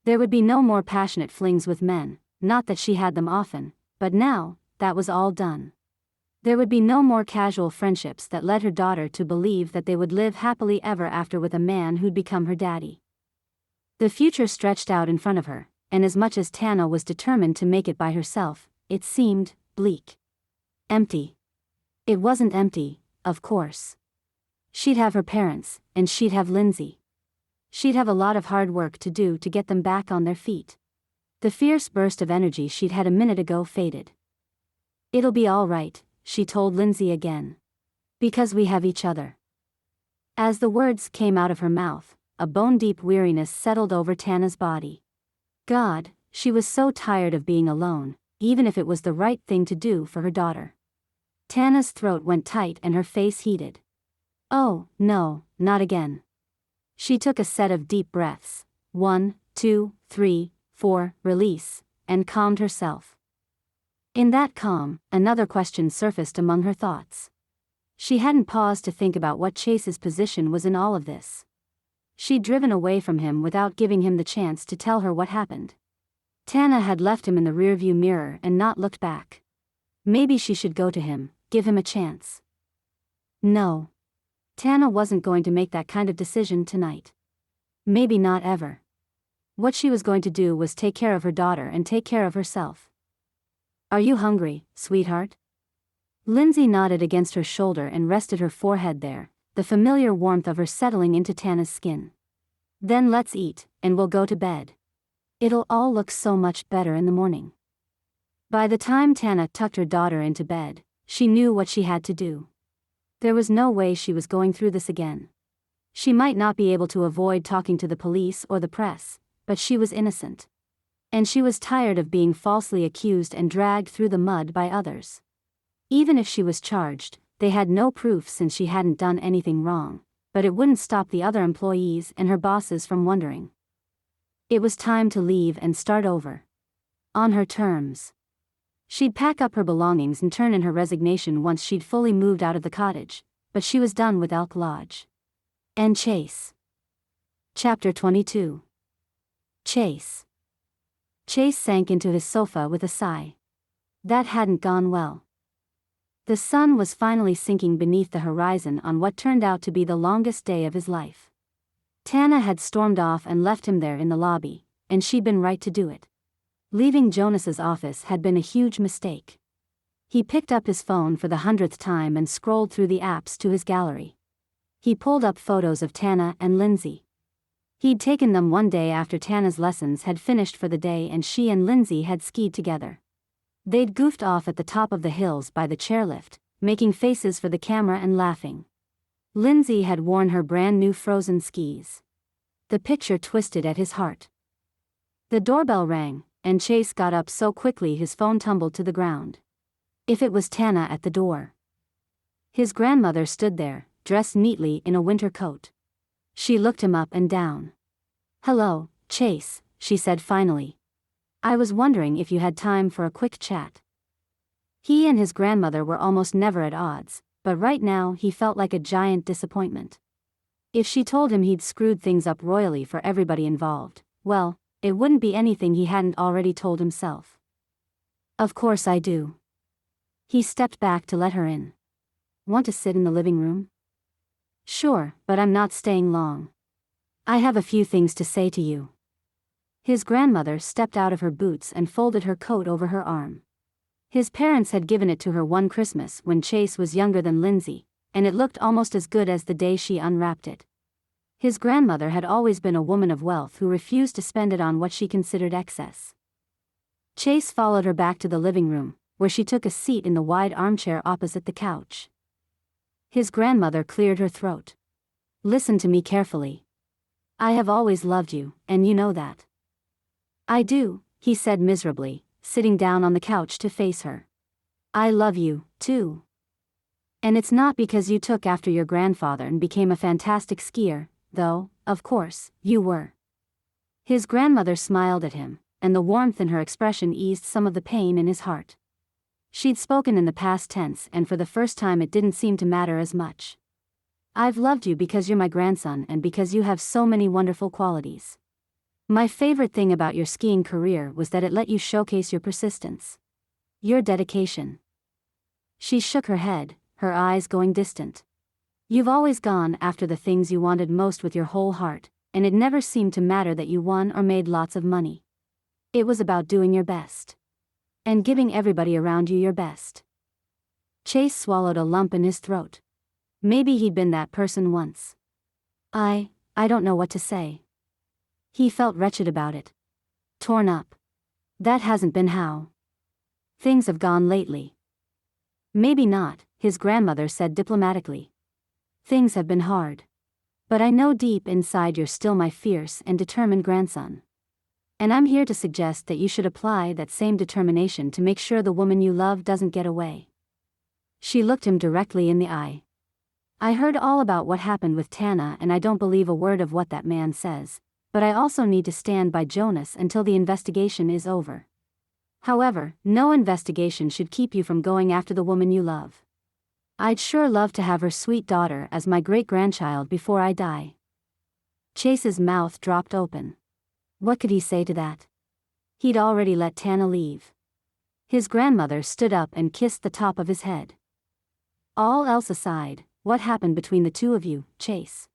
There would be no more passionate flings with men, not that she had them often, but now, that was all done. There would be no more casual friendships that led her daughter to believe that they would live happily ever after with a man who'd become her daddy. The future stretched out in front of her, and as much as Tana was determined to make it by herself, it seemed bleak. Empty. It wasn't empty, of course. She'd have her parents, and she'd have Lindsay. She'd have a lot of hard work to do to get them back on their feet. The fierce burst of energy she'd had a minute ago faded. It'll be all right, she told Lindsay again. Because we have each other. As the words came out of her mouth, a bone-deep weariness settled over Tana's body. God, she was so tired of being alone, even if it was the right thing to do for her daughter. Tana's throat went tight and her face heated. Oh, no, not again. She took a set of deep breaths. 1, 2, 3, 4, release, and calmed herself. In that calm, another question surfaced among her thoughts. She hadn't paused to think about what Chase's position was in all of this. She'd driven away from him without giving him the chance to tell her what happened. Tana had left him in the rearview mirror and not looked back. Maybe she should go to him, give him a chance. No. Tana wasn't going to make that kind of decision tonight. Maybe not ever. What she was going to do was take care of her daughter and take care of herself. "Are you hungry, sweetheart?" Lindsay nodded against her shoulder and rested her forehead there, the familiar warmth of her settling into Tana's skin. "Then let's eat, and we'll go to bed. It'll all look so much better in the morning." By the time Tana tucked her daughter into bed, she knew what she had to do. There was no way she was going through this again. She might not be able to avoid talking to the police or the press, but she was innocent. And she was tired of being falsely accused and dragged through the mud by others. Even if she was charged, they had no proof since she hadn't done anything wrong, but it wouldn't stop the other employees and her bosses from wondering. It was time to leave and start over. On her terms. She'd pack up her belongings and turn in her resignation once she'd fully moved out of the cottage, but she was done with Elk Lodge. And Chase. Chapter 22. Chase. Chase sank into his sofa with a sigh. That hadn't gone well. The sun was finally sinking beneath the horizon on what turned out to be the longest day of his life. Tana had stormed off and left him there in the lobby, and she'd been right to do it. Leaving Jonas's office had been a huge mistake. He picked up his phone for the 100th time and scrolled through the apps to his gallery. He pulled up photos of Tana and Lindsay. He'd taken them one day after Tana's lessons had finished for the day and she and Lindsay had skied together. They'd goofed off at the top of the hills by the chairlift, making faces for the camera and laughing. Lindsay had worn her brand new frozen skis. The picture twisted at his heart. The doorbell rang, and Chase got up so quickly his phone tumbled to the ground. If it was Tana at the door. His grandmother stood there, dressed neatly in a winter coat. She looked him up and down. "Hello, Chase," she said finally. "I was wondering if you had time for a quick chat." He and his grandmother were almost never at odds, but right now he felt like a giant disappointment. If she told him he'd screwed things up royally for everybody involved, well, it wouldn't be anything he hadn't already told himself. "Of course I do." He stepped back to let her in. "Want to sit in the living room?" "Sure, but I'm not staying long. I have a few things to say to you." His grandmother stepped out of her boots and folded her coat over her arm. His parents had given it to her one Christmas when Chase was younger than Lindsay, and it looked almost as good as the day she unwrapped it. His grandmother had always been a woman of wealth who refused to spend it on what she considered excess. Chase followed her back to the living room, where she took a seat in the wide armchair opposite the couch. His grandmother cleared her throat. "Listen to me carefully. I have always loved you, and you know that." "I do," he said miserably, sitting down on the couch to face her. "I love you, too. And it's not because you took after your grandfather and became a fantastic skier, though, of course, you were." His grandmother smiled at him, and the warmth in her expression eased some of the pain in his heart. She'd spoken in the past tense, and for the first time it didn't seem to matter as much. "I've loved you because you're my grandson and because you have so many wonderful qualities. My favorite thing about your skiing career was that it let you showcase your persistence. Your dedication." She shook her head, her eyes going distant. "You've always gone after the things you wanted most with your whole heart, and it never seemed to matter that you won or made lots of money. It was about doing your best. And giving everybody around you your best." Chase swallowed a lump in his throat. Maybe he'd been that person once. I don't know what to say." He felt wretched about it. Torn up. That hasn't been how things have gone lately. "Maybe not," his grandmother said diplomatically. "Things have been hard. But I know deep inside you're still my fierce and determined grandson. And I'm here to suggest that you should apply that same determination to make sure the woman you love doesn't get away." She looked him directly in the eye. "I heard all about what happened with Tana and I don't believe a word of what that man says, but I also need to stand by Jonas until the investigation is over. However, no investigation should keep you from going after the woman you love. I'd sure love to have her sweet daughter as my great-grandchild before I die." Chase's mouth dropped open. What could he say to that? He'd already let Tana leave. His grandmother stood up and kissed the top of his head. "All else aside, what happened between the two of you, Chase?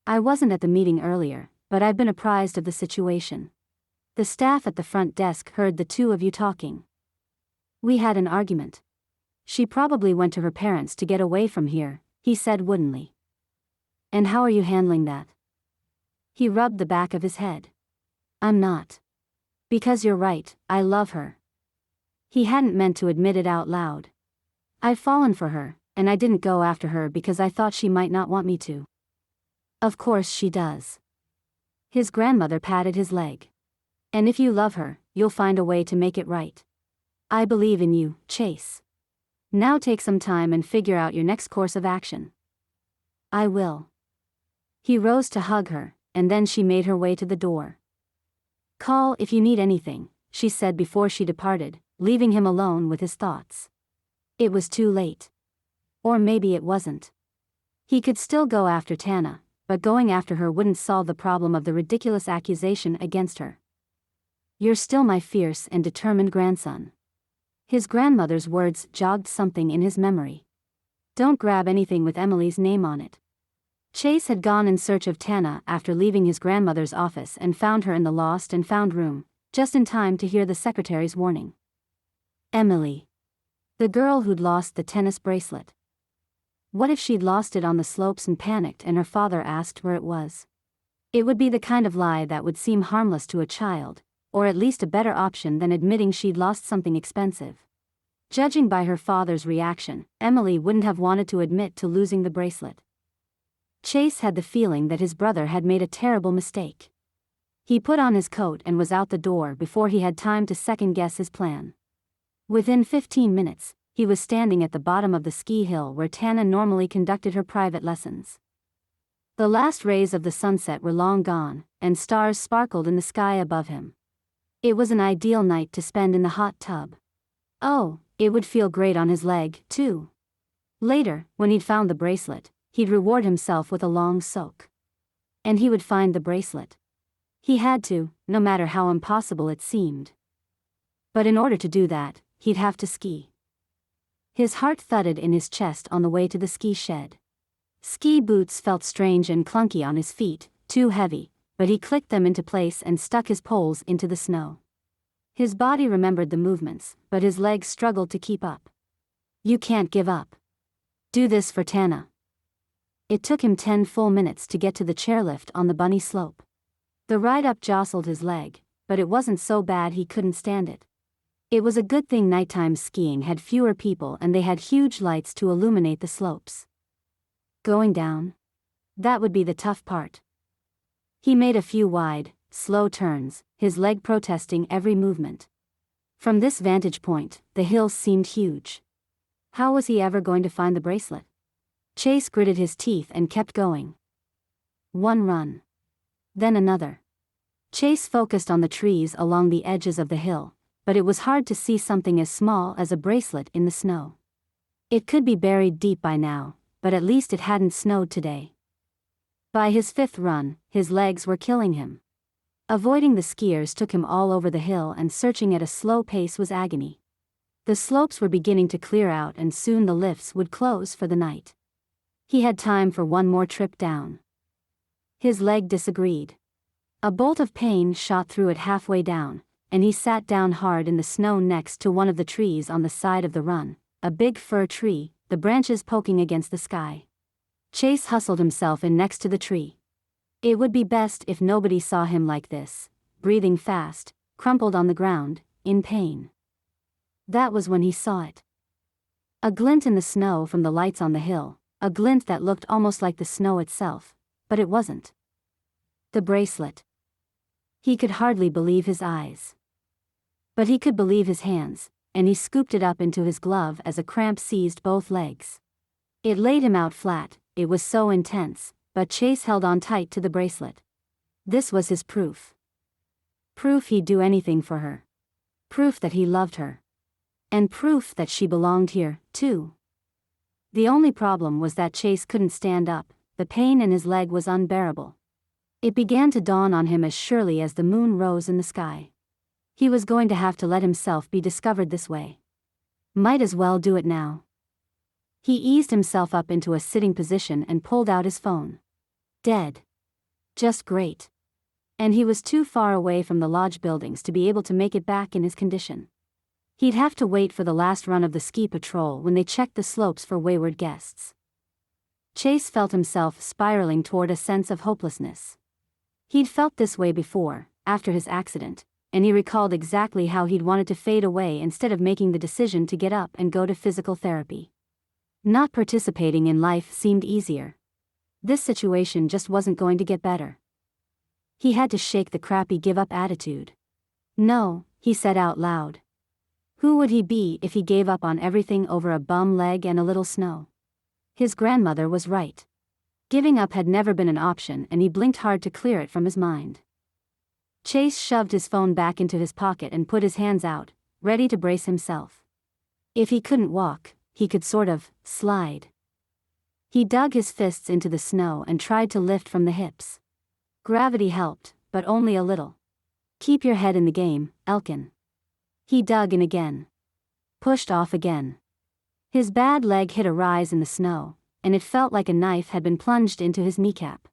I wasn't at the meeting earlier, but I've been apprised of the situation. The staff at the front desk heard the two of you talking. We had an argument. She probably went to her parents to get away from here, he said woodenly. And how are you handling that? He rubbed the back of his head. I'm not. Because you're right, I love her. He hadn't meant to admit it out loud. I've fallen for her, and I didn't go after her because I thought she might not want me to. Of course she does. His grandmother patted his leg. And if you love her, you'll find a way to make it right. I believe in you, Chase. Now take some time and figure out your next course of action. I will. He rose to hug her, and then she made her way to the door. Call if you need anything, she said before she departed, leaving him alone with his thoughts. It was too late. Or maybe it wasn't. He could still go after Tana, but going after her wouldn't solve the problem of the ridiculous accusation against her. You're still my fierce and determined grandson. His grandmother's words jogged something in his memory. Don't grab anything with Emily's name on it. Chase had gone in search of Tana after leaving his grandmother's office and found her in the lost and found room, just in time to hear the secretary's warning. Emily. The girl who'd lost the tennis bracelet. What if she'd lost it on the slopes and panicked and her father asked where it was? It would be the kind of lie that would seem harmless to a child, or at least a better option than admitting she'd lost something expensive. Judging by her father's reaction, Emily wouldn't have wanted to admit to losing the bracelet. Chase had the feeling that his brother had made a terrible mistake. He put on his coat and was out the door before he had time to second-guess his plan. Within 15 minutes, he was standing at the bottom of the ski hill where Tana normally conducted her private lessons. The last rays of the sunset were long gone, and stars sparkled in the sky above him. It was an ideal night to spend in the hot tub. Oh, it would feel great on his leg, too. Later, when he'd found the bracelet, he'd reward himself with a long soak. And he would find the bracelet. He had to, no matter how impossible it seemed. But in order to do that, he'd have to ski. His heart thudded in his chest on the way to the ski shed. Ski boots felt strange and clunky on his feet, too heavy, but he clicked them into place and stuck his poles into the snow. His body remembered the movements, but his legs struggled to keep up. You can't give up. Do this for Tana. It took him 10 full minutes to get to the chairlift on the bunny slope. The ride up jostled his leg, but it wasn't so bad he couldn't stand it. It was a good thing nighttime skiing had fewer people and they had huge lights to illuminate the slopes. Going down? That would be the tough part. He made a few wide, slow turns, his leg protesting every movement. From this vantage point, the hills seemed huge. How was he ever going to find the bracelet? Chase gritted his teeth and kept going. One run. Then another. Chase focused on the trees along the edges of the hill, but it was hard to see something as small as a bracelet in the snow. It could be buried deep by now, but at least it hadn't snowed today. By his 5th run, his legs were killing him. Avoiding the skiers took him all over the hill and searching at a slow pace was agony. The slopes were beginning to clear out and soon the lifts would close for the night. He had time for one more trip down. His leg disagreed. A bolt of pain shot through it halfway down, and he sat down hard in the snow next to one of the trees on the side of the run, a big fir tree, the branches poking against the sky. Chase hustled himself in next to the tree. It would be best if nobody saw him like this, breathing fast, crumpled on the ground, in pain. That was when he saw it. A glint in the snow from the lights on the hill, a glint that looked almost like the snow itself, but it wasn't. The bracelet. He could hardly believe his eyes. But he could believe his hands, and he scooped it up into his glove as a cramp seized both legs. It laid him out flat, it was so intense, but Chase held on tight to the bracelet. This was his proof. Proof he'd do anything for her. Proof that he loved her. And proof that she belonged here, too. The only problem was that Chase couldn't stand up, the pain in his leg was unbearable. It began to dawn on him as surely as the moon rose in the sky. He was going to have to let himself be discovered this way. Might as well do it now. He eased himself up into a sitting position and pulled out his phone. Dead. Just great. And he was too far away from the lodge buildings to be able to make it back in his condition. He'd have to wait for the last run of the ski patrol when they checked the slopes for wayward guests. Chase felt himself spiraling toward a sense of hopelessness. He'd felt this way before, after his accident, and he recalled exactly how he'd wanted to fade away instead of making the decision to get up and go to physical therapy. Not participating in life seemed easier. This situation just wasn't going to get better. He had to shake the crappy give-up attitude. No, he said out loud. Who would he be if he gave up on everything over a bum leg and a little snow? His grandmother was right. Giving up had never been an option, and he blinked hard to clear it from his mind. Chase shoved his phone back into his pocket and put his hands out, ready to brace himself. If he couldn't walk, he could sort of slide. He dug his fists into the snow and tried to lift from the hips. Gravity helped, but only a little. Keep your head in the game, Elkin. He dug in again. Pushed off again. His bad leg hit a rise in the snow, and it felt like a knife had been plunged into his kneecap.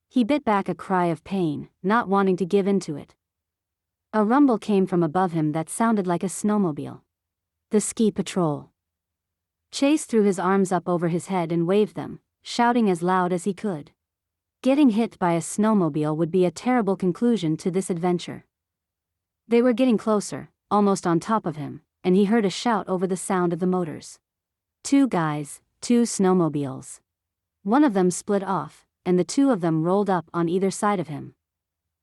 He bit back a cry of pain, not wanting to give in to it. A rumble came from above him that sounded like a snowmobile. The ski patrol. Chase threw his arms up over his head and waved them, shouting as loud as he could. Getting hit by a snowmobile would be a terrible conclusion to this adventure. They were getting closer, almost on top of him, and he heard a shout over the sound of the motors. 2 guys, 2 snowmobiles. One of them split off, and the 2 of them rolled up on either side of him.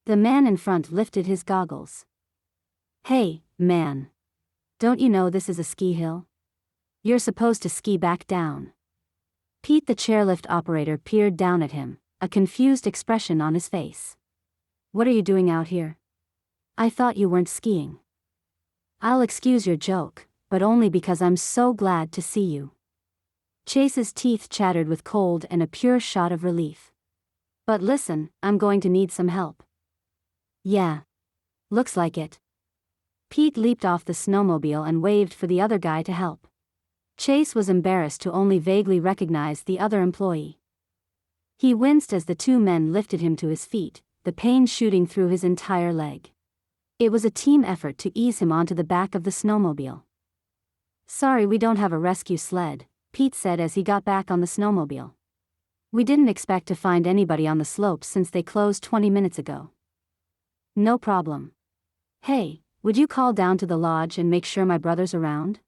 The man in front lifted his goggles. Hey, man. Don't you know this is a ski hill? You're supposed to ski back down. Pete, the chairlift operator, peered down at him, a confused expression on his face. What are you doing out here? I thought you weren't skiing. I'll excuse your joke, but only because I'm so glad to see you. Chase's teeth chattered with cold and a pure shot of relief. But listen, I'm going to need some help. Yeah. Looks like it. Pete leaped off the snowmobile and waved for the other guy to help. Chase was embarrassed to only vaguely recognize the other employee. He winced as the 2 men lifted him to his feet, the pain shooting through his entire leg. It was a team effort to ease him onto the back of the snowmobile. Sorry, we don't have a rescue sled, Pete said as he got back on the snowmobile. We didn't expect to find anybody on the slopes since they closed 20 minutes ago. No problem. Hey, would you call down to the lodge and make sure my brother's around?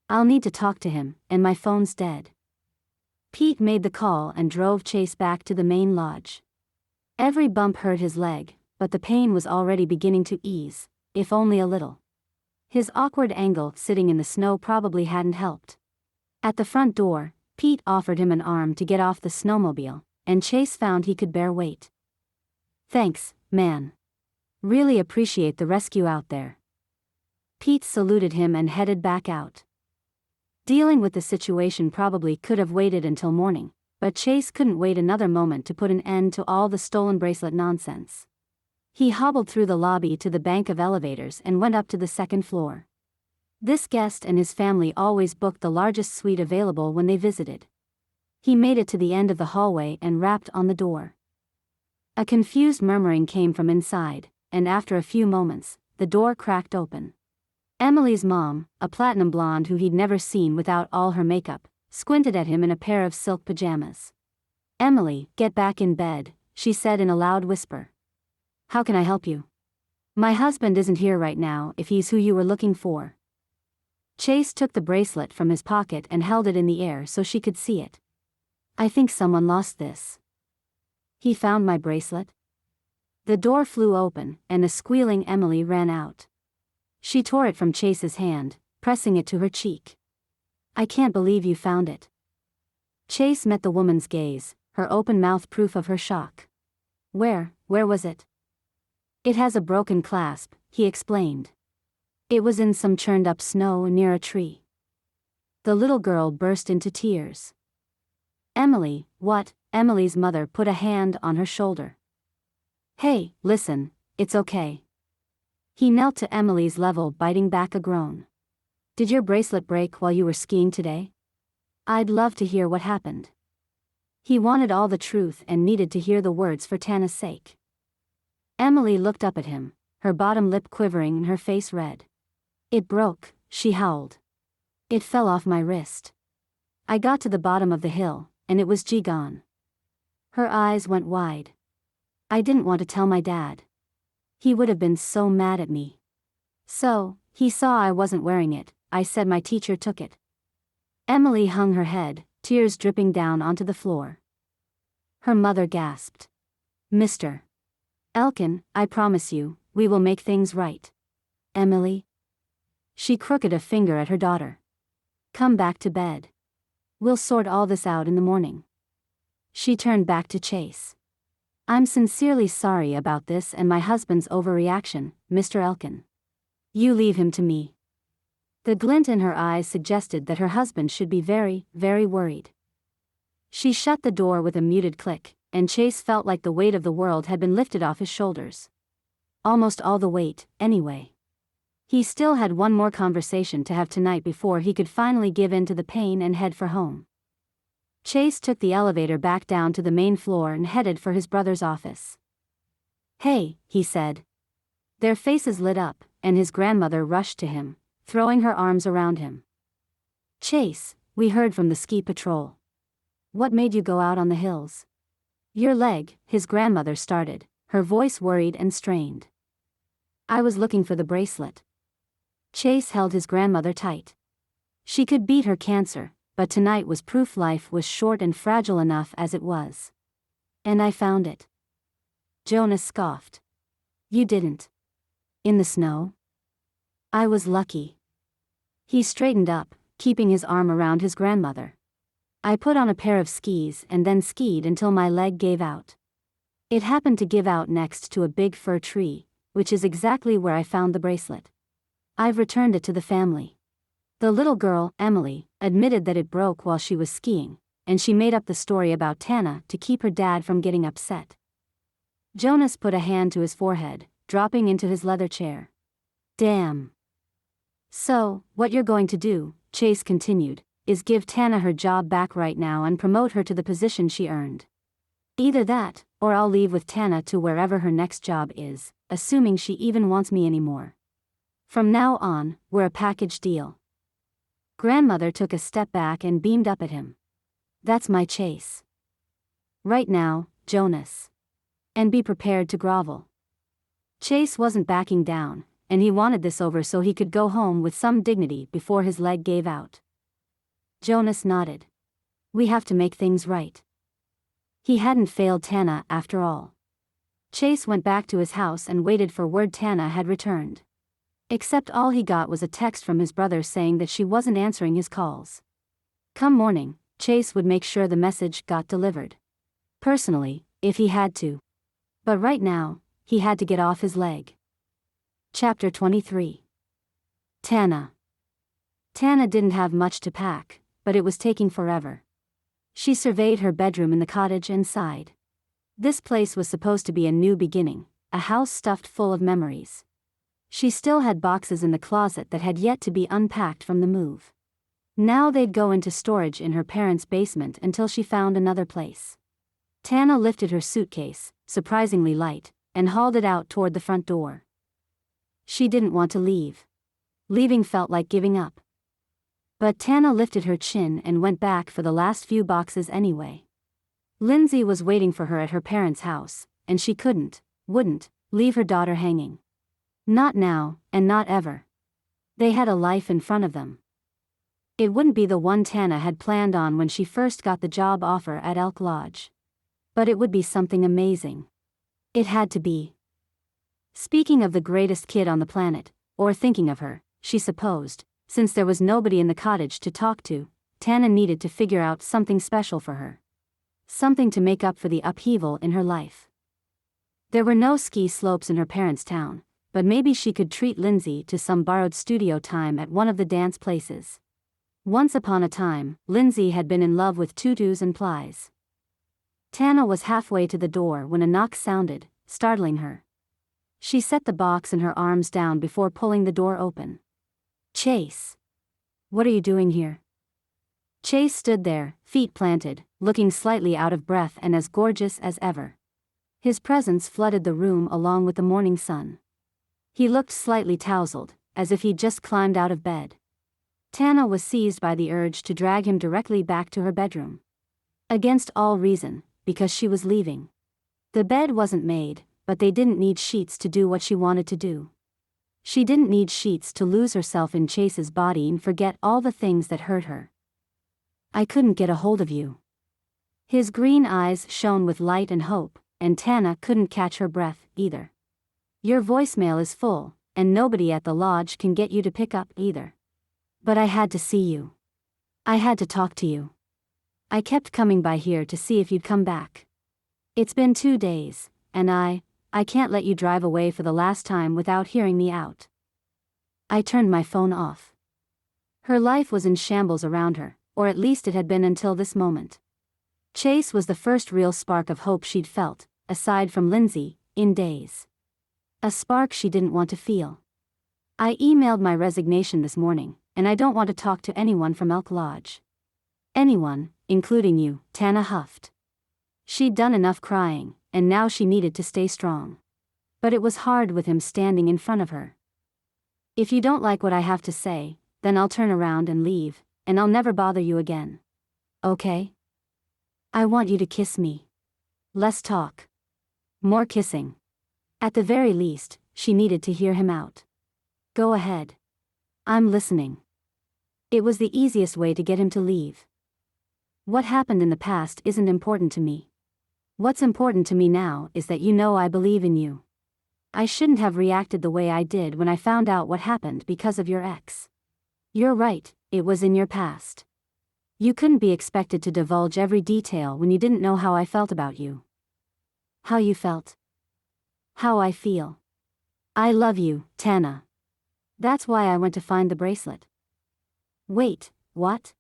I'll need to talk to him, and my phone's dead. Pete made the call and drove Chase back to the main lodge. Every bump hurt his leg, but the pain was already beginning to ease, if only a little. His awkward angle sitting in the snow probably hadn't helped. At the front door, Pete offered him an arm to get off the snowmobile, and Chase found he could bear weight. Thanks, man. Really appreciate the rescue out there. Pete saluted him and headed back out. Dealing with the situation probably could have waited until morning, but Chase couldn't wait another moment to put an end to all the stolen bracelet nonsense. He hobbled through the lobby to the bank of elevators and went up to the 2nd floor. This guest and his family always booked the largest suite available when they visited. He made it to the end of the hallway and rapped on the door. A confused murmuring came from inside, and after a few moments, the door cracked open. Emily's mom, a platinum blonde who he'd never seen without all her makeup, squinted at him in a pair of silk pajamas. Emily, get back in bed, she said in a loud whisper. How can I help you? My husband isn't here right now if he's who you were looking for. Chase took the bracelet from his pocket and held it in the air so she could see it. I think someone lost this. He found my bracelet? The door flew open, and a squealing Emily ran out. She tore it from Chase's hand, pressing it to her cheek. I can't believe you found it. Chase met the woman's gaze, her open mouth proof of her shock. Where was it? It has a broken clasp, he explained. It was in some churned up snow near a tree. The little girl burst into tears. Emily, what? Emily's mother put a hand on her shoulder. Hey, listen, it's okay. He knelt to Emily's level, biting back a groan. Did your bracelet break while you were skiing today? I'd love to hear what happened. He wanted all the truth and needed to hear the words for Tana's sake. Emily looked up at him, her bottom lip quivering and her face red. "It broke," she howled. "It fell off my wrist. I got to the bottom of the hill, and it was gone." Her eyes went wide. "I didn't want to tell my dad. He would have been so mad at me. So, he saw I wasn't wearing it. I said my teacher took it." Emily hung her head, tears dripping down onto the floor. Her mother gasped. "Mr. Elkin, I promise you, we will make things right." "Emily?" She crooked a finger at her daughter. "Come back to bed. We'll sort all this out in the morning." She turned back to Chase. "I'm sincerely sorry about this and my husband's overreaction, Mr. Elkin. You leave him to me." The glint in her eyes suggested that her husband should be very, very worried. She shut the door with a muted click, and Chase felt like the weight of the world had been lifted off his shoulders. Almost all the weight, anyway. He still had one more conversation to have tonight before he could finally give in to the pain and head for home. Chase took the elevator back down to the main floor and headed for his brother's office. "Hey," he said. Their faces lit up, and his grandmother rushed to him, throwing her arms around him. "Chase, we heard from the ski patrol. What made you go out on the hills?" "Your leg," his grandmother started, her voice worried and strained. "I was looking for the bracelet." Chase held his grandmother tight. She could beat her cancer, but tonight was proof life was short and fragile enough as it was. "And I found it." Jonas scoffed. "You didn't. In the snow?" "I was lucky." He straightened up, keeping his arm around his grandmother. "I put on a pair of skis and then skied until my leg gave out. It happened to give out next to a big fir tree, which is exactly where I found the bracelet. I've returned it to the family." The little girl, Emily, admitted that it broke while she was skiing, and she made up the story about Tana to keep her dad from getting upset. Jonas put a hand to his forehead, dropping into his leather chair. "Damn. So, what you're going to do," Chase continued, "is give Tana her job back right now and promote her to the position she earned. Either that, or I'll leave with Tana to wherever her next job is, assuming she even wants me anymore. From now on, we're a package deal." Grandmother took a step back and beamed up at him. "That's my Chase. Right now, Jonas. And be prepared to grovel." Chase wasn't backing down, and he wanted this over so he could go home with some dignity before his leg gave out. Jonas nodded. "We have to make things right." He hadn't failed Tana after all. Chase went back to his house and waited for word Tana had returned. Except all he got was a text from his brother saying that she wasn't answering his calls. Come morning, Chase would make sure the message got delivered. Personally, if he had to. But right now, he had to get off his leg. Chapter 23. Tana. Tana didn't have much to pack, but it was taking forever. She surveyed her bedroom in the cottage and sighed. This place was supposed to be a new beginning, a house stuffed full of memories. She still had boxes in the closet that had yet to be unpacked from the move. Now they'd go into storage in her parents' basement until she found another place. Tana lifted her suitcase, surprisingly light, and hauled it out toward the front door. She didn't want to leave. Leaving felt like giving up. But Tana lifted her chin and went back for the last few boxes anyway. Lindsay was waiting for her at her parents' house, and she wouldn't, leave her daughter hanging. Not now, and not ever. They had a life in front of them. It wouldn't be the one Tana had planned on when she first got the job offer at Elk Lodge. But it would be something amazing. It had to be. Speaking of the greatest kid on the planet, or thinking of her, she supposed, since there was nobody in the cottage to talk to, Tana needed to figure out something special for her. Something to make up for the upheaval in her life. There were no ski slopes in her parents' town, but maybe she could treat Lindsay to some borrowed studio time at one of the dance places. Once upon a time, Lindsay had been in love with tutus and plies. Tana was halfway to the door when a knock sounded, startling her. She set the box in her arms down before pulling the door open. "Chase. What are you doing here?" Chase stood there, feet planted, looking slightly out of breath and as gorgeous as ever. His presence flooded the room along with the morning sun. He looked slightly tousled, as if he'd just climbed out of bed. Tana was seized by the urge to drag him directly back to her bedroom. Against all reason, because she was leaving. The bed wasn't made, but they didn't need sheets to do what she wanted to do. She didn't need sheets to lose herself in Chase's body and forget all the things that hurt her. I couldn't get a hold of you. His green eyes shone with light and hope, and Tana couldn't catch her breath, either. Your voicemail is full, and nobody at the lodge can get you to pick up, either. But I had to see you. I had to talk to you. I kept coming by here to see if you'd come back. It's been 2 days, and I can't let you drive away for the last time without hearing me out. I turned my phone off. Her life was in shambles around her, or at least it had been until this moment. Chase was the first real spark of hope she'd felt, aside from Lindsay, in days. A spark she didn't want to feel. I emailed my resignation this morning, and I don't want to talk to anyone from Elk Lodge. Anyone, including you, Tana huffed. She'd done enough crying, and now she needed to stay strong. But it was hard with him standing in front of her. If you don't like what I have to say, then I'll turn around and leave, and I'll never bother you again. Okay? I want you to kiss me. Less talk. More kissing. At the very least, she needed to hear him out. Go ahead. I'm listening. It was the easiest way to get him to leave. What happened in the past isn't important to me. What's important to me now is that you know I believe in you. I shouldn't have reacted the way I did when I found out what happened because of your ex. You're right, it was in your past. You couldn't be expected to divulge every detail when you didn't know how I felt about you. How you felt? How I feel. I love you, Tana. That's why I went to find the bracelet. Wait, what?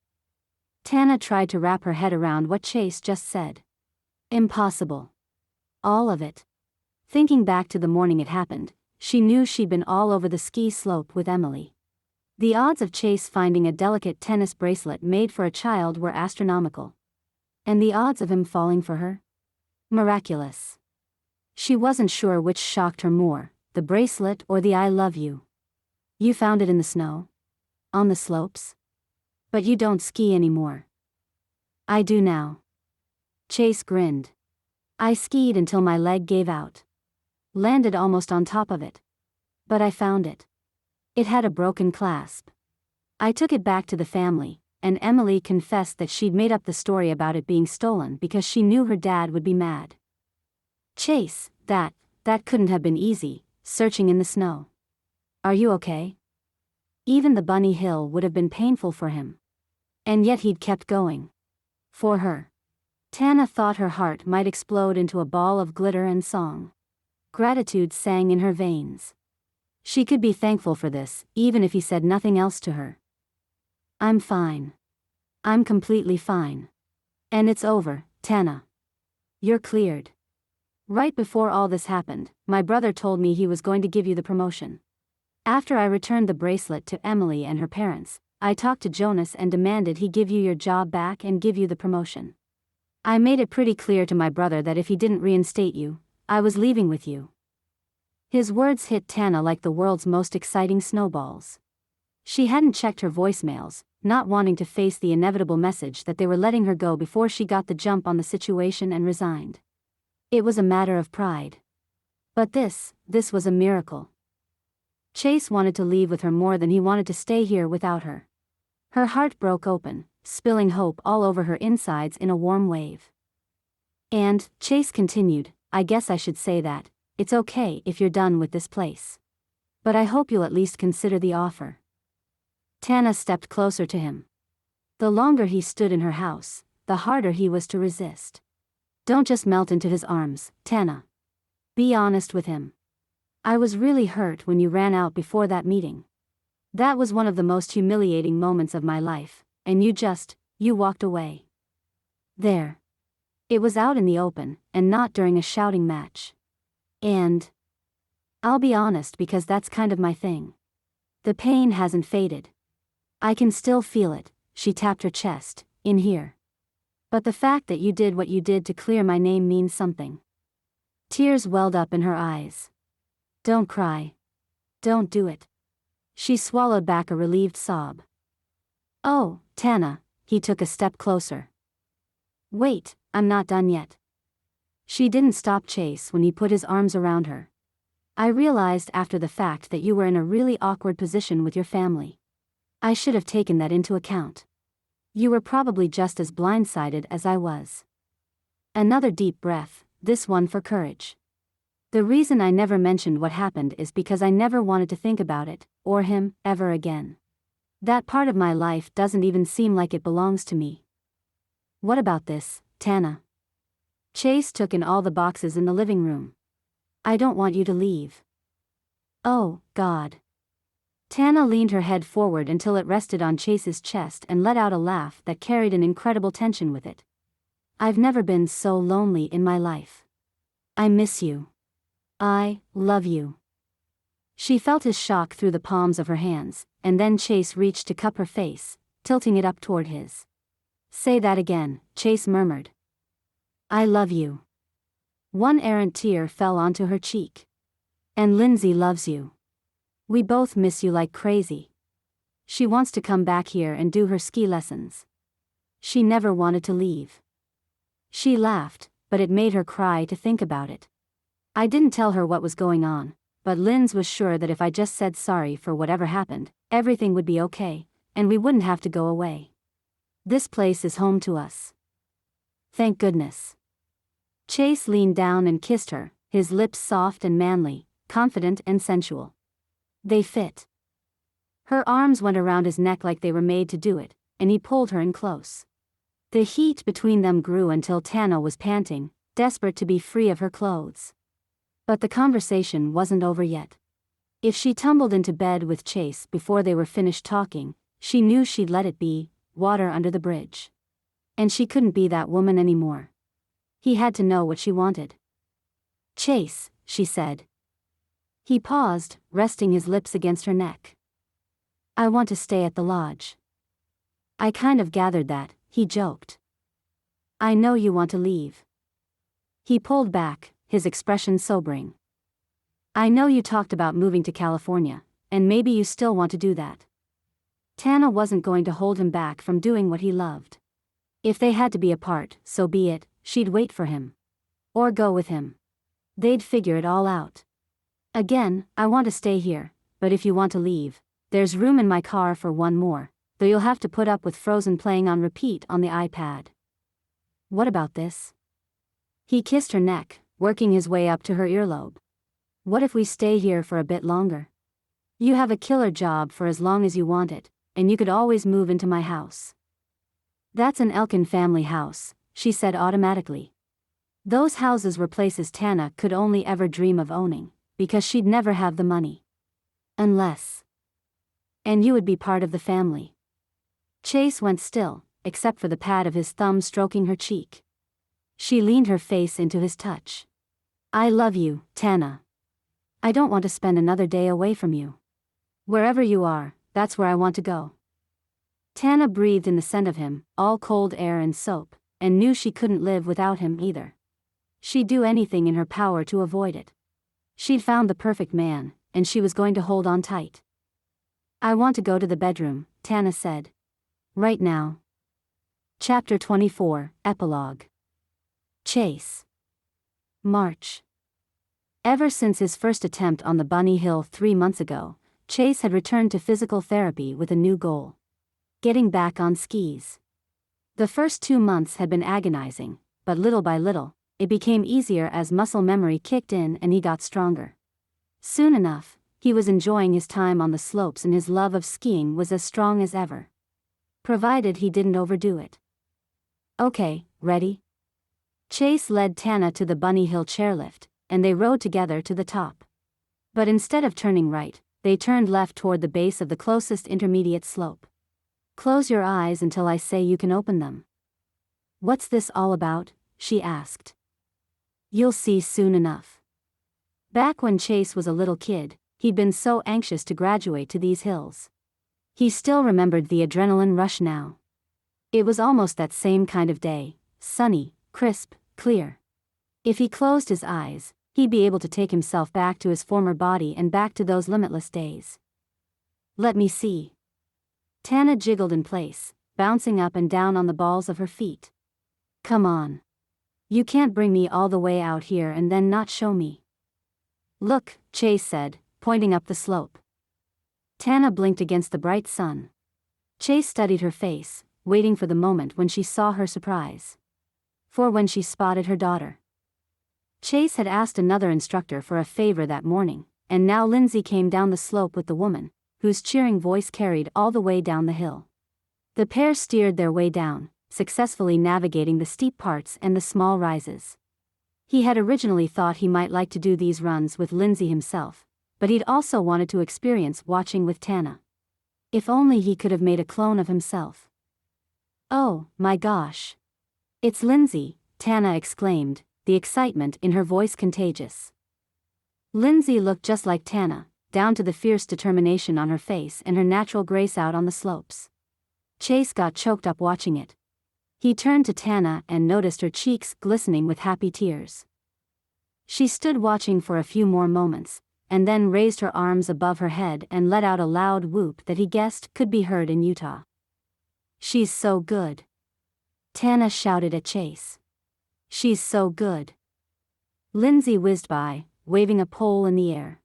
Tana tried to wrap her head around what Chase just said. Impossible. All of it. Thinking back to the morning it happened, she knew she'd been all over the ski slope with Emily. The odds of Chase finding a delicate tennis bracelet made for a child were astronomical. And the odds of him falling for her? Miraculous. She wasn't sure which shocked her more, the bracelet or the I love you. You found it in the snow? On the slopes? But you don't ski anymore. I do now. Chase grinned. I skied until my leg gave out. Landed almost on top of it. But I found it. It had a broken clasp. I took it back to the family, and Emily confessed that she'd made up the story about it being stolen because she knew her dad would be mad. Chase, that couldn't have been easy, searching in the snow. Are you okay? Even the bunny hill would have been painful for him. And yet he'd kept going. For her. Tana thought her heart might explode into a ball of glitter and song. Gratitude sang in her veins. She could be thankful for this, even if he said nothing else to her. I'm fine. I'm completely fine. And it's over, Tana. You're cleared. Right before all this happened, my brother told me he was going to give you the promotion. After I returned the bracelet to Emily and her parents, I talked to Jonas and demanded he give you your job back and give you the promotion. I made it pretty clear to my brother that if he didn't reinstate you, I was leaving with you. His words hit Tana like the world's most exciting snowballs. She hadn't checked her voicemails, not wanting to face the inevitable message that they were letting her go before she got the jump on the situation and resigned. It was a matter of pride. But this was a miracle. Chase wanted to leave with her more than he wanted to stay here without her. Her heart broke open, spilling hope all over her insides in a warm wave. And, Chase continued, I guess I should say that, it's okay if you're done with this place. But I hope you'll at least consider the offer. Tana stepped closer to him. The longer he stood in her house, the harder he was to resist. Don't just melt into his arms, Tana. Be honest with him. I was really hurt when you ran out before that meeting. That was one of the most humiliating moments of my life, and you walked away. There. It was out in the open, and not during a shouting match. And I'll be honest because that's kind of my thing. The pain hasn't faded. I can still feel it, she tapped her chest, in here. But the fact that you did what you did to clear my name means something. Tears welled up in her eyes. Don't cry. Don't do it. She swallowed back a relieved sob. Oh, Tana, he took a step closer. Wait, I'm not done yet. She didn't stop Chase when he put his arms around her. I realized after the fact that you were in a really awkward position with your family. I should have taken that into account. You were probably just as blindsided as I was. Another deep breath, this one for courage. The reason I never mentioned what happened is because I never wanted to think about it, or him, ever again. That part of my life doesn't even seem like it belongs to me. What about this, Tana? Chase took in all the boxes in the living room. I don't want you to leave. Oh, God. Tana leaned her head forward until it rested on Chase's chest and let out a laugh that carried an incredible tension with it. I've never been so lonely in my life. I miss you. I love you. She felt his shock through the palms of her hands, and then Chase reached to cup her face, tilting it up toward his. Say that again, Chase murmured. I love you. One errant tear fell onto her cheek. And Lindsay loves you. We both miss you like crazy. She wants to come back here and do her ski lessons. She never wanted to leave. She laughed, but it made her cry to think about it. I didn't tell her what was going on, but Linz was sure that if I just said sorry for whatever happened, everything would be okay, and we wouldn't have to go away. This place is home to us. Thank goodness. Chase leaned down and kissed her, his lips soft and manly, confident and sensual. They fit. Her arms went around his neck like they were made to do it, and he pulled her in close. The heat between them grew until Tana was panting, desperate to be free of her clothes. But the conversation wasn't over yet. If she tumbled into bed with Chase before they were finished talking, she knew she'd let it be, water under the bridge. And she couldn't be that woman anymore. He had to know what she wanted. Chase, she said. He paused, resting his lips against her neck. I want to stay at the lodge. I kind of gathered that, he joked. I know you want to leave. He pulled back, his expression sobering. I know you talked about moving to California, and maybe you still want to do that. Tana wasn't going to hold him back from doing what he loved. If they had to be apart, so be it, she'd wait for him. Or go with him. They'd figure it all out. Again, I want to stay here, but if you want to leave, there's room in my car for one more, though you'll have to put up with Frozen playing on repeat on the iPad. What about this? He kissed her neck, working his way up to her earlobe. What if we stay here for a bit longer? You have a killer job for as long as you want it, and you could always move into my house. That's an Elkin family house, she said automatically. Those houses were places Tana could only ever dream of owning, because she'd never have the money. Unless. And you would be part of the family. Chase went still, except for the pad of his thumb stroking her cheek. She leaned her face into his touch. I love you, Tana. I don't want to spend another day away from you. Wherever you are, that's where I want to go. Tana breathed in the scent of him, all cold air and soap, and knew she couldn't live without him either. She'd do anything in her power to avoid it. She'd found the perfect man, and she was going to hold on tight. I want to go to the bedroom, Tana said. Right now. Chapter 24, Epilogue. Chase. March. Ever since his first attempt on the Bunny Hill 3 months ago, Chase had returned to physical therapy with a new goal. Getting back on skis. The first 2 months had been agonizing, but little by little, it became easier as muscle memory kicked in and he got stronger. Soon enough, he was enjoying his time on the slopes and his love of skiing was as strong as ever. Provided he didn't overdo it. Okay, ready? Chase led Tana to the Bunny Hill chairlift, and they rode together to the top. But instead of turning right, they turned left toward the base of the closest intermediate slope. Close your eyes until I say you can open them. What's this all about? She asked. You'll see soon enough. Back when Chase was a little kid, he'd been so anxious to graduate to these hills. He still remembered the adrenaline rush now. It was almost that same kind of day, sunny, crisp, clear. If he closed his eyes, he'd be able to take himself back to his former body and back to those limitless days. Let me see. Tana jiggled in place, bouncing up and down on the balls of her feet. Come on. You can't bring me all the way out here and then not show me. Look, Chase said, pointing up the slope. Tana blinked against the bright sun. Chase studied her face, waiting for the moment when she saw her surprise. For when she spotted her daughter. Chase had asked another instructor for a favor that morning, and now Lindsay came down the slope with the woman, whose cheering voice carried all the way down the hill. The pair steered their way down, successfully navigating the steep parts and the small rises. He had originally thought he might like to do these runs with Lindsay himself, but he'd also wanted to experience watching with Tana. If only he could have made a clone of himself. Oh, my gosh. It's Lindsay, Tana exclaimed, the excitement in her voice contagious. Lindsay looked just like Tana, down to the fierce determination on her face and her natural grace out on the slopes. Chase got choked up watching it. He turned to Tana and noticed her cheeks glistening with happy tears. She stood watching for a few more moments, and then raised her arms above her head and let out a loud whoop that he guessed could be heard in Utah. She's so good. Tana shouted at Chase. She's so good. Lindsay whizzed by, waving a pole in the air.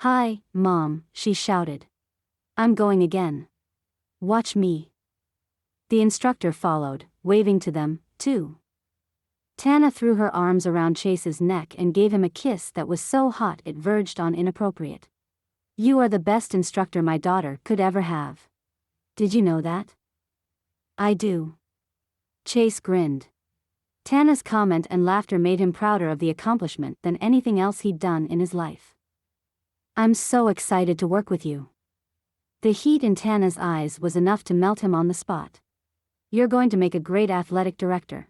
Hi, Mom, she shouted. I'm going again. Watch me. The instructor followed, waving to them, too. Tana threw her arms around Chase's neck and gave him a kiss that was so hot it verged on inappropriate. You are the best instructor my daughter could ever have. Did you know that? I do. Chase grinned. Tana's comment and laughter made him prouder of the accomplishment than anything else he'd done in his life. I'm so excited to work with you. The heat in Tana's eyes was enough to melt him on the spot. You're going to make a great athletic director.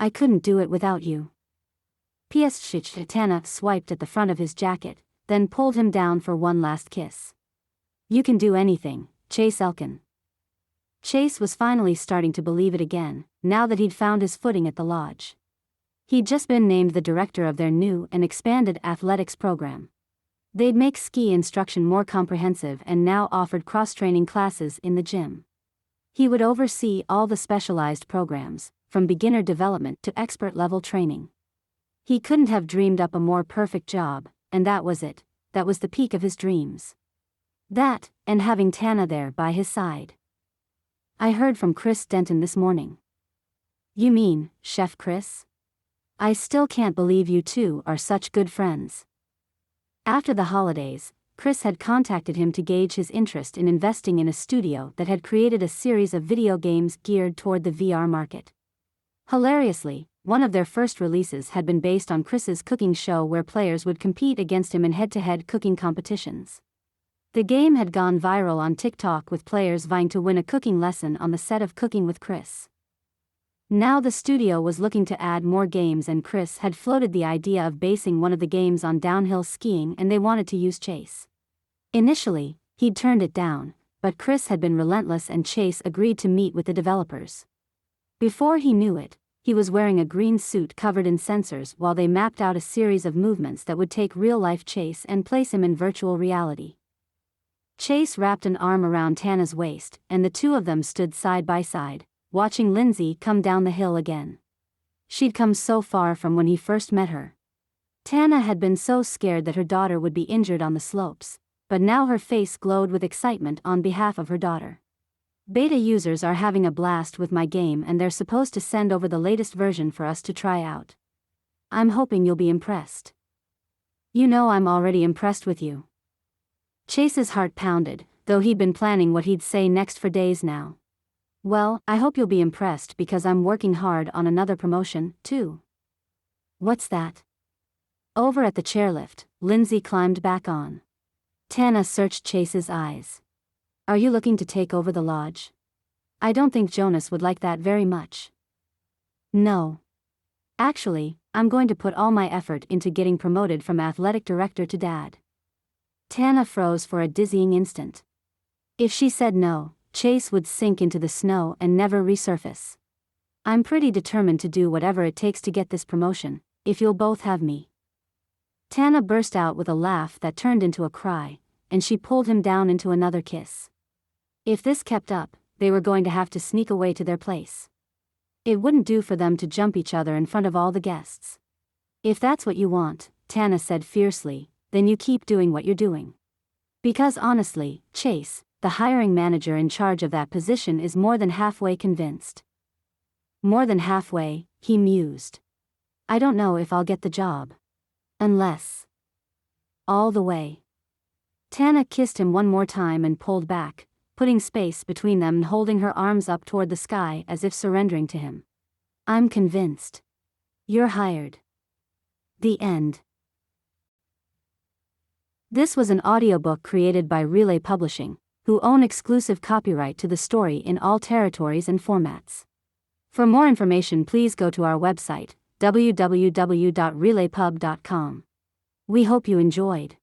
I couldn't do it without you. P.S. Tana swiped at the front of his jacket, then pulled him down for one last kiss. You can do anything, Chase Elkin. Chase was finally starting to believe it again, now that he'd found his footing at the lodge. He'd just been named the director of their new and expanded athletics program. They'd make ski instruction more comprehensive and now offered cross-training classes in the gym. He would oversee all the specialized programs, from beginner development to expert-level training. He couldn't have dreamed up a more perfect job, and that was it. That was the peak of his dreams. That, and having Tana there by his side. I heard from Chris Denton this morning. You mean, Chef Chris? I still can't believe you two are such good friends. After the holidays, Chris had contacted him to gauge his interest in investing in a studio that had created a series of video games geared toward the VR market. Hilariously, one of their first releases had been based on Chris's cooking show where players would compete against him in head-to-head cooking competitions. The game had gone viral on TikTok with players vying to win a cooking lesson on the set of Cooking with Chris. Now the studio was looking to add more games and Chris had floated the idea of basing one of the games on downhill skiing and they wanted to use Chase. Initially, he'd turned it down, but Chris had been relentless and Chase agreed to meet with the developers. Before he knew it, he was wearing a green suit covered in sensors while they mapped out a series of movements that would take real-life Chase and place him in virtual reality. Chase wrapped an arm around Tana's waist, and the two of them stood side by side, watching Lindsay come down the hill again. She'd come so far from when he first met her. Tana had been so scared that her daughter would be injured on the slopes, but now her face glowed with excitement on behalf of her daughter. Beta users are having a blast with my game and they're supposed to send over the latest version for us to try out. I'm hoping you'll be impressed. You know I'm already impressed with you. Chase's heart pounded, though he'd been planning what he'd say next for days now. Well, I hope you'll be impressed because I'm working hard on another promotion, too. What's that? Over at the chairlift, Lindsay climbed back on. Tana searched Chase's eyes. Are you looking to take over the lodge? I don't think Jonas would like that very much. No. Actually, I'm going to put all my effort into getting promoted from athletic director to dad. Tana froze for a dizzying instant. If she said no, Chase would sink into the snow and never resurface. I'm pretty determined to do whatever it takes to get this promotion, if you'll both have me. Tana burst out with a laugh that turned into a cry, and she pulled him down into another kiss. If this kept up, they were going to have to sneak away to their place. It wouldn't do for them to jump each other in front of all the guests. If that's what you want, Tana said fiercely, then you keep doing what you're doing. Because honestly, Chase, the hiring manager in charge of that position, is more than halfway convinced. More than halfway, he mused. I don't know if I'll get the job. Unless. All the way. Tana kissed him one more time and pulled back, putting space between them and holding her arms up toward the sky as if surrendering to him. I'm convinced. You're hired. The end. This was an audiobook created by Relay Publishing, who own exclusive copyright to the story in all territories and formats. For more information, please go to our website, www.relaypub.com. We hope you enjoyed.